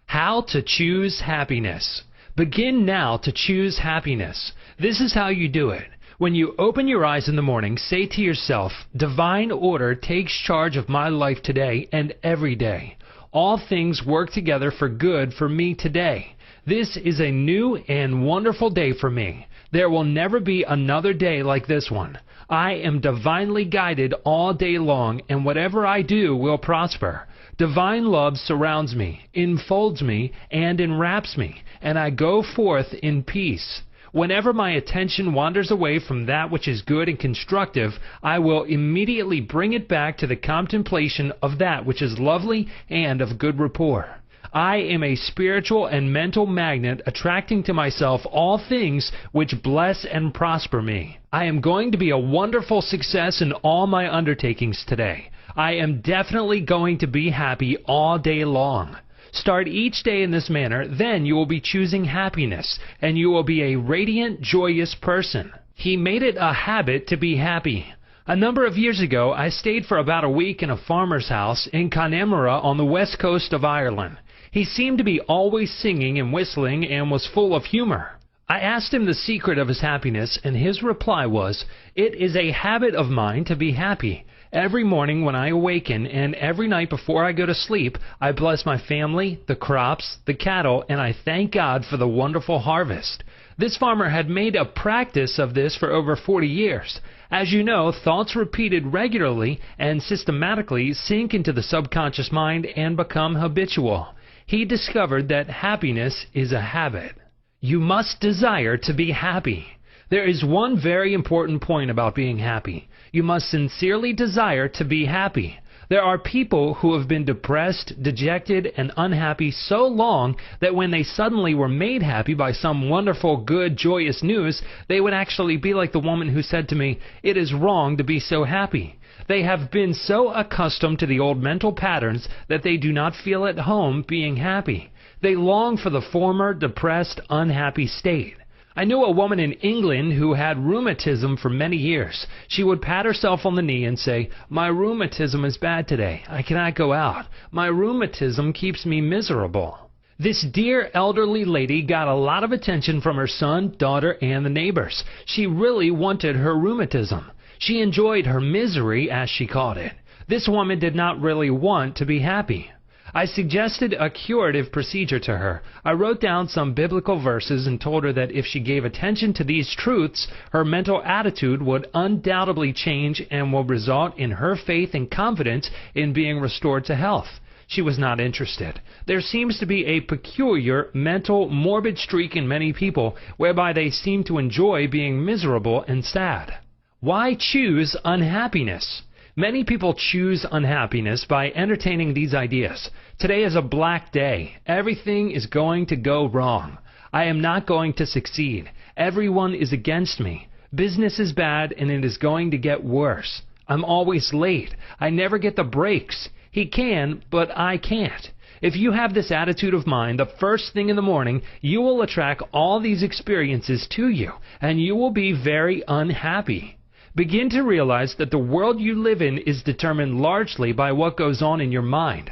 How to choose happiness. Begin now to choose happiness. This is how you do it. When you open your eyes in the morning, say to yourself, "Divine order takes charge of my life today and every day. All things work together for good for me today. This is a new and wonderful day for me. There will never be another day like this one. I am divinely guided all day long, and whatever I do will prosper. Divine love surrounds me, enfolds me, and enwraps me, and I go forth in peace. Whenever my attention wanders away from that which is good and constructive, I will immediately bring it back to the contemplation of that which is lovely and of good rapport. I am a spiritual and mental magnet attracting to myself all things which bless and prosper me. I am going to be a wonderful success in all my undertakings today. I am definitely going to be happy all day long. Start each day in this manner, then you will be choosing happiness, and you will be a radiant, joyous person. He made it a habit to be happy. A number of years ago, I stayed for about a week in a farmer's house in Connemara on the west coast of Ireland. He seemed to be always singing and whistling and was full of humor. I asked him the secret of his happiness, and his reply was, "It is a habit of mine to be happy. Every morning when I awaken and every night before I go to sleep, I bless my family, the crops, the cattle, and I thank God for the wonderful harvest." This farmer had made a practice of this for over 40 years. As you know, thoughts repeated regularly and systematically sink into the subconscious mind and become habitual. He discovered that happiness is a habit. You must desire to be happy. There is one very important point about being happy. You must sincerely desire to be happy. There are people who have been depressed, dejected, and unhappy so long that when they suddenly were made happy by some wonderful, good, joyous news, they would actually be like the woman who said to me, "It is wrong to be so happy." They have been so accustomed to the old mental patterns that they do not feel at home being happy. They long for the former depressed, unhappy state. I knew a woman in England who had rheumatism for many years. She would pat herself on the knee and say, "My rheumatism is bad today. I cannot go out. My rheumatism keeps me miserable." This dear elderly lady got a lot of attention from her son, daughter, and the neighbors. She really wanted her rheumatism. She enjoyed her misery, as she called it. This woman did not really want to be happy. I suggested a curative procedure to her. I wrote down some biblical verses and told her that if she gave attention to these truths, her mental attitude would undoubtedly change and will result in her faith and confidence in being restored to health. She was not interested. There seems to be a peculiar, mental, morbid streak in many people whereby they seem to enjoy being miserable and sad. Why choose unhappiness? Many people choose unhappiness by entertaining these ideas. Today is a black day. Everything is going to go wrong. I am not going to succeed. Everyone is against me. Business is bad and it is going to get worse. I'm always late. I never get the breaks. He can, but I can't. If you have this attitude of mind, the first thing in the morning, you will attract all these experiences to you, and you will be very unhappy. Begin to realize that the world you live in is determined largely by what goes on in your mind.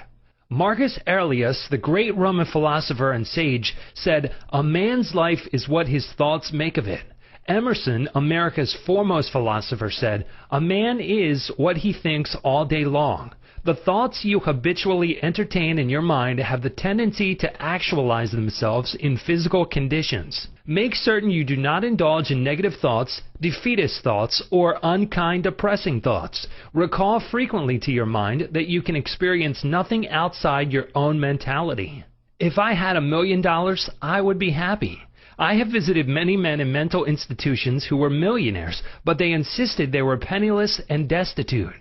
Marcus Aurelius, the great Roman philosopher and sage, said, "A man's life is what his thoughts make of it." Emerson, America's foremost philosopher, said, "A man is what he thinks all day long." The thoughts you habitually entertain in your mind have the tendency to actualize themselves in physical conditions. Make certain you do not indulge in negative thoughts, defeatist thoughts, or unkind, depressing thoughts. Recall frequently to your mind that you can experience nothing outside your own mentality. If I had $1 million, I would be happy. I have visited many men in mental institutions who were millionaires, but they insisted they were penniless and destitute.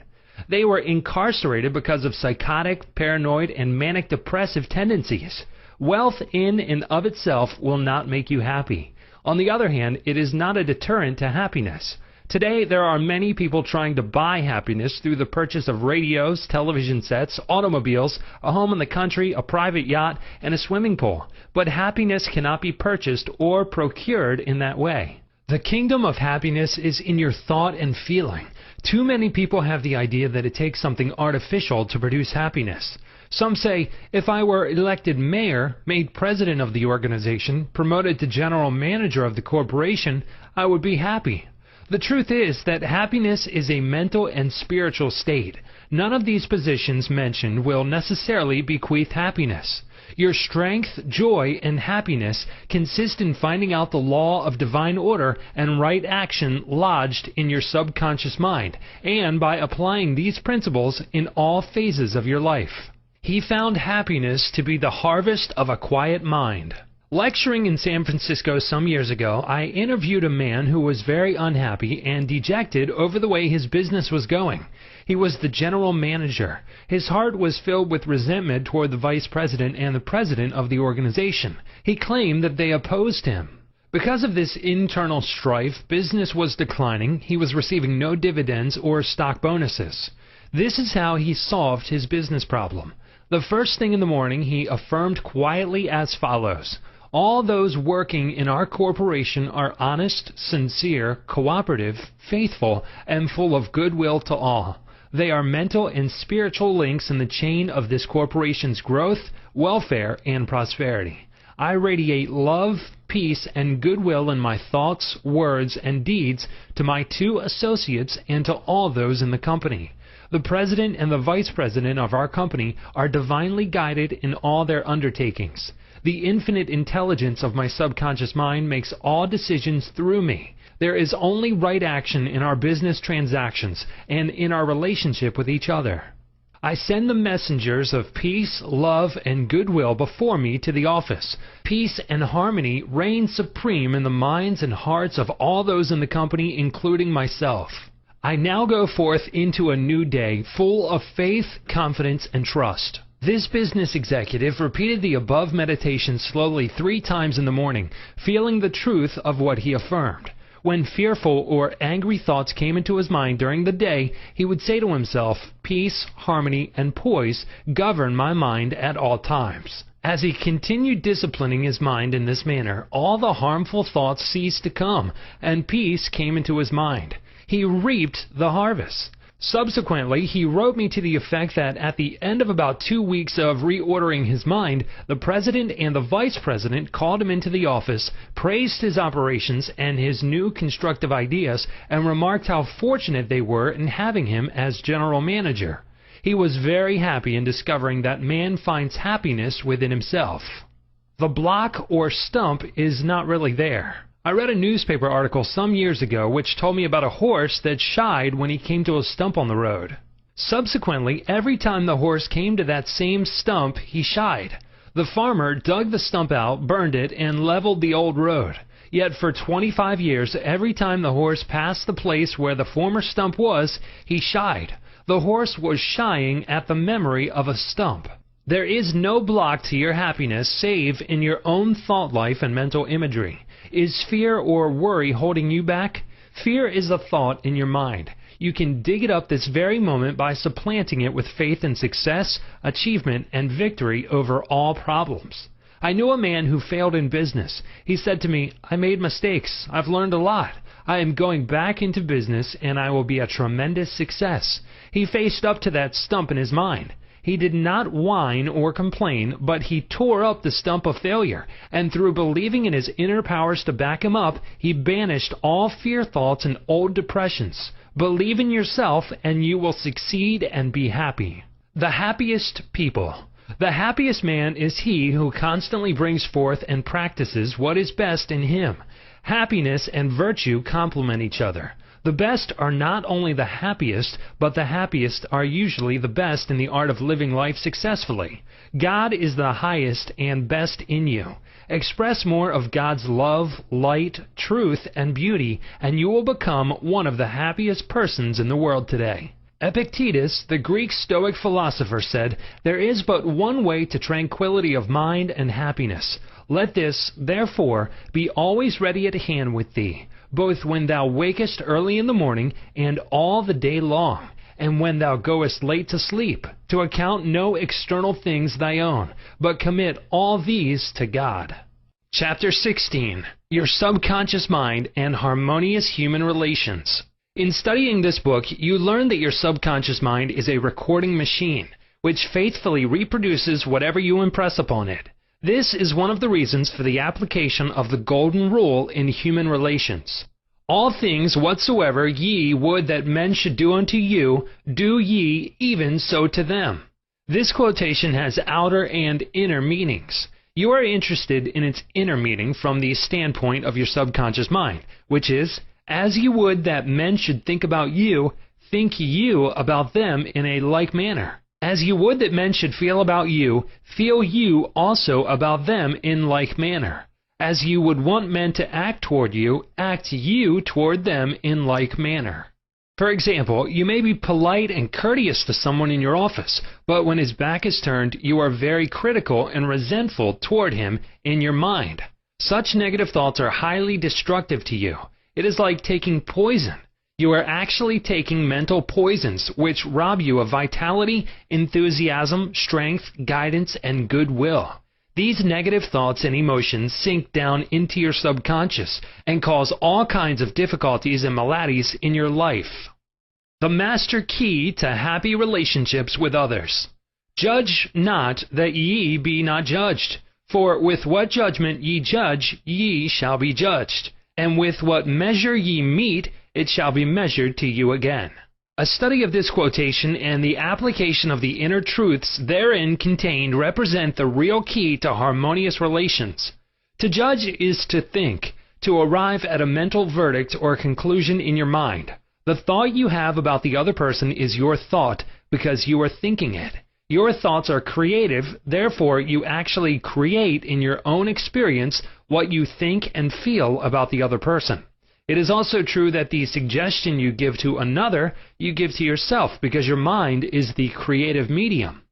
They were incarcerated because of psychotic, paranoid, and manic depressive tendencies. Wealth in and of itself will not make you happy. On the other hand, it is not a deterrent to happiness. Today, there are many people trying to buy happiness through the purchase of radios, television sets, automobiles, a home in the country, a private yacht, and a swimming pool. But happiness cannot be purchased or procured in that way. The kingdom of happiness is in your thought and feeling. Too many people have the idea that it takes something artificial to produce happiness. Some say, if I were elected mayor, made president of the organization, promoted to general manager of the corporation, I would be happy. The truth is that happiness is a mental and spiritual state. None of these positions mentioned will necessarily bequeath happiness. Your strength, joy, and happiness consist in finding out the law of divine order and right action lodged in your subconscious mind, and by applying these principles in all phases of your life. He found happiness to be the harvest of a quiet mind. Lecturing in San Francisco some years ago, I interviewed a man who was very unhappy and dejected over the way his business was going. He was the general manager. His heart was filled with resentment toward the vice president and the president of the organization. He claimed that they opposed him. Because of this internal strife, business was declining. He was receiving no dividends or stock bonuses. This is how he solved his business problem. The first thing in the morning, he affirmed quietly as follows: "All those working in our corporation are honest, sincere, cooperative, faithful, and full of goodwill to all. They are mental and spiritual links in the chain of this corporation's growth, welfare, and prosperity. I radiate love, peace, and goodwill in my thoughts, words, and deeds to my 2 associates and to all those in the company. The president and the vice president of our company are divinely guided in all their undertakings. The infinite intelligence of my subconscious mind makes all decisions through me. There is only right action in our business transactions and in our relationship with each other. I send the messengers of peace, love, and goodwill before me to the office. Peace and harmony reign supreme in the minds and hearts of all those in the company, including myself. I now go forth into a new day full of faith, confidence, and trust." This business executive repeated the above meditation slowly 3 times in the morning, feeling the truth of what he affirmed. When fearful or angry thoughts came into his mind during the day, he would say to himself, "Peace, harmony, and poise govern my mind at all times." As he continued disciplining his mind in this manner, all the harmful thoughts ceased to come, and peace came into his mind. He reaped the harvest. Subsequently, he wrote me to the effect that at the end of about 2 weeks of reordering his mind, the president and the vice president called him into the office, praised his operations and his new constructive ideas, and remarked how fortunate they were in having him as general manager. He was very happy in discovering that man finds happiness within himself. The block or stump is not really there. I read a newspaper article some years ago which told me about a horse that shied when he came to a stump on the road. Subsequently, every time the horse came to that same stump, he shied. The farmer dug the stump out, burned it, and leveled the old road. Yet for 25 years, every time the horse passed the place where the former stump was, he shied. The horse was shying at the memory of a stump. There is no block to your happiness save in your own thought life and mental imagery. Is fear or worry holding you back? Fear is a thought in your mind. You can dig it up this very moment by supplanting it with faith in success, achievement, and victory over all problems. I knew a man who failed in business. He said to me, "I made mistakes. I've learned a lot. I am going back into business and I will be a tremendous success." He faced up to that stump in his mind. He did not whine or complain, but he tore up the stump of failure, and through believing in his inner powers to back him up, he banished all fear thoughts and old depressions. Believe in yourself and you will succeed and be happy. The happiest people. The happiest man is he who constantly brings forth and practices what is best in him. Happiness and virtue complement each other. The best are not only the happiest, but the happiest are usually the best in the art of living life successfully. God is the highest and best in you. Express more of God's love, light, truth, and beauty, and you will become one of the happiest persons in the world today. Epictetus, the Greek Stoic philosopher, said, "There is but one way to tranquility of mind and happiness. Let this, therefore, be always ready at hand with thee, both when thou wakest early in the morning and all the day long, and when thou goest late to sleep, to account no external things thy own, but commit all these to God." Chapter 16. Your Subconscious Mind and Harmonious Human Relations. In studying this book, you learn that your subconscious mind is a recording machine, which faithfully reproduces whatever you impress upon it. This is one of the reasons for the application of the golden rule in human relations. All things whatsoever ye would that men should do unto you, do ye even so to them. This quotation has outer and inner meanings. You are interested in its inner meaning from the standpoint of your subconscious mind, which is, as you would that men should think about you, think you about them in a like manner. As you would that men should feel about you, feel you also about them in like manner. As you would want men to act toward you, act you toward them in like manner. For example, you may be polite and courteous to someone in your office, but when his back is turned, you are very critical and resentful toward him in your mind. Such negative thoughts are highly destructive to you. It is like taking poison. You are actually taking mental poisons, which rob you of vitality, enthusiasm, strength, guidance, and goodwill. These negative thoughts and emotions sink down into your subconscious and cause all kinds of difficulties and maladies in your life. The master key to happy relationships with others. Judge not that ye be not judged. For with what judgment ye judge, ye shall be judged. And with what measure ye mete, it shall be measured to you again. A study of this quotation and the application of the inner truths therein contained represent the real key to harmonious relations. To judge is to think, to arrive at a mental verdict or conclusion in your mind. The thought you have about the other person is your thought because you are thinking it. Your thoughts are creative, therefore you actually create in your own experience what you think and feel about the other person. It is also true that the suggestion you give to another, you give to yourself, because your mind is the creative medium.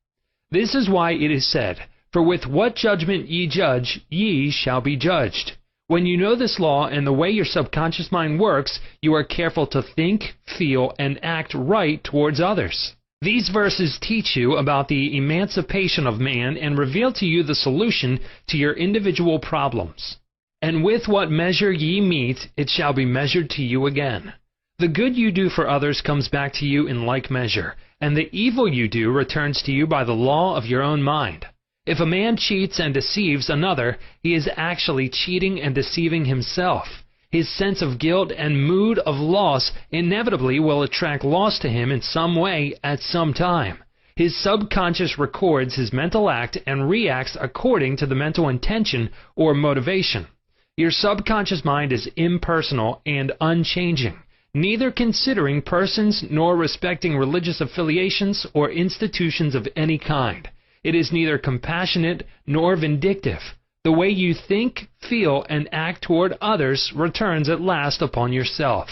This is why it is said, "For with what judgment ye judge, ye shall be judged." When you know this law and the way your subconscious mind works, you are careful to think, feel, and act right towards others. These verses teach you about the emancipation of man and reveal to you the solution to your individual problems. And with what measure ye mete, it shall be measured to you again. The good you do for others comes back to you in like measure, and the evil you do returns to you by the law of your own mind. If a man cheats and deceives another, he is actually cheating and deceiving himself. His sense of guilt and mood of loss inevitably will attract loss to him in some way at some time. His subconscious records his mental act and reacts according to the mental intention or motivation. Your subconscious mind is impersonal and unchanging, neither considering persons nor respecting religious affiliations or institutions of any kind. It is neither compassionate nor vindictive. The way you think, feel, and act toward others returns at last upon yourself.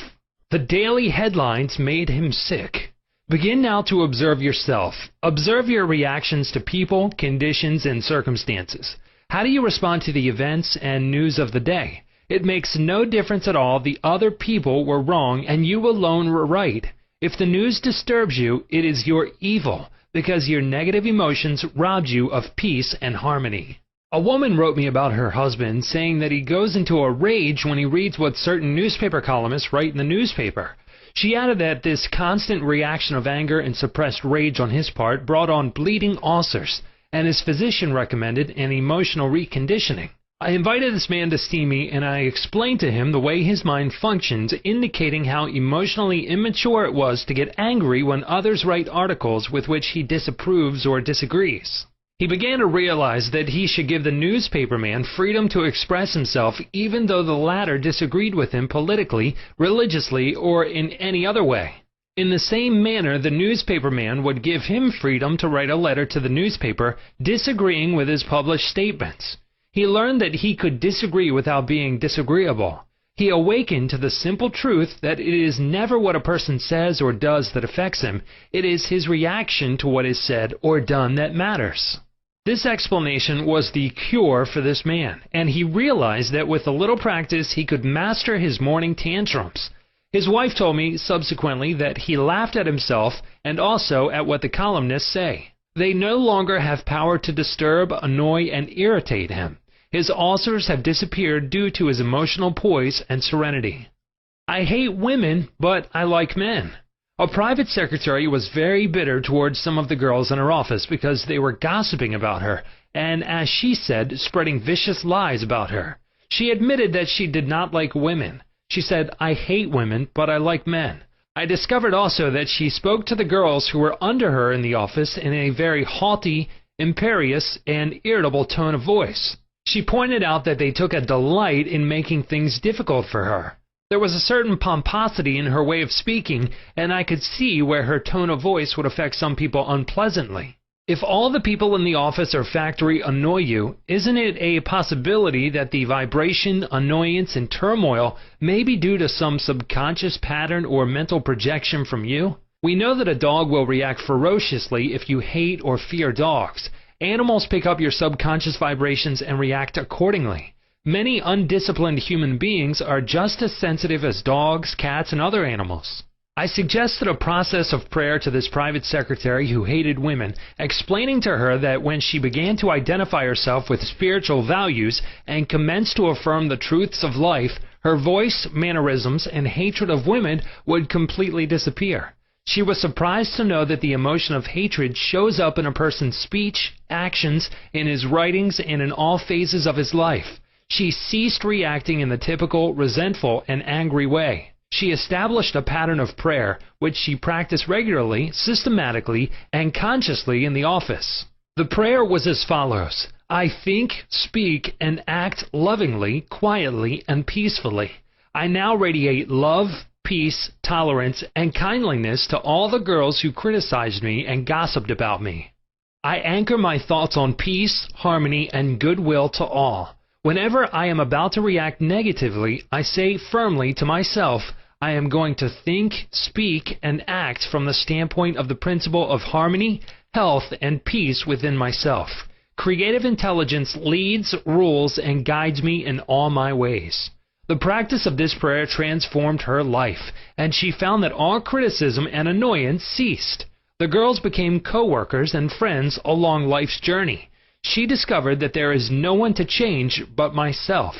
The daily headlines made him sick. Begin now to observe yourself. Observe your reactions to people, conditions, and circumstances. How do you respond to the events and news of the day? It makes no difference at all. The other people were wrong and you alone were right. If the news disturbs you, it is your evil, because your negative emotions robbed you of peace and harmony. A woman wrote me about her husband, saying that he goes into a rage when he reads what certain newspaper columnists write in the newspaper. She added that this constant reaction of anger and suppressed rage on his part brought on bleeding ulcers, and his physician recommended an emotional reconditioning. I invited this man to see me, and I explained to him the way his mind functions, indicating how emotionally immature it was to get angry when others write articles with which he disapproves or disagrees. He began to realize that he should give the newspaper man freedom to express himself, even though the latter disagreed with him politically, religiously, or in any other way. In the same manner, the newspaper man would give him freedom to write a letter to the newspaper disagreeing with his published statements. He learned that he could disagree without being disagreeable. He awakened to the simple truth that it is never what a person says or does that affects him. It is his reaction to what is said or done that matters. This explanation was the cure for this man, and he realized that with a little practice he could master his morning tantrums. His wife told me subsequently that he laughed at himself and also at what the columnists say. They no longer have power to disturb, annoy, and irritate him. His ulcers have disappeared due to his emotional poise and serenity. I hate women, but I like men. A private secretary was very bitter towards some of the girls in her office because they were gossiping about her and, as she said, spreading vicious lies about her. She admitted that she did not like women. She said, "I hate women, but I like men." I discovered also that she spoke to the girls who were under her in the office in a very haughty, imperious, and irritable tone of voice. She pointed out that they took a delight in making things difficult for her. There was a certain pomposity in her way of speaking, and I could see where her tone of voice would affect some people unpleasantly. If all the people in the office or factory annoy you, isn't it a possibility that the vibration, annoyance, and turmoil may be due to some subconscious pattern or mental projection from you? We know that a dog will react ferociously if you hate or fear dogs. Animals pick up your subconscious vibrations and react accordingly. Many undisciplined human beings are just as sensitive as dogs, cats, and other animals. I suggested a process of prayer to this private secretary who hated women, explaining to her that when she began to identify herself with spiritual values and commenced to affirm the truths of life, her voice, mannerisms, and hatred of women would completely disappear. She was surprised to know that the emotion of hatred shows up in a person's speech, actions, in his writings, and in all phases of his life. She ceased reacting in the typical resentful and angry way. She established a pattern of prayer, which she practiced regularly, systematically, and consciously in the office. The prayer was as follows: I think, speak, and act lovingly, quietly, and peacefully. I now radiate love, peace, tolerance, and kindliness to all the girls who criticized me and gossiped about me. I anchor my thoughts on peace, harmony, and goodwill to all. Whenever I am about to react negatively, I say firmly to myself, I am going to think, speak, and act from the standpoint of the principle of harmony, health, and peace within myself. Creative intelligence leads, rules, and guides me in all my ways. The practice of this prayer transformed her life, and she found that all criticism and annoyance ceased. The girls became co-workers and friends along life's journey. She discovered that there is no one to change but myself.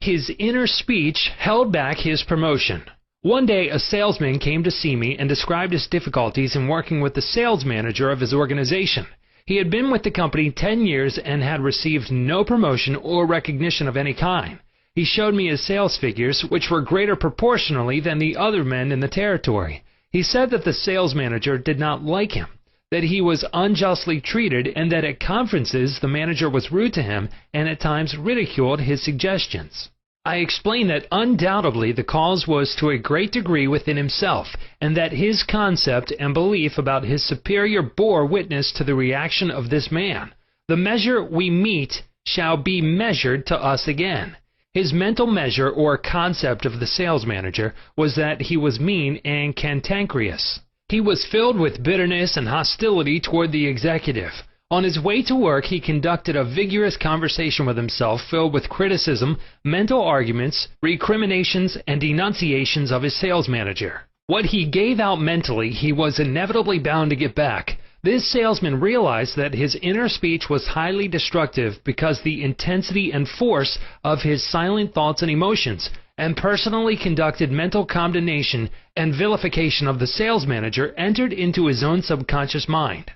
His inner speech held back his promotion. One day, a salesman came to see me and described his difficulties in working with the sales manager of his organization. He had been with the company 10 years and had received no promotion or recognition of any kind. He showed me his sales figures, which were greater proportionally than the other men in the territory. He said that the sales manager did not like him, that he was unjustly treated, and that at conferences the manager was rude to him and at times ridiculed his suggestions. I explained that undoubtedly the cause was to a great degree within himself, and that his concept and belief about his superior bore witness to the reaction of this man. The measure we meet shall be measured to us again. His mental measure or concept of the sales manager was that he was mean and cantankerous. He was filled with bitterness and hostility toward the executive. On his way to work, he conducted a vigorous conversation with himself filled with criticism, mental arguments, recriminations, and denunciations of his sales manager. What he gave out mentally, he was inevitably bound to get back. This salesman realized that his inner speech was highly destructive because the intensity and force of his silent thoughts and emotions, and personally conducted mental condemnation and vilification of the sales manager entered into his own subconscious mind.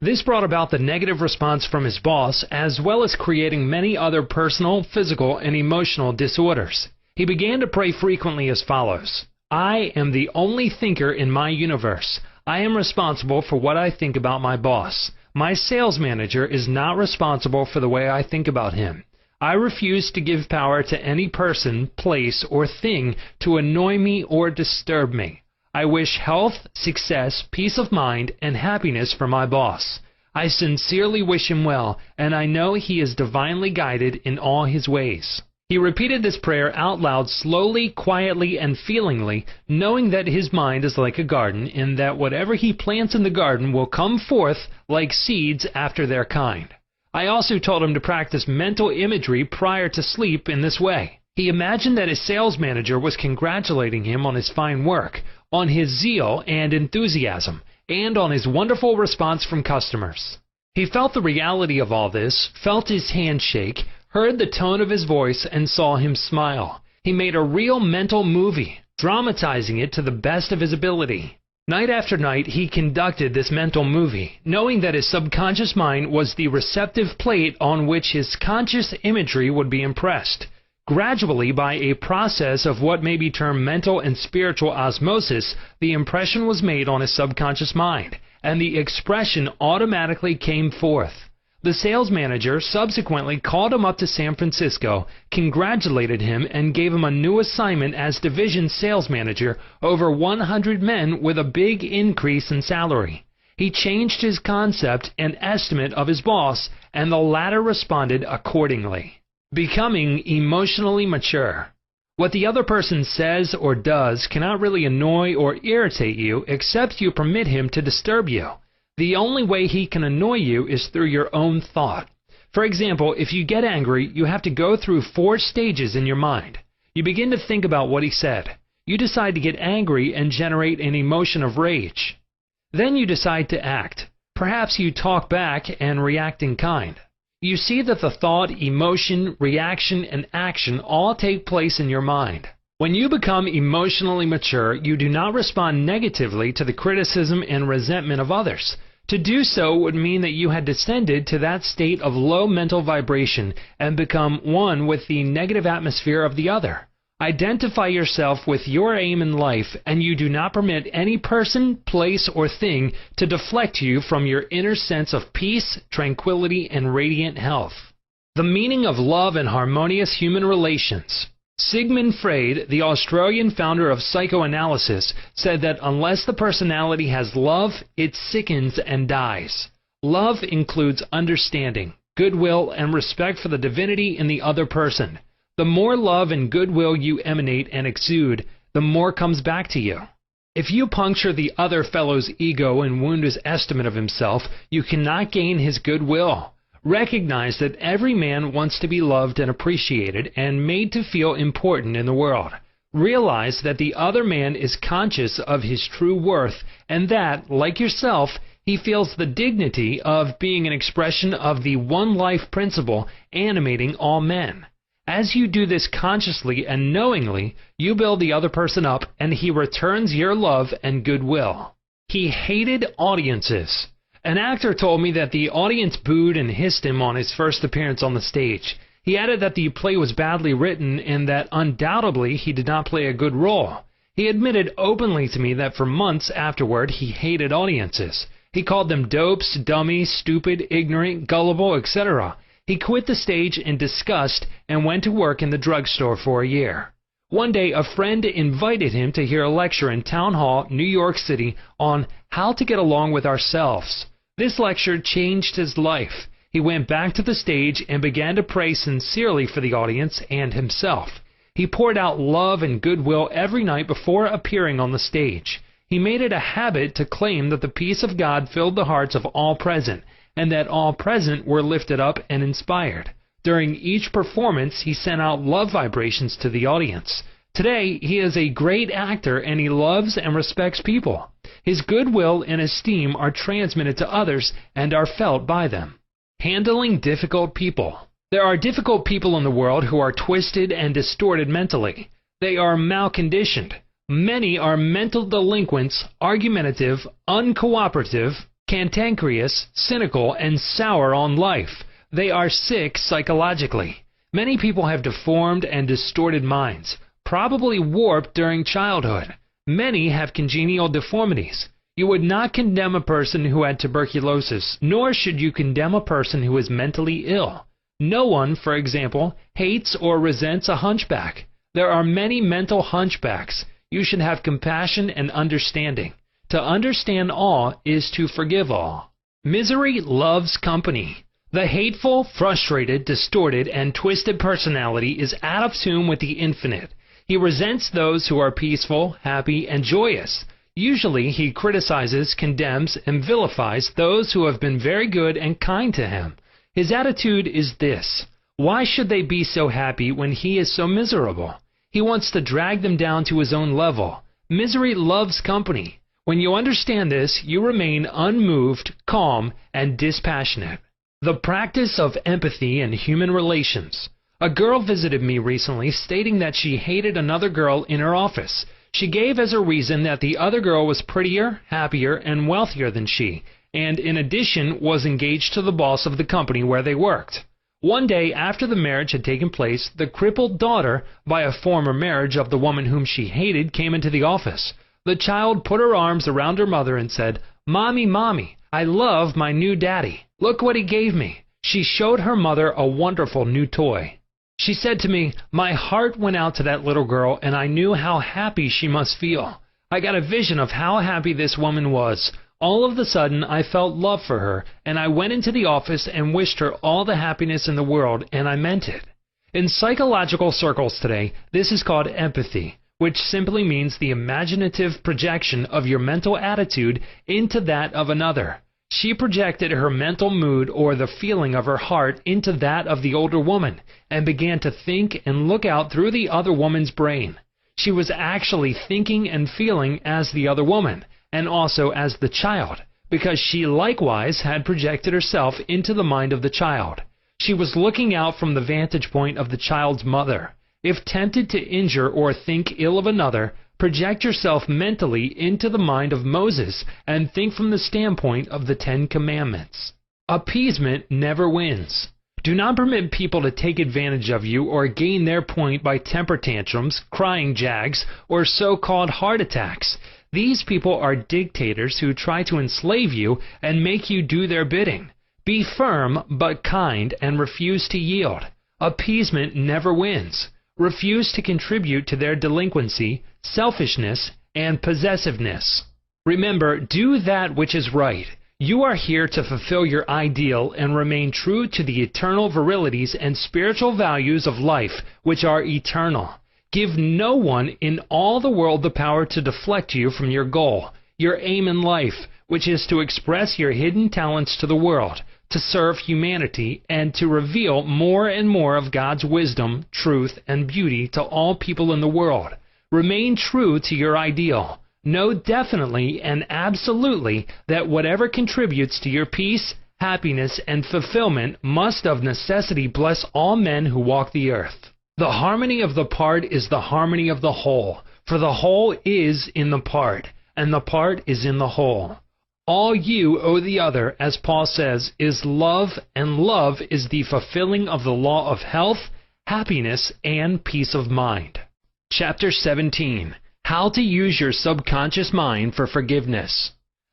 This brought about the negative response from his boss, as well as creating many other personal, physical, and emotional disorders. He began to pray frequently as follows: I am the only thinker in my universe. I am responsible for what I think about my boss. My sales manager is not responsible for the way I think about him. I refuse to give power to any person, place, or thing to annoy me or disturb me. I wish health, success, peace of mind, and happiness for my boss. I sincerely wish him well, and I know he is divinely guided in all his ways. He repeated this prayer out loud, slowly, quietly, and feelingly, knowing that his mind is like a garden, and that whatever he plants in the garden will come forth like seeds after their kind. I also told him to practice mental imagery prior to sleep in this way. He imagined that his sales manager was congratulating him on his fine work, on his zeal and enthusiasm, and on his wonderful response from customers. He felt the reality of all this, felt his hand shake, heard the tone of his voice, and saw him smile. He made a real mental movie, dramatizing it to the best of his ability. Night after night, he conducted this mental movie, knowing that his subconscious mind was the receptive plate on which his conscious imagery would be impressed. Gradually, by a process of what may be termed mental and spiritual osmosis, the impression was made on his subconscious mind, and the expression automatically came forth. The sales manager subsequently called him up to San Francisco, congratulated him, and gave him a new assignment as division sales manager over 100 men with a big increase in salary. He changed his concept and estimate of his boss, and the latter responded accordingly. Becoming emotionally mature. What the other person says or does cannot really annoy or irritate you except you permit him to disturb you. The only way he can annoy you is through your own thought. For example, if you get angry, you have to go through 4 stages in your mind. You begin to think about what he said. You decide to get angry and generate an emotion of rage. Then you decide to act. Perhaps you talk back and react in kind. You see that the thought, emotion, reaction, and action all take place in your mind. When you become emotionally mature, you do not respond negatively to the criticism and resentment of others. To do so would mean that you had descended to that state of low mental vibration and become one with the negative atmosphere of the other. Identify yourself with your aim in life, and you do not permit any person, place, or thing to deflect you from your inner sense of peace, tranquility, and radiant health. The meaning of love and harmonious human relations. Sigmund Freud, the Australian founder of psychoanalysis, said that unless the personality has love, it sickens and dies. Love includes understanding, goodwill, and respect for the divinity in the other person. The more love and goodwill you emanate and exude, the more comes back to you. If you puncture the other fellow's ego and wound his estimate of himself, you cannot gain his goodwill. Recognize that every man wants to be loved and appreciated and made to feel important in the world. Realize that the other man is conscious of his true worth and that, like yourself, he feels the dignity of being an expression of the one life principle animating all men. As you do this consciously and knowingly, you build the other person up and he returns your love and goodwill. He hated audiences. An actor told me that the audience booed and hissed him on his first appearance on the stage. He added that the play was badly written and that undoubtedly he did not play a good role. He admitted openly to me that for months afterward he hated audiences. He called them dopes, dummies, stupid, ignorant, gullible, etc. He quit the stage in disgust and went to work in the drugstore for a year. One day, a friend invited him to hear a lecture in Town Hall, New York City, on how to get along with ourselves. This lecture changed his life. He went back to the stage and began to pray sincerely for the audience and himself. He poured out love and goodwill every night before appearing on the stage. He made it a habit to claim that the peace of God filled the hearts of all present, and that all present were lifted up and inspired. During each performance, he sent out love vibrations to the audience. Today, he is a great actor and he loves and respects people. His goodwill and esteem are transmitted to others and are felt by them. Handling difficult people. There are difficult people in the world who are twisted and distorted mentally. They are malconditioned. Many are mental delinquents, argumentative, uncooperative, cantankerous, cynical, and sour on life. They are sick psychologically. Many people have deformed and distorted minds, probably warped during childhood. Many have congenital deformities. You would not condemn a person who had tuberculosis, nor should you condemn a person who is mentally ill. No one, for example, hates or resents a hunchback. There are many mental hunchbacks. You should have compassion and understanding. To understand all is to forgive all. Misery loves company. The hateful, frustrated, distorted, and twisted personality is out of tune with the infinite. He resents those who are peaceful, happy, and joyous. Usually he criticizes, condemns, and vilifies those who have been very good and kind to him. His attitude is this: why should they be so happy when he is so miserable? He wants to drag them down to his own level. Misery loves company. When you understand this, you remain unmoved, calm, and dispassionate. The practice of empathy in human relations. A girl visited me recently stating that she hated another girl in her office. She gave as a reason that the other girl was prettier, happier, and wealthier than she, and in addition was engaged to the boss of the company where they worked. One day after the marriage had taken place, the crippled daughter, by a former marriage of the woman whom she hated, came into the office. The child put her arms around her mother and said, "Mommy, Mommy, I love my new daddy. Look what he gave me." She showed her mother a wonderful new toy. She said to me, "My heart went out to that little girl, and I knew how happy she must feel. I got a vision of how happy this woman was. All of a sudden, I felt love for her, and I went into the office and wished her all the happiness in the world, and I meant it." In psychological circles today, this is called empathy, which simply means the imaginative projection of your mental attitude into that of another. She projected her mental mood or the feeling of her heart into that of the older woman, and began to think and look out through the other woman's brain. She was actually thinking and feeling as the other woman, and also as the child, because she likewise had projected herself into the mind of the child. She was looking out from the vantage point of the child's mother. If tempted to injure or think ill of another, project yourself mentally into the mind of Moses and think from the standpoint of the 10 Commandments. Appeasement never wins. Do not permit people to take advantage of you or gain their point by temper tantrums, crying jags, or so-called heart attacks. These people are dictators who try to enslave you and make you do their bidding. Be firm but kind and refuse to yield. Appeasement never wins. Refuse to contribute to their delinquency, selfishness, and possessiveness. Remember, do that which is right. You are here to fulfill your ideal and remain true to the eternal virilities and spiritual values of life, which are eternal. Give no one in all the world the power to deflect you from your goal, your aim in life, which is to express your hidden talents to the world, to serve humanity, and to reveal more and more of God's wisdom, truth, and beauty to all people in the world. Remain true to your ideal. Know definitely and absolutely that whatever contributes to your peace, happiness, and fulfillment must of necessity bless all men who walk the earth. The harmony of the part is the harmony of the whole, for the whole is in the part, and the part is in the whole. All you owe the other, as Paul says, is love, and love is the fulfilling of the law of health, happiness, and peace of mind. Chapter 17. How to use your subconscious mind for forgiveness.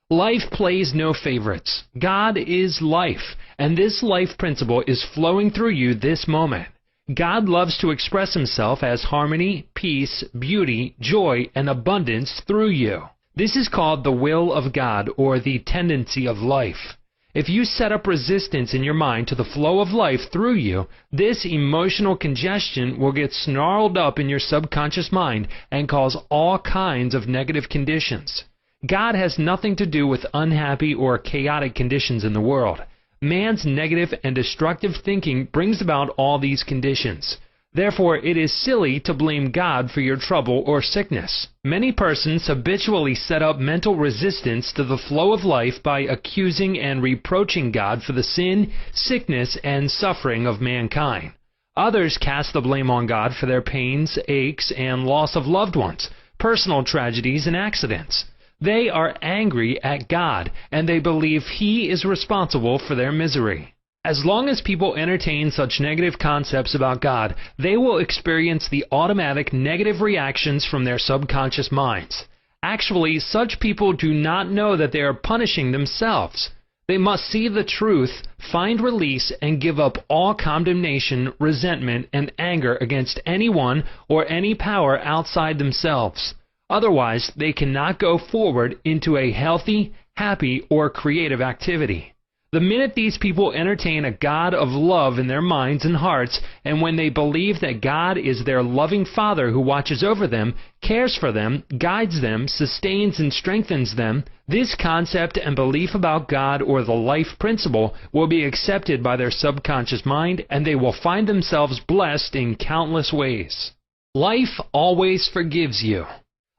Life plays no favorites. God is life, and this life principle is flowing through you this moment. God loves to express himself as harmony, peace, beauty, joy, and abundance through you. This is called the will of God, or the tendency of life. If you set up resistance in your mind to the flow of life through you, this emotional congestion will get snarled up in your subconscious mind and cause all kinds of negative conditions. God has nothing to do with unhappy or chaotic conditions in the world. Man's negative and destructive thinking brings about all these conditions. Therefore, it is silly to blame God for your trouble or sickness. Many persons habitually set up mental resistance to the flow of life by accusing and reproaching God for the sin, sickness, and suffering of mankind. Others cast the blame on God for their pains, aches, and loss of loved ones, personal tragedies, and accidents. They are angry at God, and they believe He is responsible for their misery. As long as people entertain such negative concepts about God, they will experience the automatic negative reactions from their subconscious minds. Actually, such people do not know that they are punishing themselves. They must see the truth, find release, and give up all condemnation, resentment, and anger against anyone or any power outside themselves. Otherwise, they cannot go forward into a healthy, happy, or creative activity. The minute these people entertain a God of love in their minds and hearts, and when they believe that God is their loving Father who watches over them, cares for them, guides them, sustains and strengthens them, this concept and belief about God or the life principle will be accepted by their subconscious mind, and they will find themselves blessed in countless ways. Life always forgives you.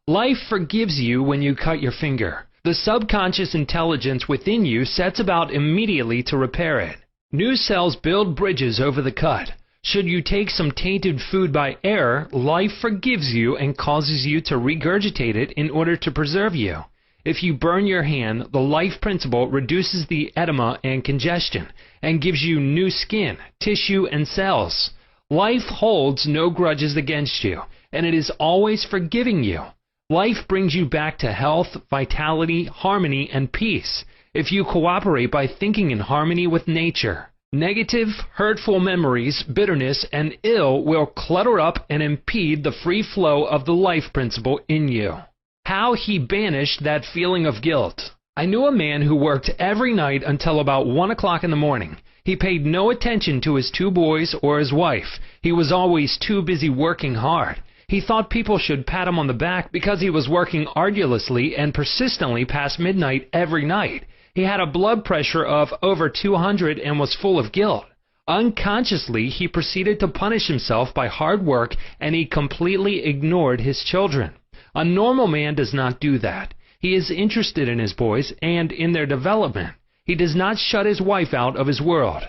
Life forgives you when you cut your finger. The subconscious intelligence within you sets about immediately to repair it. New cells build bridges over the cut. Should you take some tainted food by error, life forgives you and causes you to regurgitate it in order to preserve you. If you burn your hand, the life principle reduces the edema and congestion, and gives you new skin, tissue, and cells. Life holds no grudges against you, and it is always forgiving you. Life brings you back to health, vitality, harmony, and peace if you cooperate by thinking in harmony with nature. Negative, hurtful memories, bitterness, and ill will clutter up and impede the free flow of the life principle in you. How he banished that feeling of guilt. I knew a man who worked every night until about 1 o'clock in the morning. He paid no attention to his 2 boys or his wife. He was always too busy working hard. He thought people should pat him on the back because he was working arduously and persistently past midnight every night. He had a blood pressure of over 200 and was full of guilt. Unconsciously, he proceeded to punish himself by hard work, and he completely ignored his children. A normal man does not do that. He is interested in his boys and in their development. He does not shut his wife out of his world.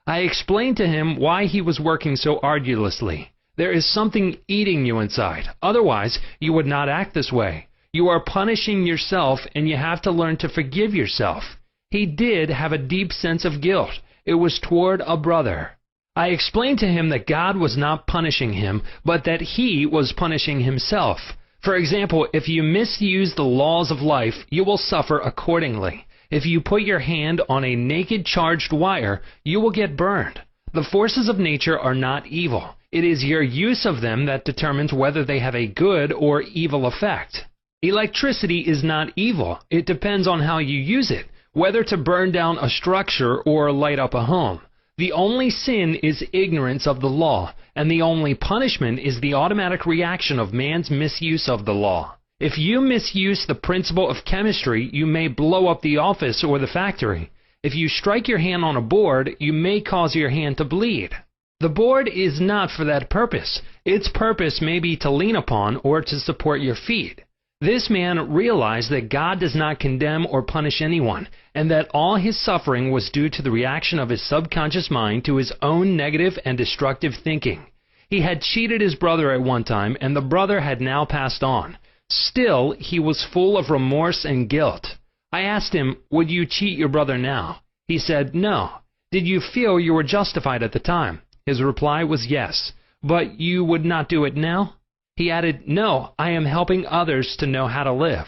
I explained to him why he was working so arduously. There is something eating you inside. Otherwise, you would not act this way. You are punishing yourself, and you have to learn to forgive yourself. He did have a deep sense of guilt. It was toward a brother. I explained to him that God was not punishing him, but that he was punishing himself. For example, if you misuse the laws of life, you will suffer accordingly. If you put your hand on a naked charged wire, you will get burned. The forces of nature are not evil. It is your use of them that determines whether they have a good or evil effect. Electricity is not evil. It depends on how you use it, whether to burn down a structure or light up a home. The only sin is ignorance of the law, and the only punishment is the automatic reaction of man's misuse of the law. If you misuse the principle of chemistry, you may blow up the office or the factory. If you strike your hand on a board, you may cause your hand to bleed. The board is not for that purpose. Its purpose may be to lean upon or to support your feet. This man realized that God does not condemn or punish anyone, and that all his suffering was due to the reaction of his subconscious mind to his own negative and destructive thinking. He had cheated his brother at one time, and the brother had now passed on. Still, he was full of remorse and guilt. I asked him, "Would you cheat your brother now?" He said, "No." "Did you feel you were justified at the time?" His reply was yes. "But you would not do it now?" He added, "No, I am helping others to know how to live."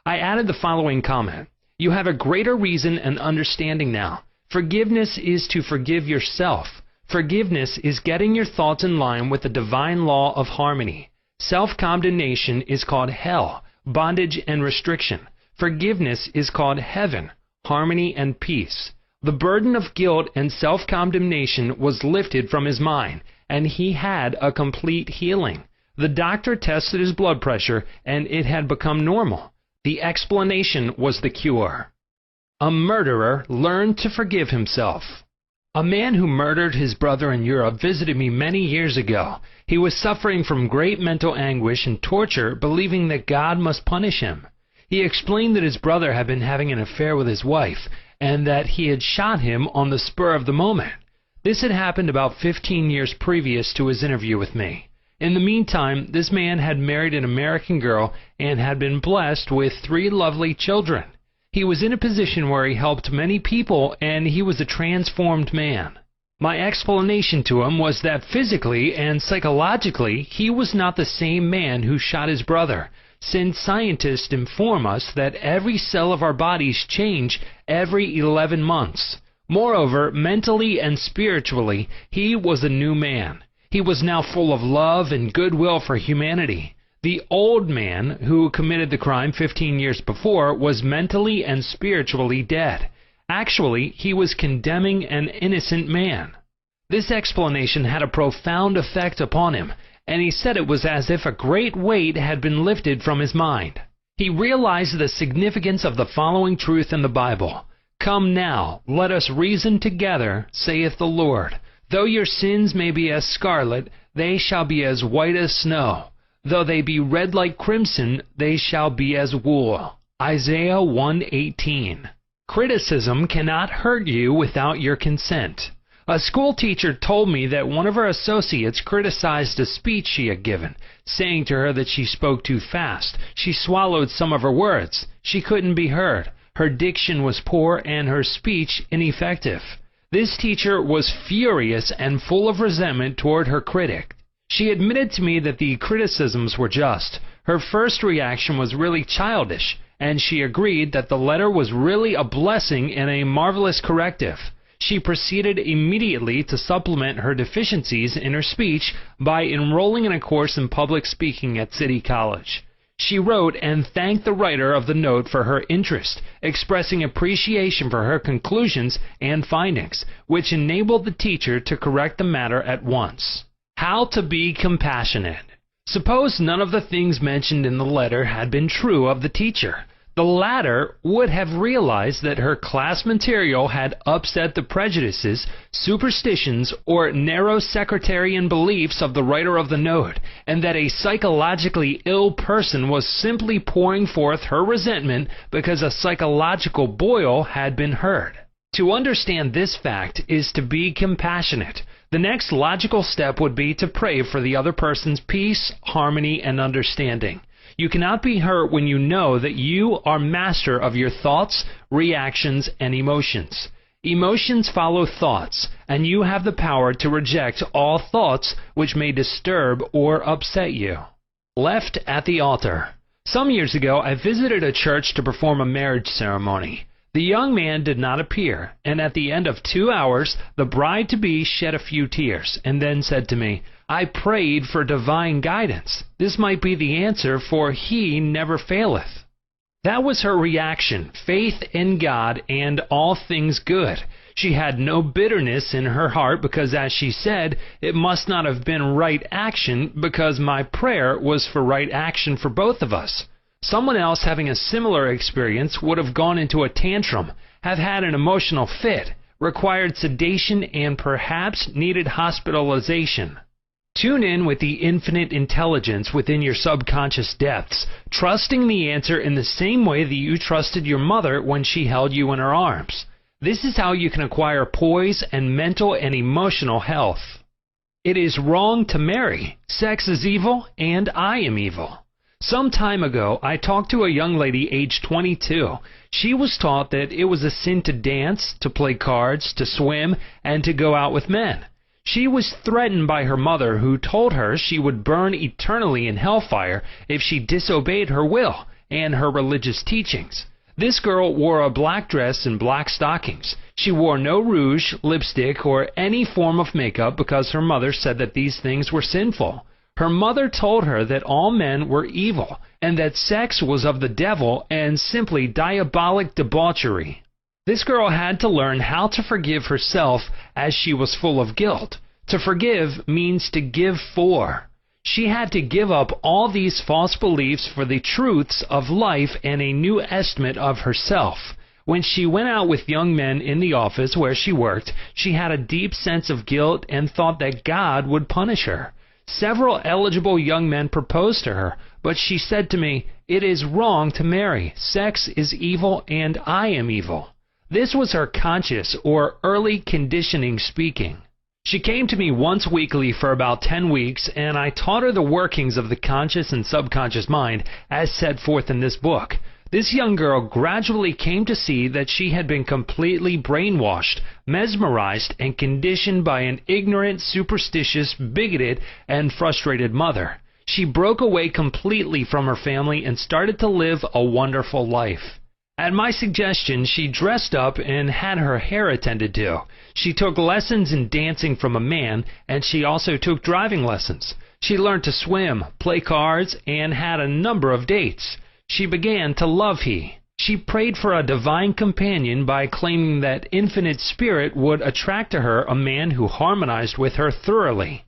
I added the following comment. "You have a greater reason and understanding now. Forgiveness is to forgive yourself. Forgiveness is getting your thoughts in line with the divine law of harmony. Self-condemnation is called hell, bondage and restriction. Forgiveness is called heaven, harmony and peace." The burden of guilt and self-condemnation was lifted from his mind, and he had a complete healing. The doctor tested his blood pressure, and it had become normal. The explanation was the cure. A murderer learned to forgive himself. A man who murdered his brother in Europe visited me many years ago. He was suffering from great mental anguish and torture, believing that God must punish him. He explained that his brother had been having an affair with his wife, and that he had shot him on the spur of the moment. This had happened about 15 years previous to his interview with me. In the meantime, this man had married an American girl and had been blessed with 3 lovely children. He was in a position where he helped many people, and he was a transformed man. My explanation to him was that physically and psychologically, he was not the same man who shot his brother, since scientists inform us that every cell of our bodies change every 11 months. Moreover, mentally and spiritually, he was a new man. He was now full of love and goodwill for humanity. The old man who committed the crime 15 years before was mentally and spiritually dead. Actually, he was condemning an innocent man. This explanation had a profound effect upon him, and he said it was as if a great weight had been lifted from his mind. He realized the significance of the following truth in the Bible. "Come now, let us reason together, saith the Lord. Though your sins may be as scarlet, they shall be as white as snow. Though they be red like crimson, they shall be as wool." Isaiah 1:18. Criticism cannot hurt you without your consent. A school teacher told me that one of her associates criticized a speech she had given, saying to her that she spoke too fast. She swallowed some of her words. She couldn't be heard. Her diction was poor and her speech ineffective. This teacher was furious and full of resentment toward her critic. She admitted to me that the criticisms were just. Her first reaction was really childish, and she agreed that the letter was really a blessing and a marvelous corrective. She proceeded immediately to supplement her deficiencies in her speech by enrolling in a course in public speaking at City College. She wrote and thanked the writer of the note for her interest, expressing appreciation for her conclusions and findings, which enabled the teacher to correct the matter at once. How to be compassionate. Suppose none of the things mentioned in the letter had been true of the teacher. The latter would have realized that her class material had upset the prejudices, superstitions, or narrow sectarian beliefs of the writer of the note, and that a psychologically ill person was simply pouring forth her resentment because a psychological boil had been heard. To understand this fact is to be compassionate. The next logical step would be to pray for the other person's peace, harmony, and understanding. You cannot be hurt when you know that you are master of your thoughts, reactions, and emotions. Emotions follow thoughts, and you have the power to reject all thoughts which may disturb or upset you. Left at the altar. Some years ago, I visited a church to perform a marriage ceremony. The young man did not appear, and at the end of 2 hours, the bride-to-be shed a few tears, and then said to me, "I prayed for divine guidance. This might be the answer, for he never faileth." That was her reaction, faith in God and all things good. She had no bitterness in her heart because, as she said, it must not have been right action because my prayer was for right action for both of us. Someone else having a similar experience would have gone into a tantrum, have had an emotional fit, required sedation, and perhaps needed hospitalization. Tune in with the infinite intelligence within your subconscious depths, trusting the answer in the same way that you trusted your mother when she held you in her arms. This is how you can acquire poise and mental and emotional health. It is wrong to marry. Sex is evil, and I am evil. Some time ago, I talked to a young lady aged 22. She was taught that it was a sin to dance, to play cards, to swim, and to go out with men. She was threatened by her mother, who told her she would burn eternally in hellfire if she disobeyed her will and her religious teachings. This girl wore a black dress and black stockings. She wore no rouge, lipstick, or any form of makeup because her mother said that these things were sinful. Her mother told her that all men were evil, and that sex was of the devil and simply diabolic debauchery. This girl had to learn how to forgive herself as she was full of guilt. To forgive means to give for. She had to give up all these false beliefs for the truths of life and a new estimate of herself. When she went out with young men in the office where she worked, she had a deep sense of guilt and thought that God would punish her. Several eligible young men proposed to her, but she said to me, "It is wrong to marry. Sex is evil and I am evil." This was her conscious or early conditioning speaking. She came to me once weekly for about 10 weeks, and I taught her the workings of the conscious and subconscious mind as set forth in this book. This young girl gradually came to see that she had been completely brainwashed, mesmerized, and conditioned by an ignorant, superstitious, bigoted, and frustrated mother. She broke away completely from her family and started to live a wonderful life. At my suggestion, she dressed up and had her hair attended to. She took lessons in dancing from a man, and she also took driving lessons. She learned to swim, play cards, and had a number of dates. She began to love he. She prayed for a divine companion by claiming that infinite spirit would attract to her a man who harmonized with her thoroughly.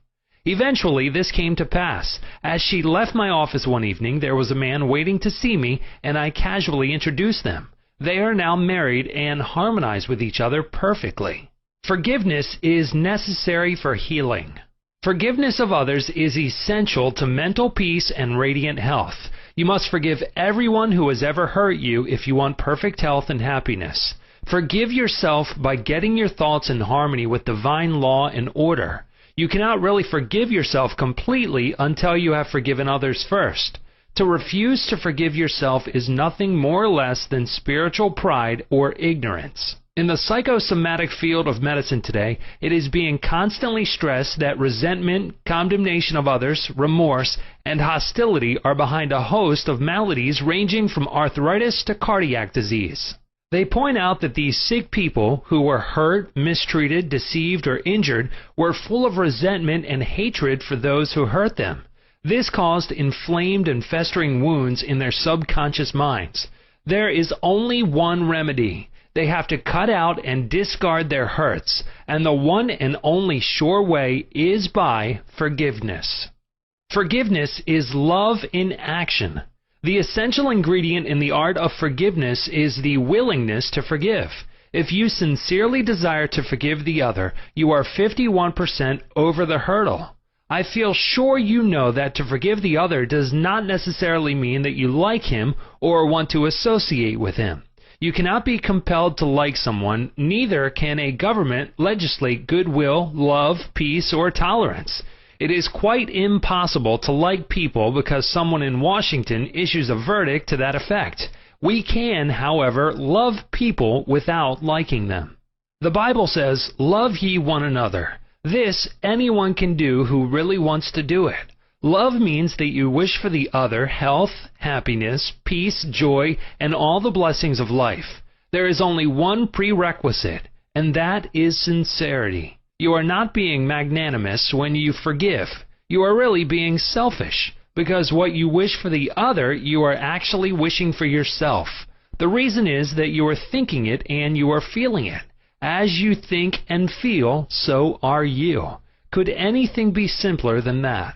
Eventually, this came to pass. As she left my office one evening, there was a man waiting to see me, and I casually introduced them. They are now married and harmonize with each other perfectly. Forgiveness is necessary for healing. Forgiveness of others is essential to mental peace and radiant health. You must forgive everyone who has ever hurt you if you want perfect health and happiness. Forgive yourself by getting your thoughts in harmony with divine law and order. You cannot really forgive yourself completely until you have forgiven others first. To refuse to forgive yourself is nothing more or less than spiritual pride or ignorance. In the psychosomatic field of medicine today, it is being constantly stressed that resentment, condemnation of others, remorse, and hostility are behind a host of maladies ranging from arthritis to cardiac disease. They point out that these sick people who were hurt, mistreated, deceived, or injured were full of resentment and hatred for those who hurt them. This caused inflamed and festering wounds in their subconscious minds. There is only one remedy. They have to cut out and discard their hurts, and the one and only sure way is by forgiveness. Forgiveness is love in action. The essential ingredient in the art of forgiveness is the willingness to forgive. If you sincerely desire to forgive the other, you are 51% over the hurdle. I feel sure you know that to forgive the other does not necessarily mean that you like him or want to associate with him. You cannot be compelled to like someone, neither can a government legislate goodwill, love, peace, or tolerance. It is quite impossible to like people because someone in Washington issues a verdict to that effect. We can, however, love people without liking them. The Bible says, "Love ye one another." This anyone can do who really wants to do it. Love means that you wish for the other health, happiness, peace, joy, and all the blessings of life. There is only one prerequisite, and that is sincerity. You are not being magnanimous when you forgive. You are really being selfish, because what you wish for the other, you are actually wishing for yourself. The reason is that you are thinking it and you are feeling it. As you think and feel, so are you. Could anything be simpler than that?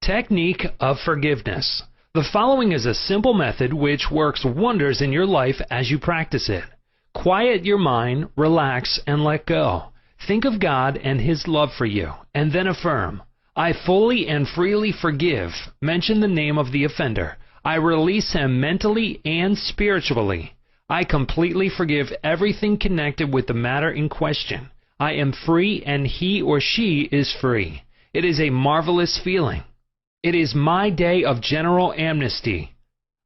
Technique of forgiveness. The following is a simple method which works wonders in your life as you practice it. Quiet your mind, relax, and let go. Think of God and His love for you, and then affirm, "I fully and freely forgive." Mention the name of the offender. I release him mentally and spiritually. I completely forgive everything connected with the matter in question. I am free and he or she is free. It is a marvelous feeling. It is my day of general amnesty.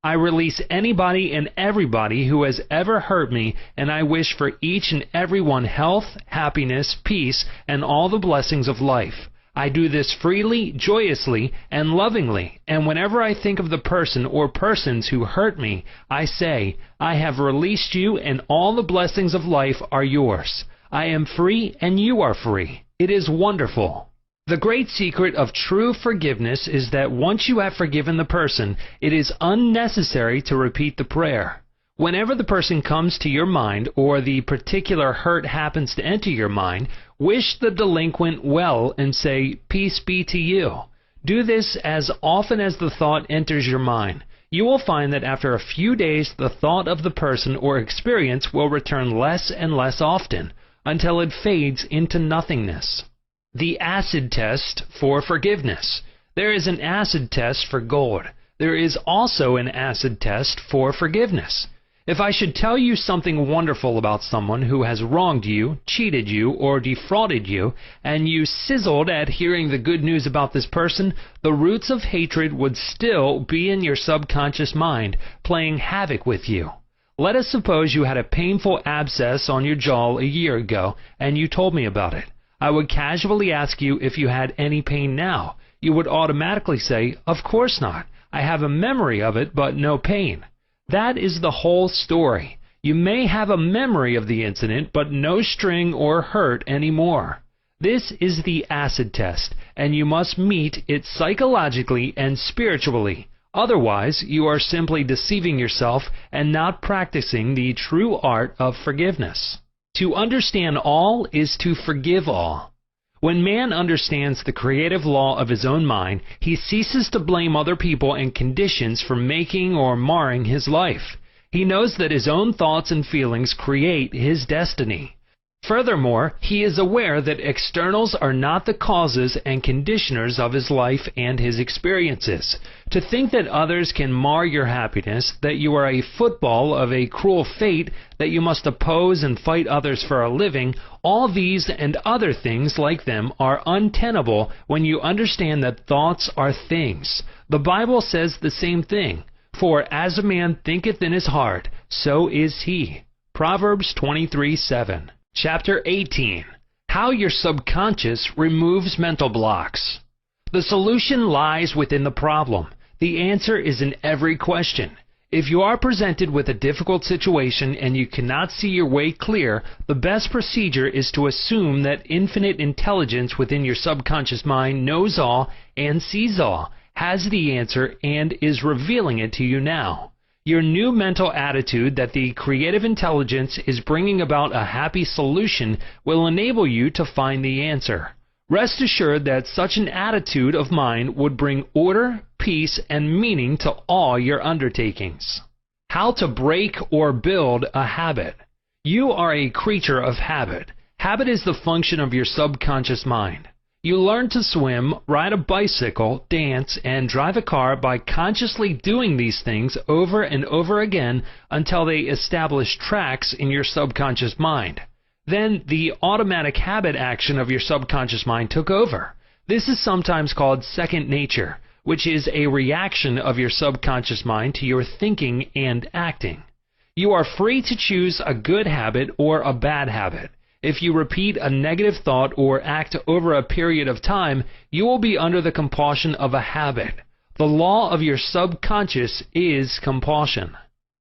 I release anybody and everybody who has ever hurt me, and I wish for each and every one health, happiness, peace, and all the blessings of life. I do this freely, joyously, and lovingly, and whenever I think of the person or persons who hurt me, I say, "I have released you, and all the blessings of life are yours. I am free, and you are free." It is wonderful. The great secret of true forgiveness is that once you have forgiven the person, it is unnecessary to repeat the prayer. Whenever the person comes to your mind or the particular hurt happens to enter your mind, wish the delinquent well and say, "Peace be to you." Do this as often as the thought enters your mind. You will find that after a few days the thought of the person or experience will return less and less often, until it fades into nothingness. The acid test for forgiveness. There is an acid test for gold. There is also an acid test for forgiveness. If I should tell you something wonderful about someone who has wronged you, cheated you, or defrauded you, and you sizzled at hearing the good news about this person, the roots of hatred would still be in your subconscious mind, playing havoc with you. Let us suppose you had a painful abscess on your jaw a year ago, and you told me about it. I would casually ask you if you had any pain now. You would automatically say, "Of course not. I have a memory of it, but no pain." That is the whole story. You may have a memory of the incident, but no sting or hurt anymore. This is the acid test, and you must meet it psychologically and spiritually. Otherwise, you are simply deceiving yourself and not practicing the true art of forgiveness. To understand all is to forgive all. When man understands the creative law of his own mind, he ceases to blame other people and conditions for making or marring his life. He knows that his own thoughts and feelings create his destiny. Furthermore, he is aware that externals are not the causes and conditioners of his life and his experiences. To think that others can mar your happiness, that you are a football of a cruel fate, that you must oppose and fight others for a living, all these and other things like them are untenable when you understand that thoughts are things. The Bible says the same thing. For as a man thinketh in his heart, so is he. Proverbs 23:7. Chapter 18. How your subconscious removes mental blocks. The solution lies within the problem. The answer is in every question. If you are presented with a difficult situation and you cannot see your way clear, the best procedure is to assume that infinite intelligence within your subconscious mind knows all and sees all, has the answer, and is revealing it to you now. Your new mental attitude that the creative intelligence is bringing about a happy solution will enable you to find the answer. Rest assured that such an attitude of mind would bring order, peace, and meaning to all your undertakings. How to break or build a habit. You are a creature of habit. Habit is the function of your subconscious mind. You learn to swim, ride a bicycle, dance, and drive a car by consciously doing these things over and over again until they establish tracks in your subconscious mind. Then the automatic habit action of your subconscious mind took over. This is sometimes called second nature, which is a reaction of your subconscious mind to your thinking and acting. You are free to choose a good habit or a bad habit. If you repeat a negative thought or act over a period of time, you will be under the compulsion of a habit. The law of your subconscious is compulsion.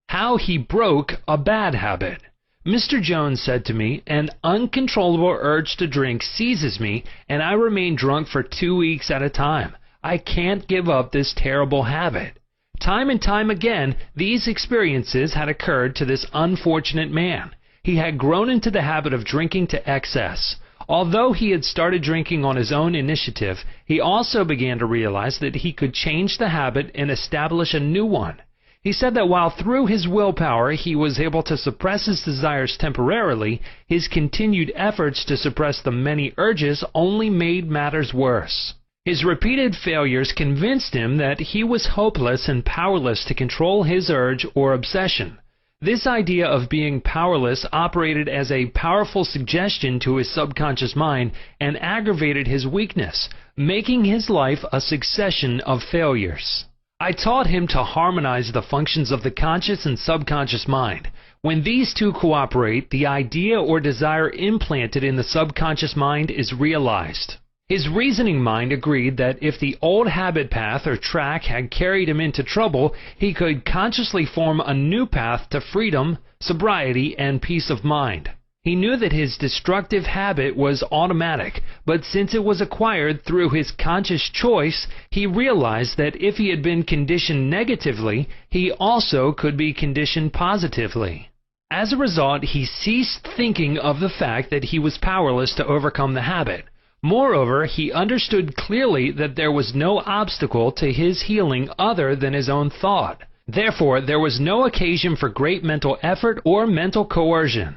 How he broke a bad habit. Mr. Jones said to me, "An uncontrollable urge to drink seizes me, and I remain drunk for 2 weeks at a time. I can't give up this terrible habit." Time and time again, these experiences had occurred to this unfortunate man. He had grown into the habit of drinking to excess. Although he had started drinking on his own initiative, he also began to realize that he could change the habit and establish a new one. He said that while through his willpower he was able to suppress his desires temporarily, his continued efforts to suppress the many urges only made matters worse. His repeated failures convinced him that he was hopeless and powerless to control his urge or obsession. This idea of being powerless operated as a powerful suggestion to his subconscious mind and aggravated his weakness, making his life a succession of failures. I taught him to harmonize the functions of the conscious and subconscious mind. When these two cooperate, the idea or desire implanted in the subconscious mind is realized. His reasoning mind agreed that if the old habit path or track had carried him into trouble, he could consciously form a new path to freedom, sobriety, and peace of mind. He knew that his destructive habit was automatic, but since it was acquired through his conscious choice, he realized that if he had been conditioned negatively, he also could be conditioned positively. As a result, he ceased thinking of the fact that he was powerless to overcome the habit. Moreover, he understood clearly that there was no obstacle to his healing other than his own thought. Therefore, there was no occasion for great mental effort or mental coercion.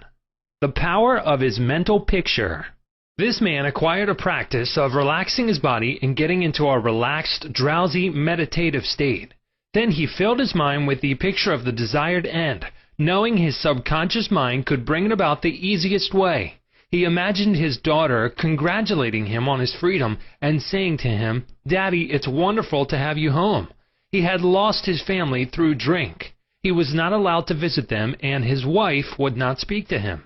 The power of his mental picture. This man acquired a practice of relaxing his body and getting into a relaxed, drowsy, meditative state. Then he filled his mind with the picture of the desired end, knowing his subconscious mind could bring it about the easiest way. He imagined his daughter congratulating him on his freedom and saying to him, "Daddy, it's wonderful to have you home." He had lost his family through drink. He was not allowed to visit them, and his wife would not speak to him.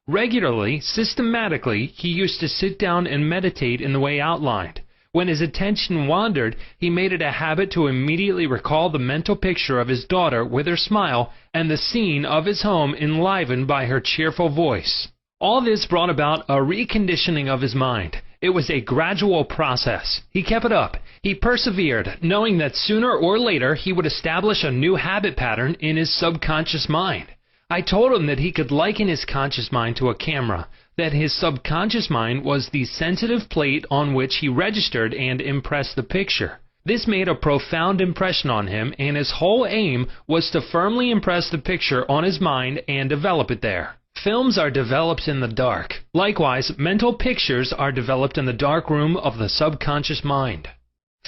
Regularly, systematically, he used to sit down and meditate in the way outlined. When his attention wandered, he made it a habit to immediately recall the mental picture of his daughter with her smile and the scene of his home enlivened by her cheerful voice. All this brought about a reconditioning of his mind. It was a gradual process. He kept it up. He persevered, knowing that sooner or later he would establish a new habit pattern in his subconscious mind. I told him that he could liken his conscious mind to a camera, that his subconscious mind was the sensitive plate on which he registered and impressed the picture. This made a profound impression on him, and his whole aim was to firmly impress the picture on his mind and develop it there. Films are developed in the dark. Likewise, mental pictures are developed in the dark room of the subconscious mind.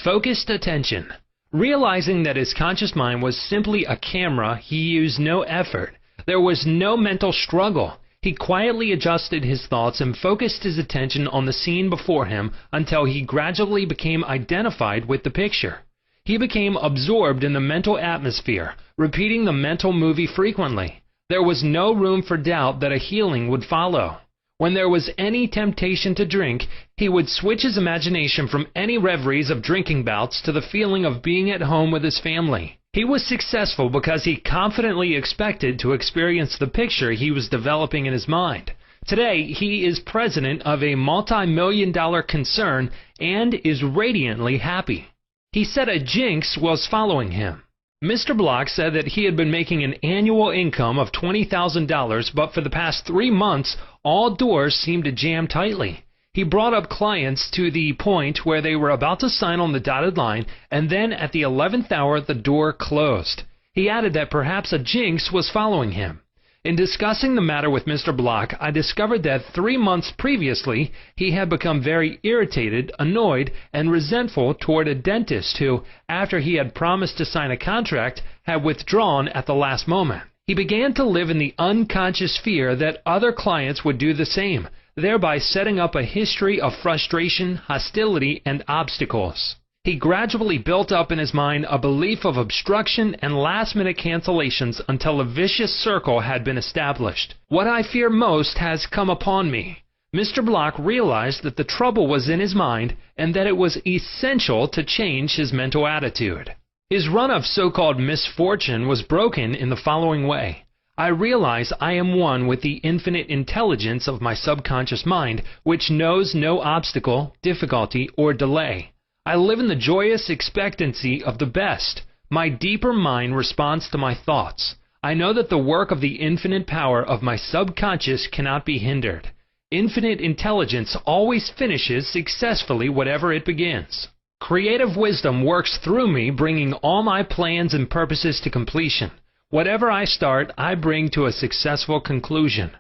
Focused attention. Realizing that his conscious mind was simply a camera, he used no effort. There was no mental struggle. He quietly adjusted his thoughts and focused his attention on the scene before him until he gradually became identified with the picture. He became absorbed in the mental atmosphere, repeating the mental movie frequently. There was no room for doubt that a healing would follow. When there was any temptation to drink, he would switch his imagination from any reveries of drinking bouts to the feeling of being at home with his family. He was successful because he confidently expected to experience the picture he was developing in his mind. Today, he is president of a multi-million-dollar concern and is radiantly happy. He said a jinx was following him. Mr. Block said that he had been making an annual income of $20,000, but for the past 3 months, all doors seemed to jam tightly. He brought up clients to the point where they were about to sign on the dotted line, and then at the 11th hour, the door closed. He added that perhaps a jinx was following him. In discussing the matter with Mr. Block, I discovered that 3 months previously, he had become very irritated, annoyed, and resentful toward a dentist who, after he had promised to sign a contract, had withdrawn at the last moment. He began to live in the unconscious fear that other clients would do the same, thereby setting up a history of frustration, hostility, and obstacles. He gradually built up in his mind a belief of obstruction and last-minute cancellations until a vicious circle had been established. What I fear most has come upon me. Mr. Block realized that the trouble was in his mind and that it was essential to change his mental attitude. His run of so-called misfortune was broken in the following way. I realize I am one with the infinite intelligence of my subconscious mind, which knows no obstacle, difficulty, or delay. I live in the joyous expectancy of the best. My deeper mind responds to my thoughts. I know that the work of the infinite power of my subconscious cannot be hindered. Infinite intelligence always finishes successfully whatever it begins. Creative wisdom works through me, bringing all my plans and purposes to completion. Whatever I start, I bring to a successful conclusion.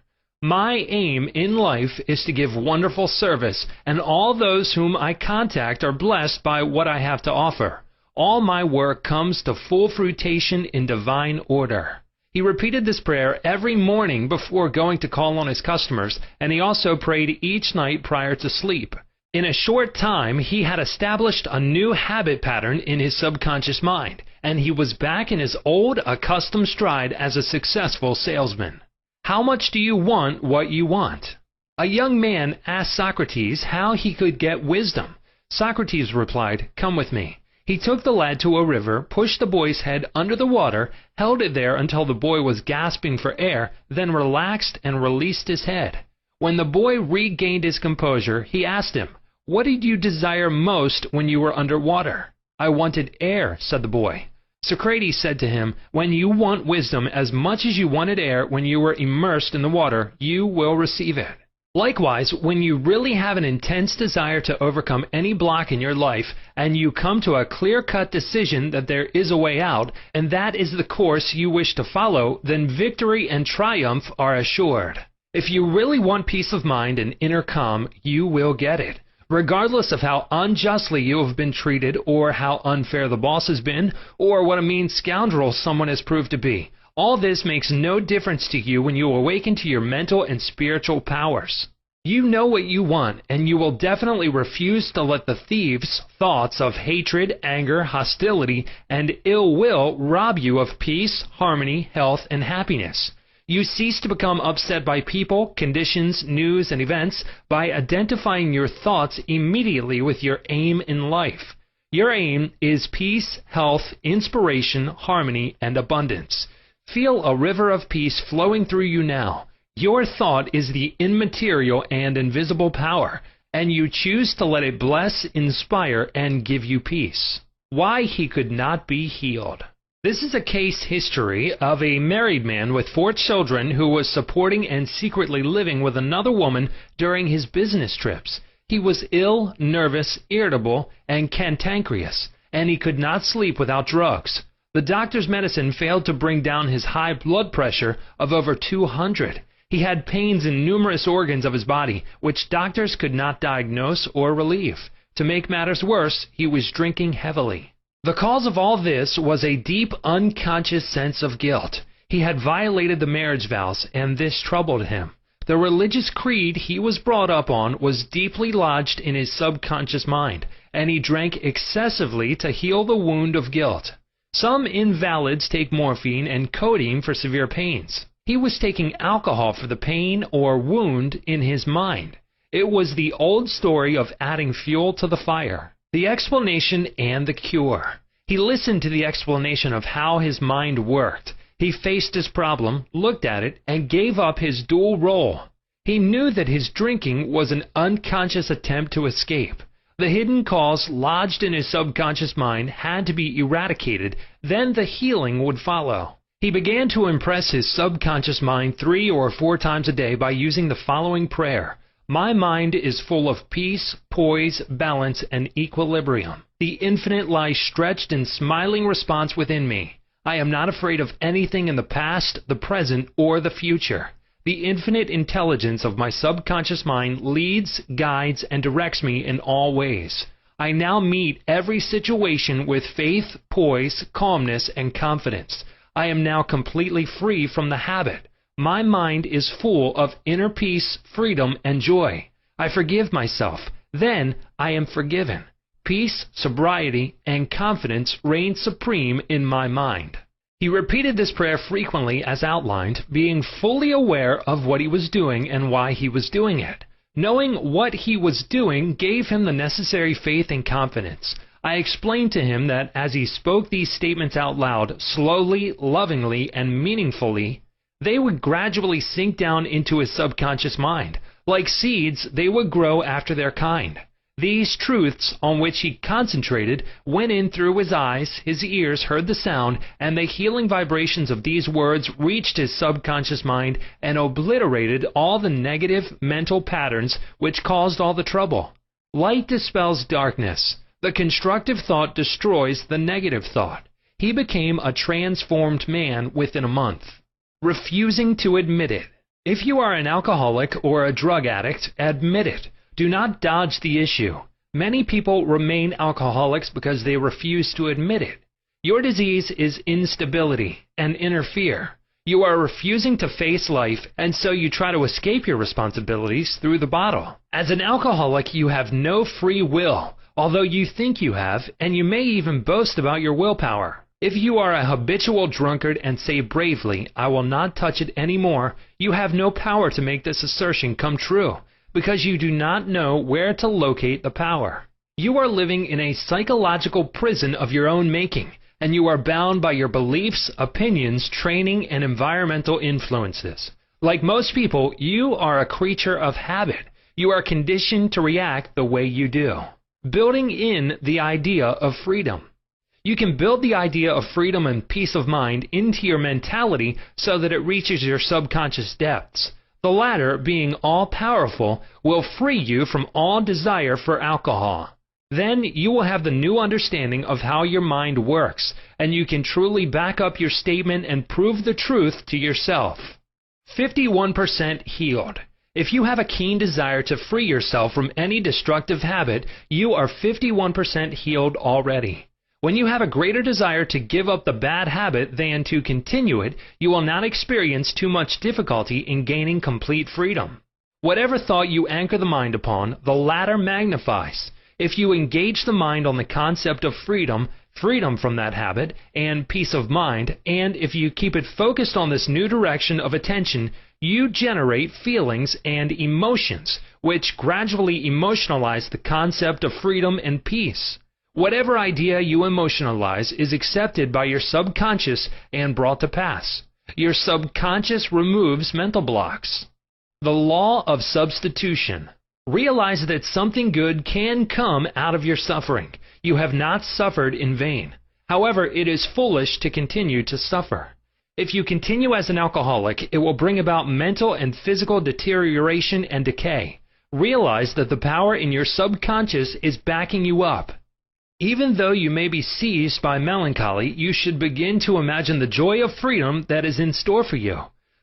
My aim in life is to give wonderful service, and all those whom I contact are blessed by what I have to offer. All my work comes to full fruition in divine order. He repeated this prayer every morning before going to call on his customers, and he also prayed each night prior to sleep. In a short time, he had established a new habit pattern in his subconscious mind, and he was back in his old accustomed stride as a successful salesman. How much do you want what you want? A young man asked Socrates how he could get wisdom. Socrates replied, "Come with me." He took the lad to a river, pushed the boy's head under the water, held it there until the boy was gasping for air, then relaxed and released his head. When the boy regained his composure, he asked him, "What did you desire most when you were under water?" "I wanted air," said the boy. Socrates said to him, "When you want wisdom as much as you wanted air when you were immersed in the water, you will receive it." Likewise, when you really have an intense desire to overcome any block in your life, and you come to a clear-cut decision that there is a way out, and that is the course you wish to follow, then victory and triumph are assured. If you really want peace of mind and inner calm, you will get it. Regardless of how unjustly you have been treated, or how unfair the boss has been, or what a mean scoundrel someone has proved to be, all this makes no difference to you when you awaken to your mental and spiritual powers. You know what you want, and you will definitely refuse to let the thieves' thoughts of hatred, anger, hostility, and ill will rob you of peace, harmony, health, and happiness. You cease to become upset by people, conditions, news, and events by identifying your thoughts immediately with your aim in life. Your aim is peace, health, inspiration, harmony, and abundance. Feel a river of peace flowing through you now. Your thought is the immaterial and invisible power, and you choose to let it bless, inspire, and give you peace. Why he could not be healed. This is a case history of a married man with 4 children who was supporting and secretly living with another woman during his business trips. He was ill, nervous, irritable, and cantankerous, and he could not sleep without drugs. The doctor's medicine failed to bring down his high blood pressure of over 200. He had pains in numerous organs of his body, which doctors could not diagnose or relieve. To make matters worse, he was drinking heavily. The cause of all this was a deep, unconscious sense of guilt. He had violated the marriage vows, and this troubled him. The religious creed he was brought up on was deeply lodged in his subconscious mind, and he drank excessively to heal the wound of guilt. Some invalids take morphine and codeine for severe pains. He was taking alcohol for the pain or wound in his mind. It was the old story of adding fuel to the fire. The explanation and the cure. He listened to the explanation of how his mind worked. He faced his problem, looked at it, and gave up his dual role. He knew that his drinking was an unconscious attempt to escape. The hidden cause lodged in his subconscious mind had to be eradicated, then the healing would follow. He began to impress his subconscious mind 3 or 4 times a day by using the following prayer. My mind is full of peace, poise, balance, and equilibrium. The infinite lies stretched in smiling response within me. I am not afraid of anything in the past, the present, or the future. The infinite intelligence of my subconscious mind leads, guides, and directs me in all ways. I now meet every situation with faith, poise, calmness, and confidence. I am now completely free from the habit. My mind is full of inner peace, freedom, and joy. I forgive myself. Then I am forgiven. Peace, sobriety, and confidence reign supreme in my mind. He repeated this prayer frequently as outlined, being fully aware of what he was doing and why he was doing it. Knowing what he was doing gave him the necessary faith and confidence. I explained to him that as he spoke these statements out loud, slowly, lovingly, and meaningfully, they would gradually sink down into his subconscious mind. Like seeds, they would grow after their kind. These truths on which he concentrated went in through his eyes, his ears heard the sound, and the healing vibrations of these words reached his subconscious mind and obliterated all the negative mental patterns which caused all the trouble. Light dispels darkness. The constructive thought destroys the negative thought. He became a transformed man within a month. Refusing to admit it. If you are an alcoholic or a drug addict, admit it. Do not dodge the issue. Many people remain alcoholics because they refuse to admit it. Your disease is instability and inner fear. You are refusing to face life, and so you try to escape your responsibilities through the bottle. As an alcoholic, you have no free will, although you think you have, and you may even boast about your willpower. If you are a habitual drunkard and say bravely, I will not touch it anymore, you have no power to make this assertion come true, because you do not know where to locate the power. You are living in a psychological prison of your own making, and you are bound by your beliefs, opinions, training, and environmental influences. Like most people, you are a creature of habit. You are conditioned to react the way you do. Building in the idea of freedom. You can build the idea of freedom and peace of mind into your mentality so that it reaches your subconscious depths. The latter, being all-powerful, will free you from all desire for alcohol. Then you will have the new understanding of how your mind works, and you can truly back up your statement and prove the truth to yourself. 51% healed. If you have a keen desire to free yourself from any destructive habit, you are 51% healed already. When you have a greater desire to give up the bad habit than to continue it, you will not experience too much difficulty in gaining complete freedom. Whatever thought you anchor the mind upon, the latter magnifies. If you engage the mind on the concept of freedom, freedom from that habit, and peace of mind, and if you keep it focused on this new direction of attention, you generate feelings and emotions, which gradually emotionalize the concept of freedom and peace. Whatever idea you emotionalize is accepted by your subconscious and brought to pass. Your subconscious removes mental blocks. The law of substitution. Realize that something good can come out of your suffering. You have not suffered in vain. However, it is foolish to continue to suffer. If you continue as an alcoholic, it will bring about mental and physical deterioration and decay. Realize that the power in your subconscious is backing you up. Even though you may be seized by melancholy, you should begin to imagine the joy of freedom that is in store for you.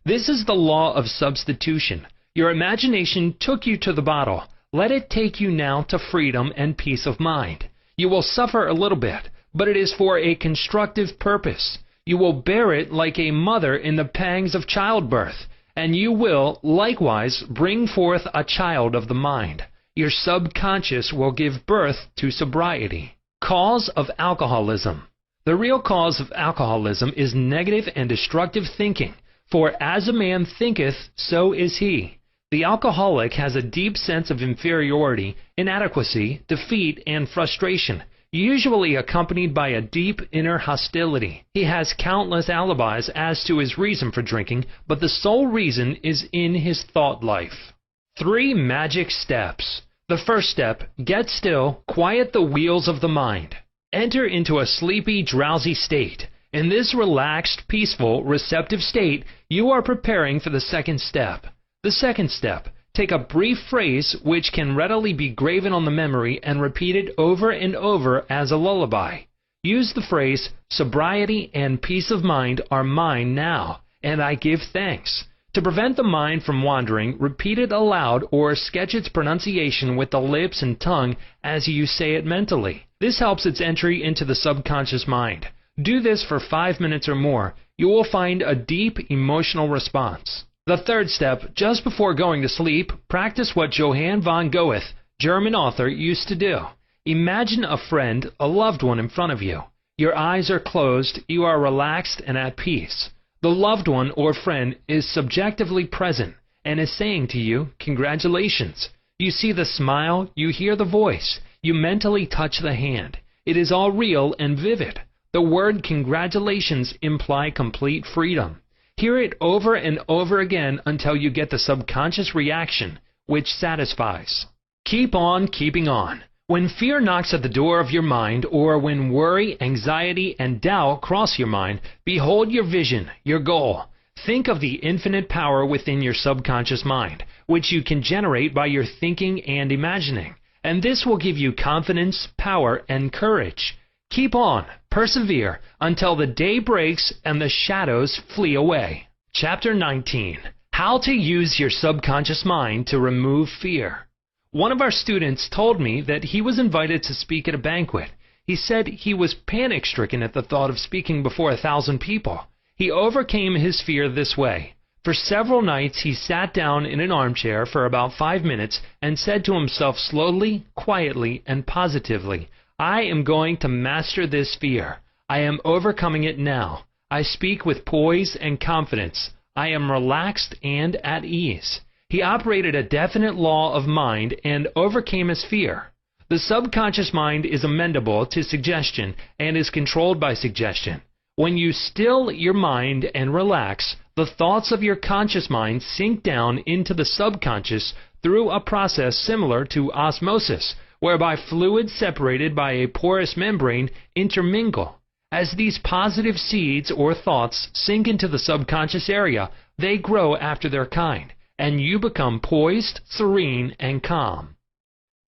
This is the law of substitution. Your imagination took you to the bottle. Let it take you now to freedom and peace of mind. You will suffer a little bit, but it is for a constructive purpose. You will bear it like a mother in the pangs of childbirth, and you will, likewise, bring forth a child of the mind. Your subconscious will give birth to sobriety. Cause of alcoholism. The real cause of alcoholism is negative and destructive thinking, for as a man thinketh, so is he. The alcoholic has a deep sense of inferiority, inadequacy, defeat, and frustration, usually accompanied by a deep inner hostility. He has countless alibis as to his reason for drinking, but the sole reason is in his thought life. 3 magic steps. The first step, get still, quiet the wheels of the mind. Enter into a sleepy, drowsy state. In this relaxed, peaceful, receptive state, you are preparing for the second step. The second step, take a brief phrase which can readily be graven on the memory and repeated over and over as a lullaby. Use the phrase, sobriety and peace of mind are mine now, and I give thanks. To prevent the mind from wandering, repeat it aloud or sketch its pronunciation with the lips and tongue as you say it mentally. This helps its entry into the subconscious mind. Do this for 5 minutes or more. You will find a deep emotional response. The third step, just before going to sleep, practice what Johann von Goethe, German author, used to do. Imagine a friend, a loved one in front of you. Your eyes are closed, you are relaxed and at peace. The loved one or friend is subjectively present and is saying to you, congratulations. You see the smile, you hear the voice, you mentally touch the hand. It is all real and vivid. The word congratulations imply complete freedom. Hear it over and over again until you get the subconscious reaction, which satisfies. Keep on keeping on. When fear knocks at the door of your mind, or when worry, anxiety, and doubt cross your mind, behold your vision, your goal. Think of the infinite power within your subconscious mind, which you can generate by your thinking and imagining. And this will give you confidence, power, and courage. Keep on, persevere, until the day breaks and the shadows flee away. Chapter 19. How to use your subconscious mind to remove fear. One of our students told me that he was invited to speak at a banquet. He said he was panic-stricken at the thought of speaking before 1,000 people. He overcame his fear this way. For several nights he sat down in an armchair for about 5 minutes and said to himself slowly, quietly, and positively, I am going to master this fear. I am overcoming it now. I speak with poise and confidence. I am relaxed and at ease. He operated a definite law of mind and overcame his fear. The subconscious mind is amenable to suggestion and is controlled by suggestion. When you still your mind and relax, the thoughts of your conscious mind sink down into the subconscious through a process similar to osmosis, whereby fluids separated by a porous membrane intermingle. As these positive seeds or thoughts sink into the subconscious area, they grow after their kind, and you become poised, serene, and calm.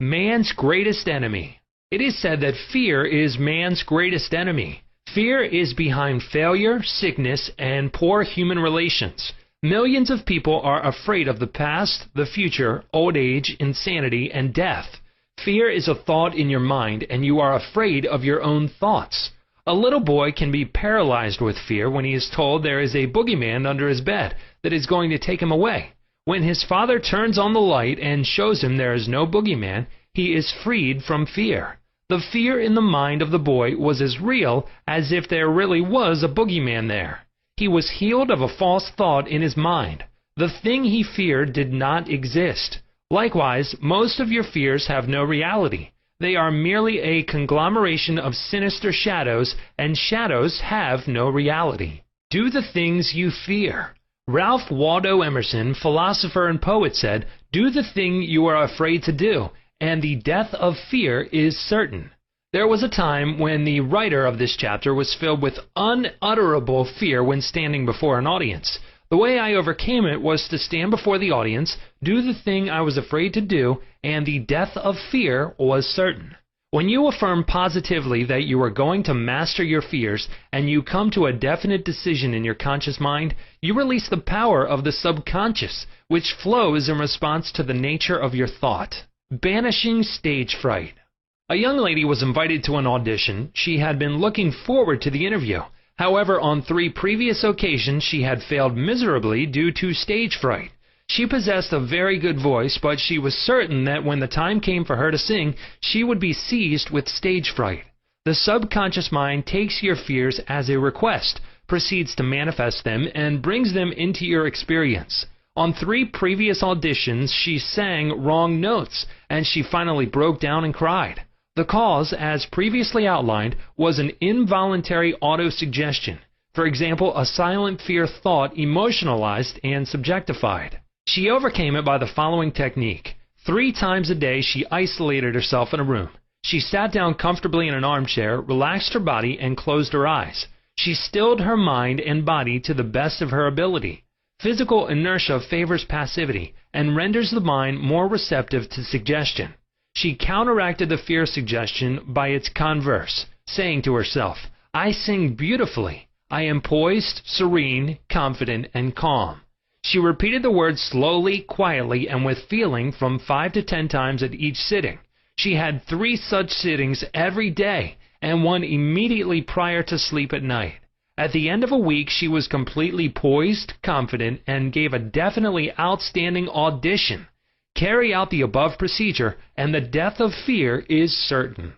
Man's greatest enemy. It is said that fear is man's greatest enemy. Fear is behind failure, sickness, and poor human relations. Millions of people are afraid of the past, the future, old age, insanity, and death. Fear is a thought in your mind, and you are afraid of your own thoughts. A little boy can be paralyzed with fear when he is told there is a boogeyman under his bed that is going to take him away. When his father turns on the light and shows him there is no boogeyman, he is freed from fear. The fear in the mind of the boy was as real as if there really was a boogeyman there. He was healed of a false thought in his mind. The thing he feared did not exist. Likewise, most of your fears have no reality. They are merely a conglomeration of sinister shadows, and shadows have no reality. Do the things you fear. Ralph Waldo Emerson, philosopher and poet, said, "Do the thing you are afraid to do, and the death of fear is certain." There was a time when the writer of this chapter was filled with unutterable fear when standing before an audience. The way I overcame it was to stand before the audience, do the thing I was afraid to do, and the death of fear was certain. When you affirm positively that you are going to master your fears and you come to a definite decision in your conscious mind, you release the power of the subconscious, which flows in response to the nature of your thought. Banishing stage fright. A young lady was invited to an audition. She had been looking forward to the interview. However, on 3 previous occasions she had failed miserably due to stage fright. She possessed a very good voice, but she was certain that when the time came for her to sing, she would be seized with stage fright. The subconscious mind takes your fears as a request, proceeds to manifest them, and brings them into your experience. On 3 previous auditions, she sang wrong notes, and she finally broke down and cried. The cause, as previously outlined, was an involuntary autosuggestion. For example, a silent fear thought emotionalized and subjectified. She overcame it by the following technique. 3 times a day she isolated herself in a room. She sat down comfortably in an armchair, relaxed her body, and closed her eyes. She stilled her mind and body to the best of her ability. Physical inertia favors passivity and renders the mind more receptive to suggestion. She counteracted the fear suggestion by its converse, saying to herself, "I sing beautifully. I am poised, serene, confident, and calm." She repeated the words slowly, quietly, and with feeling from 5 to 10 times at each sitting. She had 3 such sittings every day, and one immediately prior to sleep at night. At the end of a week, she was completely poised, confident, and gave a definitely outstanding audition. Carry out the above procedure, and the death of fear is certain.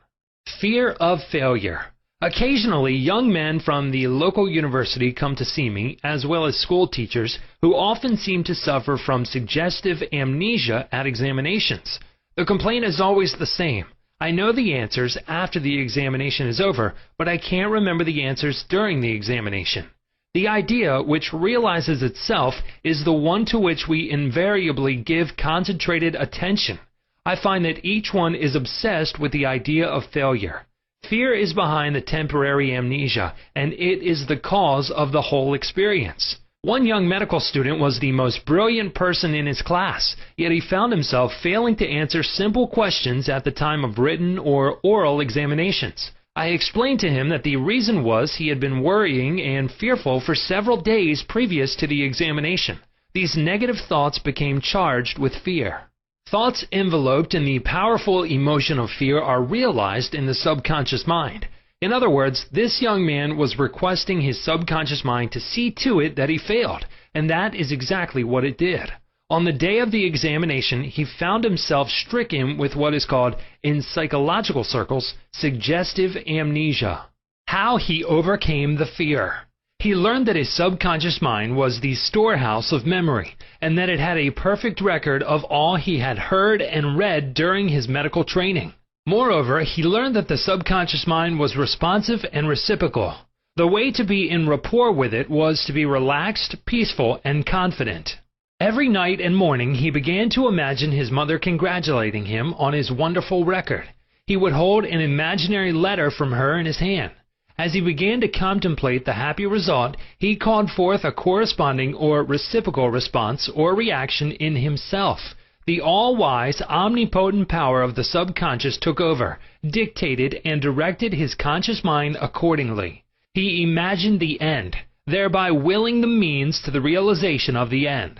Fear of failure. Occasionally, young men from the local university come to see me, as well as school teachers, who often seem to suffer from suggestive amnesia at examinations. The complaint is always the same. I know the answers after the examination is over, but I can't remember the answers during the examination. The idea, which realizes itself, is the one to which we invariably give concentrated attention. I find that each one is obsessed with the idea of failure. Fear is behind the temporary amnesia, and it is the cause of the whole experience. One young medical student was the most brilliant person in his class, yet he found himself failing to answer simple questions at the time of written or oral examinations. I explained to him that the reason was he had been worrying and fearful for several days previous to the examination. These negative thoughts became charged with fear. Thoughts enveloped in the powerful emotion of fear are realized in the subconscious mind. In other words, this young man was requesting his subconscious mind to see to it that he failed, and that is exactly what it did. On the day of the examination, he found himself stricken with what is called, in psychological circles, suggestive amnesia. How he overcame the fear. He learned that his subconscious mind was the storehouse of memory, and that it had a perfect record of all he had heard and read during his medical training. Moreover, he learned that the subconscious mind was responsive and reciprocal. The way to be in rapport with it was to be relaxed, peaceful, and confident. Every night and morning he began to imagine his mother congratulating him on his wonderful record. He would hold an imaginary letter from her in his hand. As he began to contemplate the happy result, he called forth a corresponding or reciprocal response or reaction in himself. The all-wise, omnipotent power of the subconscious took over, dictated, and directed his conscious mind accordingly. He imagined the end, thereby willing the means to the realization of the end.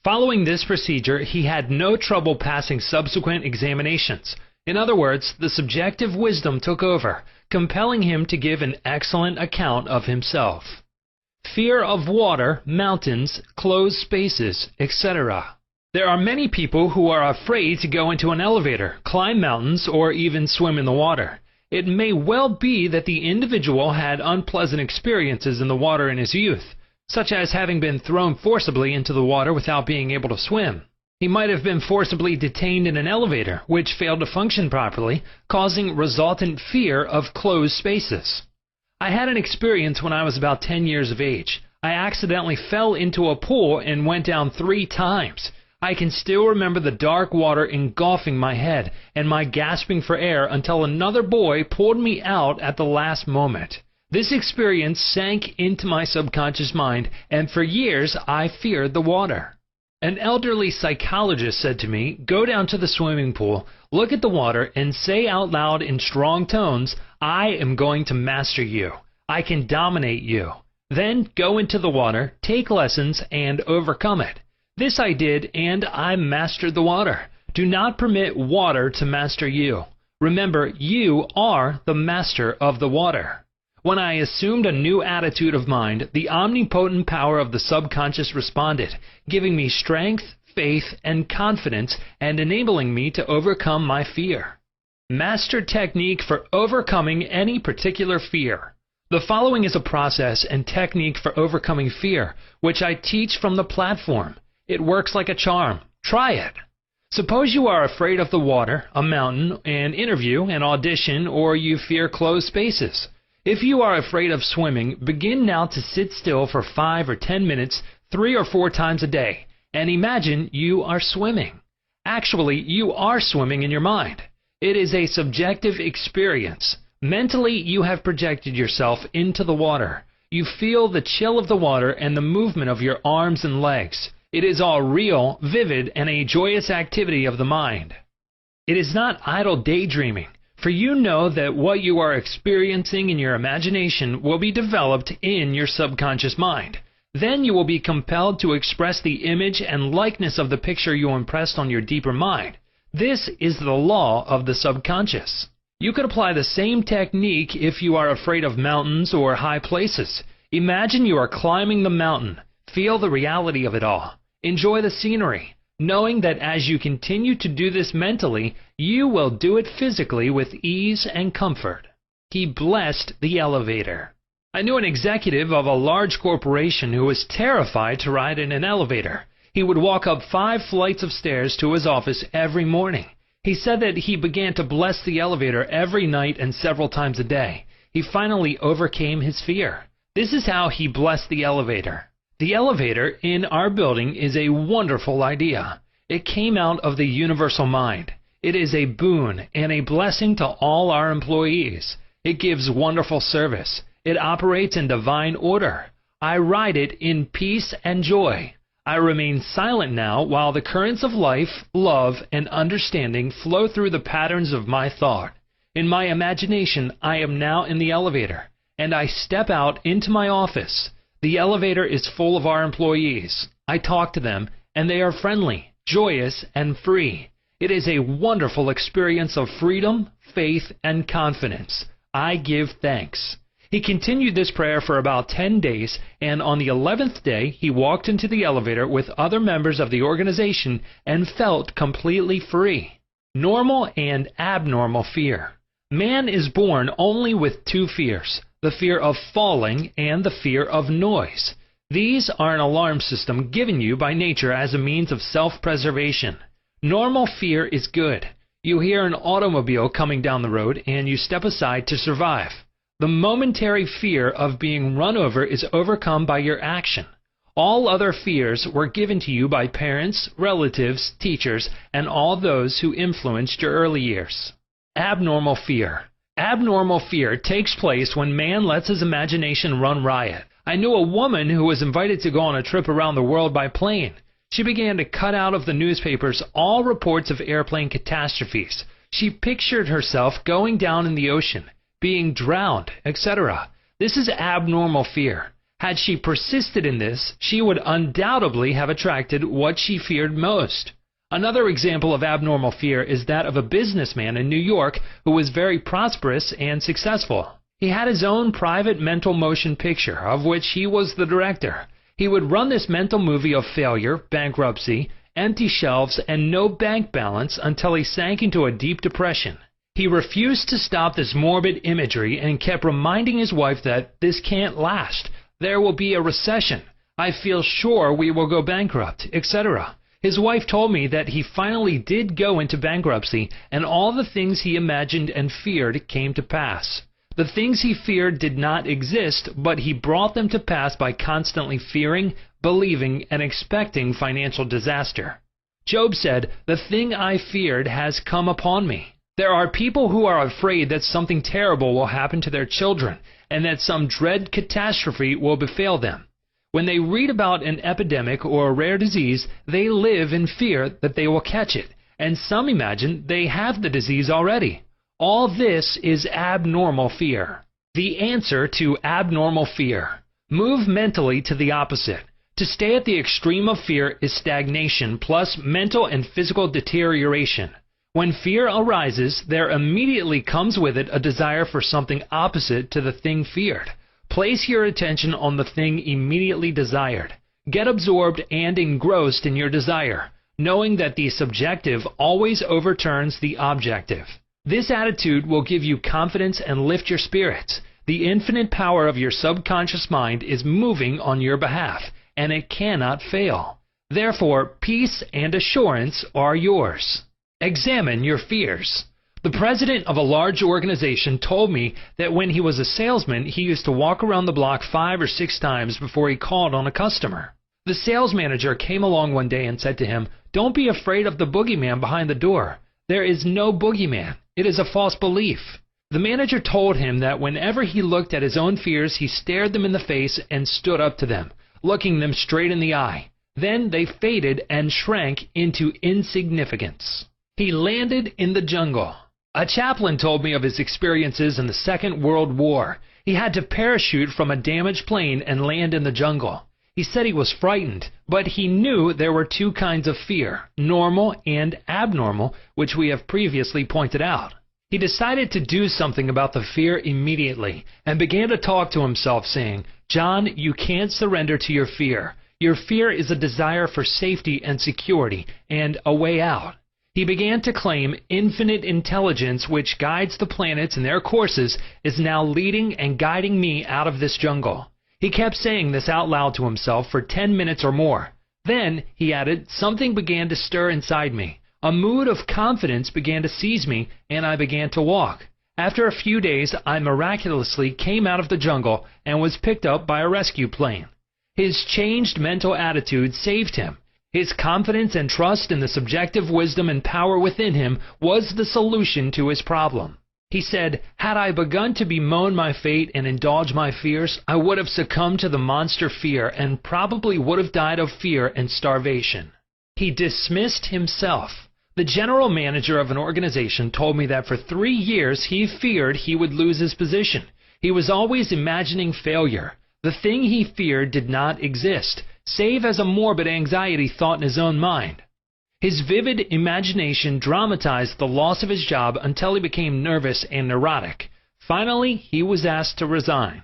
Following this procedure, he had no trouble passing subsequent examinations. In other words, the subjective wisdom took over, compelling him to give an excellent account of himself. Fear of water, mountains, closed spaces, etc. There are many people who are afraid to go into an elevator, climb mountains, or even swim in the water. It may well be that the individual had unpleasant experiences in the water in his youth, such as having been thrown forcibly into the water without being able to swim. He might have been forcibly detained in an elevator, which failed to function properly, causing resultant fear of closed spaces. I had an experience when I was about 10 years of age. I accidentally fell into a pool and went down 3 times. I can still remember the dark water engulfing my head and my gasping for air until another boy pulled me out at the last moment. This experience sank into my subconscious mind, and for years I feared the water. An elderly psychologist said to me, "Go down to the swimming pool, look at the water, and say out loud in strong tones, 'I am going to master you. I can dominate you.' Then go into the water, take lessons, and overcome it." This I did, and I mastered the water. Do not permit water to master you. Remember, you are the master of the water. When I assumed a new attitude of mind, the omnipotent power of the subconscious responded, giving me strength, faith, and confidence, and enabling me to overcome my fear. Master technique for overcoming any particular fear. The following is a process and technique for overcoming fear, which I teach from the platform. It works like a charm. Try it. Suppose you are afraid of the water, a mountain, an interview, an audition, or you fear closed spaces. If you are afraid of swimming, begin now to sit still for 5 or 10 minutes, 3 or 4 times a day, and imagine you are swimming. Actually, you are swimming in your mind. It is a subjective experience. Mentally, you have projected yourself into the water. You feel the chill of the water and the movement of your arms and legs. It is all real, vivid, and a joyous activity of the mind. It is not idle daydreaming, for you know that what you are experiencing in your imagination will be developed in your subconscious mind. Then you will be compelled to express the image and likeness of the picture you impressed on your deeper mind. This is the law of the subconscious. You could apply the same technique if you are afraid of mountains or high places. Imagine you are climbing the mountain. Feel the reality of it all. Enjoy the scenery, knowing that as you continue to do this mentally, you will do it physically with ease and comfort. He blessed the elevator. I knew an executive of a large corporation who was terrified to ride in an elevator. He would walk up 5 flights of stairs to his office every morning. He said that he began to bless the elevator every night and several times a day. He finally overcame his fear. This is how he blessed the elevator. The elevator in our building is a wonderful idea. It came out of the universal mind. It is a boon and a blessing to all our employees. It gives wonderful service. It operates in divine order. I ride it in peace and joy. I remain silent now while the currents of life, love, and understanding flow through the patterns of my thought. In my imagination, I am now in the elevator, and I step out into my office. The elevator is full of our employees. I talk to them, and they are friendly, joyous, and free. It is a wonderful experience of freedom, faith, and confidence. I give thanks. He continued this prayer for about 10 days, and on the 11th day, he walked into the elevator with other members of the organization and felt completely free. Normal and abnormal fear. Man is born only with 2 fears, the fear of falling and the fear of noise. These are an alarm system given you by nature as a means of self-preservation. Normal fear is good. You hear an automobile coming down the road, and you step aside to survive. The momentary fear of being run over is overcome by your action. All other fears were given to you by parents, relatives, teachers, and all those who influenced your early years. Abnormal fear. Abnormal fear takes place when man lets his imagination run riot. I knew a woman who was invited to go on a trip around the world by plane. She began to cut out of the newspapers all reports of airplane catastrophes. She pictured herself going down in the ocean, being drowned, etc. This is abnormal fear. Had she persisted in this, she would undoubtedly have attracted what she feared most. Another example of abnormal fear is that of a businessman in New York who was very prosperous and successful. He had his own private mental motion picture, of which he was the director. He would run this mental movie of failure, bankruptcy, empty shelves, and no bank balance until he sank into a deep depression. He refused to stop this morbid imagery and kept reminding his wife that this can't last. There will be a recession. I feel sure we will go bankrupt, etc. His wife told me that he finally did go into bankruptcy, and all the things he imagined and feared came to pass. The things he feared did not exist, but he brought them to pass by constantly fearing, believing, and expecting financial disaster. Job said, "The thing I feared has come upon me." There are people who are afraid that something terrible will happen to their children, and that some dread catastrophe will befall them. When they read about an epidemic or a rare disease, they live in fear that they will catch it, and some imagine they have the disease already. All this is abnormal fear. The answer to abnormal fear: move mentally to the opposite. To stay at the extreme of fear is stagnation plus mental and physical deterioration. When fear arises, there immediately comes with it a desire for something opposite to the thing feared. Place your attention on the thing immediately desired. Get absorbed and engrossed in your desire, knowing that the subjective always overturns the objective. This attitude will give you confidence and lift your spirits. The infinite power of your subconscious mind is moving on your behalf, and it cannot fail. Therefore, peace and assurance are yours. Examine your fears. The president of a large organization told me that when he was a salesman, he used to walk around the block 5 or 6 times before he called on a customer. The sales manager came along one day and said to him, "Don't be afraid of the boogeyman behind the door. There is no boogeyman. It is a false belief." The manager told him that whenever he looked at his own fears, he stared them in the face and stood up to them, looking them straight in the eye. Then they faded and shrank into insignificance. He landed in the jungle. A chaplain told me of his experiences in the Second World War. He had to parachute from a damaged plane and land in the jungle. He said he was frightened, but he knew there were 2 kinds of fear, normal and abnormal, which we have previously pointed out. He decided to do something about the fear immediately and began to talk to himself, saying, "John, you can't surrender to your fear. Your fear is a desire for safety and security and a way out." He began to claim infinite intelligence which guides the planets in their courses is now leading and guiding me out of this jungle. He kept saying this out loud to himself for 10 minutes or more. Then, he added, something began to stir inside me. A mood of confidence began to seize me, and I began to walk. After a few days, I miraculously came out of the jungle and was picked up by a rescue plane. His changed mental attitude saved him. His confidence and trust in the subjective wisdom and power within him was the solution to his problem. He said, "Had I begun to bemoan my fate and indulge my fears, I would have succumbed to the monster fear and probably would have died of fear and starvation." He dismissed himself. The general manager of an organization told me that for 3 years he feared he would lose his position. He was always imagining failure. The thing he feared did not exist, save as a morbid anxiety thought in his own mind. His vivid imagination dramatized the loss of his job until he became nervous and neurotic. Finally, he was asked to resign.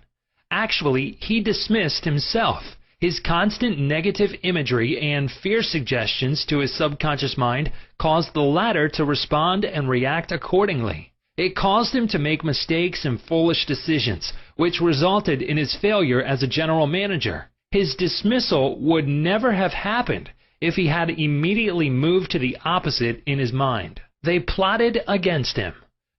Actually, he dismissed himself. His constant negative imagery and fear suggestions to his subconscious mind caused the latter to respond and react accordingly. It caused him to make mistakes and foolish decisions, which resulted in his failure as a general manager. His dismissal would never have happened if he had immediately moved to the opposite in his mind. They plotted against him.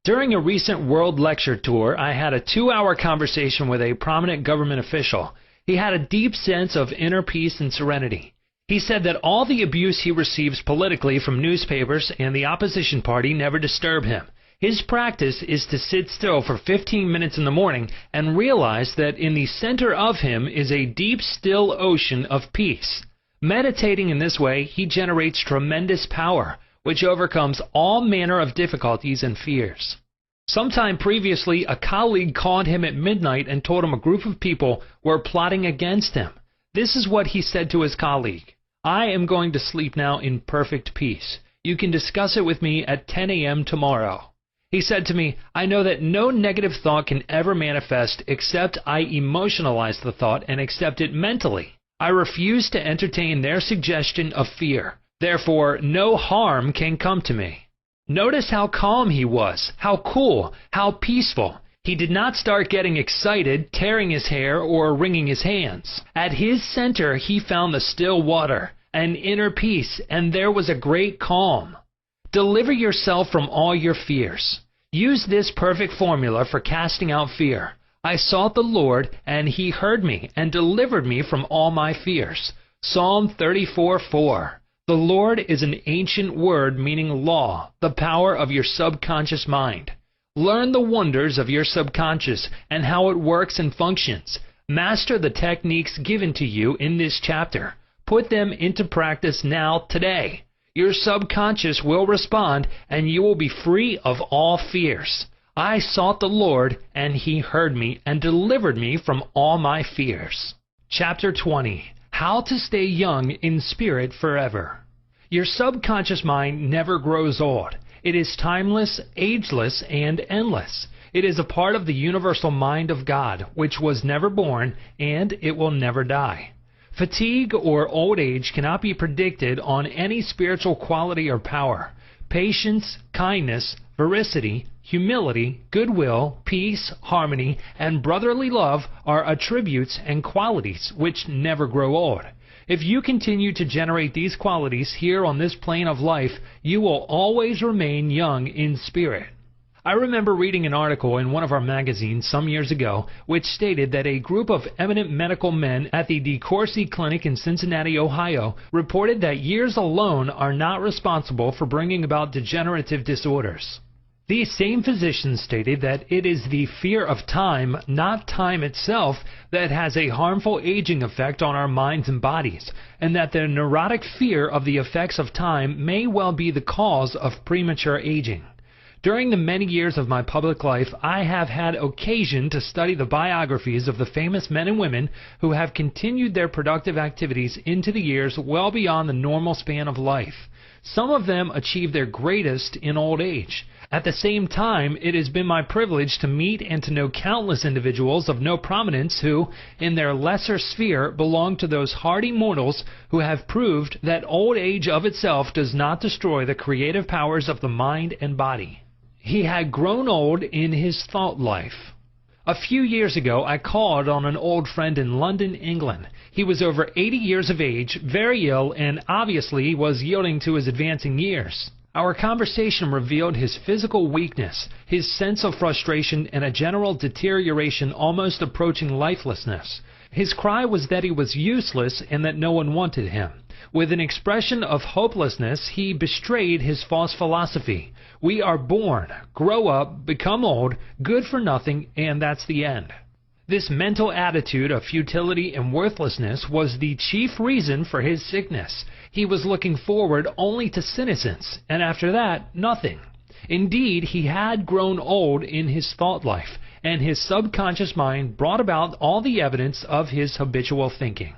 During a recent world lecture tour, I had a 2-hour conversation with a prominent government official. He had a deep sense of inner peace and serenity. He said that all the abuse he receives politically from newspapers and the opposition party never disturb him. His practice is to sit still for 15 minutes in the morning and realize that in the center of him is a deep, still ocean of peace. Meditating in this way, he generates tremendous power, which overcomes all manner of difficulties and fears. Sometime previously, a colleague called him at midnight and told him a group of people were plotting against him. This is what he said to his colleague: "I am going to sleep now in perfect peace. You can discuss it with me at 10 a.m. tomorrow." He said to me, "I know that no negative thought can ever manifest except I emotionalize the thought and accept it mentally. I refuse to entertain their suggestion of fear. Therefore, no harm can come to me." Notice how calm he was, how cool, how peaceful. He did not start getting excited, tearing his hair, or wringing his hands. At his center, he found the still water, an inner peace, and there was a great calm. Deliver yourself from all your fears. Use this perfect formula for casting out fear. I sought the Lord, and he heard me, and delivered me from all my fears. Psalm 34:4. The Lord is an ancient word meaning law, the power of your subconscious mind. Learn the wonders of your subconscious and how it works and functions. Master the techniques given to you in this chapter. Put them into practice now, today. Your subconscious will respond, and you will be free of all fears. I sought the Lord, and He heard me and delivered me from all my fears. Chapter 20. How to stay young in spirit forever. Your subconscious mind never grows old. It is timeless, ageless, and endless. It is a part of the universal mind of God, which was never born, and it will never die. Fatigue or old age cannot be predicted on any spiritual quality or power. Patience, kindness, veracity, humility, goodwill, peace, harmony, and brotherly love are attributes and qualities which never grow old. If you continue to generate these qualities here on this plane of life, you will always remain young in spirit. I remember reading an article in one of our magazines some years ago which stated that a group of eminent medical men at the DeCourcy Clinic in Cincinnati, Ohio, reported that years alone are not responsible for bringing about degenerative disorders. These same physicians stated that it is the fear of time, not time itself, that has a harmful aging effect on our minds and bodies, and that the neurotic fear of the effects of time may well be the cause of premature aging. During the many years of my public life, I have had occasion to study the biographies of the famous men and women who have continued their productive activities into the years well beyond the normal span of life. Some of them achieved their greatest in old age. At the same time, it has been my privilege to meet and to know countless individuals of no prominence who, in their lesser sphere, belong to those hardy mortals who have proved that old age of itself does not destroy the creative powers of the mind and body. He had grown old in his thought life. A few years ago, I called on an old friend in London, England. He was over 80 years of age, very ill, and obviously was yielding to his advancing years. Our conversation revealed his physical weakness, his sense of frustration, and a general deterioration almost approaching lifelessness. His cry was that he was useless and that no one wanted him. With an expression of hopelessness, he betrayed his false philosophy. We are born, grow up, become old, good for nothing, and that's the end. This mental attitude of futility and worthlessness was the chief reason for his sickness. He was looking forward only to senescence, and after that, nothing. Indeed, he had grown old in his thought life, and his subconscious mind brought about all the evidence of his habitual thinking.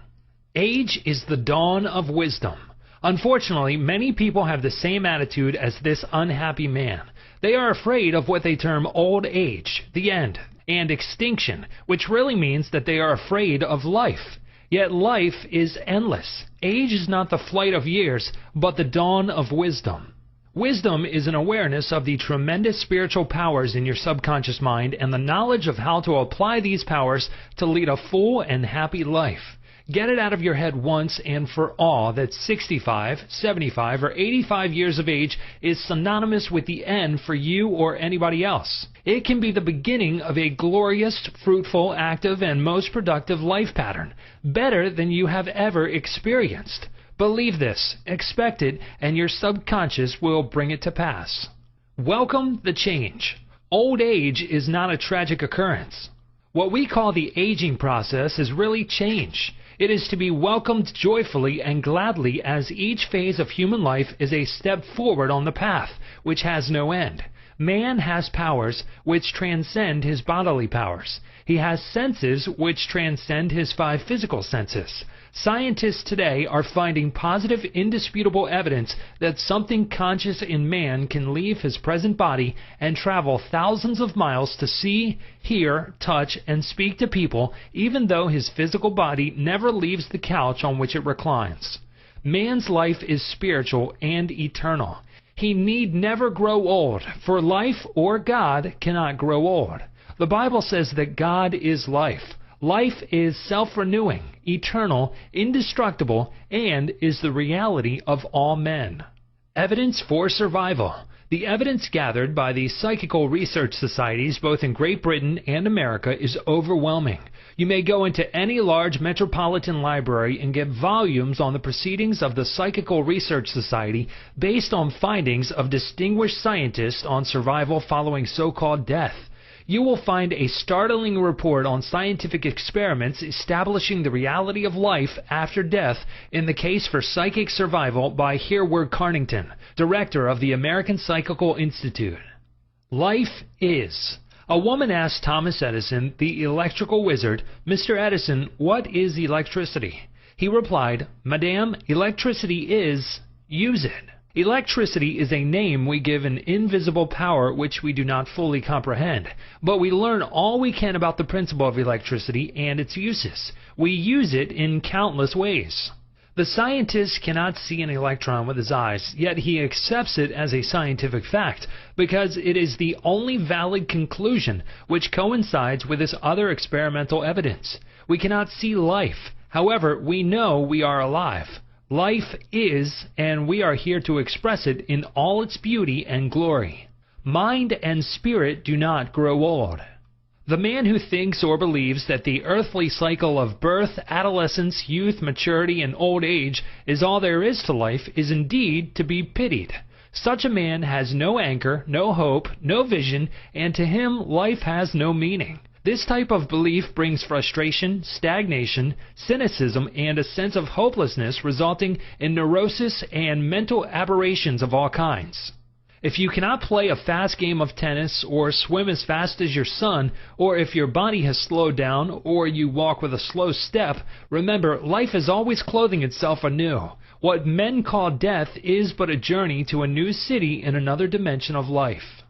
Age is the dawn of wisdom. Unfortunately, many people have the same attitude as this unhappy man. They are afraid of what they term old age, the end, and extinction, which really means that they are afraid of life. Yet life is endless. Age is not the flight of years, but the dawn of wisdom. Wisdom is an awareness of the tremendous spiritual powers in your subconscious mind and the knowledge of how to apply these powers to lead a full and happy life. Get it out of your head once and for all that 65, 75, or 85 years of age is synonymous with the end for you or anybody else. It can be the beginning of a glorious, fruitful, active, and most productive life pattern, better than you have ever experienced. Believe this, expect it, and your subconscious will bring it to pass. Welcome the change. Old age is not a tragic occurrence. What we call the aging process is really change. It is to be welcomed joyfully and gladly, as each phase of human life is a step forward on the path, which has no end. Man has powers which transcend his bodily powers. He has senses which transcend his 5 physical senses. Scientists today are finding positive, indisputable evidence that something conscious in man can leave his present body and travel thousands of miles to see, hear, touch, and speak to people, even though his physical body never leaves the couch on which it reclines. Man's life is spiritual and eternal. He need never grow old, for life or God cannot grow old. The Bible says that God is life. Life is self-renewing, eternal, indestructible, and is the reality of all men. Evidence for survival. The evidence gathered by the psychical research societies both in Great Britain and America is overwhelming. You may go into any large metropolitan library and get volumes on the proceedings of the Psychical Research Society based on findings of distinguished scientists on survival following so-called death. You will find a startling report on scientific experiments establishing the reality of life after death in the case for psychic survival by Hereward Carnington, director of the American Psychical Institute. Life is. A woman asked Thomas Edison, the electrical wizard, "Mr. Edison, what is electricity?" He replied, "Madame, electricity is, use it." Electricity is a name we give an invisible power which we do not fully comprehend, but we learn all we can about the principle of electricity and its uses. We use it in countless ways. The scientist cannot see an electron with his eyes, yet he accepts it as a scientific fact, because it is the only valid conclusion which coincides with this other experimental evidence. We cannot see life. However, we know we are alive. Life is, and we are here to express it in all its beauty and glory. Mind and spirit do not grow old. The man who thinks or believes that the earthly cycle of birth, adolescence, youth, maturity, and old age is all there is to life is indeed to be pitied. Such a man has no anchor, no hope, no vision, and to him life has no meaning. This type of belief brings frustration, stagnation, cynicism, and a sense of hopelessness resulting in neurosis and mental aberrations of all kinds. If you cannot play a fast game of tennis or swim as fast as your son, or if your body has slowed down or you walk with a slow step, remember, life is always clothing itself anew. What men call death is but a journey to a new city in another dimension of life.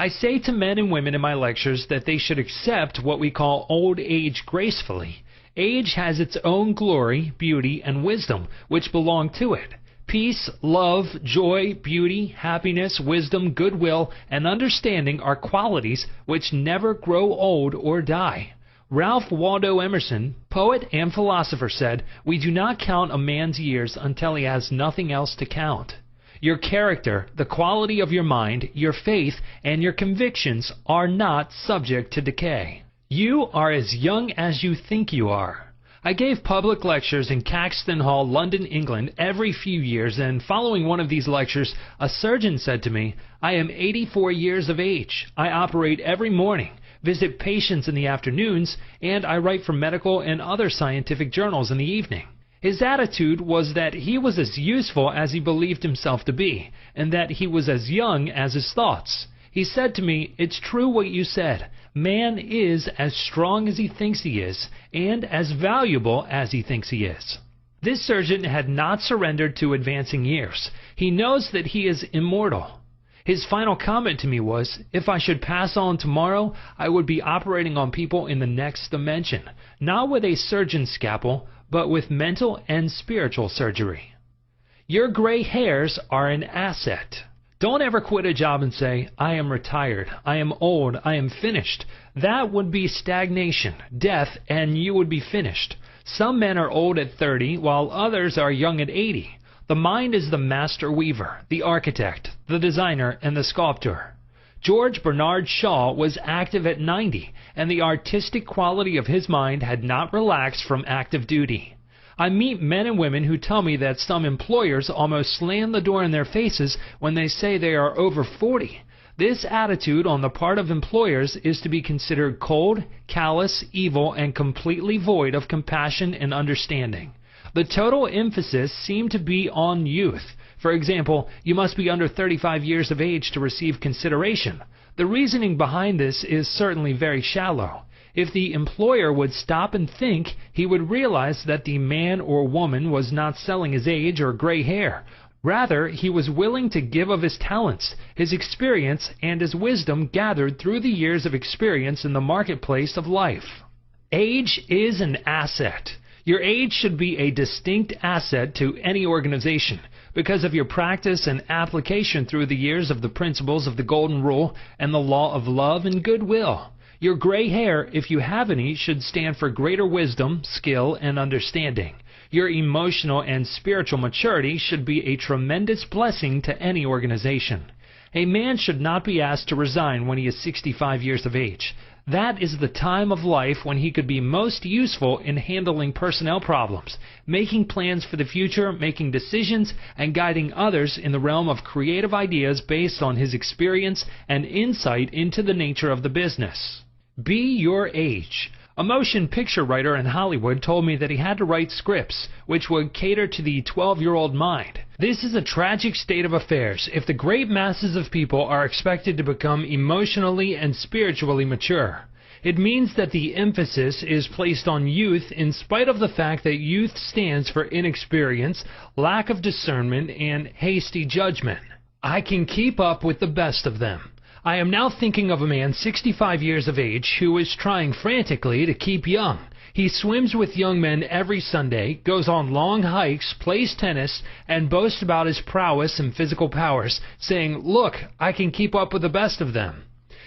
I say to men and women in my lectures that they should accept what we call old age gracefully. Age has its own glory, beauty, and wisdom, which belong to it. Peace, love, joy, beauty, happiness, wisdom, goodwill, and understanding are qualities which never grow old or die. Ralph Waldo Emerson, poet and philosopher, said, "We do not count a man's years until he has nothing else to count." Your character, the quality of your mind, your faith, and your convictions are not subject to decay. You are as young as you think you are. I gave public lectures in Caxton Hall, London, England, every few years, and following one of these lectures, a surgeon said to me, "I am 84 years of age. I operate every morning, visit patients in the afternoons, and I write for medical and other scientific journals in the evening." His attitude was that he was as useful as he believed himself to be, and that he was as young as his thoughts. He said to me, "It's true what you said. Man is as strong as he thinks he is, and as valuable as he thinks he is." This surgeon had not surrendered to advancing years. He knows that he is immortal. His final comment to me was, "If I should pass on tomorrow, I would be operating on people in the next dimension, not with a surgeon's scalpel, but with mental and spiritual surgery." Your gray hairs are an asset. Don't ever quit a job and say, "I am retired, I am old, I am finished." That would be stagnation, death, and you would be finished. Some men are old at 30, while others are young at 80. The mind is the master weaver, the architect, the designer, and the sculptor. George Bernard Shaw was active at 90, and the artistic quality of his mind had not relaxed from active duty. I meet men and women who tell me that some employers almost slam the door in their faces when they say they are over 40. This attitude on the part of employers is to be considered cold, callous, evil, and completely void of compassion and understanding. The total emphasis seemed to be on youth. For example, you must be under 35 years of age to receive consideration. The reasoning behind this is certainly very shallow. If the employer would stop and think, he would realize that the man or woman was not selling his age or gray hair. Rather, he was willing to give of his talents, his experience, and his wisdom gathered through the years of experience in the marketplace of life. Age is an asset. Your age should be a distinct asset to any organization because of your practice and application through the years of the principles of the Golden Rule and the law of love and goodwill. Your gray hair, if you have any, should stand for greater wisdom, skill, and understanding. Your emotional and spiritual maturity should be a tremendous blessing to any organization. A man should not be asked to resign when he is 65 years of age. That is the time of life when he could be most useful in handling personnel problems, making plans for the future, making decisions, and guiding others in the realm of creative ideas based on his experience and insight into the nature of the business. Be your age. A motion picture writer in Hollywood told me that he had to write scripts which would cater to the 12-year-old mind. This is a tragic state of affairs if the great masses of people are expected to become emotionally and spiritually mature. It means that the emphasis is placed on youth in spite of the fact that youth stands for inexperience, lack of discernment, and hasty judgment. I can keep up with the best of them. I am now thinking of a man 65 years of age who is trying frantically to keep young. He swims with young men every Sunday, goes on long hikes, plays tennis, and boasts about his prowess and physical powers, saying, "Look, I can keep up with the best of them."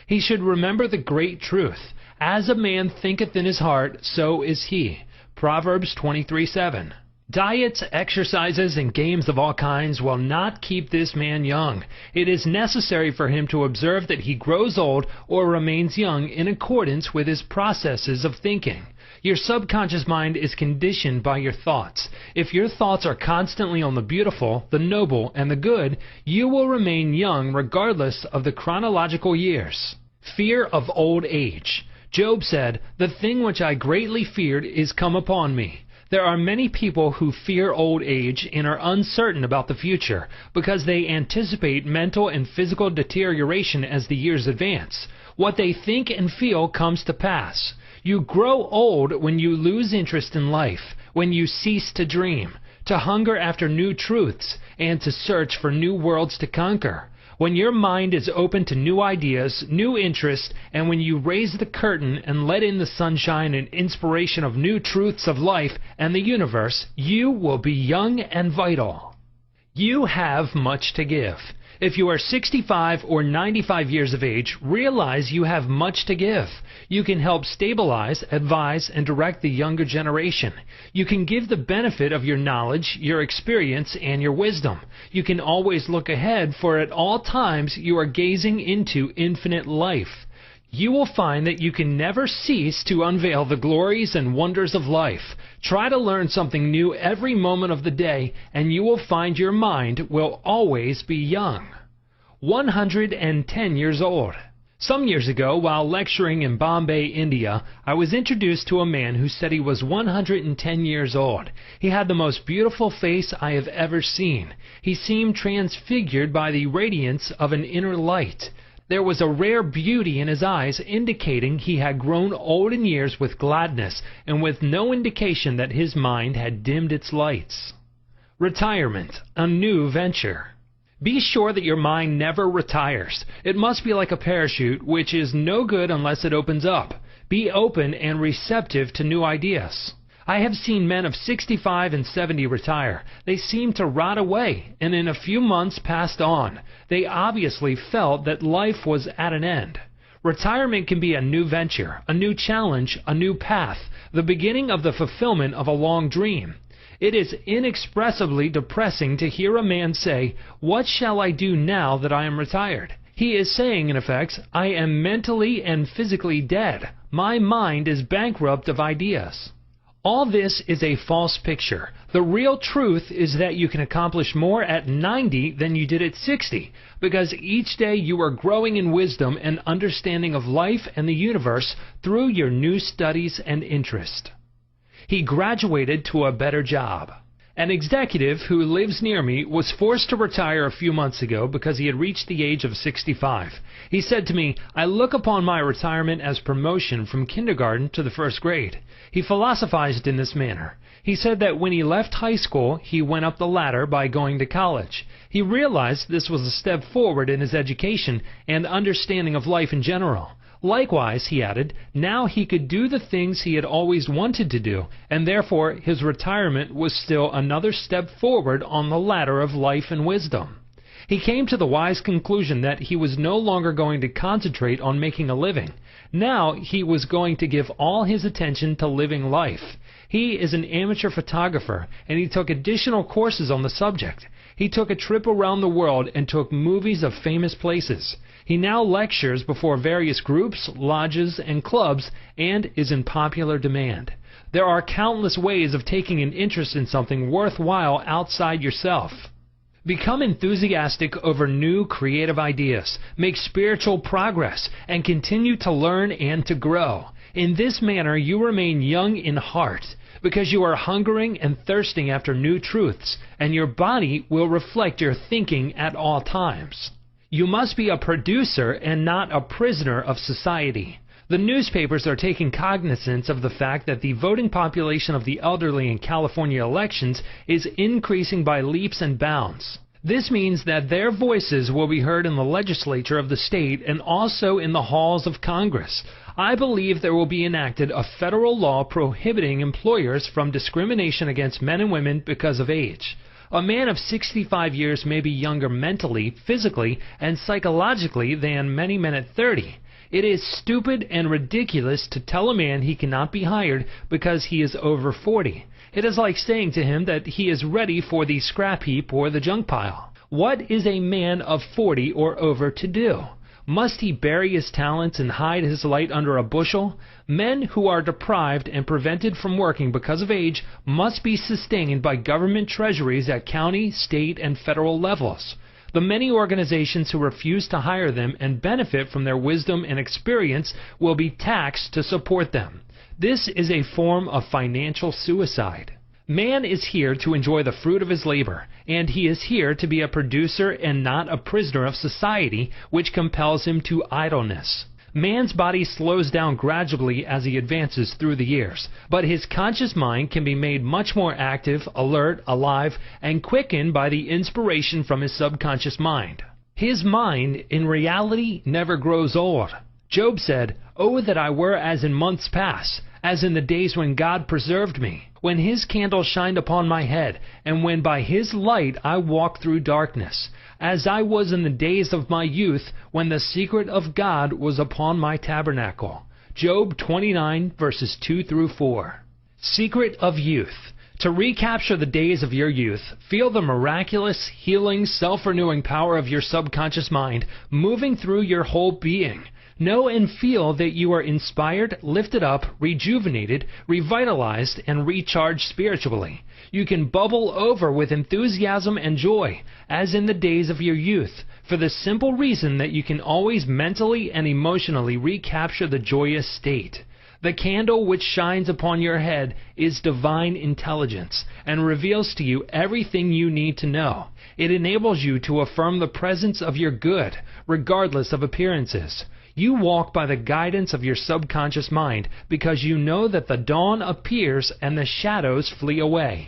He should remember the great truth. As a man thinketh in his heart, so is he. Proverbs 23:7. Diets, exercises, and games of all kinds will not keep this man young. It is necessary for him to observe that he grows old or remains young in accordance with his processes of thinking. Your subconscious mind is conditioned by your thoughts. If your thoughts are constantly on the beautiful, the noble, and the good, you will remain young regardless of the chronological years. Fear of old age. Job said, "The thing which I greatly feared is come upon me." There are many people who fear old age and are uncertain about the future because they anticipate mental and physical deterioration as the years advance. What they think and feel comes to pass. You grow old when you lose interest in life, when you cease to dream, to hunger after new truths, and to search for new worlds to conquer. When your mind is open to new ideas, new interests, and when you raise the curtain and let in the sunshine and inspiration of new truths of life and the universe, you will be young and vital. You have much to give. If you are 65 or 95 years of age, realize you have much to give. You can help stabilize, advise, and direct the younger generation. You can give the benefit of your knowledge, your experience, and your wisdom. You can always look ahead, for at all times you are gazing into infinite life. You will find that you can never cease to unveil the glories and wonders of life. Try to learn something new every moment of the day, and you will find your mind will always be young. 110 years old. Some years ago, while lecturing in Bombay, India, I was introduced to a man who said he was 110 years old. He had the most beautiful face I have ever seen. He seemed transfigured by the radiance of an inner light. There was a rare beauty in his eyes, indicating he had grown old in years with gladness, and with no indication that his mind had dimmed its lights. Retirement, a new venture. Be sure that your mind never retires. It must be like a parachute, which is no good unless it opens up. Be open and receptive to new ideas. I have seen men of 65 and 70 retire. They seemed to rot away, and in a few months passed on. They obviously felt that life was at an end. Retirement can be a new venture, a new challenge, a new path, the beginning of the fulfillment of a long dream. It is inexpressibly depressing to hear a man say, "What shall I do now that I am retired?" He is saying, in effect, "I am mentally and physically dead. My mind is bankrupt of ideas." All this is a false picture. The real truth is that you can accomplish more at 90 than you did at 60, because each day you are growing in wisdom and understanding of life and the universe through your new studies and interest. He graduated to a better job. An executive who lives near me was forced to retire a few months ago because he had reached the age of 65. He said to me, "I look upon my retirement as promotion from kindergarten to the first grade." He philosophized in this manner. He said that when he left high school, he went up the ladder by going to college. He realized this was a step forward in his education and understanding of life in general. Likewise, he added, now he could do the things he had always wanted to do, and therefore his retirement was still another step forward on the ladder of life and wisdom. He came to the wise conclusion that he was no longer going to concentrate on making a living. Now he was going to give all his attention to living life. He is an amateur photographer, and he took additional courses on the subject. He took a trip around the world and took movies of famous places. He now lectures before various groups, lodges, and clubs, and is in popular demand. There are countless ways of taking an interest in something worthwhile outside yourself. Become enthusiastic over new creative ideas, make spiritual progress, and continue to learn and to grow. In this manner you remain young in heart, because you are hungering and thirsting after new truths, and your body will reflect your thinking at all times. You must be a producer and not a prisoner of society. The newspapers are taking cognizance of the fact that the voting population of the elderly in California elections is increasing by leaps and bounds. This means that their voices will be heard in the legislature of the state and also in the halls of Congress. I believe there will be enacted a federal law prohibiting employers from discrimination against men and women because of age. A man of 65 years may be younger mentally, physically, and psychologically than many men at 30. It is stupid and ridiculous to tell a man he cannot be hired because he is over 40. It is like saying to him that he is ready for the scrap heap or the junk pile. What is a man of 40 or over to do? Must he bury his talents and hide his light under a bushel? Men who are deprived and prevented from working because of age must be sustained by government treasuries at county, state, and federal levels. The many organizations who refuse to hire them and benefit from their wisdom and experience will be taxed to support them. This is a form of financial suicide. Man is here to enjoy the fruit of his labor, and he is here to be a producer and not a prisoner of society, which compels him to idleness. Man's body slows down gradually as he advances through the years, but his conscious mind can be made much more active, alert, alive, and quickened by the inspiration from his subconscious mind. His mind, in reality, never grows old. Job said, "Oh, that I were as in months past, as in the days when God preserved me, when his candle shined upon my head, and when by his light I walked through darkness, as I was in the days of my youth, when the secret of God was upon my tabernacle." Job 29, verses 2 through 4. Secret of youth. To recapture the days of your youth, feel the miraculous, healing, self-renewing power of your subconscious mind moving through your whole being. Know and feel that you are inspired, lifted up, rejuvenated, revitalized, and recharged spiritually. You can bubble over with enthusiasm and joy, as in the days of your youth, for the simple reason that you can always mentally and emotionally recapture the joyous state. The candle which shines upon your head is divine intelligence, and reveals to you everything you need to know. It enables you to affirm the presence of your good, regardless of appearances. You walk by the guidance of your subconscious mind because you know that the dawn appears and the shadows flee away.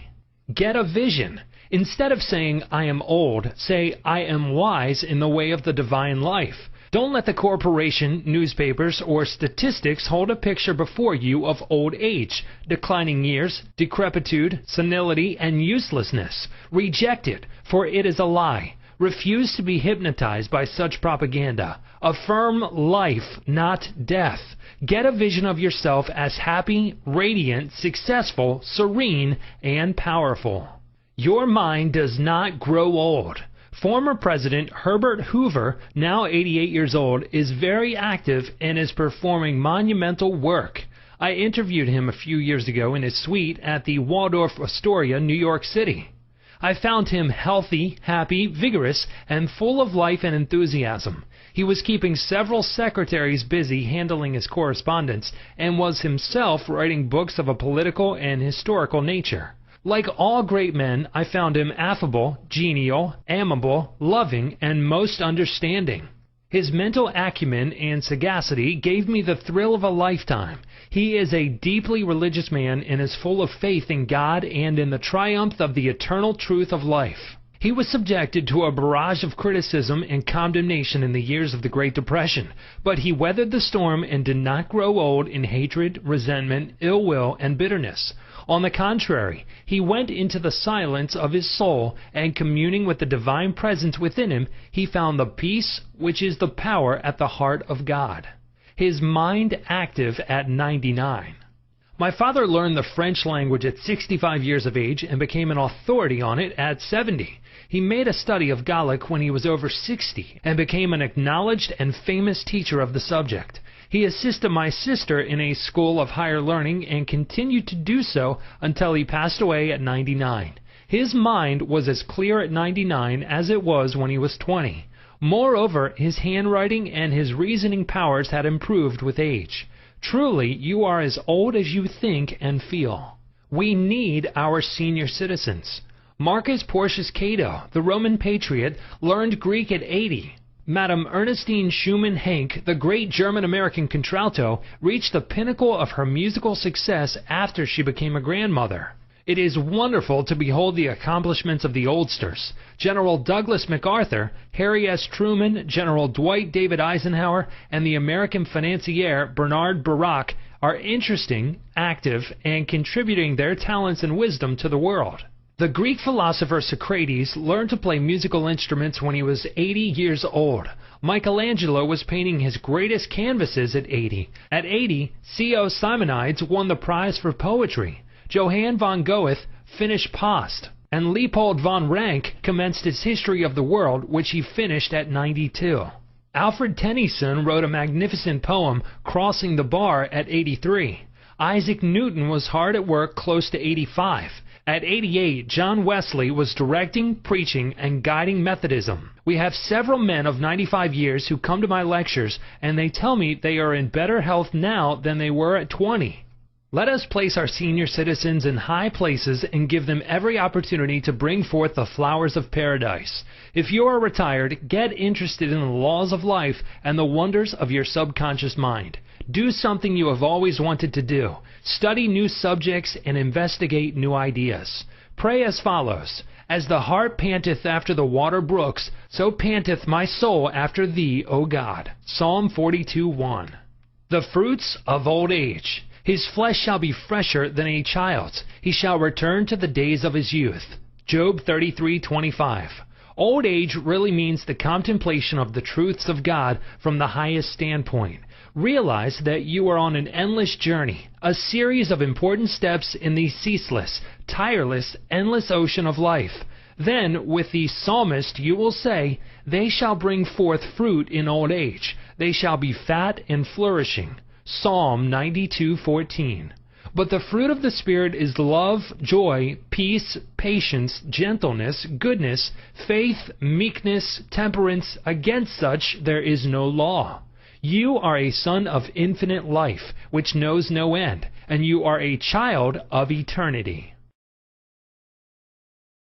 Get a vision. Instead of saying, "I am old," say, "I am wise in the way of the divine life." Don't let the corporation, newspapers, or statistics hold a picture before you of old age, declining years, decrepitude, senility, and uselessness. Reject it, for it is a lie. Refuse to be hypnotized by such propaganda. Affirm life, not death. Get a vision of yourself as happy, radiant, successful, serene, and powerful. Your mind does not grow old. Former President Herbert Hoover, now 88 years old, is very active and is performing monumental work. I interviewed him a few years ago in his suite at the Waldorf Astoria, New York City. I found him healthy, happy, vigorous, and full of life and enthusiasm. He was keeping several secretaries busy handling his correspondence, and was himself writing books of a political and historical nature. Like all great men, I found him affable, genial, amiable, loving, and most understanding. His mental acumen and sagacity gave me the thrill of a lifetime. He is a deeply religious man and is full of faith in God and in the triumph of the eternal truth of life. He was subjected to a barrage of criticism and condemnation in the years of the Great Depression, but he weathered the storm and did not grow old in hatred, resentment, ill will, and bitterness. On the contrary, he went into the silence of his soul, and communing with the divine presence within him, he found the peace which is the power at the heart of God. His mind active at 99. My father learned the French language at 65 years of age and became an authority on it at 70. He made a study of Gallic when he was over 60 and became an acknowledged and famous teacher of the subject. He assisted my sister in a school of higher learning and continued to do so until he passed away at 99. His mind was as clear at 99 as it was when he was 20. Moreover, his handwriting and his reasoning powers had improved with age. Truly, you are as old as you think and feel. We need our senior citizens. Marcus Porcius Cato, the Roman patriot, learned Greek at 80. Madame Ernestine Schumann-Heink, the great German-American contralto, reached the pinnacle of her musical success after she became a grandmother. It is wonderful to behold the accomplishments of the oldsters. General Douglas MacArthur, Harry S. Truman, General Dwight David Eisenhower, and the American financier Bernard Baruch are interesting, active, and contributing their talents and wisdom to the world. The Greek philosopher Socrates learned to play musical instruments when he was 80 years old. Michelangelo was painting his greatest canvases at 80. At 80, C.O. Simonides won the prize for poetry. Johann von Goethe finished Past, and Leopold von Ranke commenced his History of the World, which he finished at 92. Alfred Tennyson wrote a magnificent poem, Crossing the Bar, at 83. Isaac Newton was hard at work close to 85. At 88, John Wesley was directing, preaching, and guiding Methodism. We have several men of 95 years who come to my lectures, and they tell me they are in better health now than they were at 20. Let us place our senior citizens in high places and give them every opportunity to bring forth the flowers of paradise. If you are retired, get interested in the laws of life and the wonders of your subconscious mind. Do something you have always wanted to do. Study new subjects and investigate new ideas. Pray as follows: As the hart panteth after the water brooks, so panteth my soul after thee, O God. Psalm 42:1. The fruits of old age. His flesh shall be fresher than a child's. He shall return to the days of his youth. Job 33:25. Old age really means the contemplation of the truths of God from the highest standpoint. Realize that you are on an endless journey, a series of important steps in the ceaseless, tireless, endless ocean of life. Then, with the psalmist, you will say, "They shall bring forth fruit in old age. They shall be fat and flourishing." Psalm 92:14. But the fruit of the Spirit is love, joy, peace, patience, gentleness, goodness, faith, meekness, temperance. Against such there is no law. You are a son of infinite life, which knows no end, and you are a child of eternity.